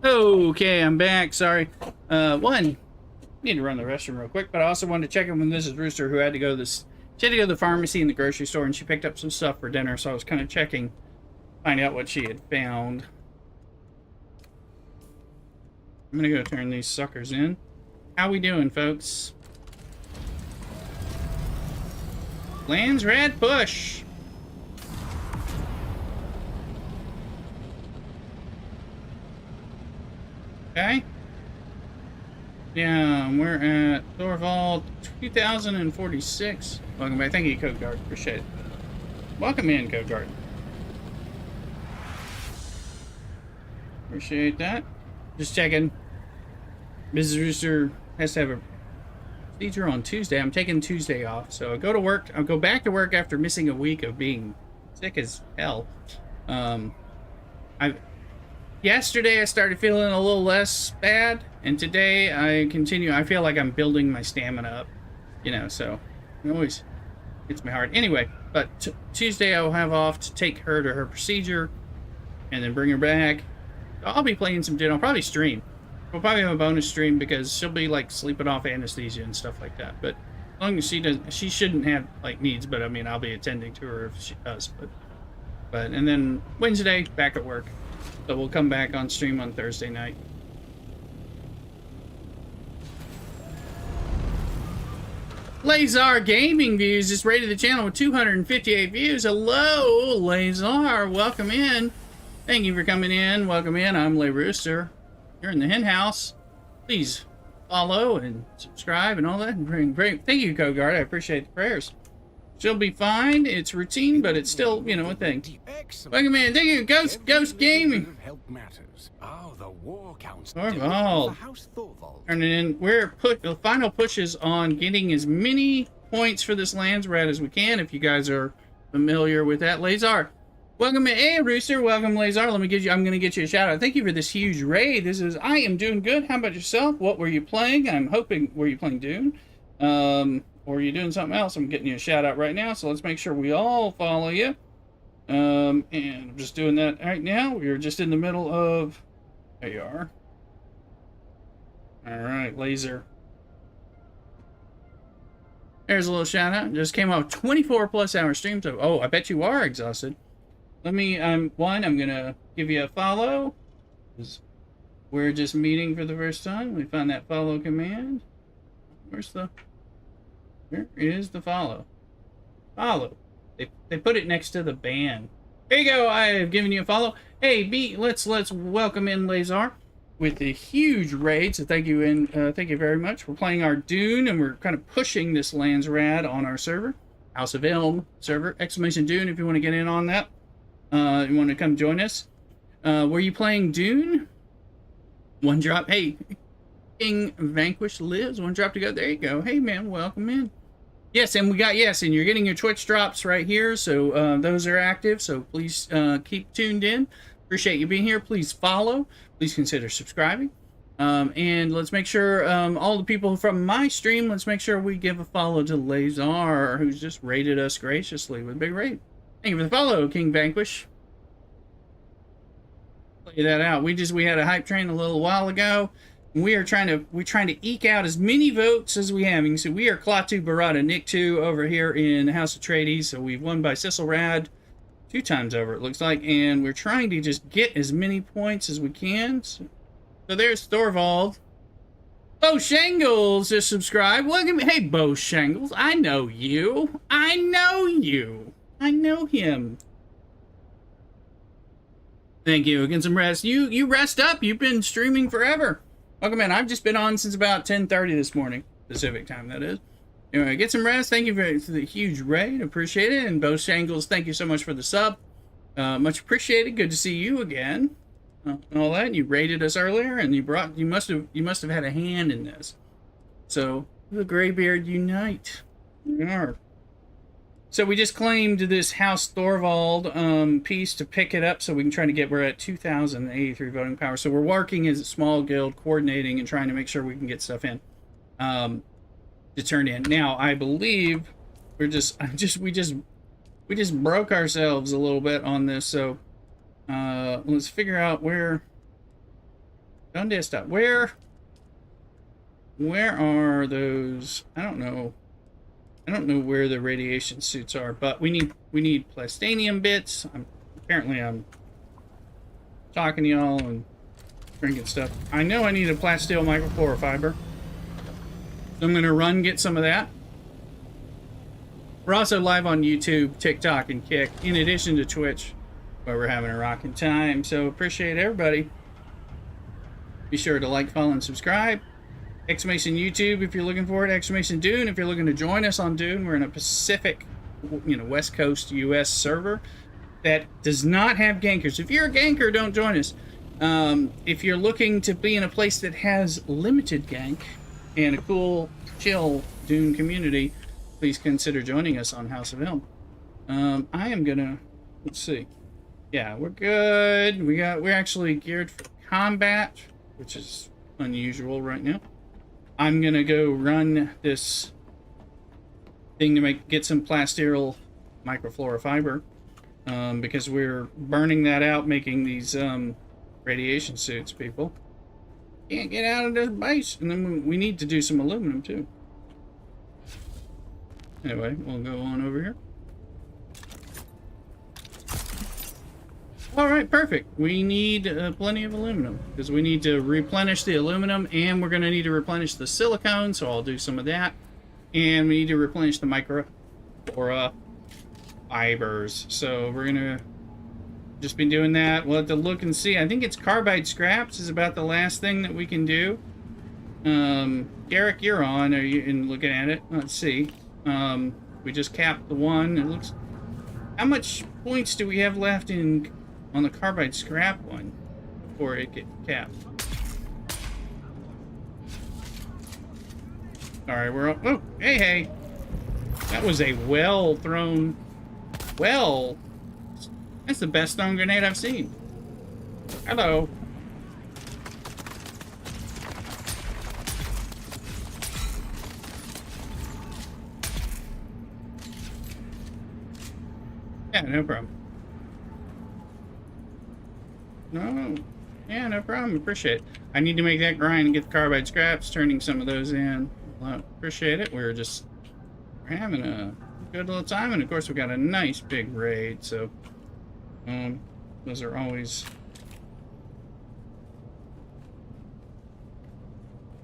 Okay, I'm back. Sorry. One, need to run the restroom real quick, but I also wanted to check in with Mrs. Rooster, who had to go to this. She had to go to the pharmacy and the grocery store, and she picked up some stuff for dinner. So I was kind of checking, find out what she had found. I'm gonna go turn these suckers in. How we doing, folks? Lands Rad push. Okay. Yeah, we're at Thorvald 2046. Welcome back. Thank you, Code Guard. Appreciate it. Welcome in, Code Guard. Appreciate that. Just checking. Mrs. Rooster has to have a procedure on Tuesday. I'm taking Tuesday off, so I go to work. I'll go back to work after missing a week of being sick as hell. Yesterday I started feeling a little less bad, and today I continue. I feel like I'm building my stamina up, you know, so it always hits me hard. Anyway, but Tuesday I'll have off to take her to her procedure and then bring her back. I'll be playing some Dune. I'll probably stream. We'll probably have a bonus stream because she'll be like sleeping off anesthesia and stuff like that. But as long as she doesn't, she shouldn't have like needs. But I mean, I'll be attending to her if she does. But and then Wednesday back at work. So we'll come back on stream on Thursday night. Lazar Gaming Views just rated the channel with 258 views. Hello, Lazar. Welcome in. Thank you for coming in. Welcome in. I'm Lay Rooster. You're in the hen house. Please follow and subscribe and all that. And great. Thank you, Kogard. I appreciate the prayers. She'll be fine. It's routine, but it's still, you know, a thing. Welcome in. Thank you, Ghost Gaming. Oh, the war council. Thorvald. Turning in. The final pushes on getting as many points for this lands rat as we can. If you guys are familiar with that, Lazar. Welcome in. Hey, Rooster. Welcome, Lazar. I'm going to get you a shout out. Thank you for this huge raid. I am doing good. How about yourself? What were you playing? I'm hoping, were you playing Dune? Or are you doing something else? I'm getting you a shout out right now. So let's make sure we all follow you. And I'm just doing that right now. We're just in the middle of, there you are. All right, Laser. There's a little shout out. Just came off 24 plus hour stream. So, oh, I bet you are exhausted. Let me, I'm gonna give you a follow. We're just meeting for the first time. Let me find that follow command. Where is the follow? Follow. They put it next to the band. There you go. I have given you a follow. Hey, let's welcome in Lazar with a huge raid. So thank you thank you very much. We're playing our Dune and we're kind of pushing this lands rad on our server, House of Elm server. !Dune if you want to get in on that. You want to come join us? Were you playing Dune? One drop. Hey, King Vanquish lives. One drop to go. There you go. Hey man, welcome in. Yes, and and you're getting your Twitch drops right here, so those are active, so please keep tuned in. Appreciate you being here. Please follow. Please consider subscribing. And let's make sure, all the people from my stream, let's make sure we give a follow to Lazar, who's just rated us graciously with a big raid. Thank you for the follow, King Vanquish. Play that out. We had a hype train a little while ago. We're trying to eke out as many votes as we have. You can see we are Klaatu Barada Nick 2 over here in House of Trades. So we've won by Cecil Rad 2 times over, it looks like. And we're trying to just get as many points as we can. So there's Thorvald. Bo Shangles just subscribed. Welcome. Hey, Bo Shangles. I know you. I know you. I know him. Thank you. Get some rest. You rest up. You've been streaming forever. Welcome in. I've just been on since about 10:30 this morning, Pacific time, that is. Anyway, get some rest. Thank you for the huge raid. Appreciate it. And Bo Shangles, thank you so much for the sub. Much appreciated. Good to see you again. And all that. You raided us earlier, and you must have had a hand in this. So the Greybeard unite. We are. So we just claimed this House Thorvald piece to pick it up so we can try to get, we're at 2,083 voting power. So we're working as a small guild, coordinating and trying to make sure we can get stuff in to turn in. Now, I believe we just broke ourselves a little bit on this. So let's figure out where, ¿Dónde está? Where are those? I don't know where the radiation suits are, but we need plastanium bits. Apparently I'm talking to y'all and drinking stuff. I know I need a plasteel microfluorofiber. So I'm gonna get some of that. We're also live on YouTube, TikTok, and Kick, in addition to Twitch, where we're having a rocking time. So appreciate everybody. Be sure to like, follow, and subscribe. !YouTube if you're looking for it. !Dune if you're looking to join us on Dune. We're in a Pacific, West Coast US server that does not have gankers. If you're a ganker, don't join us. If you're looking to be in a place that has limited gank and a cool, chill Dune community, please consider joining us on House of Elm. I am gonna, let's see. Yeah, we're good. We're actually geared for combat, which is unusual right now. I'm gonna go run this thing to get some plasteel microfluorofiber, because we're burning that out, making these Radiation suits, people. Can't get out of this base. And then we need to do some aluminum, too. Anyway, we'll go on over here. Alright, perfect. We need plenty of aluminum, because we need to replenish the aluminum, and we're going to need to replenish the silicone, so I'll do some of that. And we need to replenish the micro or fibers. So we're going to just be doing that. We'll have to look and see. I think it's carbide scraps is about the last thing that we can do. Derek, you're on. Are you in looking at it? Let's see. We just capped the one. It looks... How much points do we have left in on the carbide scrap one before it gets capped? Alright, we're... Oh, hey, hey. That was a well-thrown... Well... That's the best thrown grenade I've seen. Hello. Yeah, no problem. No. Yeah, no problem. Appreciate it. I need to make that grind and get the carbide scraps, turning some of those in. Well, appreciate it. We're having a good little time, and of course we got a nice big raid, so those are always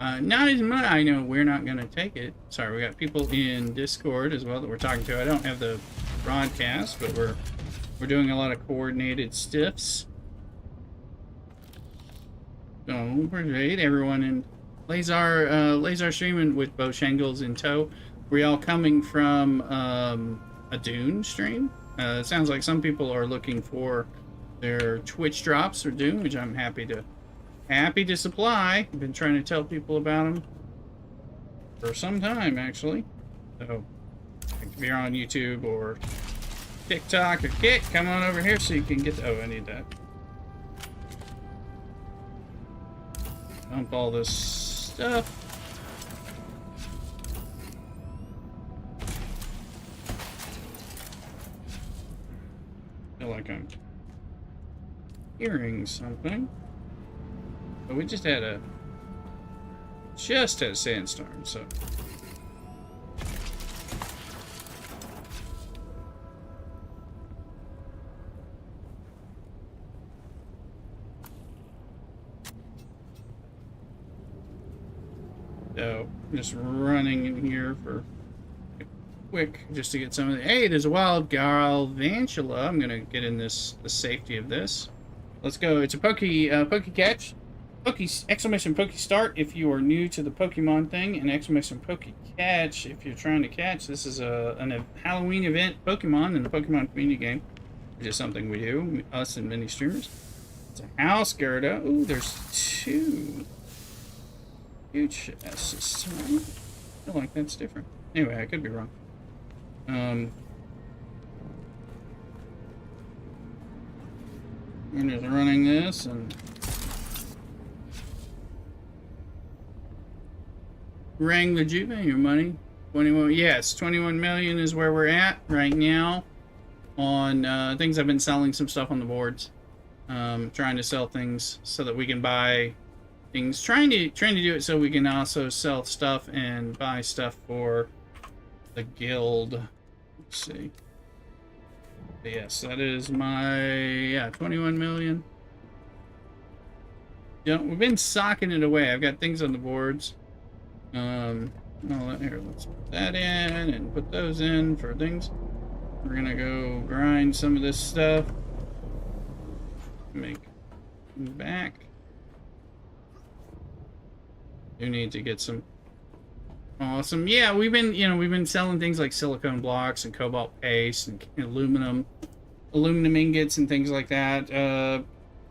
not as much. I know we're not gonna take it. Sorry, we got people in Discord as well that we're talking to. I don't have the broadcast, but we're doing a lot of coordinated stiffs. So appreciate everyone in Lazar streaming with both Shangles in tow. We're all coming from a Dune stream. It sounds like some people are looking for their Twitch drops for Dune, which I'm happy to supply. I've been trying to tell people about them for some time, actually. So if you're on YouTube or TikTok or Kik, come on over here so you can get oh, I need that. Dump all this stuff. Feel like I'm hearing something. But we just had a sandstorm, so just running in here for quick just to get some of the... Hey, there's a wild Galvantula. I'm gonna get in the safety of this. Let's go. It's a poke catch. Exclamation poke start if you are new to the Pokemon thing, and exclamation poke catch if you're trying to catch. This is a Halloween event Pokemon in the Pokemon community game, which is something we do, us and many streamers. It's a house Gyarados. Ooh, there's two. Huge chests. I feel like that's different. Anyway, I could be wrong. We're just running this and rang the Juve, your money. 21. Yes, 21 million is where we're at right now on things. I've been selling some stuff on the boards, trying to sell things so that we can buy things. Trying to do it so we can also sell stuff and buy stuff for the guild. Let's see. Yes, that is my 21 million. Yeah, we've been socking it away. I've got things on the boards. Here, let's put that in and put those in for things. We're gonna go grind some of this stuff. Make back. Do need to get some awesome. Yeah, we've been selling things like silicone blocks and cobalt paste and aluminum ingots and things like that.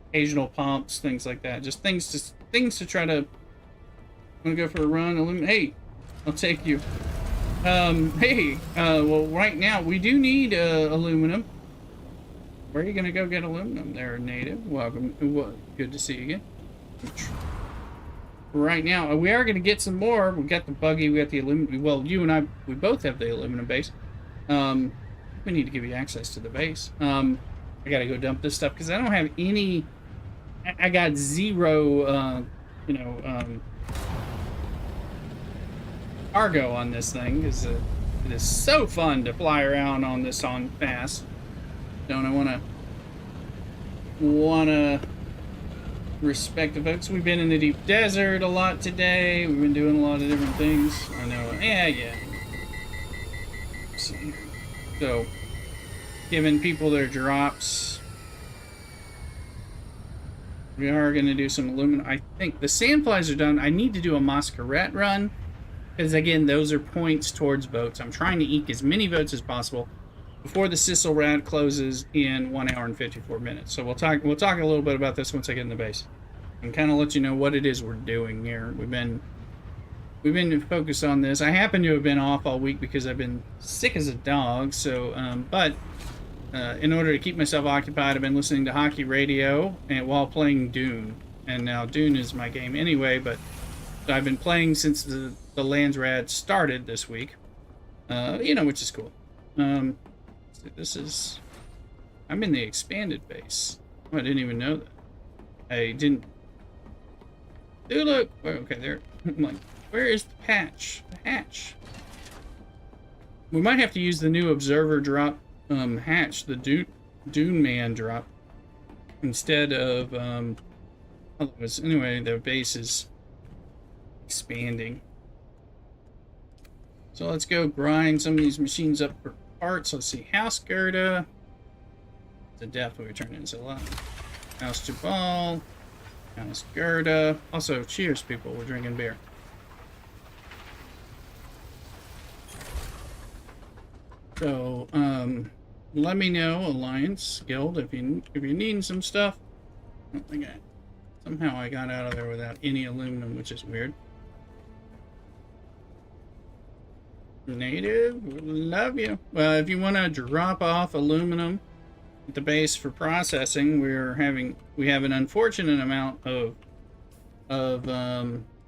Occasional pumps, things like that. Just things to try to. Want to go for a run? Hey, I'll take you. Hey, well, right now we do need aluminum. Where are you gonna go get aluminum? There, native. Welcome. Good to see you again. Right now, we are gonna get some more. We got the buggy. We got the aluminum. Well, you and I, we both have the aluminum base. We need to give you access to the base. I gotta go dump this stuff because I don't have any I got zero, cargo on this thing because it is so fun to fly around on this on fast. Don't I wanna respect the folks. We've been in the deep desert a lot today. We've been doing a lot of different things. I know. Yeah. So, giving people their drops. We are going to do some aluminum. I think the sandflies are done. I need to do a masquerade run. Because, again, those are points towards votes. I'm trying to eke as many votes as possible before the Sissel Rad closes in 1 hour and 54 minutes. So we'll talk a little bit about this once I get in the base. And kind of let you know what it is we're doing here. We've been focused on this. I happen to have been off all week because I've been sick as a dog. So, in order to keep myself occupied, I've been listening to hockey radio and while playing Dune. And now Dune is my game anyway, but I've been playing since the Landsrad started this week. Which is cool. I'm in the expanded base. Oh, I didn't even know that. I didn't. Dude, look. Okay, there. I'm like, where is the patch? The hatch. We might have to use the new observer drop hatch, the Dune Man drop, instead of anyway, the base is expanding. So let's go grind some of these machines up for parts. Let's see, House Gerda. The depth we turn into a lot. House Jabal. House Gerda. Also, cheers, people. We're drinking beer. So, let me know, Alliance Guild, if you're needing some stuff. I don't think somehow I got out of there without any aluminum, which is weird. Native, love you. Well, if you want to drop off aluminum at the base for processing, we have an unfortunate amount of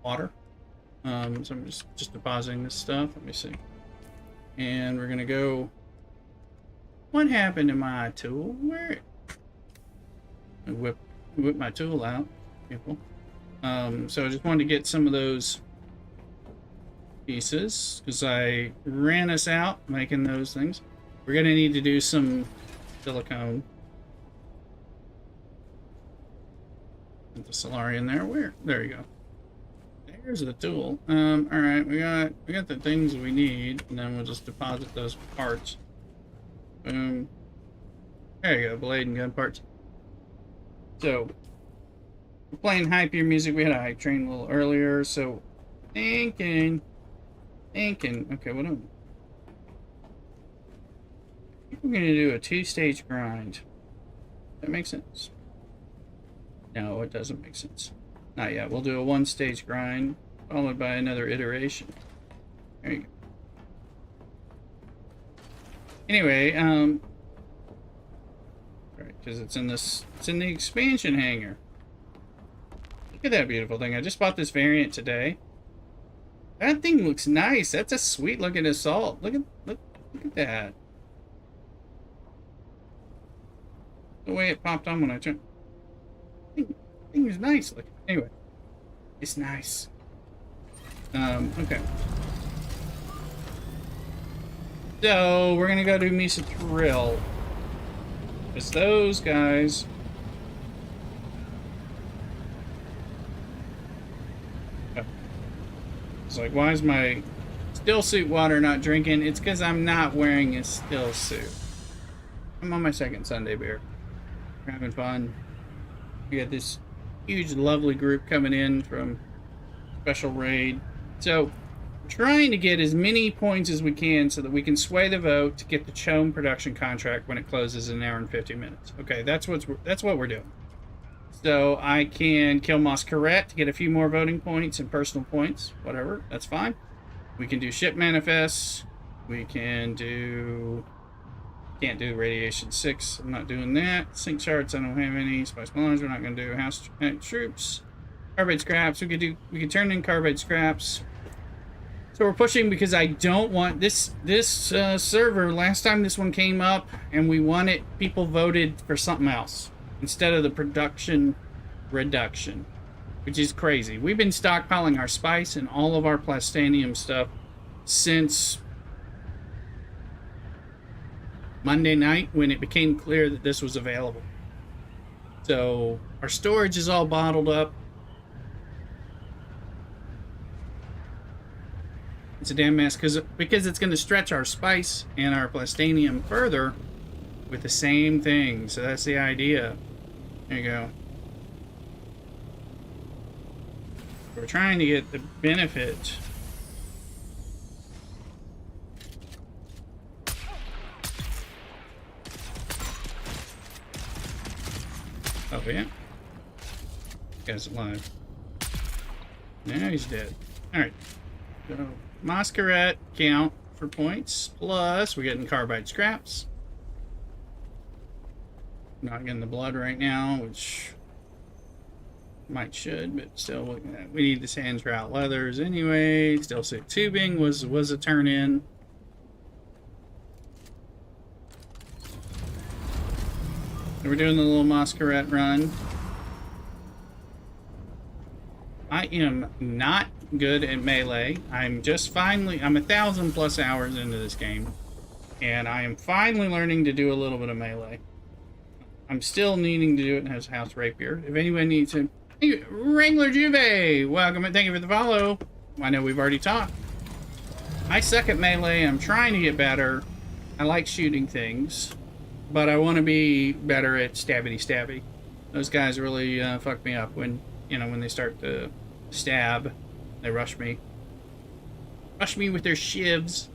water. So I'm just depositing this stuff. Let me see. And we're gonna go. What happened to my tool? Where? I whip my tool out, people. So I just wanted to get some of those pieces because I ran us out making those things. We're gonna need to do some silicone. Put the Solarian there. Where? There you go. Here's the tool. All right, we got the things we need, and then we'll just deposit those parts. Boom. There you go, blade and gun parts. So we're playing hyper music. We had a hype train a little earlier, so thinking. Okay, what am I think we're gonna do a 2-stage grind. That makes sense? No, it doesn't make sense. Not yet. We'll do a 1-stage grind, followed by another iteration. There you go. Anyway, right, because it's in the expansion hangar. Look at that beautiful thing. I just bought this variant today. That thing looks nice. That's a sweet looking assault. Look at that. The way it popped on when I turned. Thing is nice. Look. Anyway, it's nice. Okay. So we're gonna go do Mesa Thrill. It's those guys. Oh. It's like, why is my still suit water not drinking? It's because I'm not wearing a still suit. I'm on my second Sunday beer. We're having fun. We got this huge, lovely group coming in from Special Raid. So, trying to get as many points as we can so that we can sway the vote to get the Chome production contract when it closes in 1 hour and 50 minutes. Okay, that's what we're doing. So I can kill Masquerade to get a few more voting points and personal points, whatever. That's fine. We can do ship manifests. We can do. Can't do Radiation 6. I'm not doing that. Sync charts. I don't have any. Spice Malons. We're not going to do house troops. Carbide scraps. We could turn in carbide scraps. So we're pushing because I don't want this server. Last time this one came up and we won it, people voted for something else instead of the production reduction, which is crazy. We've been stockpiling our spice and all of our plastanium stuff since Monday night when it became clear that this was available. So our storage is all bottled up. It's a damn mess because it's going to stretch our spice and our plastanium further with the same thing. So that's the idea. There you go. We're trying to get the benefit. Oh yeah. This guy's alive. Now he's dead. Alright. So Masquerade count for points. Plus we're getting carbide scraps. Not getting the blood right now, which might should, but still we need the sand trout leathers anyway. Still sick tubing was a turn in. We're doing the little Masquerade run. I am not good at melee. I'm 1,000+ hours into this game, and I am finally learning to do a little bit of melee. I'm still needing to do it as House Rapier. If anyone needs to, hey, Wrangler Juve, welcome and thank you for the follow. I know we've already talked. I suck at melee. I'm trying to get better. I like shooting things, but I want to be better at stabby. Those guys really fuck me up when they start to stab. They rush me with their shivs.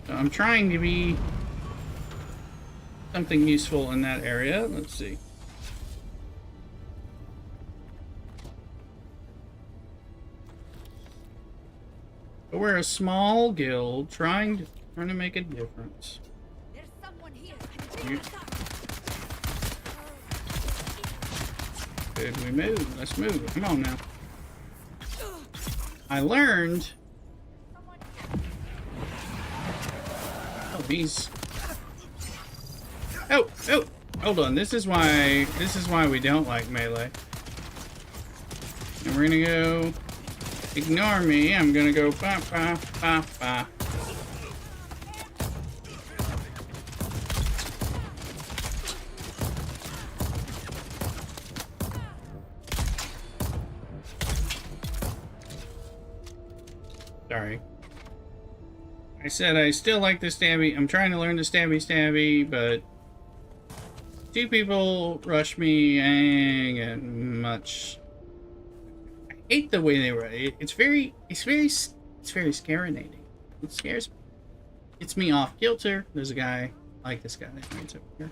So I'm trying to be something useful in that area. Let's see. But we're a small guild trying to make a difference. There's someone here. Good, we move. Let's move. Come on now. I learned. Oh, he's. Oh, hold on. This is why we don't like melee. And we're gonna go. Ignore me. I'm gonna go. Ba ba ba ba. Sorry. I said I still like the stabby. I'm trying to learn the stabby, but two people rush me and much. I hate the way they were. It's very scarinating. It scares me. Gets me off kilter. There's a guy. I like this guy that runs over here.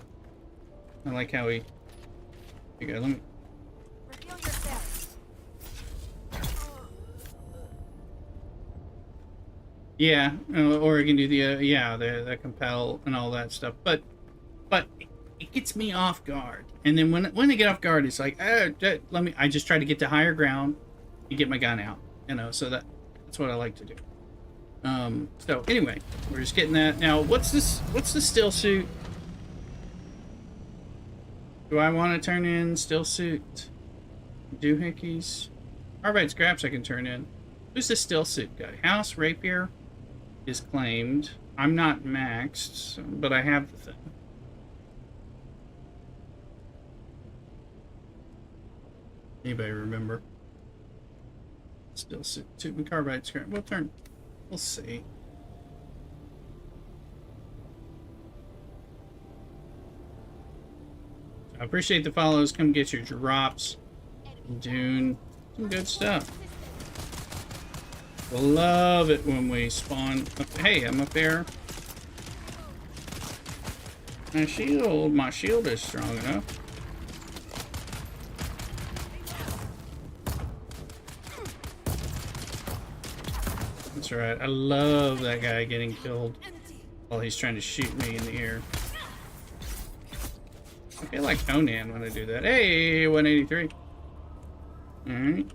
I like how he. Here you go. Let me. Reveal yourself. Yeah, or I can do the compel and all that stuff. But it gets me off guard. And then when I get off guard, it's like, I just try to get to higher ground and get my gun out. So that's what I like to do. So anyway, we're just getting that. Now, what's the still suit? Do I want to turn in still suit? Doohickeys? Carbide scraps I can turn in. Who's the still suit guy? House Rapier is claimed. I'm not maxed, but I have the thing. Anybody remember? Still suit and carbide scrap. We'll see. I appreciate the follows. Come get your drops. Dune. Some good stuff. Love it when we spawn. Hey, I'm up there. My shield is strong enough. That's right. I love that guy getting killed while he's trying to shoot me in the air. I feel like Conan when I do that. Hey, 183. Alright.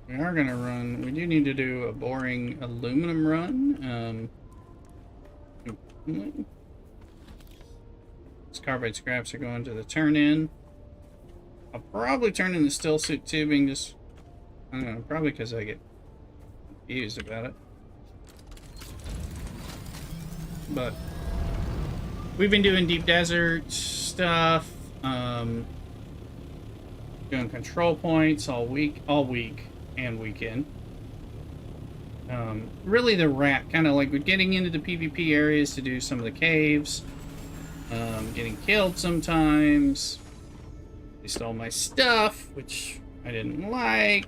We are gonna run. We do need to do a boring aluminum run. These carbide scraps are going to the turn in. I'll probably turn in the still suit tubing, just, I don't know, probably because I get confused about it. But we've been doing deep desert stuff, doing control points all week and weekend. Really the rat, kind of like we're getting into the PvP areas to do some of the caves, getting killed sometimes. They stole my stuff, which I didn't like.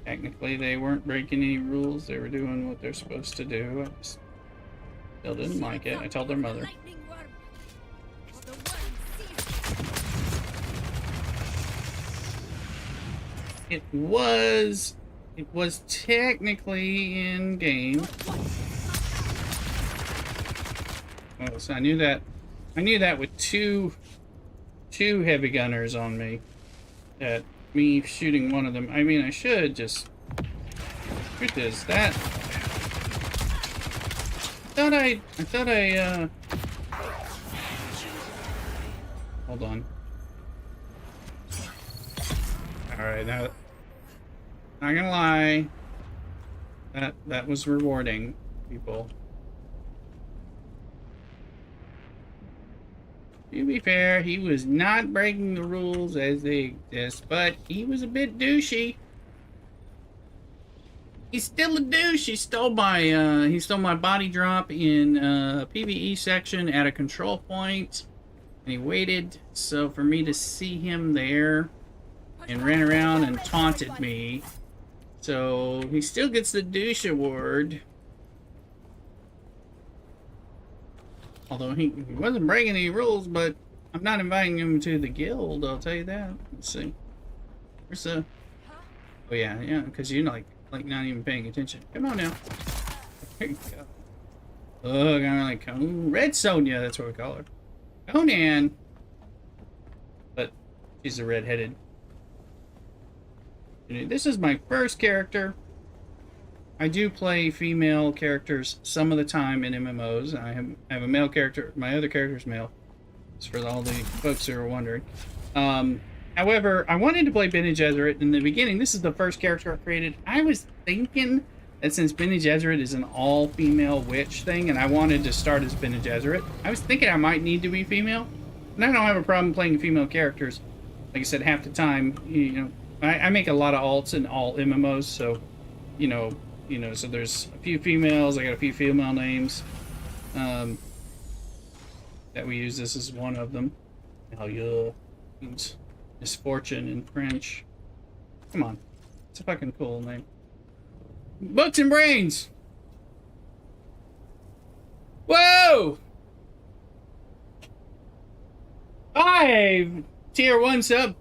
Technically, they weren't breaking any rules. They were doing what they're supposed to do. I just still didn't like it. I told their mother. It was technically in game. Oh, so I knew that with two heavy gunners on me, that me shooting one of them. I mean, I should just shoot this. I thought I hold on. All right, now, not gonna lie, that was rewarding, people. To be fair, he was not breaking the rules as they exist, but he was a bit douchey. He's still a douche. He stole my body drop in PvE section at a control point, and he waited so for me to see him there, and ran around and taunted me. So he still gets the douche award. Although he wasn't breaking any rules, but I'm not inviting him to the guild, I'll tell you that. Let's see. Where's the... Oh yeah, because you're like not even paying attention. Come on now. There you go. Oh, kind of like Red Sonja, that's what we call her. Conan. But she's a redheaded. This is my first character. I do play female characters some of the time in MMOs. I have a male character. My other character is male. Just for all the folks who are wondering. However, I wanted to play Bene Gesserit in the beginning. This is the first character I created. I was thinking that since Bene Gesserit is an all-female witch thing, and I wanted to start as Bene Gesserit, I was thinking I might need to be female. And I don't have a problem playing female characters. Like I said, half the time, I make a lot of alts in all MMOs, so, so there's a few females, I got a few female names that we use. This is one of them. Oh, yeah. Means misfortune in French. Come on. It's a fucking cool name. Books and Brains! Whoa! 5 tier 1 sub.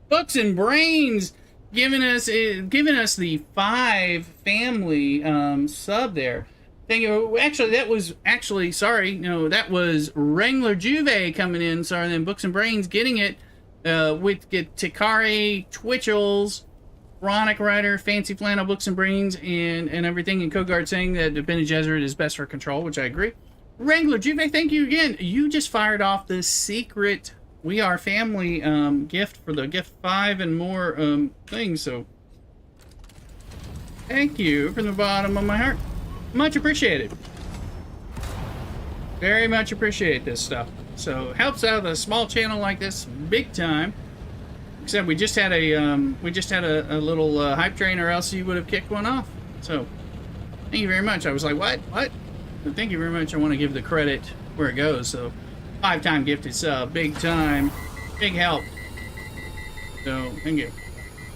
Books and Brains giving us the 5 family sub there. Thank you. Actually, that was that was Wrangler Juve coming in. Sorry, then Books and Brains getting it with Tikari, Twitchels, Chronic Rider, Fancy Flannel, Books and Brains, and everything. And Kogard saying that Bene Gesserit is best for control, which I agree. Wrangler Juve, thank you again. You just fired off the secret We Are Family gift for the gift 5 and more things, so thank you from the bottom of my heart. Much appreciated. Very much appreciate this stuff. So helps out a small channel like this big time. Except we just had a little hype train, or else you would have kicked one off. So thank you very much. I was like, what? But thank you very much. I want to give the credit where it goes. So 5-time gifted sub, big time, big help. So thank you.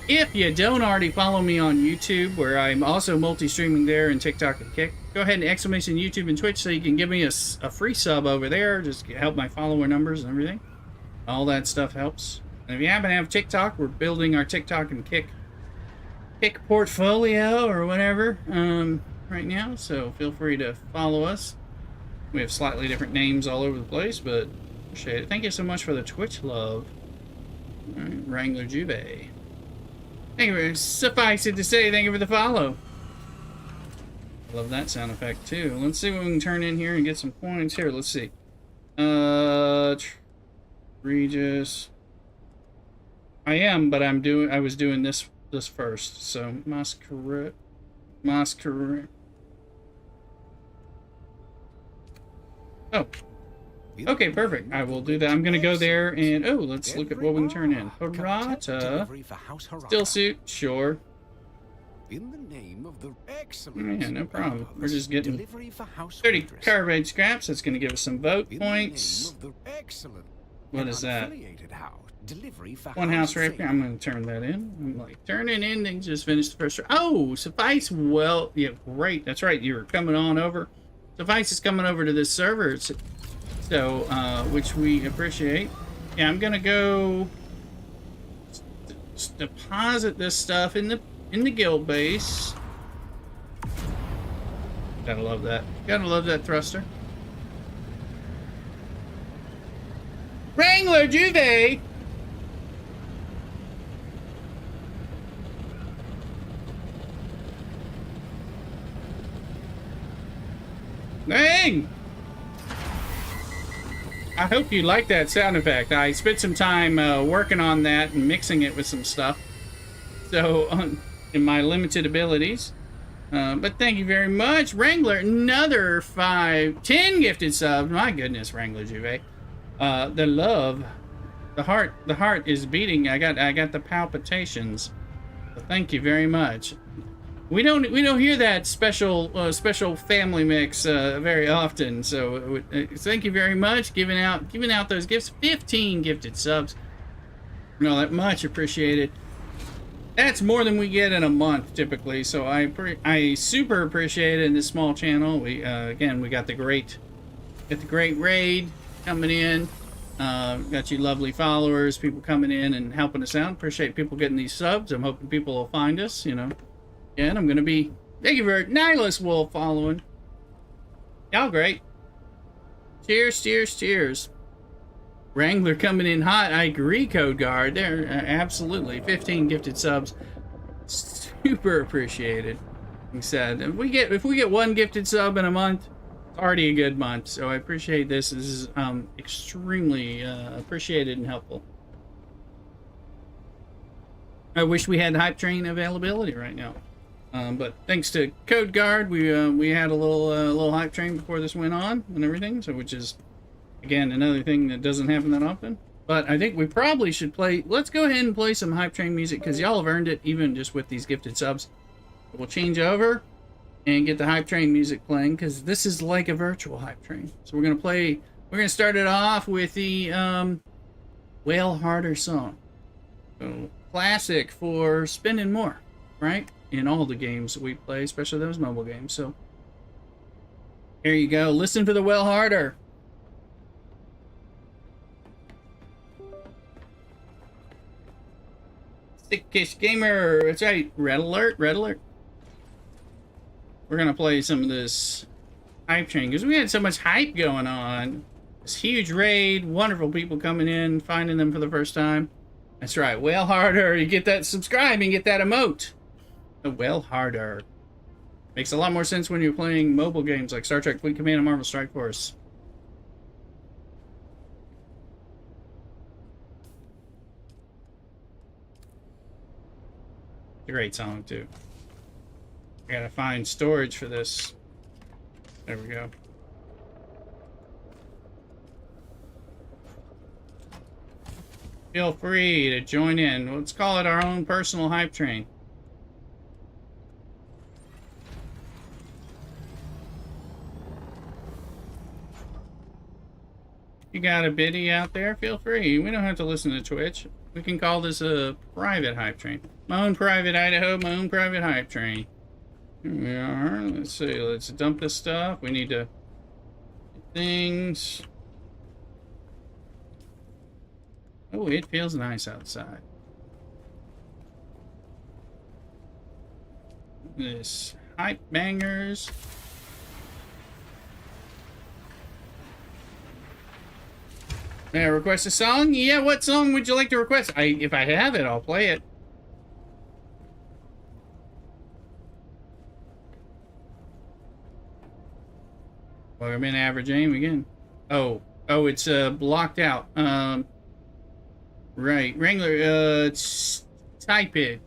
If you don't already follow me on YouTube, where I'm also multi-streaming there, and TikTok and Kick, go ahead and exclamation YouTube and Twitch so you can give me a free sub over there. Just help my follower numbers and everything. All that stuff helps. And if you happen to have TikTok, we're building our TikTok and Kick portfolio or whatever right now. So feel free to follow us. We have slightly different names all over the place, but appreciate it. Thank you so much for the Twitch love. All right, Wrangler Juve. Thank you. Suffice it to say, thank you for the follow. Love that sound effect too. Let's see what we can turn in here and get some points here. Let's see. Regis. I am, but I was doing this first. So Masquerade. Oh. Okay, perfect. I will do that. I'm gonna go there and let's look at what we can turn in. Harata. Still suit, sure. In the name of the excellent. Yeah, no problem. We're just getting 30 carbide scraps. That's gonna give us some vote points. What is that? One house right here. I'm gonna turn that in. I'm like turning in things. Just finished the first. Oh, Suffice. Well, yeah, great. That's right. You're coming on over. Suffice is coming over to this server. So, which we appreciate. Yeah, I'm gonna go deposit this stuff in the guild base. Gotta love that. Gotta love that thruster. Wrangler Juve! Dang! I hope you like that sound effect. I spent some time working on that and mixing it with some stuff. So, in my limited abilities. But thank you very much. Wrangler, another 10 gifted subs. My goodness, Wrangler Juve. The love. The heart is beating. I got the palpitations. So thank you very much. We don't hear that special family mix very often, so thank you very much giving out those gifts. 15 gifted subs. No, that much appreciated. That's more than we get in a month typically, so I super appreciate it in this small channel. We again we got the great raid coming in. Got you lovely followers, people coming in and helping us out. Appreciate people getting these subs. I'm hoping people will find us, you know. And I'm gonna be thank you very Nihilus Wolf following. Y'all great. Cheers, cheers, cheers. Wrangler coming in hot. I agree, Code Guard. There, absolutely. 15 gifted subs. Super appreciated. Like I said, if we get one gifted sub in a month, it's already a good month. So I appreciate this. This is extremely appreciated and helpful. I wish we had Hype Train availability right now. But thanks to Code Guard, we had a little Hype Train before this went on and everything. So which is again another thing that doesn't happen that often. But I think we probably should play. Let's go ahead and play some Hype Train music because y'all have earned it even just with these gifted subs. We'll change over and get the Hype Train music playing because this is like a virtual Hype Train. So we're gonna play. We're gonna start it off with the Whale Harder song. So classic for spending more, right? In all the games that we play, especially those mobile games. So here you go. Listen for the Well Harder. Sickkish Gamer. That's right. Red alert. Red alert. We're gonna play some of this Hype Train because we had so much hype going on. This huge raid, wonderful people coming in, finding them for the first time. That's right. Well Harder. You get that subscribe and get that emote. Well Harder. Makes a lot more sense when you're playing mobile games like Star Trek Fleet Command and Marvel Strike Force. It's a great song too. I gotta find storage for this. There we go. Feel free to join in. Let's call it our own personal Hype Train. You got a biddy out there? Feel free. We don't have to listen to Twitch. We can call this a private Hype Train. My own private Idaho, my own private Hype Train. Here we are. Let's see. Let's dump this stuff. We need to... things. Oh, it feels nice outside. This Hype Bangers. May I request a song? Yeah, what song would you like to request? If I have it, I'll play it. Oh, I'm in average aim again. Oh, it's blocked out. Right, Wrangler. Type it.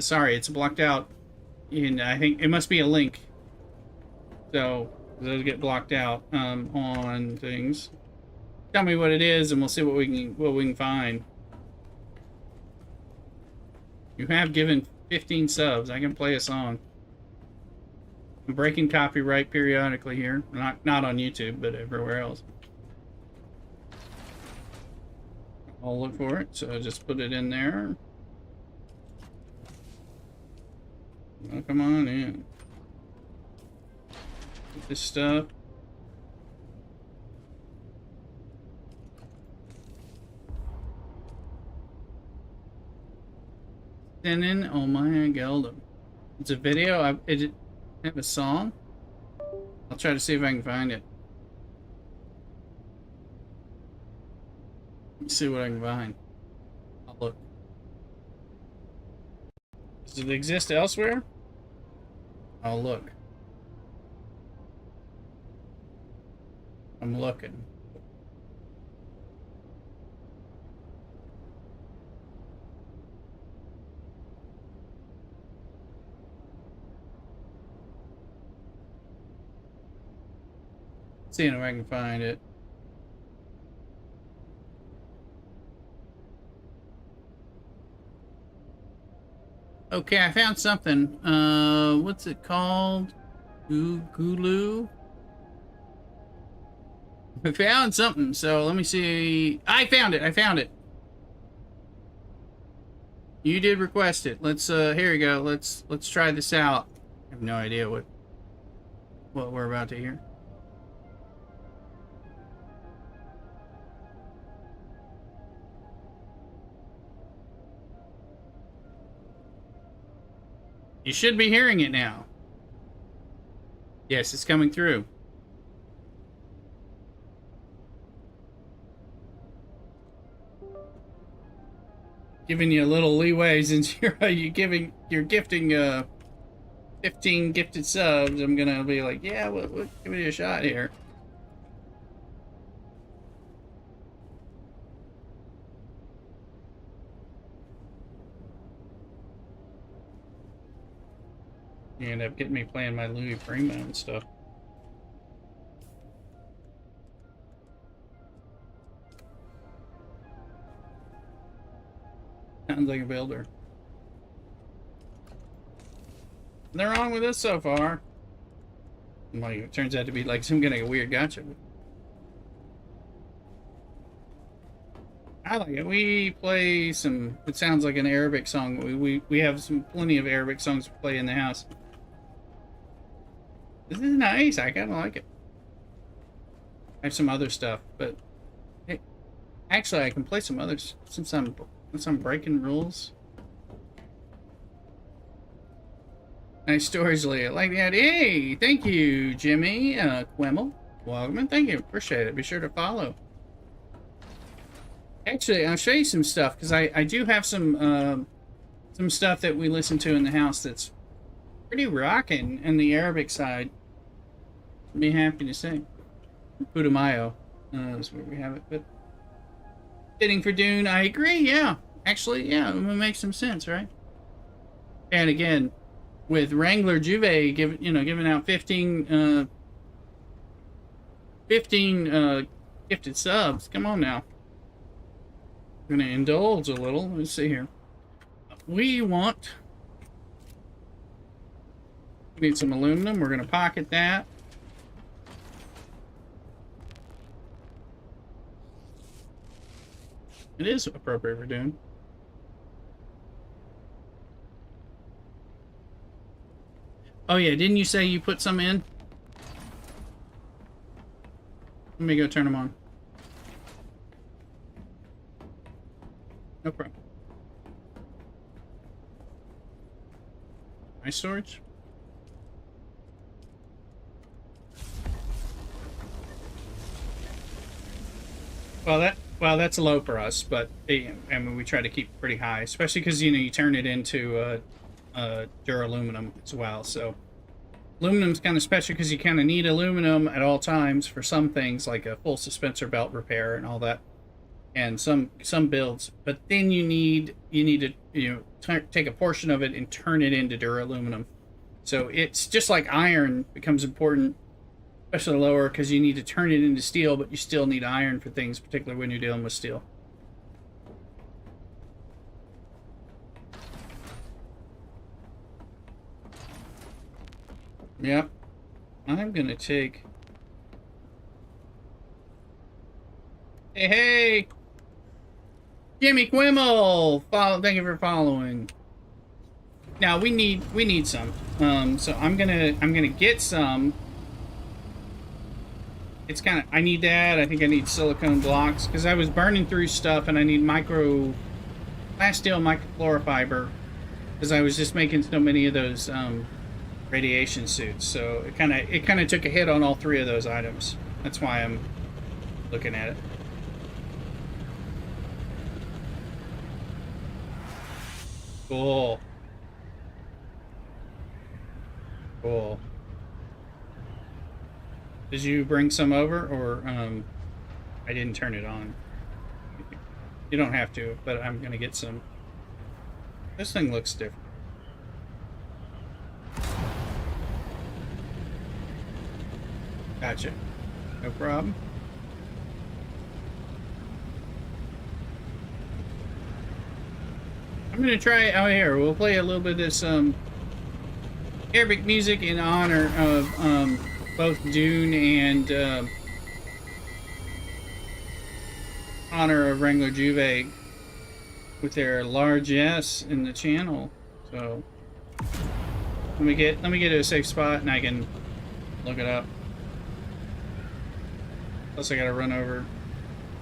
Sorry, it's blocked out. And I think it must be a link. So those get blocked out on things. Tell me what it is, and we'll see what we can find. You have given 15 subs. I can play a song. I'm breaking copyright periodically here. Not on YouTube, but everywhere else. I'll look for it, so just put it in there. Oh, come on in. Get this stuff. Sending oh my Geldum. It's a video. It have a song. I'll try to see if I can find it. Let me see what I can find. I'll look. Does it exist elsewhere? I'll look. I'm looking. Seeing if I can find it. Okay, I found something. What's it called? Gulu? I found something, so let me see. I found it. You did request it. Let's here you go. Let's try this out. I have no idea what we're about to hear. You should be hearing it now. Yes, it's coming through. Giving you a little leeway since you're gifting 15 gifted subs. I'm gonna be like, yeah, we'll give it a shot here. You end up getting me playing my Louis Prima and stuff. Sounds like a builder. Nothing wrong with this so far. Well, it turns out to be like some kind of weird gotcha. I like it. We play some. It sounds like an Arabic song. We have plenty of Arabic songs to play in the house. This is nice. I kind of like it. I have some other stuff, but hey, actually, I can play some others since I'm breaking rules. Nice stories, Leah. Like that. Hey, thank you, Jimmy Quemmel. Welcome, thank you. Appreciate it. Be sure to follow. Actually, I'll show you some stuff because I do have some stuff that we listen to in the house that's pretty rocking in the Arabic side. I'd be happy to say. Putumayo is where we have it. But fitting for Dune, I agree. Yeah, actually, yeah, it would make some sense, right? And again, with Wrangler Juve giving out 15 gifted subs. Come on now. We're gonna indulge a little. Let's see here. We need some aluminum. We're gonna pocket that. It is appropriate for Dune. Oh yeah, didn't you say you put some in? Let me go turn them on. No problem. My storage? Well, that's low for us, but I mean, we try to keep it pretty high, especially because you turn it into duraluminum as well. So Aluminum's kind of special because you kind of need aluminum at all times for some things, like a full suspensor belt repair and all that, and some builds. But then you need to take a portion of it and turn it into duraluminum. So it's just like iron becomes important, especially lower, because you need to turn it into steel, but you still need iron for things, particularly when you're dealing with steel. Yep. I'm gonna take... Hey! Jimmy Quimmel! Thank you for following. Now we need some. So I'm gonna get some. It's kind of, I need that. I think I need silicone blocks because I was burning through stuff, and I need glass steel microfluorofiber because I was just making so many of those radiation suits. So it kind of took a hit on all three of those items. That's why I'm looking at it. Cool. Cool. Did you bring some over, or I didn't turn it on? You don't have to, but I'm gonna get some. This thing looks different. Gotcha. No problem. I'm gonna try out here. We'll play a little bit of this Arabic music in honor of both Dune and honor of Wrangler Juve with their large S in the channel. So let me get to a safe spot and I can look it up. Plus I gotta run over.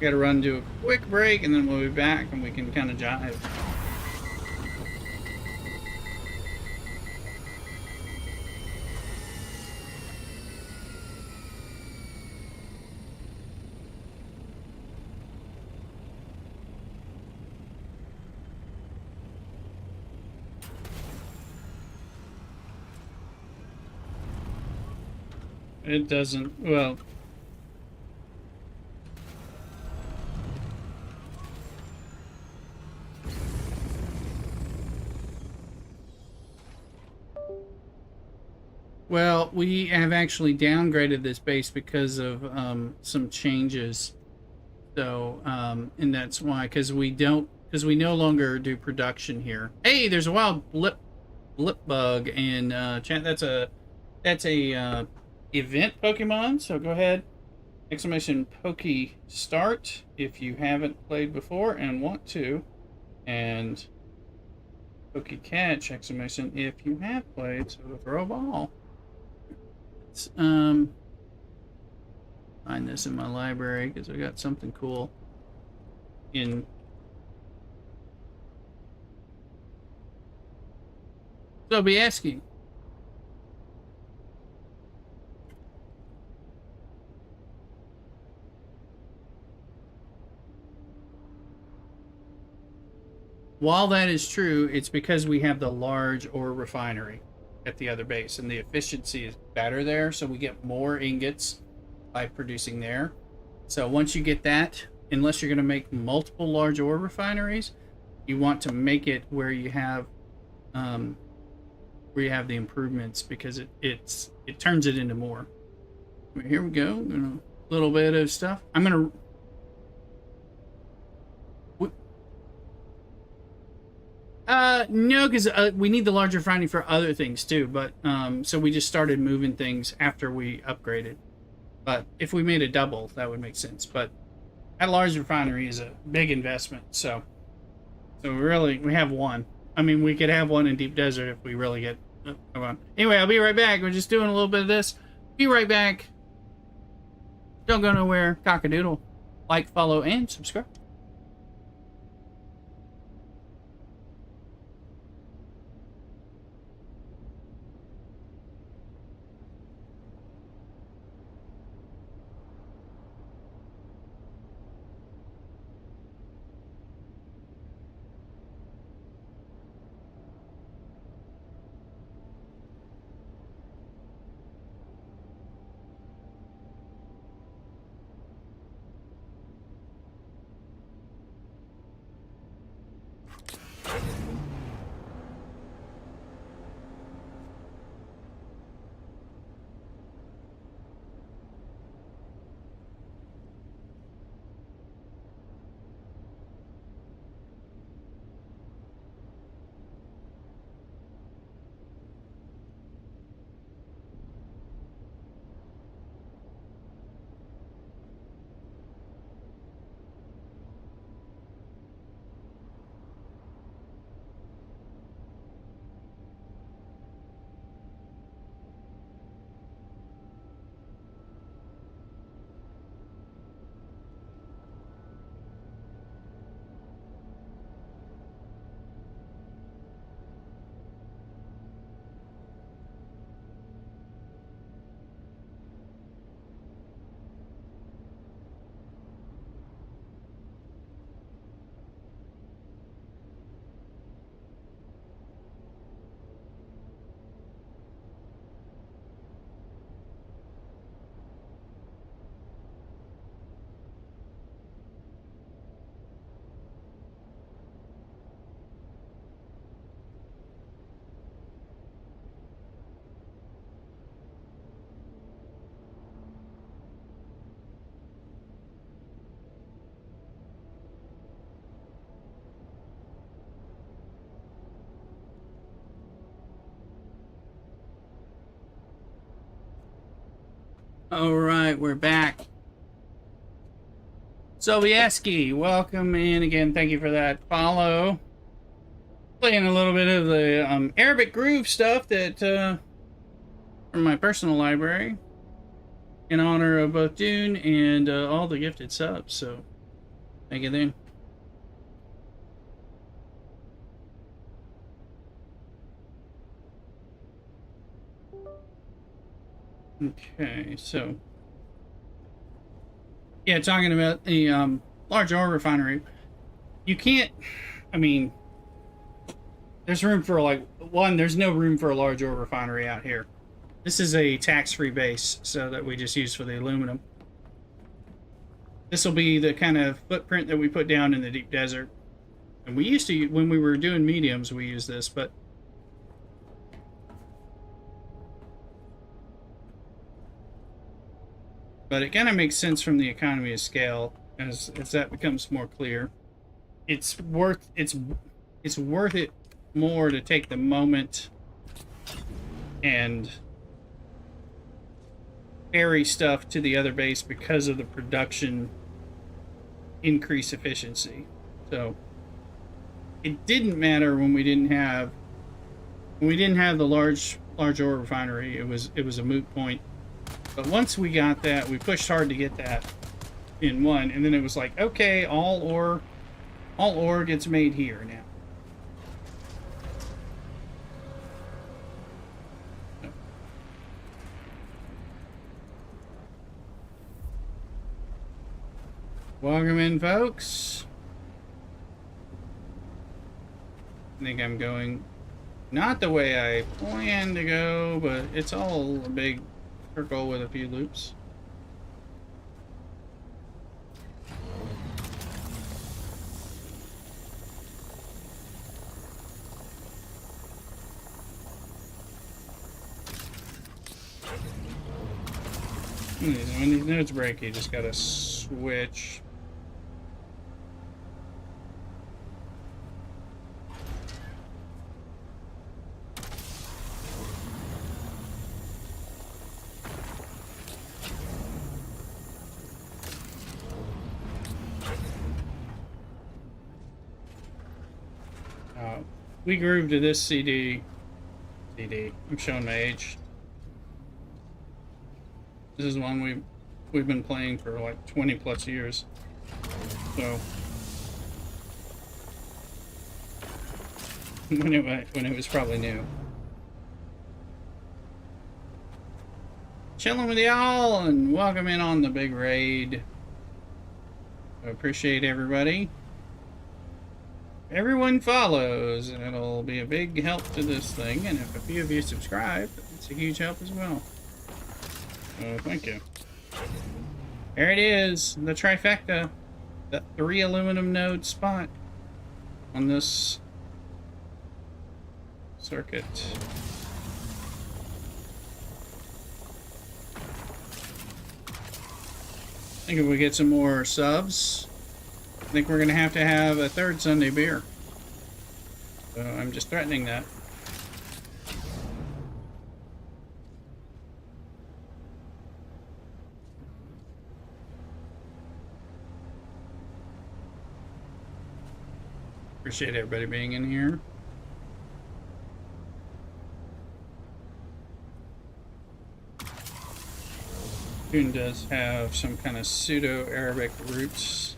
Gotta run, do a quick break, and then we'll be back and we can kind of jive. It doesn't, well... Well, we have actually downgraded this base because of some changes. So, and that's why, because we no longer do production here. Hey, there's a wild blip bug in chat. That's a event Pokemon. So go ahead, exclamation Poke Start if you haven't played before and want to, and Poke Catch exclamation if you have played. So throw a ball. Let's find this in my library because I got something cool in. So I'll be asking. While that is true, it's because we have the large ore refinery at the other base, and the efficiency is better there, so we get more ingots by producing there. So once you get that, unless you're going to make multiple large ore refineries, you want to make it where you have the improvements, because it turns it into more. Here we go. A little bit of stuff. I'm gonna. No, because we need the larger refinery for other things too. But so we just started moving things after we upgraded. But if we made a double, that would make sense. But that large refinery is a big investment. So we have one. I mean, we could have one in Deep Desert if we really get. Oh, come on. Anyway, I'll be right back. We're just doing a little bit of this. Be right back. Don't go nowhere. Cockadoodle. Like, follow, and subscribe. Alright, we're back. Sobieski, welcome in again. Thank you for that follow. Playing a little bit of the Arabic groove stuff that from my personal library in honor of both Dune and all the gifted subs. So, thank you then. Okay, so yeah, talking about the large oil refinery, you can't. I mean, there's room for like one. There's no room for a large oil refinery out here. This is a tax-free base, so that we just use for the aluminum. This will be the kind of footprint that we put down in the deep desert. And we used to, when we were doing mediums, we used this, but it kind of makes sense from the economy of scale as that becomes more clear. It's worth it more to take the moment and ferry stuff to the other base because of the production increase efficiency. So it didn't matter when we didn't have the large oil refinery. It was a moot point. But once we got that, we pushed hard to get that in one, and then it was like, okay, all ore gets made here now. Welcome in, folks. I think I'm going not the way I planned to go, but it's all a big circle with a few loops. When these nodes break, you just gotta switch. We grooved to this CD. I'm showing my age. This is one we've been playing for like 20 plus years. So when it was probably new. Chilling with y'all and welcome in on the big raid. I appreciate everybody. Everyone follows, and it'll be a big help to this thing. And if a few of you subscribe, it's a huge help as well. So thank you. There it is, the trifecta, the 3 aluminum node spot on this circuit. I think if we get some more subs, I think we're going to have a third Sunday beer. So I'm just threatening that. Appreciate everybody being in here. Dune does have some kind of pseudo-Arabic roots.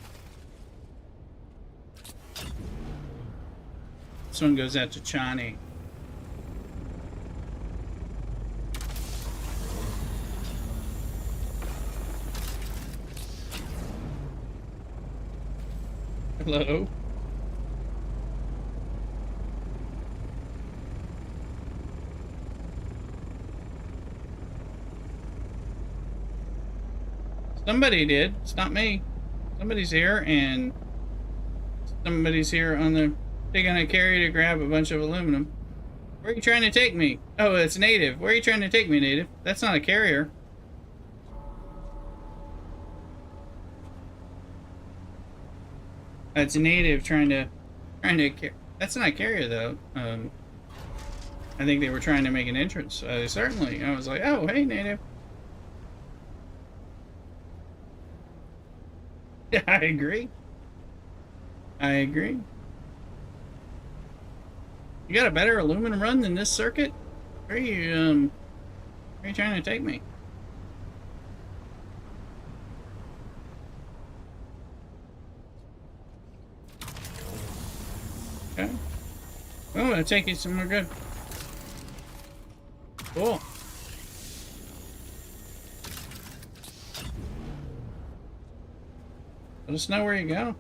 This one goes out to Chani. Hello. Somebody did. It's not me. Somebody's here, and somebody's here on the taking a carry to grab a bunch of aluminum. Where are you trying to take me? Oh, it's Native. Where are you trying to take me, Native? That's not a carrier. That's Native trying to that's not a carrier though. I think they were trying to make an entrance. Certainly. I was like, oh, hey, Native. I agree. I agree. You got a better aluminum run than this circuit? Where are you trying to take me? Okay. Well, I'm gonna take you somewhere good. Cool. Let us know where you go.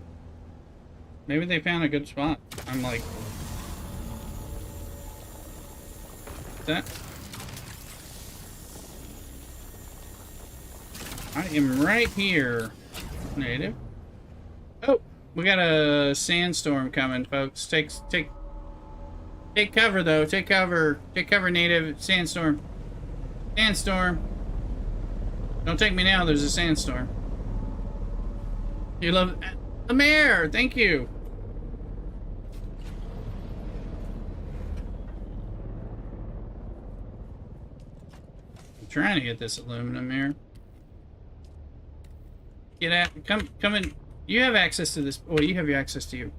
Maybe they found a good spot. I'm like... that. I am right here, native. Oh, we got a sandstorm coming, folks. Take cover though. Take cover. Take cover, native. Sandstorm. Sandstorm. Don't take me now. There's a sandstorm. You love the mayor. Thank you. I'm trying to get this aluminum here. Get out. Come in. You have access to this. Well, you have your access to you.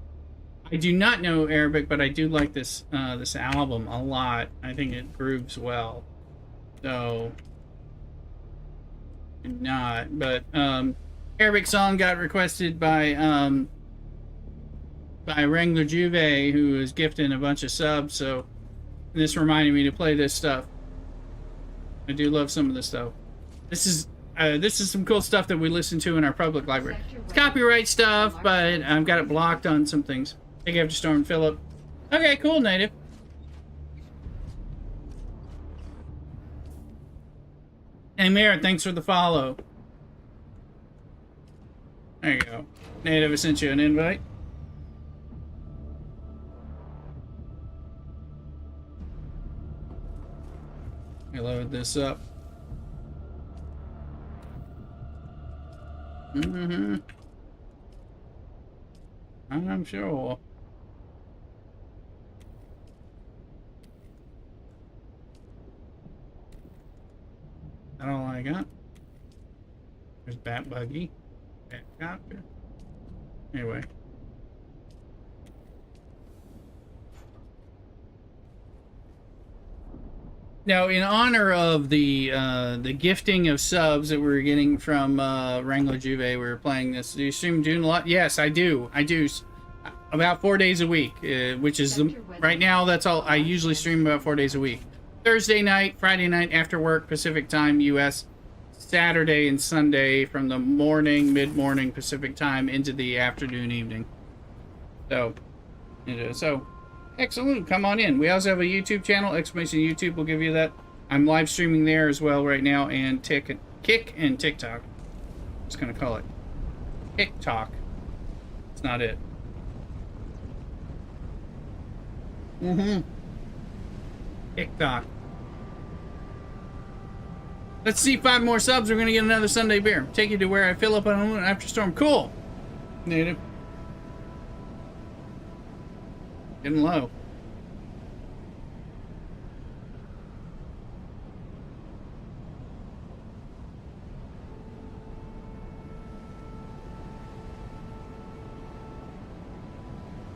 I do not know Arabic, but I do like this this album a lot. I think it grooves well. So, not. But Arabic song got requested by Wrangler Juve, who is gifting a bunch of subs. So this reminded me to play this stuff. I do love some of this stuff. This is some cool stuff that we listen to in our public library. It's copyright stuff, but I've got it blocked on some things. Take after Storm, Philip. Okay, cool, native. Hey, Mayor, thanks for the follow. There you go. Native, I sent you an invite. I load this up. I'm sure. That's all I got. There's Bat Buggy. Bat Copter. Anyway. Now, in honor of the gifting of subs that we're getting from Wrangler Juve, we were playing this. Do you stream Dune a lot? Yes, I do. I do. About 4 days a week, which is right now. That's all. I usually stream about 4 days a week. Thursday night, Friday night after work, Pacific time, U.S. Saturday and Sunday from the morning, mid-morning Pacific time into the afternoon, evening. So, excellent. Come on in. We also have a YouTube channel. Exclamation YouTube will give you that. I'm live streaming there as well right now, and Kick and TikTok. I'm just gonna call it TikTok. It's not it. TikTok. Let's see 5 more subs. We're gonna get another Sunday beer. Take you to where I fill up on an after storm. Cool. Native. Getting low.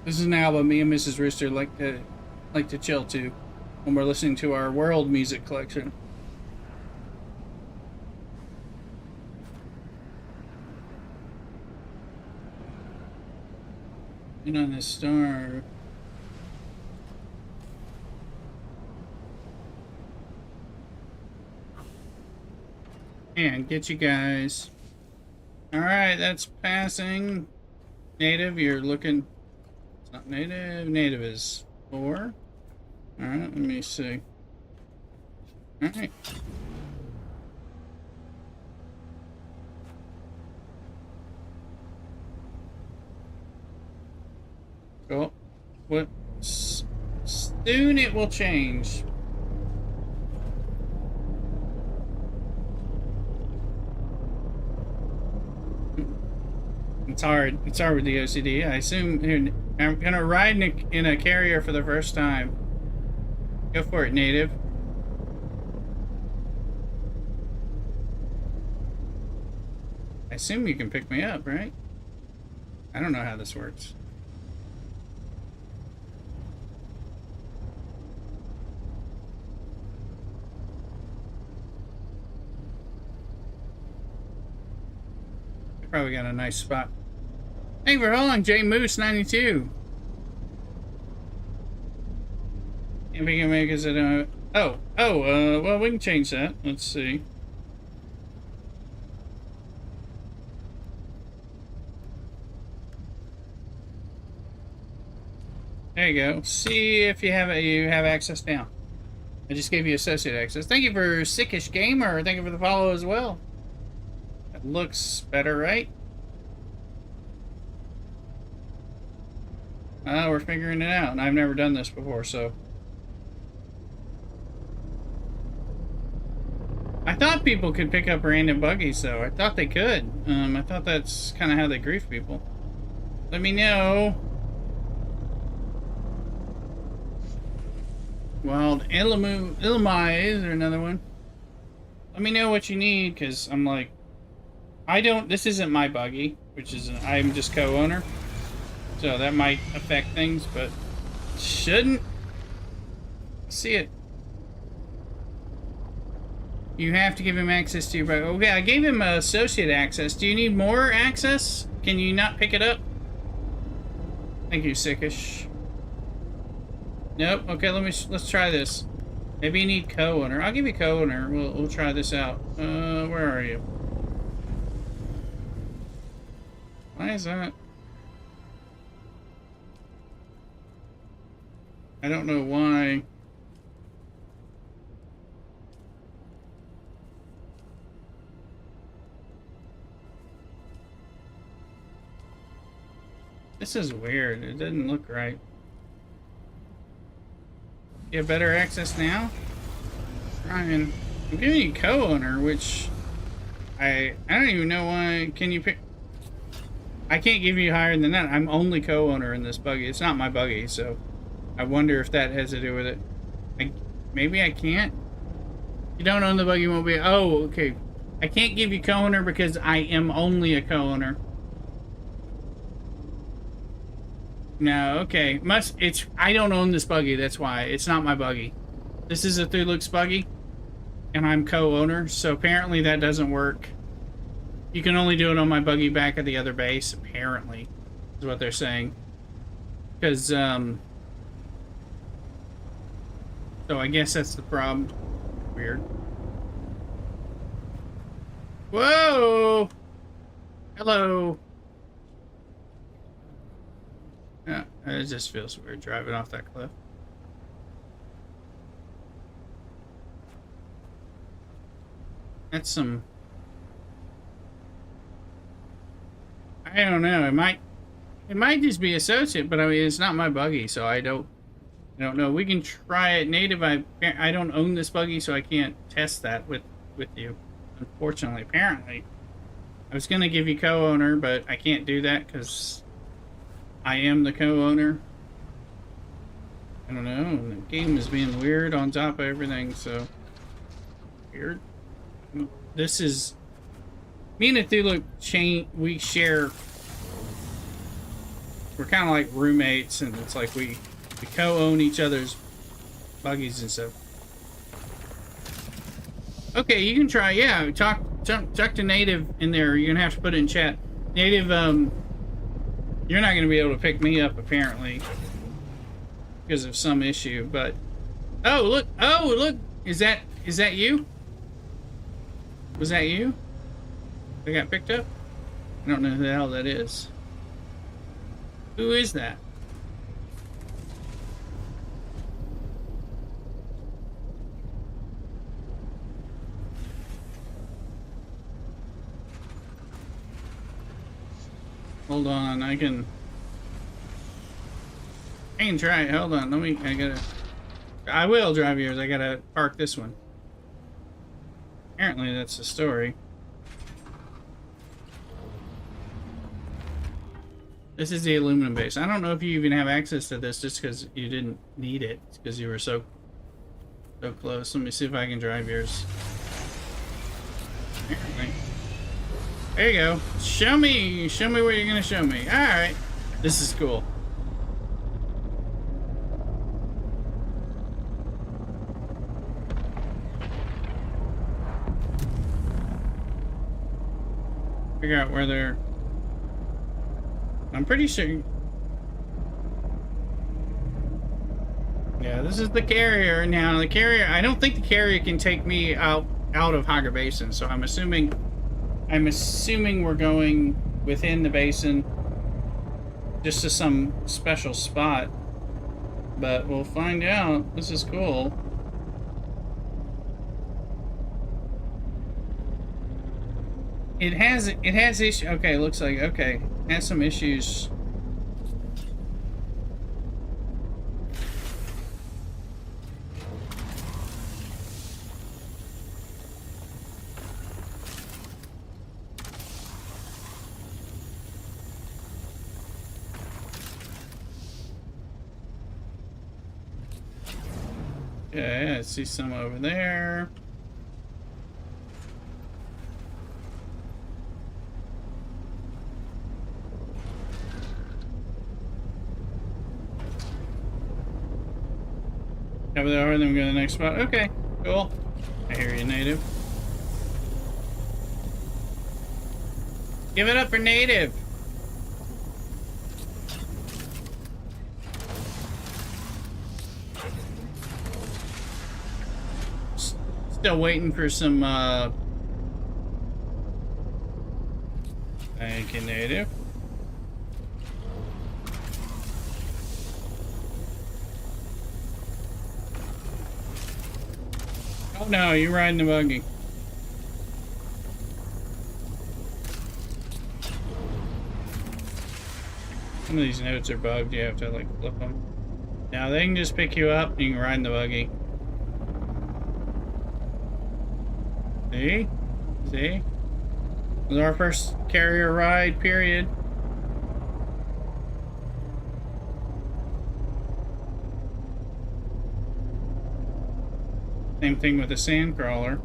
This is an album me and Mrs. Rooster like to chill to when we're listening to our world music collection. In on this star. And get you guys. Alright, that's passing. Native, you're looking. It's not native. Native is 4. Alright, let me see. Alright. Cool. What? Soon it will change. It's hard. It's hard with the OCD. I assume I'm gonna ride in a carrier for the first time. Go for it, native. I assume you can pick me up, right? I don't know how this works. Probably got a nice spot. Thank you for holding, J Moose 92. If we can make it well, we can change that. Let's see. There you go. See if you have access now. I just gave you associate access. Thank you for Sickish Gamer. Thank you for the follow as well. That looks better, right? We're figuring it out, and I've never done this before, so. I thought people could pick up random buggies, though. I thought they could. I thought that's kind of how they grief people. Let me know. Wild Illamai, is there another one? Let me know what you need, because I'm like, this isn't my buggy, I'm just co-owner. So that might affect things, but shouldn't. See it. You have to give him access to your buggy. Okay, I gave him associate access. Do you need more access? Can you not pick it up? Thank you, Sickish. Nope. Okay, let's try this. Maybe you need co-owner. I'll give you co-owner. We'll try this out. Where are you? Why is that? I don't know why. This is weird. It doesn't look right. You have better access now? Ryan, I'm giving you co-owner, which I don't even know why. Can you pick? I can't give you higher than that. I'm only co-owner in this buggy. It's not my buggy, so I wonder if that has to do with it. Maybe I can't. You don't own the buggy, won't be. Oh, okay. I can't give you co-owner because I am only a co-owner. No, okay. I don't own this buggy, that's why. It's not my buggy. This is a Thulux buggy, and I'm co-owner, so apparently that doesn't work. You can only do it on my buggy back at the other base, apparently, is what they're saying. Because, so I guess that's the problem. Weird. Whoa! Hello! Yeah, it just feels weird driving off that cliff. That's some... I don't know. It might just be associate, but I mean it's not my buggy, so I don't know. We can try it native. I don't own this buggy, so I can't test that with you. Unfortunately, apparently. I was gonna give you co-owner, but I can't do that because I am the co-owner. I don't know. The game is being weird on top of everything, so weird. This is me and Cthulhu we share. We're kind of like roommates, and it's like we co-own each other's buggies and stuff. Okay, you can try. Yeah, talk to Native in there. You're gonna have to put it in chat. Native, you're not gonna be able to pick me up apparently because of some issue. But oh look, is that you? Was that you? I got picked up? I don't know who the hell that is. Who is that? Hold on, I can try it. Hold on, I will drive yours. I gotta park this one. Apparently that's the story. This is the aluminum base. I don't know if you even have access to this just because you didn't need it because you were so close. Let me see if I can drive yours. Apparently. There you go. Show me what you're gonna show me. All right, this is cool. Figure out where they're. I'm pretty sure. Yeah, this is the carrier now. The carrier. I don't think the carrier can take me out of Hogger Basin, so I'm assuming we're going within the basin, just to some special spot. But we'll find out. This is cool. It has issues. Okay, looks like okay. Has some issues. Yeah, I see some over there. Over there, then we go to the next spot. Okay, cool. I hear you, native. Give it up for native. Still waiting for some, Thank you, native. Oh no, you're riding the buggy. Some of these notes are bugged, you have to like flip them. Now they can just pick you up and you can ride in the buggy. See? See? This is our first carrier ride, period. Same thing with the sand crawler.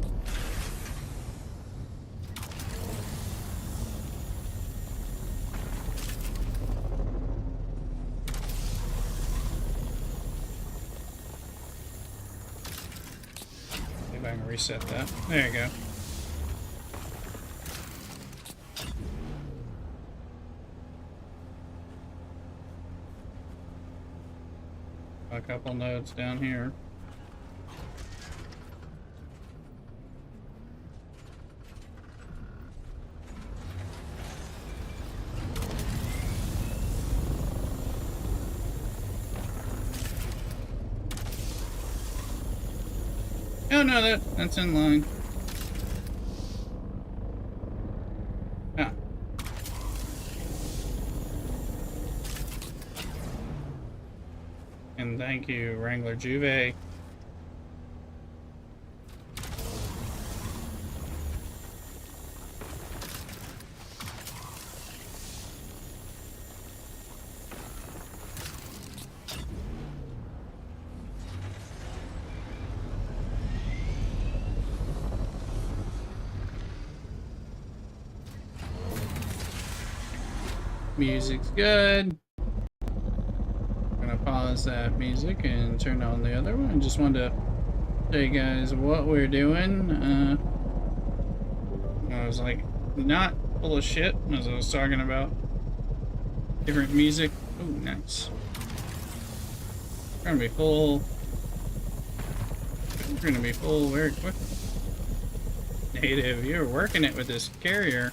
See if I can reset that. There you go. A couple nodes down here. Oh no, that's in line. Ah. And thank you, Wrangler Juve. Music's good. I'm gonna pause that music and turn on the other one. Just wanted to show you guys what we're doing. I was like not full of shit as I was talking about different music. Oh, nice. We're gonna be full. We're gonna be full very quickly. Native, you're working it with this carrier.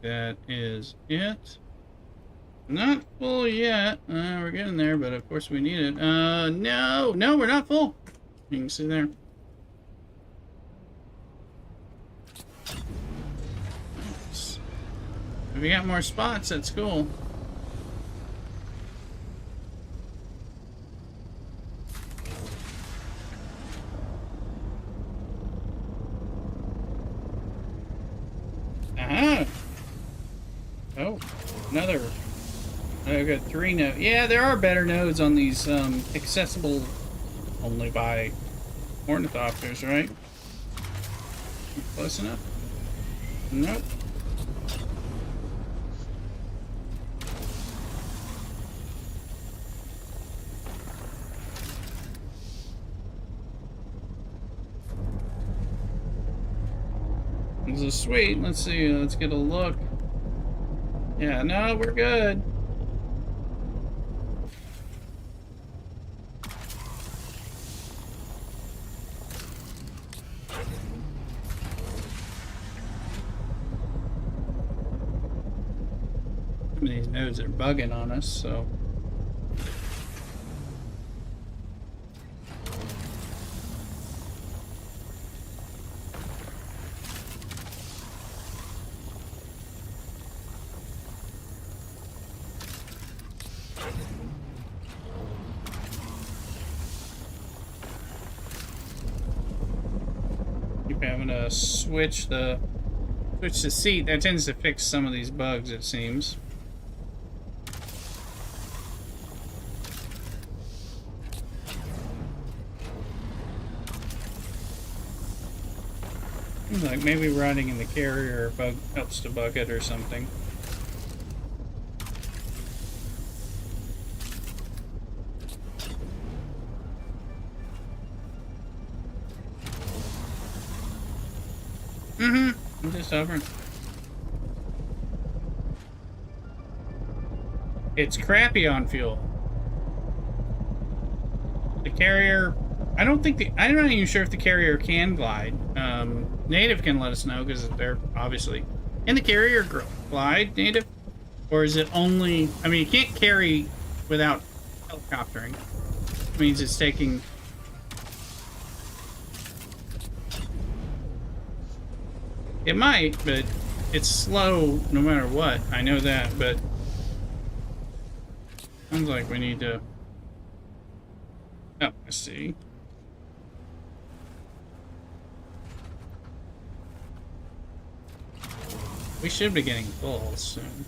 That is it. Not full yet. We're getting there, but of course we need it. No, we're not full. You can see there. Nice. If we got more spots, that's cool. Aha! Oh, another. I got 3 nodes. Yeah, there are better nodes on these, accessible only by ornithopters, right? Close enough? Nope. This is sweet. Let's see. Let's get a look. Yeah, no, we're good. Some of these nodes are bugging on us, so. Keep having to switch the seat. That tends to fix some of these bugs, it seems. Like maybe riding in the carrier helps to bug it or something. I'm just hovering. It's crappy on fuel. The carrier, I'm not even sure if the carrier can glide. Native can let us know because they're obviously. Can the carrier glide, Native? Or is it only, I mean, you can't carry without helicoptering. It means it's taking. It might, but it's slow no matter what. I know that, but sounds like we need to. Oh, I see. We should be getting full soon.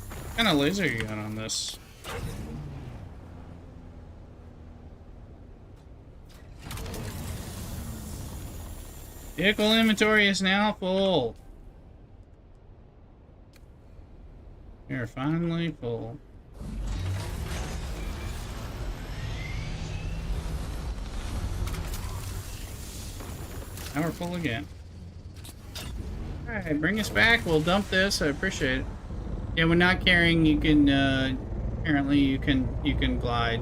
What kind of laser you got on this? Vehicle inventory is now full. You're finally full. Now we're full again. Alright, bring us back. We'll dump this. I appreciate it. Yeah, when not carrying, you can, apparently you can glide.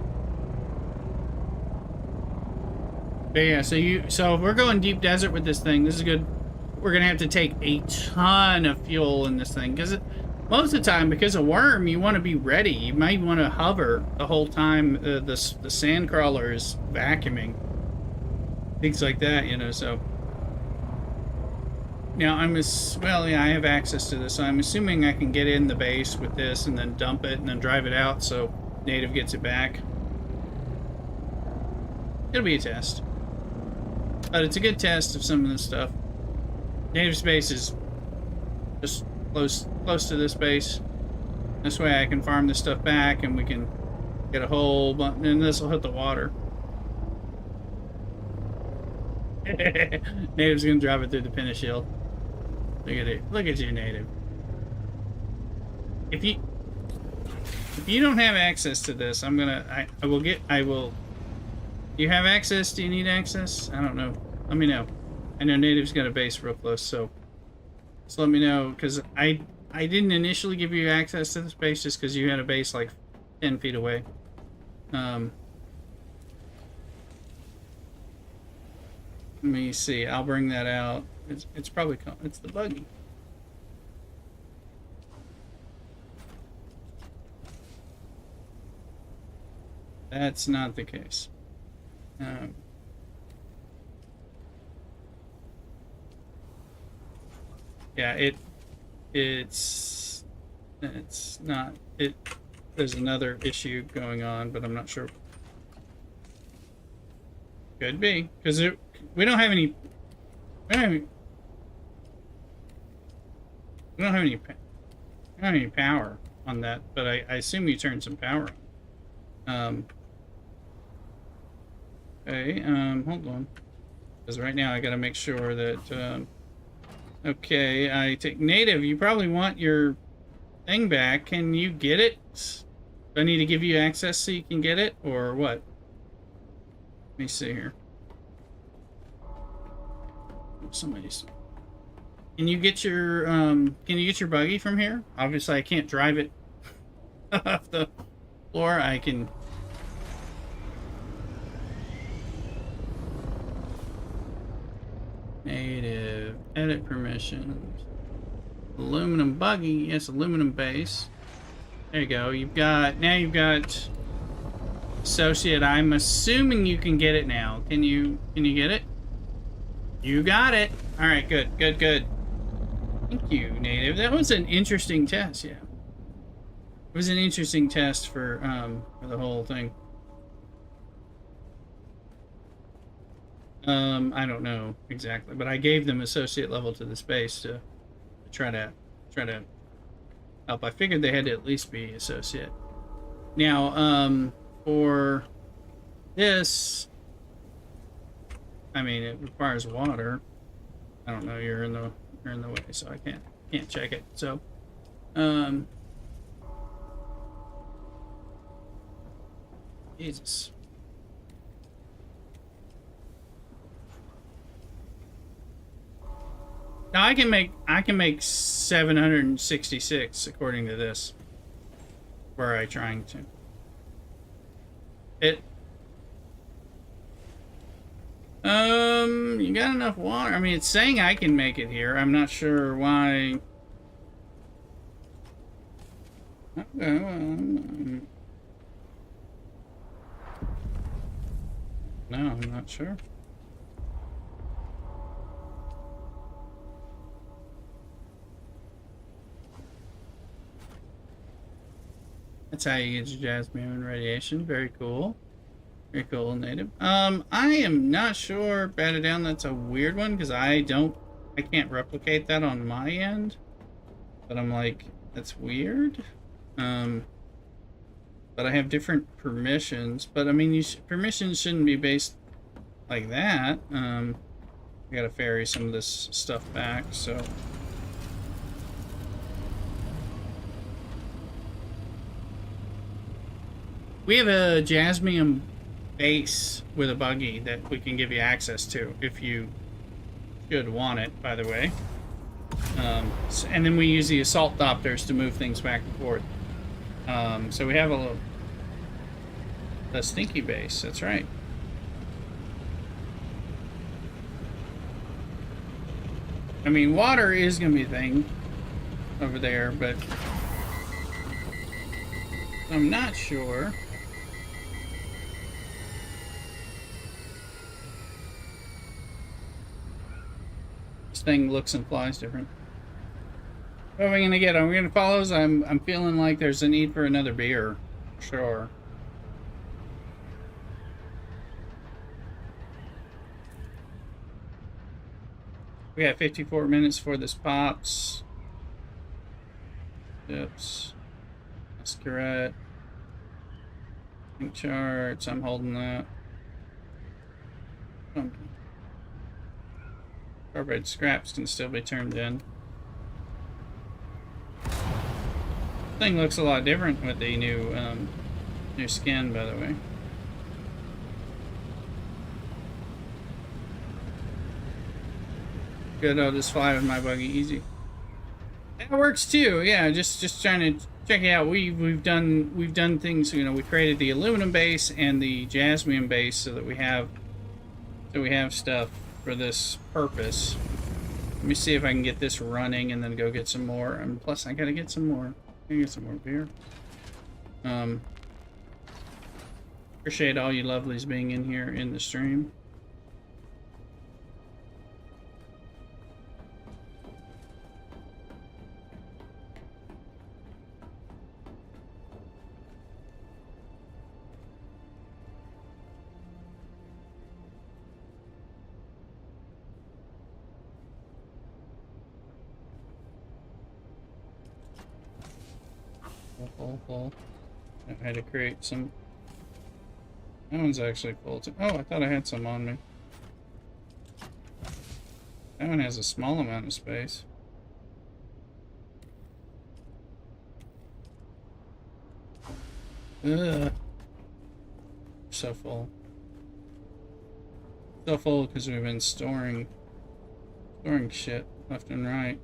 But yeah, so if we're going deep desert with this thing, this is good. We're gonna have to take a ton of fuel in this thing, because most of the time, because of worm, you want to be ready. You might want to hover the whole time the sand crawler is vacuuming. Things like that, you know, so. Now, I have access to this, so I'm assuming I can get in the base with this and then dump it and then drive it out so Native gets it back. It'll be a test. But it's a good test of some of this stuff. Native space is just close to this base. This way I can farm this stuff back and we can get a whole bunch, and this will hit the water. Native's gonna drive it through the pinna shield. Look at it. Look at you, Native. If you don't have access to this, I will. Do you have access? Do you need access? I don't know. Let me know. I know Native's got a base real close, so let me know, because I didn't initially give you access to this base just because you had a base like 10 feet away. Let me see. I'll bring that out. It's probably it's the buggy. That's not the case. Yeah, it's not it. There's another issue going on, but I'm not sure. Could be because we don't have any. We don't have any power on that, but I assume you turned some power on. Okay, hold on. Because right now I gotta make sure that, okay, I take native. You probably want your thing back. Can you get it? Do I need to give you access so you can get it, or what? Let me see here. Somebody's. Can you get your buggy from here? Obviously, I can't drive it off the floor. I can. Native edit permissions. Aluminum buggy. Yes, aluminum base. There you go. You've got associate. I'm assuming you can get it now. Can you get it? You got it. All right, good. Thank you, native. That was an interesting test. Yeah, it was an interesting test for the whole thing. I don't know exactly, but I gave them associate level to the space to try to help. I figured they had to at least be associate. Now, for this, I mean, it requires water. I don't know. You're in the way, so I can't check it. So, Jesus. Now I can make 766 according to this. Were I trying to? You got enough water? I mean, it's saying I can make it here. I'm not sure why. Okay, well, no, I'm not sure. That's how you get your jasmine radiation. Very cool. Very cool, native. I am not sure. Bat it down. That's a weird one because I can't replicate that on my end. But I'm like, that's weird. But I have different permissions. But I mean, permissions shouldn't be based like that. I gotta ferry some of this stuff back. So. We have a jasmium base with a buggy that we can give you access to if you should want it, by the way. And then we use the assault doctors to move things back and forth. So we have a stinky base, that's right. I mean, water is going to be a thing over there, but I'm not sure. Thing looks and flies different. What are we gonna get? Are we gonna follow? I'm feeling like there's a need for another beer. Sure. We got 54 minutes for this pops. Oops. Masquerade. Pink charts. I'm holding that. Carbide scraps can still be turned in. Thing looks a lot different with the new skin, by the way. Good, I'll just fly with my buggy easy. That works too. Yeah, just trying to check it out. We've done things. You know, we created the aluminum base and the jasmine base so that we have stuff for this purpose. Let me see if I can get this running and then go get some more. And plus, I gotta get some more. Beer. Appreciate all you lovelies being in here in the stream. Full. I had to create some That one's actually full too. Oh, I thought I had some on me. That one has a small amount of space. Ugh. So full. So full because we've been storing shit left and right.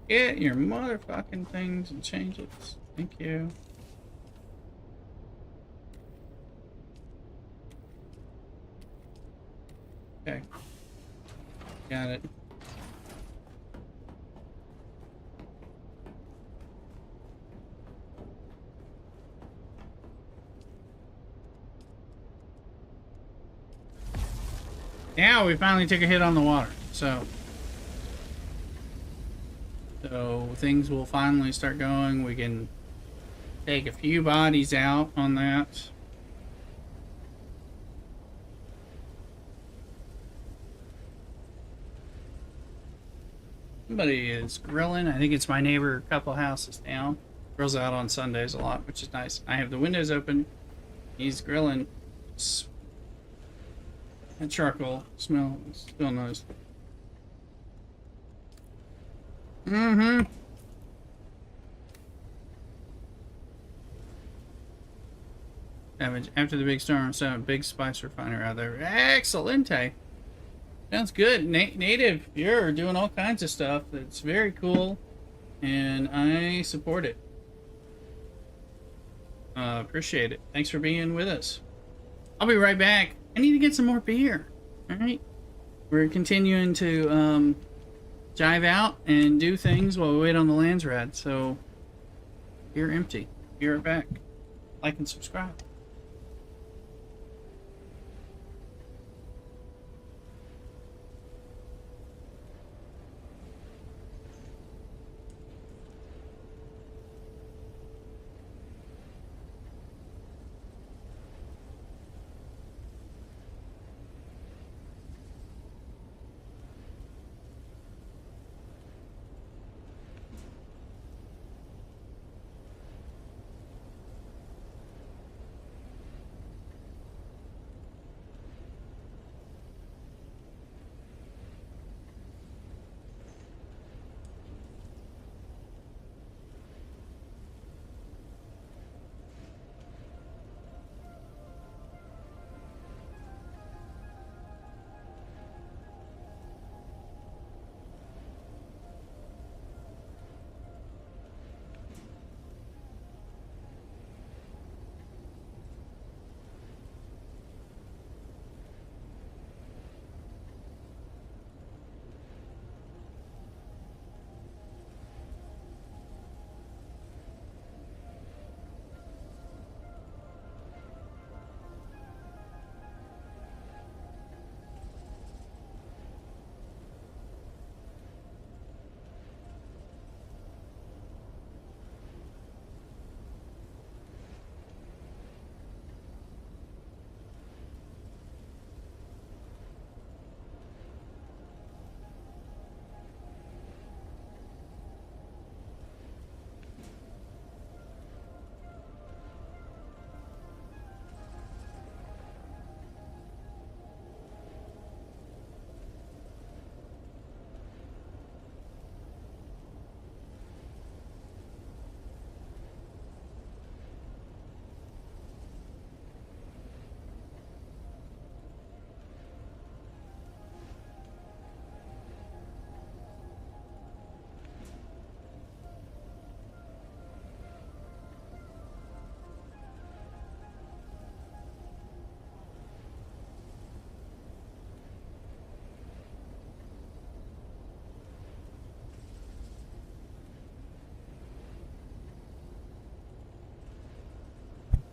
Get your motherfucking things and change it. Thank you. Okay. Got it. Now we finally took a hit on the water, so things will finally start going. We can take a few bodies out on that. Somebody is grilling. I think it's my neighbor a couple houses down. Grills out on Sundays a lot, which is nice. I have the windows open. He's grilling. That charcoal smell is still nice. Mm-hmm. After the big storm, so a big spice refiner out there. Excelente. Sounds good. Native, you're doing all kinds of stuff. That's very cool, and I support it. Appreciate it. Thanks for being with us. I'll be right back. I need to get some more beer. All right. We're continuing to jive out and do things while we wait on the lands rad. So, beer empty. Be right back. Like and subscribe.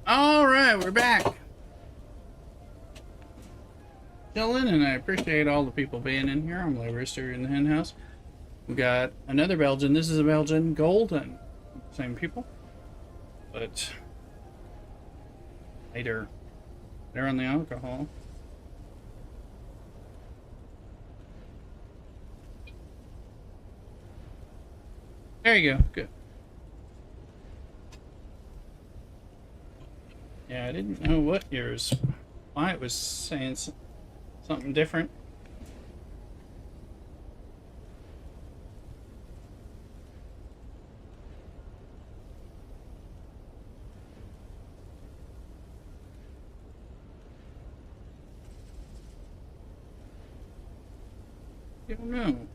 All right, we're back. chilling, and I appreciate all the people being in here. I'm Rooster in the hen house. We got another Belgian. This is a Belgian Golden. Same people. But later. They're on the alcohol. There you go. Good. Yeah, I didn't know what yours. Why it was saying something different. I don't know.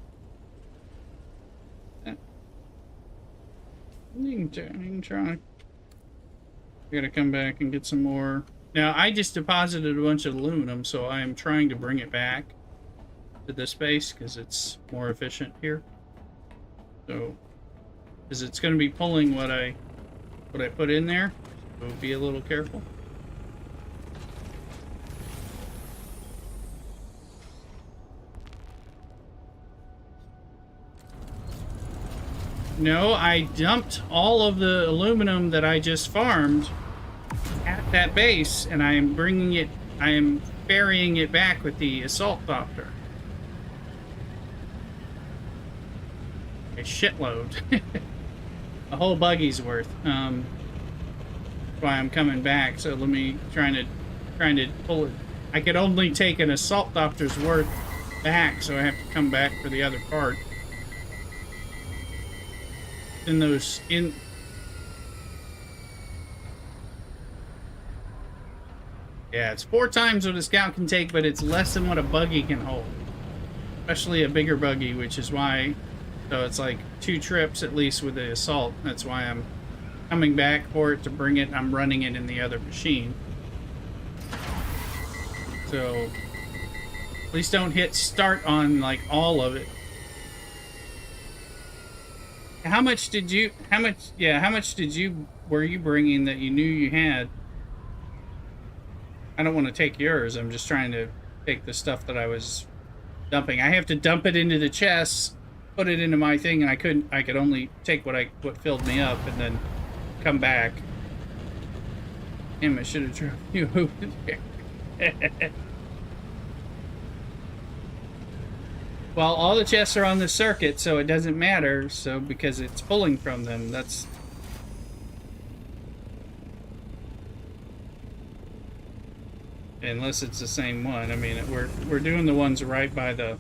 You can try. I gotta come back and get some more. Now, I just deposited a bunch of aluminum, so I am trying to bring it back to this space because it's more efficient here. So, because it's going to be pulling what I put in there, so be a little careful. No, I dumped all of the aluminum that I just farmed at that base, and I am ferrying it back with the assault doctor. A shitload. A whole buggy's worth. That's why I'm coming back, so let me trying to pull it. I could only take an assault doctor's worth back, so I have to come back for the other part. Yeah, it's 4 times what a scout can take, but it's less than what a buggy can hold. Especially a bigger buggy, which is why, so it's like 2 trips at least with the assault. That's why I'm coming back for it to bring it. I'm running it in the other machine. So, please don't hit start on like all of it. How much did you were you bringing that you knew you had? I don't want to take yours. I'm just trying to take the stuff that I was dumping. I have to dump it into the chest, put it into my thing, and I could only take what filled me up and then come back. Damn, I should have drove you over there. Well, all the chests are on the circuit, so it doesn't matter. So because it's pulling from them, that's unless it's the same one. I mean, we're doing the ones right by the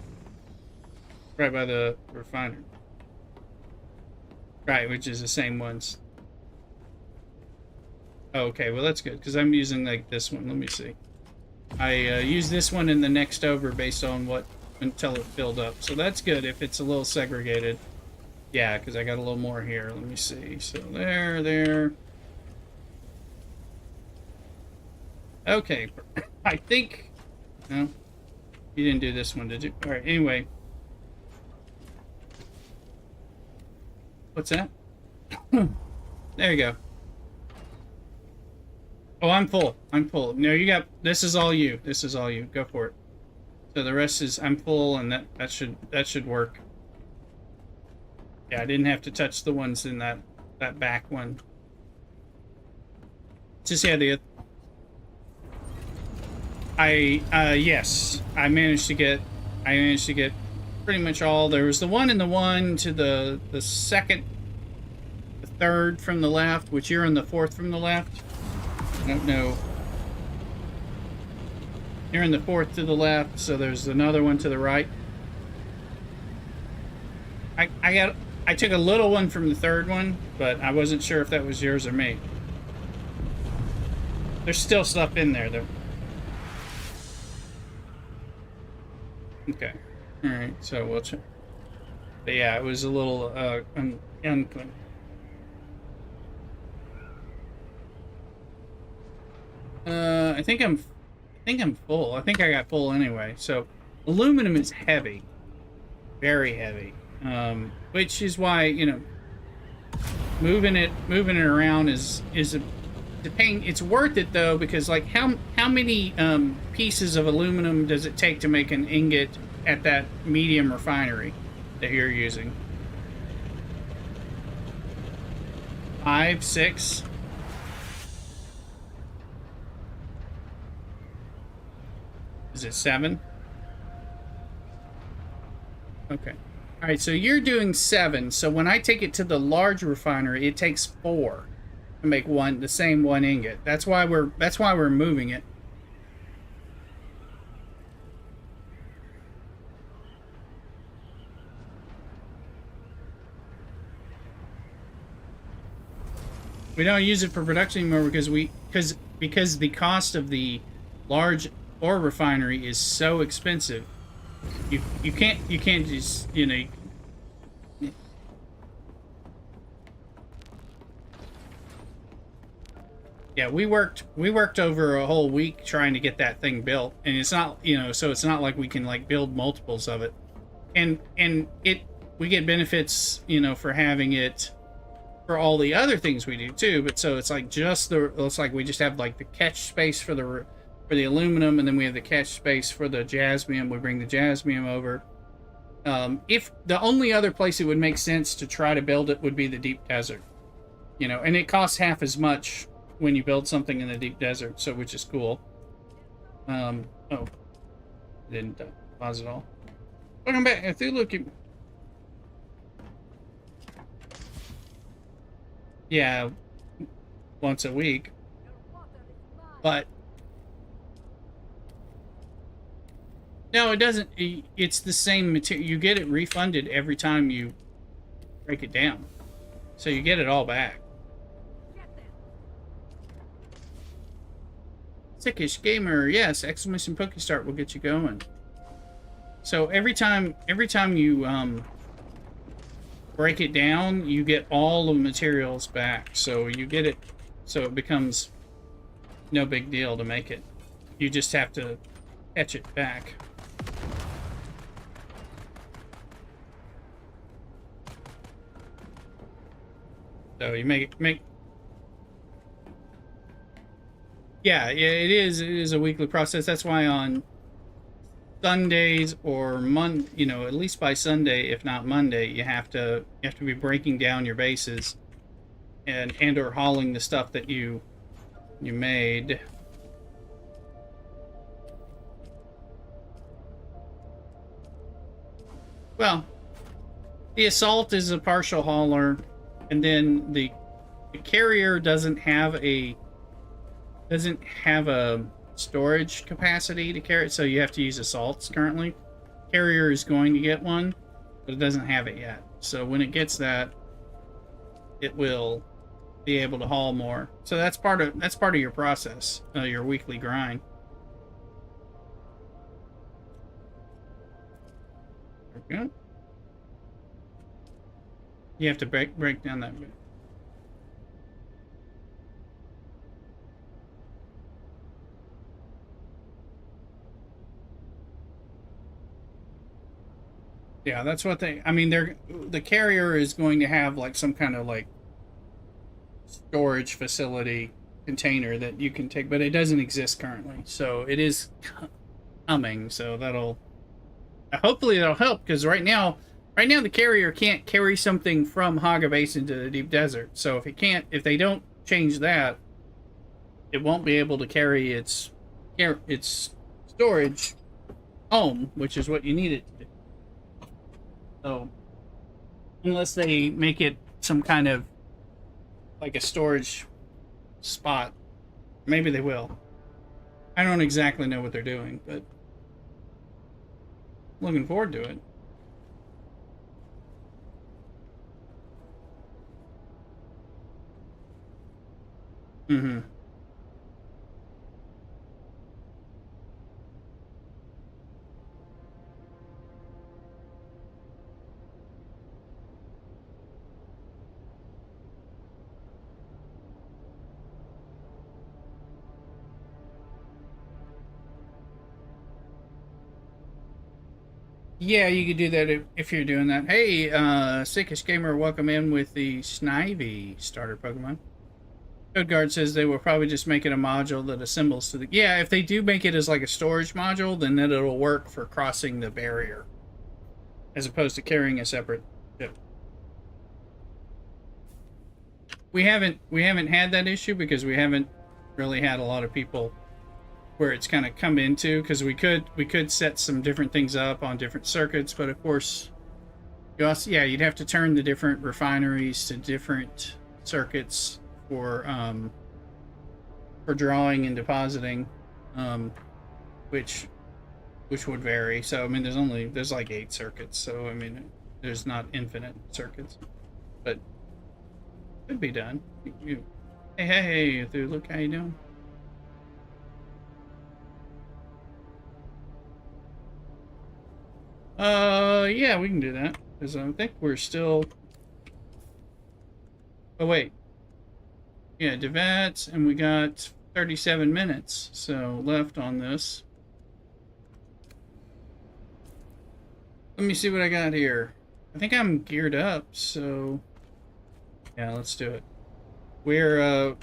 refinery, right? Which is the same ones. Oh, okay, well that's good because I'm using like this one. Let me see. I use this one in the next over based on what. Until it filled up, so that's good if it's a little segregated. Yeah, because I got a little more here. Let me see. So there. Okay, I think. No, you didn't do this one, did you? All right. Anyway, what's that? There you go. Oh, I'm full. I'm full. No, you got. This is all you. This is all you. Go for it. So the rest is I'm full, and that should work. Yeah, I didn't have to touch the ones in that back one. Just yeah, yes, I managed to get pretty much all. There was the one and the one to the second, the third from the left, which you're in the fourth from the left. I don't know. You're in the fourth to the left, so there's another one to the right. I took a little one from the third one, but I wasn't sure if that was yours or me. There's still stuff in there, though. Okay. Alright, so we'll check. But yeah, it was a little unclean. I think I'm full. I think I got full anyway. So aluminum is heavy, very heavy, which is why moving it around is the pain. It's worth it though, because like how many pieces of aluminum does it take to make an ingot at that medium refinery that you're using? 5, 6. Is it 7? Okay. All right, so you're doing 7. So when I take it to the large refinery, it takes 4 to make the same one ingot. That's why we're moving it. We don't use it for production anymore because the cost of the large ore refinery is so expensive. You can't just, you know. Yeah, we worked over a whole week trying to get that thing built, and it's not, you know, so it's not like we can like build multiples of it. And we get benefits, you know, for having it for all the other things we do too, but so it's like it's like we just have like the catch space for the aluminum, and then we have the catch space for the jasmium. We bring the jasmium over. If the only other place it would make sense to try to build it would be the deep desert, you know, and it costs half as much when you build something in the deep desert, so which is cool. Oh, didn't pause it all. Welcome back. If you look at, yeah, once a week, but no, it doesn't. It's the same material. You get it refunded every time you break it down, so you get it all back. Sickish gamer, yes! Exclamation Pokestart will get you going. So every time you break it down, you get all the materials back. So you get it, so it becomes no big deal to make it. You just have to catch it back. So you make. Yeah, it is a weekly process. That's why on Sundays or you know, at least by Sunday, if not Monday, you have to be breaking down your bases and or hauling the stuff that you made. Well, the assault is a partial hauler, and then the carrier doesn't have a storage capacity to carry it, so you have to use assaults currently. Carrier is going to get one, but it doesn't have it yet. So when it gets that, it will be able to haul more. So that's part of your process, your weekly grind. Okay. You have to break down that bit. Yeah, that's what I mean, the carrier is going to have like some kind of like storage facility container that you can take, but it doesn't exist currently. So it is coming, so hopefully that'll help, because right now the carrier can't carry something from Haga Basin to the deep desert. So if they don't change that, it won't be able to carry its storage home, which is what you need it to do. So, unless they make it some kind of like a storage spot, maybe they will. I don't exactly know what they're doing, but looking forward to it. Mm-hmm. Yeah, you could do that if you're doing that. Hey, Sickish Gamer, welcome in with the Snivy starter Pokemon. CodeGuard says they will probably just make it a module that assembles to the... Yeah, if they do make it as like a storage module, then it'll work for crossing the barrier. As opposed to carrying a separate ship. We haven't had that issue because we haven't really had a lot of people where it's kind of come into, because we could set some different things up on different circuits, but of course you also, yeah, you'd have to turn the different refineries to different circuits for drawing and depositing, which would vary. So I mean, there's like 8 circuits, so I mean, there's not infinite circuits, but could be done. Hey, dude, look, how you doing? Yeah, we can do that, because I think we're still... Oh, wait. Yeah, Devats, and we got 37 minutes, so left on this. Let me see what I got here. I think I'm geared up, so... Yeah, let's do it. We're,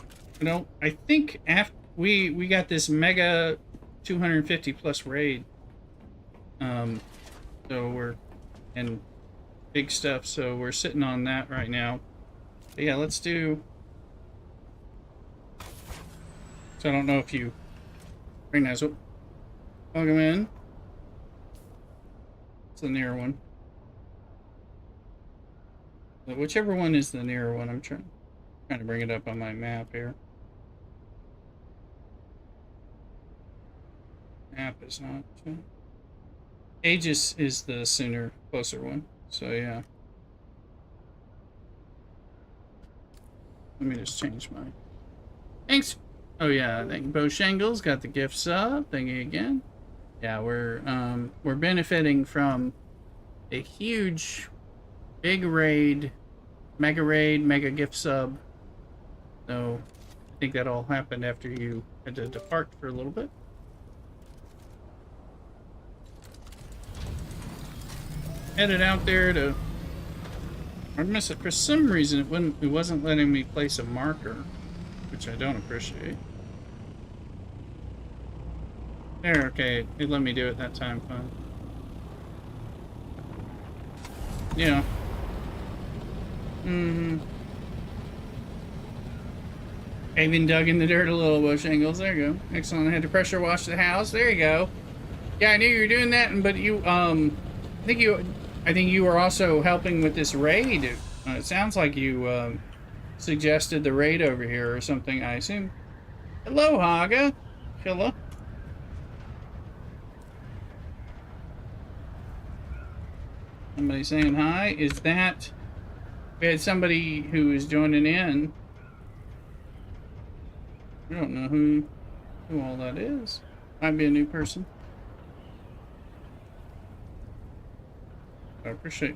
I think after we got this mega 250 plus raid. So we're in big stuff, so we're sitting on that right now. But yeah, let's do... So I don't know if you recognize what... Welcome in. It's the nearer one. Whichever one is the nearer one, I'm trying to bring it up on my map here. Map is not... Aegis is the sooner, closer one. So yeah. Let me just change my... Thanks! Oh yeah, I think Bo Shangles got the gift sub. Thank you again. Yeah, we're benefiting from a huge, big raid, mega gift sub. So I think that all happened after you had to depart for a little bit. Headed out there to... I missed it. For some reason, it wasn't letting me place a marker, which I don't appreciate. There, okay. It let me do it that time. Fine. Yeah. I even dug in the dirt a little, Bush Angles. There you go. Excellent. I had to pressure wash the house. There you go. Yeah, I knew you were doing that, but you, I think you were also helping with this raid. It sounds like you suggested the raid over here or something, I assume. Hello, Haga. Hello. Somebody saying hi. Is that... We had somebody who is joining in. I don't know who all that is. Might be a new person. I appreciate...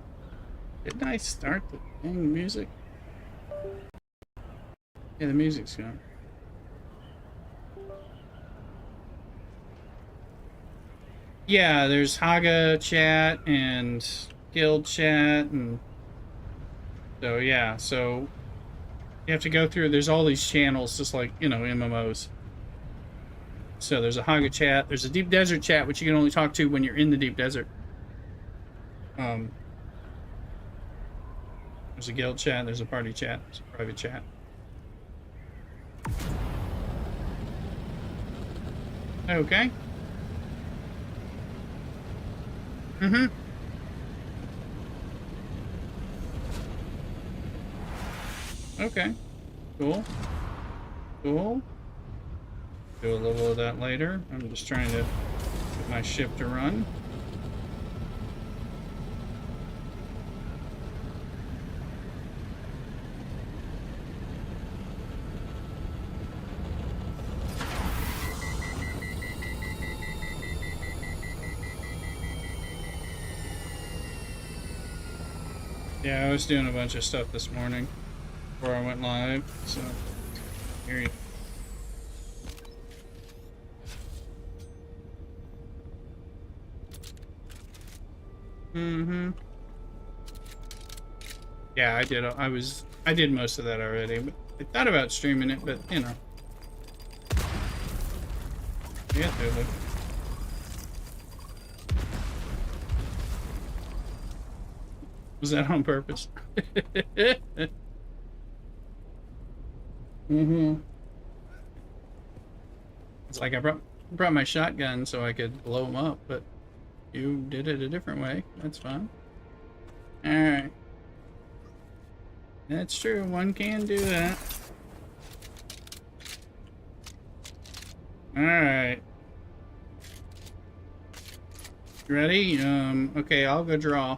Didn't I start the dang music? Yeah, the music's gone. Yeah, there's Haga chat and guild chat, and so yeah, so you have to go through, there's all these channels, just like, you know, MMOs. So there's a Haga chat, there's a Deep Desert chat, which you can only talk to when you're in the Deep Desert. There's a guild chat, there's a party chat, there's a private chat. Okay. Okay. Cool. Cool. Do a little of that later. I'm just trying to get my ship to run. Yeah, I was doing a bunch of stuff this morning before I went live, so here you. Yeah, I did. I did most of that already, but I thought about streaming it, but you know. Yeah, totally. Was that on purpose? Mm-hmm. It's like I brought my shotgun so I could blow them up, but you did it a different way. That's fine. Alright. That's true. One can do that. Alright. Ready? Okay, I'll go draw.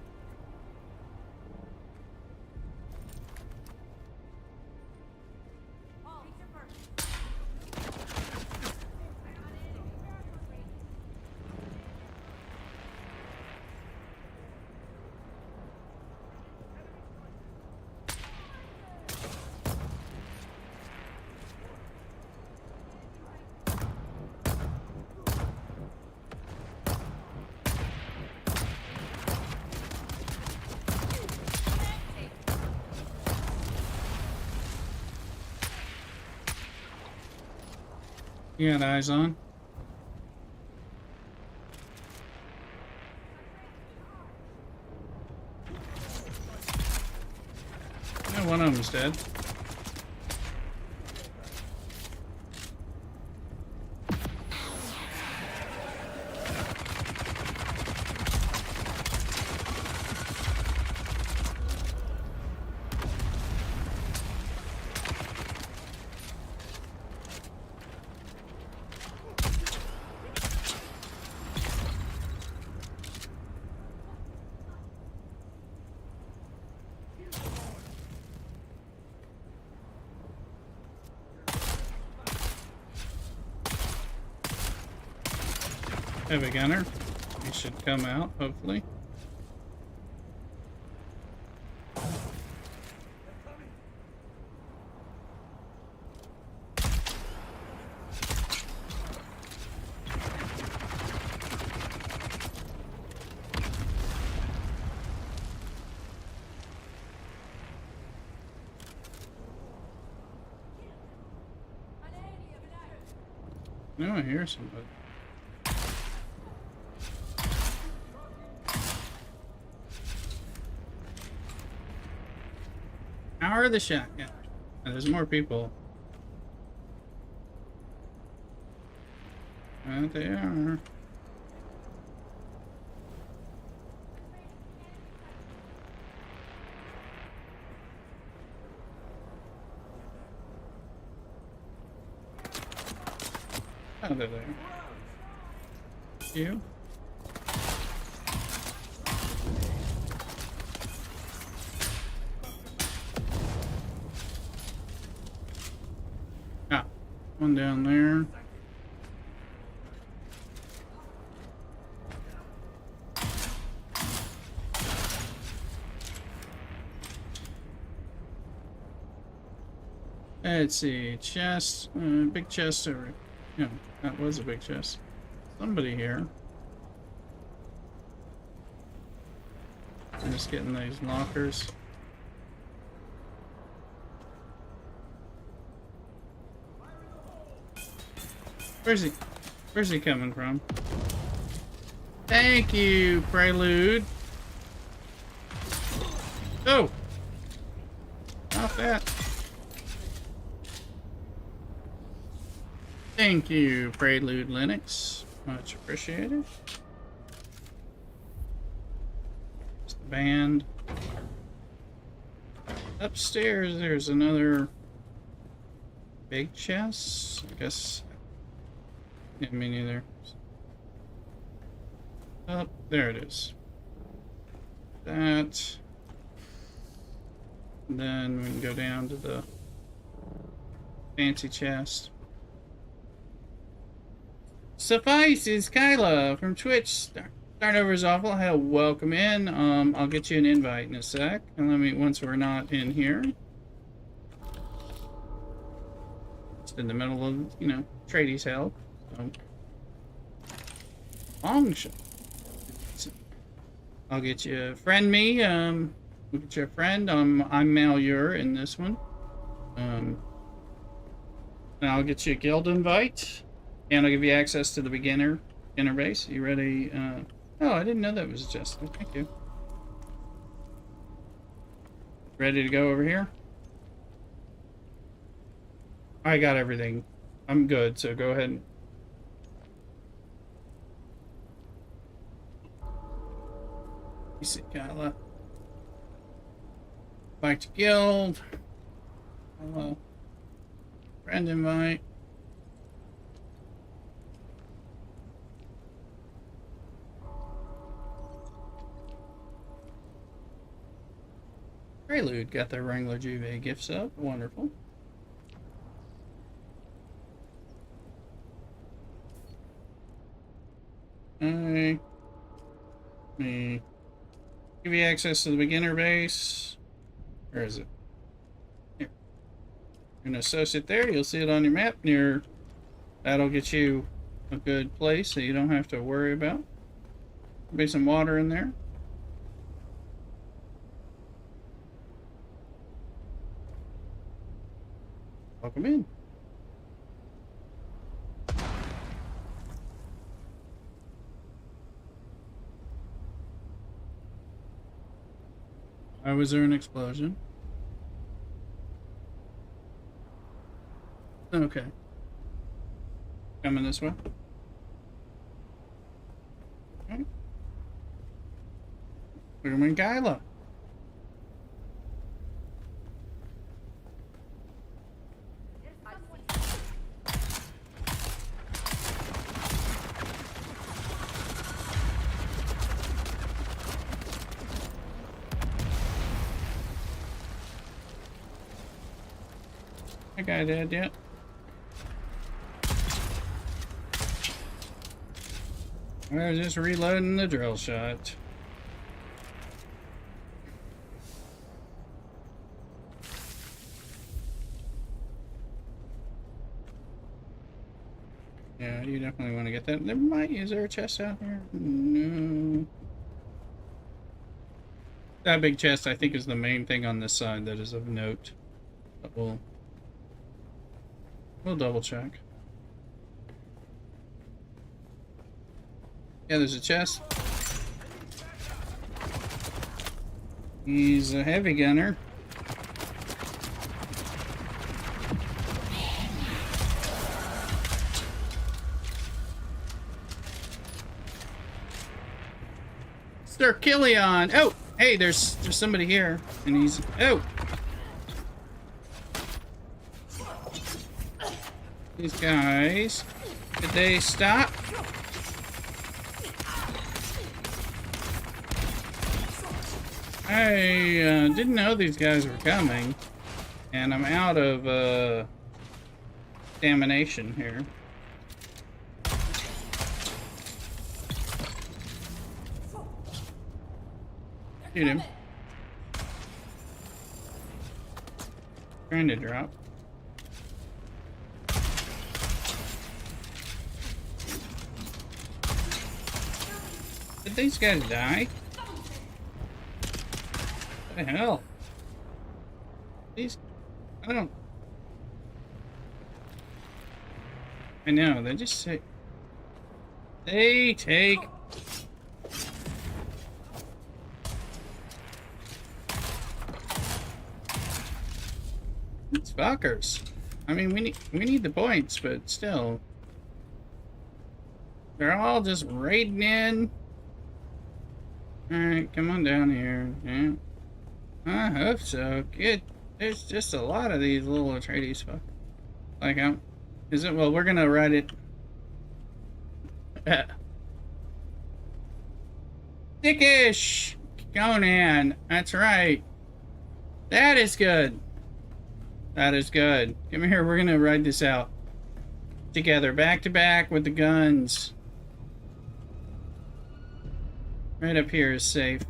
You got eyes on? Yeah, one of them's dead. Heavy gunner. He should come out, hopefully. No, I hear somebody. Power of the shotgun. Oh, there's more people. And they are. Oh, they're there. You? Ah, one down there. Let's see, chest, big chest over. Yeah, that was a big chest. Somebody here. I'm just getting these lockers. Where's he coming from? Thank you, Prelude. Oh! Not that. Thank you, Prelude Linux. Much appreciated. It's the band. Upstairs, there's another big chest. I guess. Yeah, me neither. Oh, there it is. That. And then we can go down to the fancy chest. Suffices Kyla from Twitch. Start over is awful. Hell, welcome in. I'll get you an invite in a sec. And let me, once we're not in here. Just in the middle of, you know, tradies hell. So. Long shot. I'll get you friend me. We'll get you a friend. I'm Malure in this one. And I'll get you a guild invite. And I'll give you access to the beginner base. You ready? Oh, I didn't know that was adjusted. Thank you. Ready to go over here? I got everything. I'm good, so go ahead and... You see, Kyla. Back to guild. Hello. Friend invite. Prelude got their Wrangler Juve gifts up. Wonderful. Me. Give you access to the beginner base. Where is it? Here. You're an associate there. You'll see it on your map. That'll get you a good place that you don't have to worry about. There'll be some water in there. Welcome in. Why was there an explosion? Okay. Coming this way. Okay. We're in Gyla. That guy dead yet? I was just reloading the drill shot. Yeah, you definitely want to get that. Is there a chest out here? No. That big chest, I think, is the main thing on this side that is of note. But we'll double check. Yeah, there's a chest. He's a heavy gunner. Sir Killian! Oh! Hey, there's somebody here. And he's... Oh! These guys, did they stop? I didn't know these guys were coming, and I'm out of stamina here. Shoot him. Trying to drop. Did these guys die? What the hell? These... I know, they just say... They take... These fuckers. I mean, we need the points, but still... They're all just raiding in. Alright, come on down here. Yeah. I hope so. Good. There's just a lot of these little Atreides fuck. Like, is it? Well, we're gonna write it. Dickish! Conan. That's right. That is good. That is good. Come here, we're gonna ride this out. Together, back to back with the guns. Right up here is safe.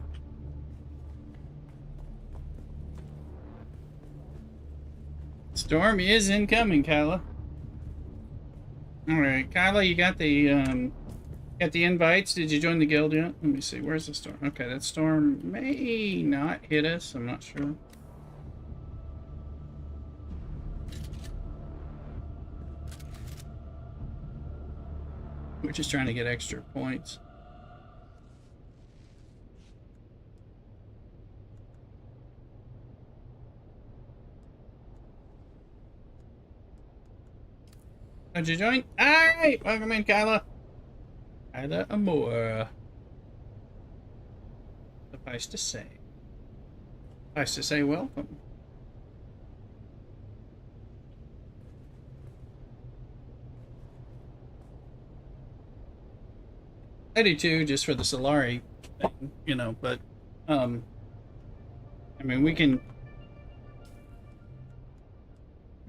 Storm is incoming, Kyla. Alright, Kyla, you got the invites. Did you join the guild yet? Let me see, where's the storm? Okay, that storm may not hit us, I'm not sure. We're just trying to get extra points. How'd you join? Alright! Welcome in, Kyla. Kyla Amore. Suffice to say. Suffice to say, welcome. I do too, just for the Solari thing, you know, but, I mean, we can...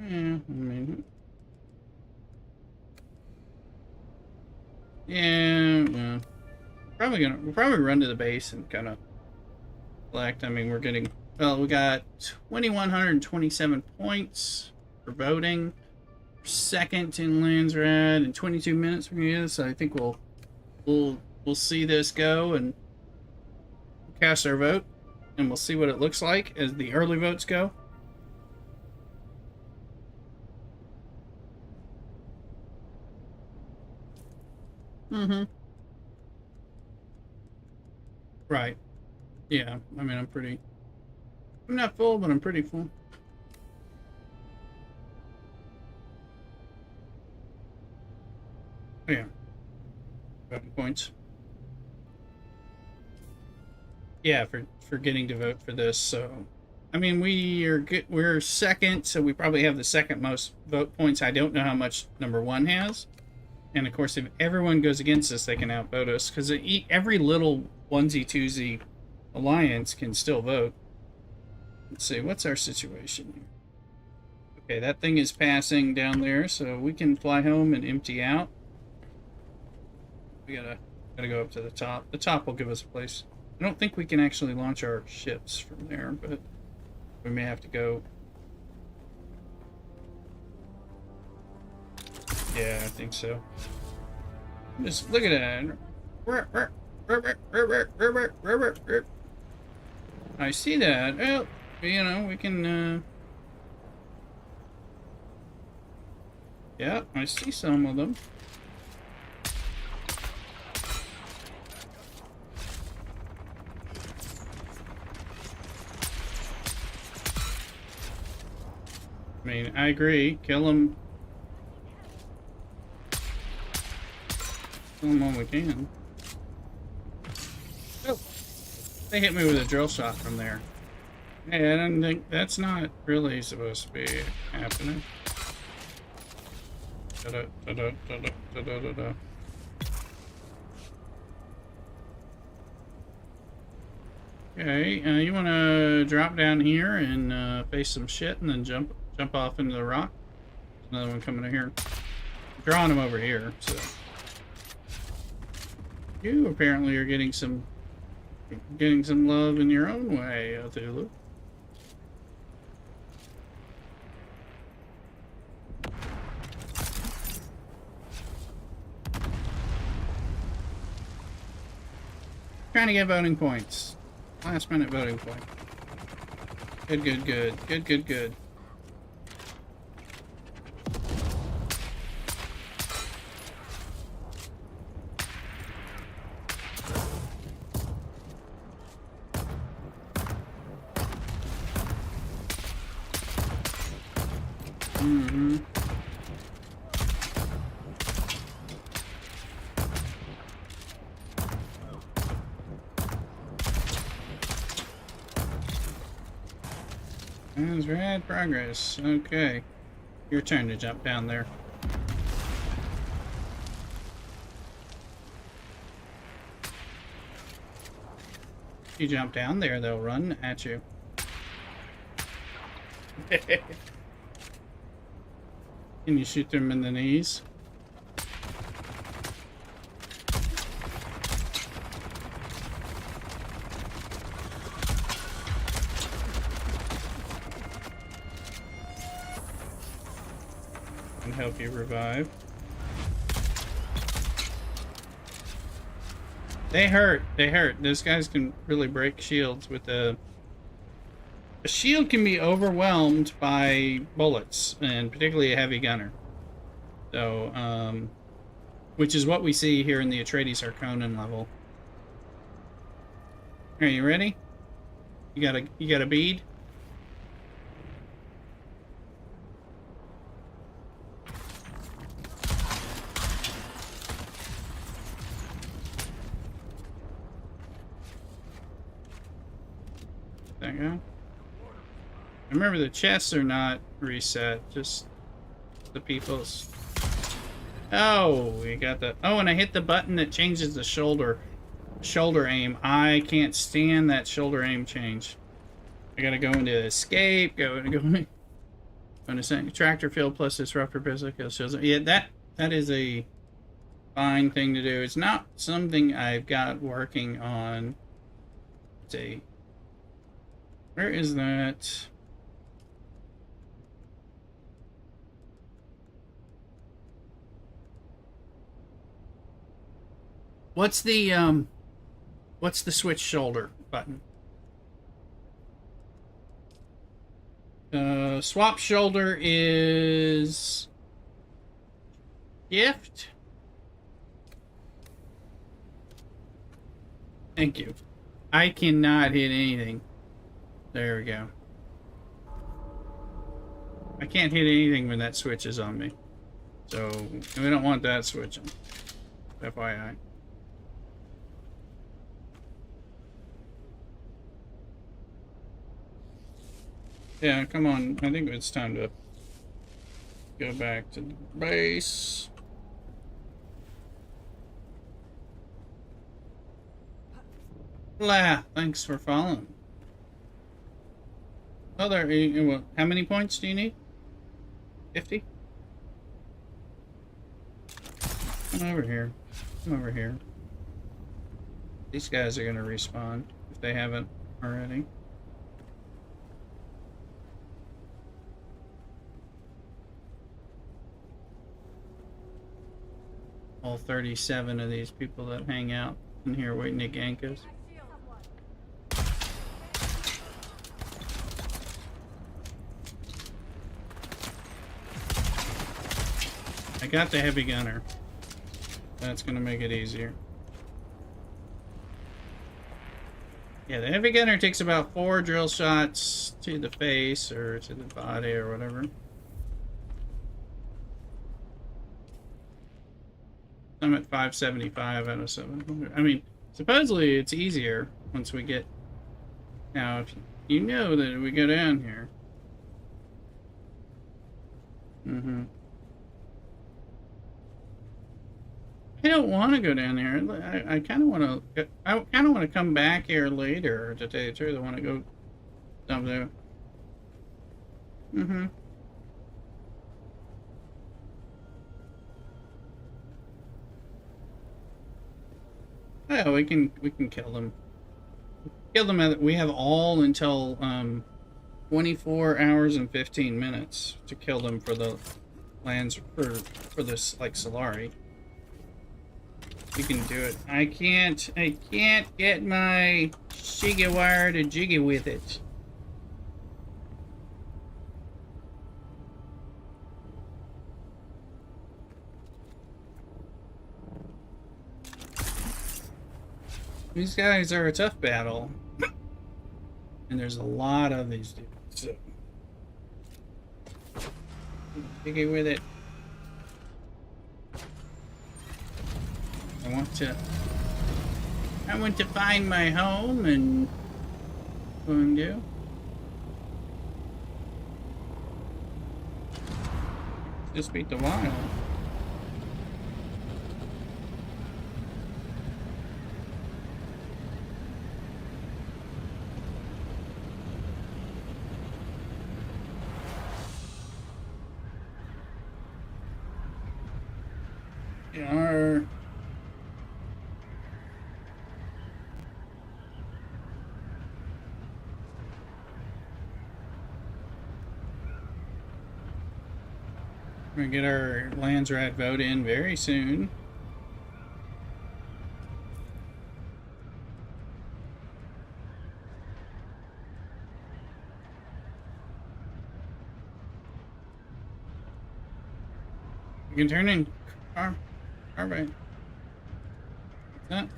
Yeah, I mean... Yeah, well, we'll probably run to the base and kind of select. I mean, we're getting, well, we got 2,127 points for voting. Second in Landsrad in 22 minutes from you, so I think we'll see this go and cast our vote, and we'll see what it looks like as the early votes go. Mm-hmm. Right. Yeah, I mean, I'm not full, but I'm pretty full. Oh, yeah. Voting points. Yeah, for getting to vote for this, so... I mean, we're second, so we probably have the second most vote points. I don't know how much number 1 has. And of course, if everyone goes against us, they can outvote us. Because every little onesie-twosie alliance can still vote. Let's see, what's our situation here? Okay, that thing is passing down there, so we can fly home and empty out. We gotta go up to the top. The top will give us a place. I don't think we can actually launch our ships from there, but we may have to go. Yeah, I think so. Just look at that. I see that. Well, you know, we can, yeah, I see some of them. I mean, I agree. Kill them. Kill them when we can. Oh, they hit me with a drill shot from there. Hey, I don't think that's not really supposed to be happening. Okay, you want to drop down here and face some shit, and then jump off into the rock. There's another one coming in here. I'm drawing him over here, so you apparently are getting some love in your own way, Othulu. Trying to get voting points. Last minute voting point. Good, good, good. Good, good, good. Mm-hmm. Landsrad progress. Okay. Your turn to jump down there. If you jump down there, they'll run at you. Can you shoot them in the knees? And help you revive. They hurt. They hurt. Those guys can really break shields with a shield can be overwhelmed by bullets, and particularly a heavy gunner. So, which is what we see here in the Atreides Harkonnen level. Are you ready? You got a bead? There you go. Remember, the chests are not reset, just the people's. Oh, we got the. Oh, and I hit the button that changes the shoulder aim. I can't stand that shoulder aim change. I gotta go into escape. Go into tractor field plus disruptor physical shows. Yeah, that is a fine thing to do. It's not something I've got working on. Let's see. Where is that? What's the switch shoulder button? Swap shoulder is gift. Thank you. I cannot hit anything. There we go. I can't hit anything when that switch is on me. So we don't want that switching. FYI. Yeah, come on. I think it's time to go back to the base. Blah. Thanks for following. Oh, there. How many points do you need? 50? Come over here. Come over here. These guys are going to respawn if they haven't already. All 37 of these people that hang out in here waiting to gank us. I got the heavy gunner. That's gonna make it easier. Yeah, the heavy gunner takes about 4 drill shots to the face or to the body or whatever. I'm at 575 out of 700. I mean, supposedly it's easier once we get... Now, if you know that we go down here. I don't want to go down there. I kind of want to... I kind of want to come back here later, to tell you the truth. I want to go down there. Yeah, we can kill them. Kill them. We have all until 24 hours and 15 minutes to kill them for the lands for this like Solari. You can do it. I can't get my Shigiwire to jiggy with it. These guys are a tough battle. And there's a lot of these dudes. So. Jiggy with it. I want to find my home and go and do. Just beat the wild. We're gonna get our Landsrat vote in very soon. You can turn in car. All right. That.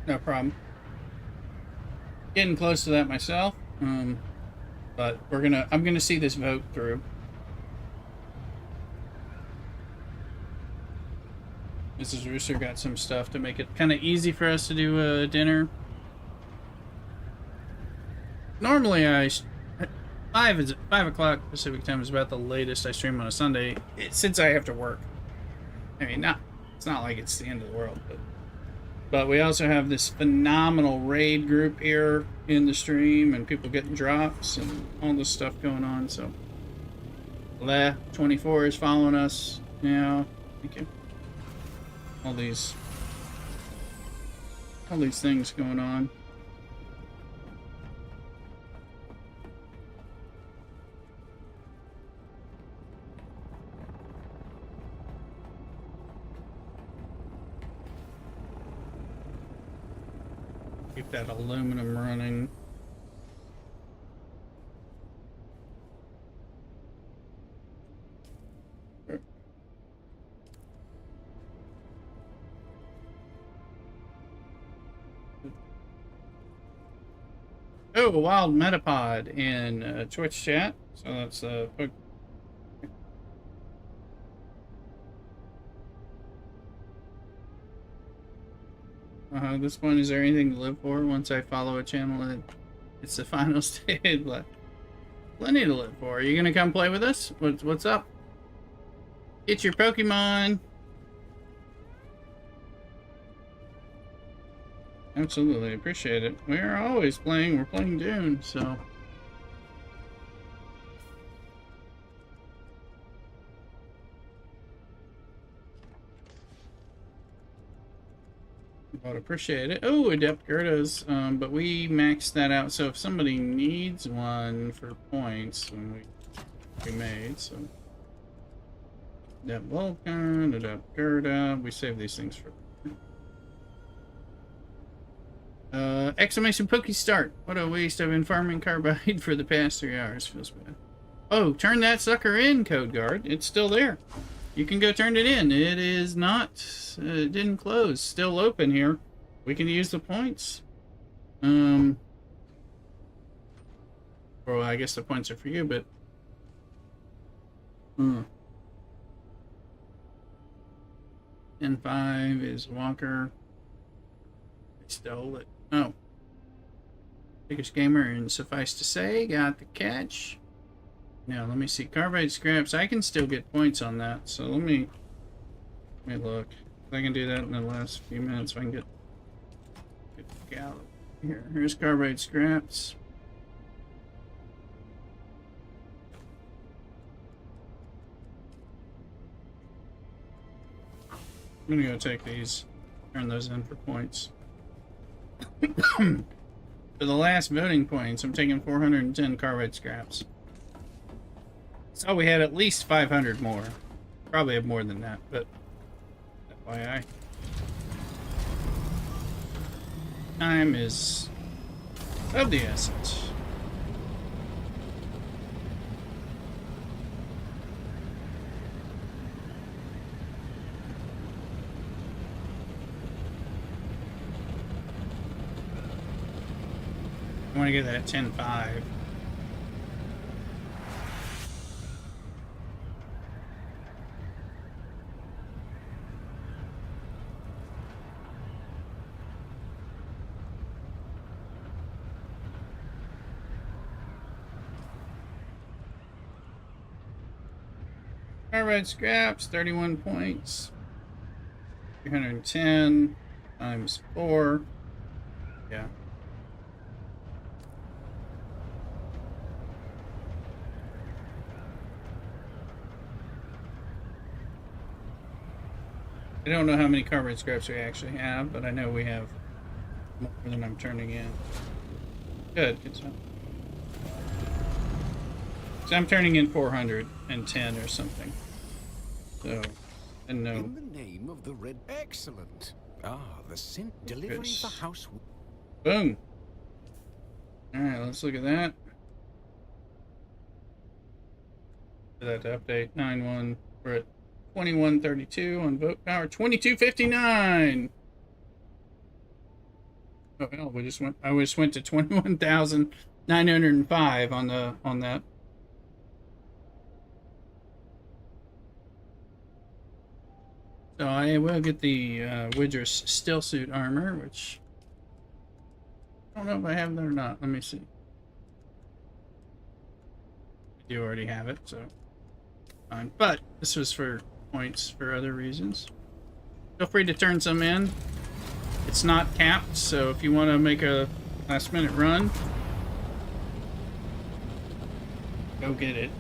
No problem. Getting close to that myself. But I'm gonna see this vote through. Mrs. Rooster got some stuff to make it kind of easy for us to do dinner. Normally, 5 o'clock Pacific time is about the latest I stream on a Sunday, since I have to work. I mean, it's not like it's the end of the world, but we also have this phenomenal raid group here in the stream, and people getting drops and all this stuff going on. So, La 24 is following us now. Thank you. All these things going on. Keep that aluminum running. Oh, a wild metapod in Twitch chat. So that's at this point, is there anything to live for? Once I follow a channel, it's the final stage. Plenty to live for. Are you gonna come play with us? What's up? Get your Pokemon. Absolutely, appreciate it. We're always playing. We're playing Dune, so. I'd appreciate it. Oh, Adept Gerdas, but we maxed that out. So if somebody needs one for points, then we made so. Adept Vulcan, Adept Gerda. We save these things for. Exclamation Pokey Start. What a waste. I've been farming carbide for the past 3 hours. Feels bad. Oh, turn that sucker in, Code Guard. It's still there. You can go turn it in. It is not, it didn't close. Still open here. We can use the points. Well, I guess the points are for you, but. N5 is Walker. I stole it. Oh. Biggest gamer, and suffice to say, got the catch. Now, let me see. Carbide scraps. I can still get points on that. So let me look. I can do that in the last few minutes. So I can get out here. Here's carbide scraps. I'm gonna go take these, turn those in for points. For the last voting points, I'm taking 410 carbide scraps. So we had at least 500 more. Probably have more than that, but FYI. Time is of the essence. I want to get that 10-5. Carbide scraps, 31 points. 310 times 4. Yeah. I don't know how many carbide scraps we actually have, but I know we have more than I'm turning in. Good stuff. So I'm turning in 410 or something. So, and no. In the name of the Red. Excellent. Ah, the synth delivery for house. Boom. Alright, let's look at that. For that to update 9-1. We're at 2132 on vote power. 2259. Oh hell, we just went. I just went to 21,905 on that. So I will get the Widger's still suit armor, which I don't know if I have that or not. Let me see. I do already have it, so fine. But this was for points for other reasons. Feel free to turn some in. It's not capped, so if you want to make a last-minute run, go get it.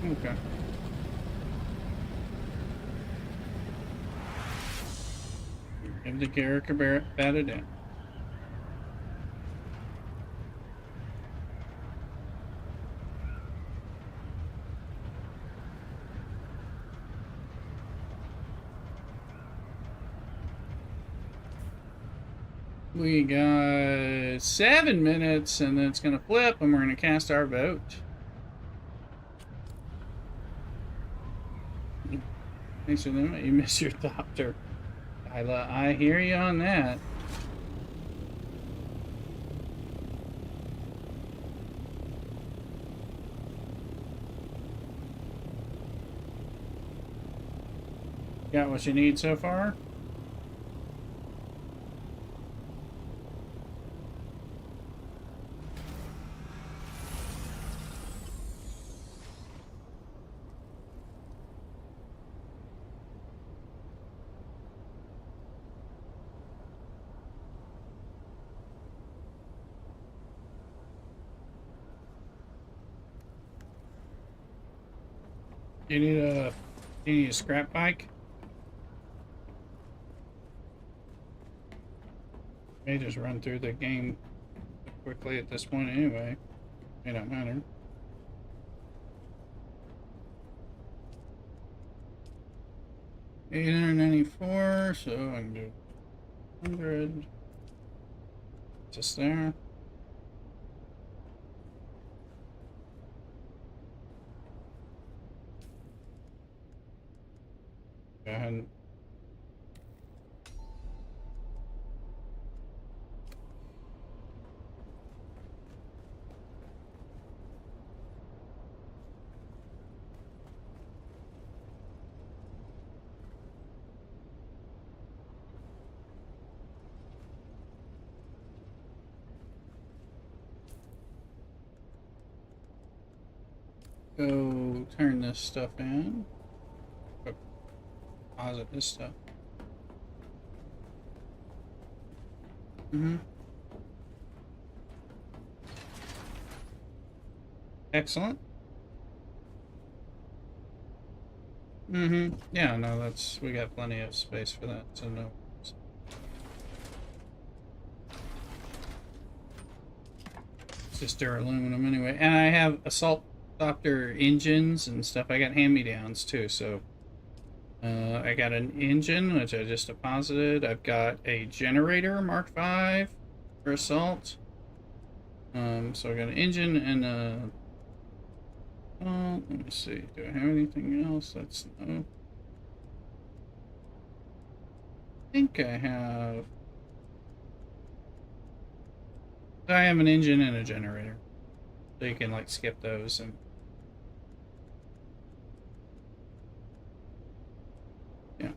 Okay. Give the character batted in. We got 7 minutes, and then it's going to flip, and we're going to cast our vote. Thanks for that. You missed your doctor. I hear you on that. Got what you need so far? You need a scrap bike? May just run through the game quickly at this point anyway. May not matter. $894, so I can do 100. Just there. Go ahead and go turn this stuff in. Deposit this stuff. Excellent. Yeah, no, we got plenty of space for that, so no. It's just aluminum anyway. And I have assault doctor engines and stuff. I got hand-me-downs too, so I got an engine, which I just deposited. I've got a generator, Mark V, for assault. So I got an engine and a... let me see. Do I have anything else? That's no. I think I have... I have an engine and a generator. So you can, like, skip those and... yeah.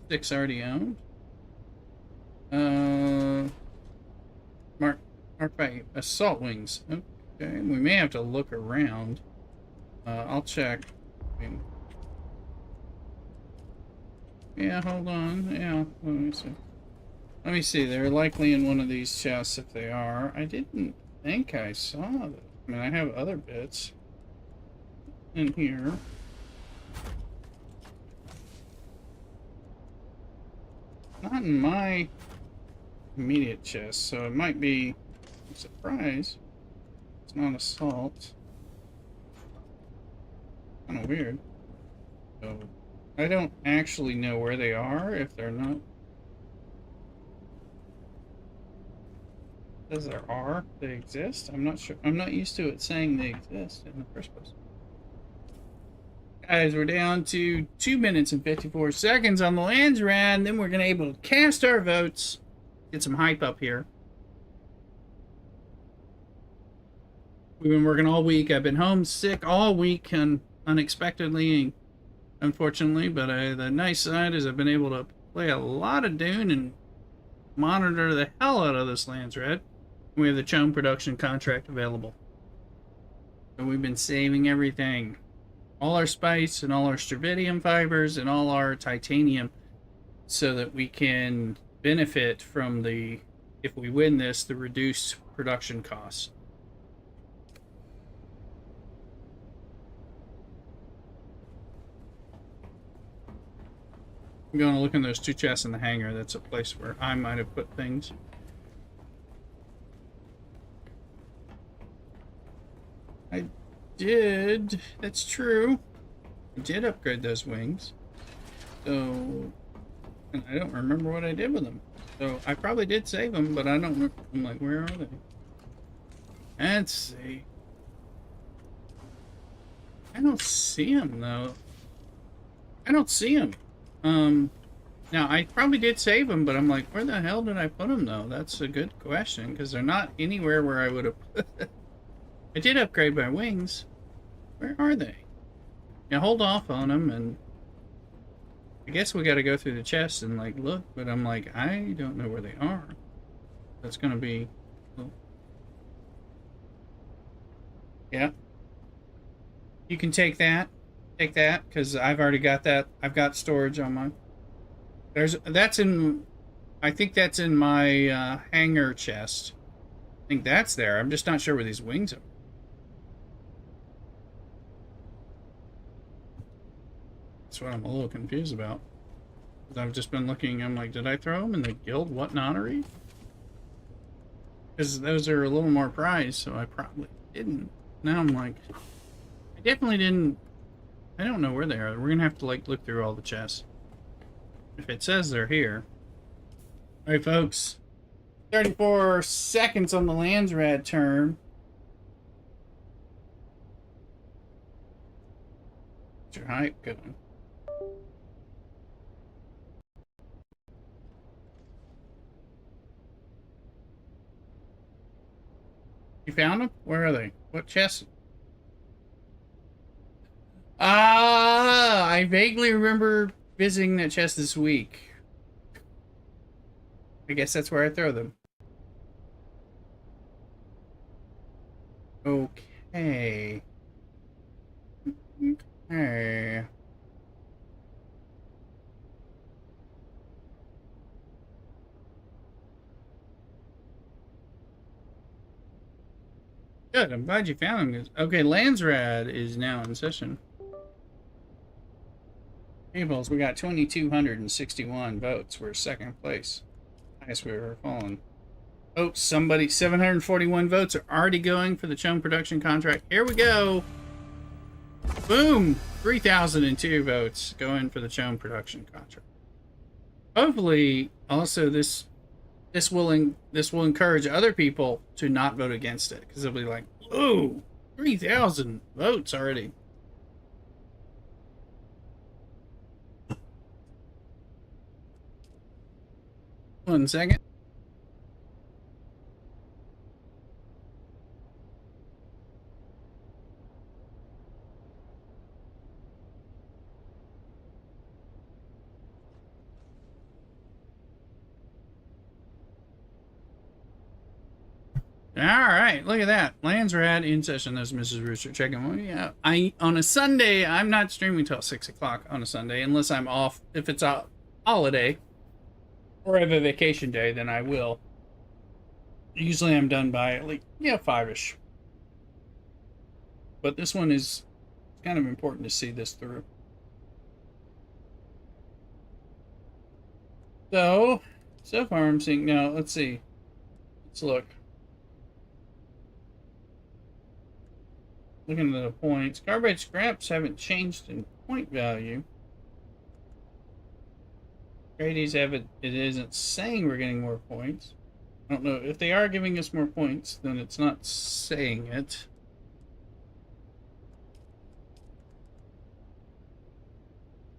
6 already owned. Mark by assault wings. Okay, we may have to look around. I'll check. Yeah, hold on. Yeah, let me see. Let me see. They're likely in one of these chests if they are. I didn't think I saw them. I mean, I have other bits in here. Not in my immediate chest, so it might be surprise. It's not assault. Kind of weird. So, I don't actually know where they are if they're not. Says there are. They exist. I'm not sure. I'm not used to it saying they exist in the first place. Guys, we're down to 2 minutes and 54 seconds on the Landsrad. Then we're gonna able to cast our votes. Get some hype up here. We've been working all week. I've been homesick all week and unexpectedly, unfortunately. But the nice side is I've been able to play a lot of Dune and monitor the hell out of this Landsrad. We have the Chome production contract available. So we've been saving everything. All our spice and all our stravidium fibers and all our titanium so that we can benefit from the, if we win this, the reduced production costs. I'm going to look in those 2 chests in the hangar. That's a place where I might have put things. I did. That's true. I did upgrade those wings. So, and I don't remember what I did with them. So, I probably did save them, but I don't remember. I'm like, where are they? Let's see. I don't see them, though. I don't see them. Now, I probably did save them, but I'm like, where the hell did I put them, though? That's a good question, because they're not anywhere where I would have put them. I did upgrade my wings. Where are they? Yeah, hold off on them, and I guess we got to go through the chest and, like, look, but I'm like, I don't know where they are. That's going to be... Well, yeah. You can take that. Take that, because I've already got that. I've got storage on mine. That's in... I think that's in my hangar chest. I think that's there. I'm just not sure where these wings are. That's what I'm a little confused about. I've just been looking, I'm like, did I throw them in the guild what notary? Because those are a little more prized, so I probably didn't. Now I'm like, I definitely didn't. I don't know where they are. We're gonna have to like look through all the chests. If it says they're here. Alright folks. 34 seconds on the Landsrad turn. What's your hype going? You found them? Where are they? What chest? Ah, I vaguely remember visiting that chest this week. I guess that's where I throw them. Okay. Okay. Good, I'm glad you found them. Okay, Landsrad is now in session. Tables, we got 2,261 votes. We're second place. Highest we've ever fallen. Oh, somebody, 741 votes are already going for the Chome production contract. Here we go. Boom! 3,002 votes going for the Chome production contract. Hopefully, also this will encourage other people to not vote against it, because they'll be like, "Ooh, 3,000 votes already." One second. All right, look at that. Landsrad in session. There's Mrs. Rooster checking. Yeah, on a Sunday, I'm not streaming till 6 o'clock on a Sunday unless I'm off. If it's a holiday or I have a vacation day, then I will. Usually, I'm done by at least 5ish. But this one is kind of important to see this through. So far I'm seeing now. Let's see. Let's look. looking at the points. Garbage scraps haven't changed in point value. Grady's have it. It isn't saying we're getting more points. I don't know if they are giving us more points. Then it's not saying it.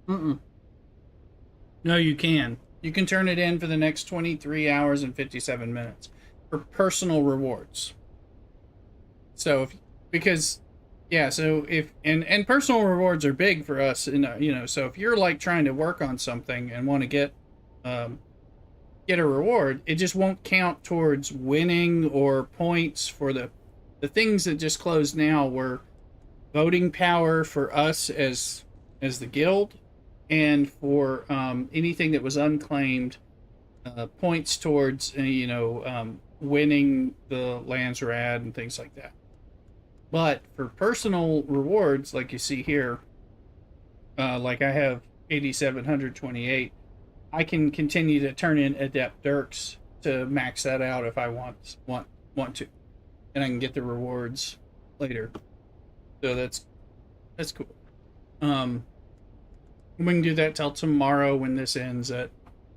No, you can. You can turn it in for the next 23 hours and 57 minutes for personal rewards. So, so if and personal rewards are big for us, and so if you're like trying to work on something and want to get a reward, it just won't count towards winning or points for the things that just closed now were voting power for us as the guild, and for anything that was unclaimed, points towards winning the lands rad and things like that. But for personal rewards, like you see here, like I have 8,728, I can continue to turn in Adept Dirks to max that out if I want to, and I can get the rewards later. So that's cool. We can do that till tomorrow when this ends at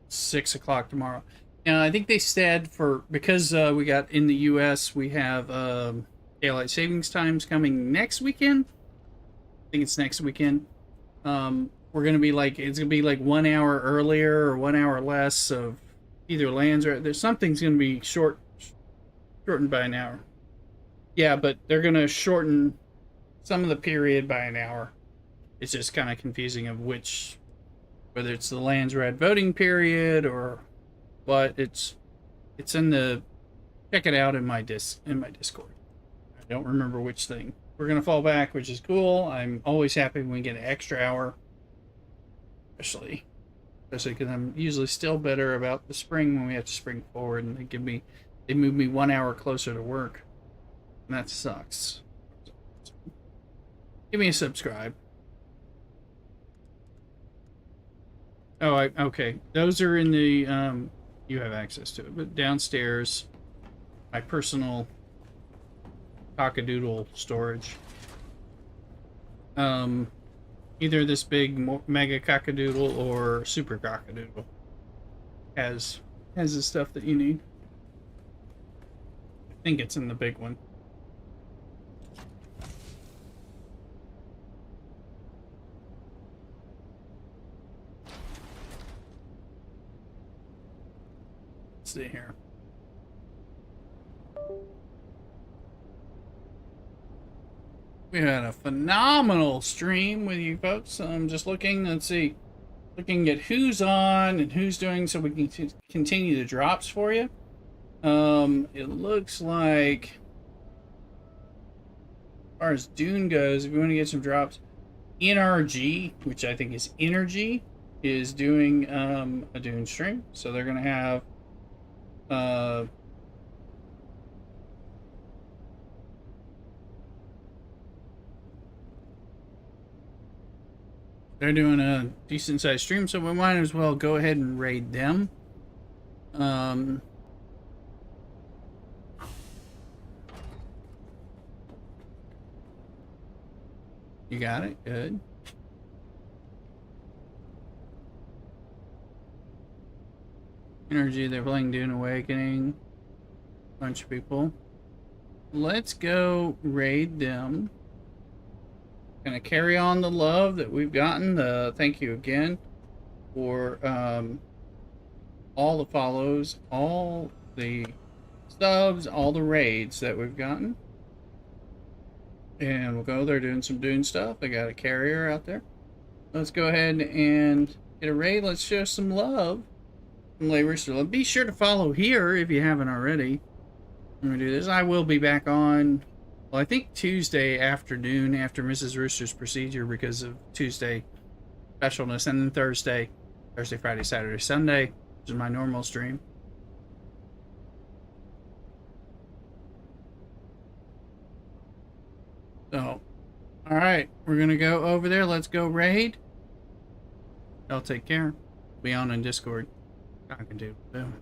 6 o'clock tomorrow. Now I think they said because we got in the U.S. we have daylight savings times coming next weekend. I think it's next weekend. We're gonna be it's gonna be like 1 hour earlier or 1 hour less of either lands, or there's something's gonna be shortened by an hour. Yeah, but they're gonna shorten some of the period by an hour. It's just kind of confusing of whether it's the lands rad voting period or what. It's in the, check it out in my Discord. I don't remember which thing. We're gonna fall back, which is cool. I'm always happy when we get an extra hour, especially because I'm usually still better about the spring when we have to spring forward, and they move me 1 hour closer to work, and that sucks. Give me a subscribe. Oh, okay. Those are in the, you have access to it. But downstairs, my personal cockadoodle storage. Either this big mega cockadoodle or super cockadoodle has the stuff that you need. I think it's in the big one. See here. We had a phenomenal stream with you folks. I'm just looking, looking at who's on and who's doing, so we can continue the drops for you. It looks like, as far as Dune goes, if you want to get some drops, NRG, which I think is Energy, is doing a Dune stream, so they're gonna have they're doing a decent sized stream, so we might as well go ahead and raid them. You got it? Good. Energy, they're playing Dune Awakening. Bunch of people. Let's go raid them. Gonna carry on the love that we've gotten. Thank you again for all the follows, all the subs, all the raids that we've gotten. And we'll go there doing some Dune stuff. I got a carrier out there. Let's go ahead and get a raid. Let's show some love. Be sure to follow here if you haven't already. I'm gonna do this. I will be back on, well, I think Tuesday afternoon after Mrs. Rooster's procedure because of Tuesday specialness, and then Thursday, Friday, Saturday, Sunday, which is my normal stream. So, all right, we're gonna go over there. Let's go raid. Y'all take care. Be on in Discord. I can do. Boom.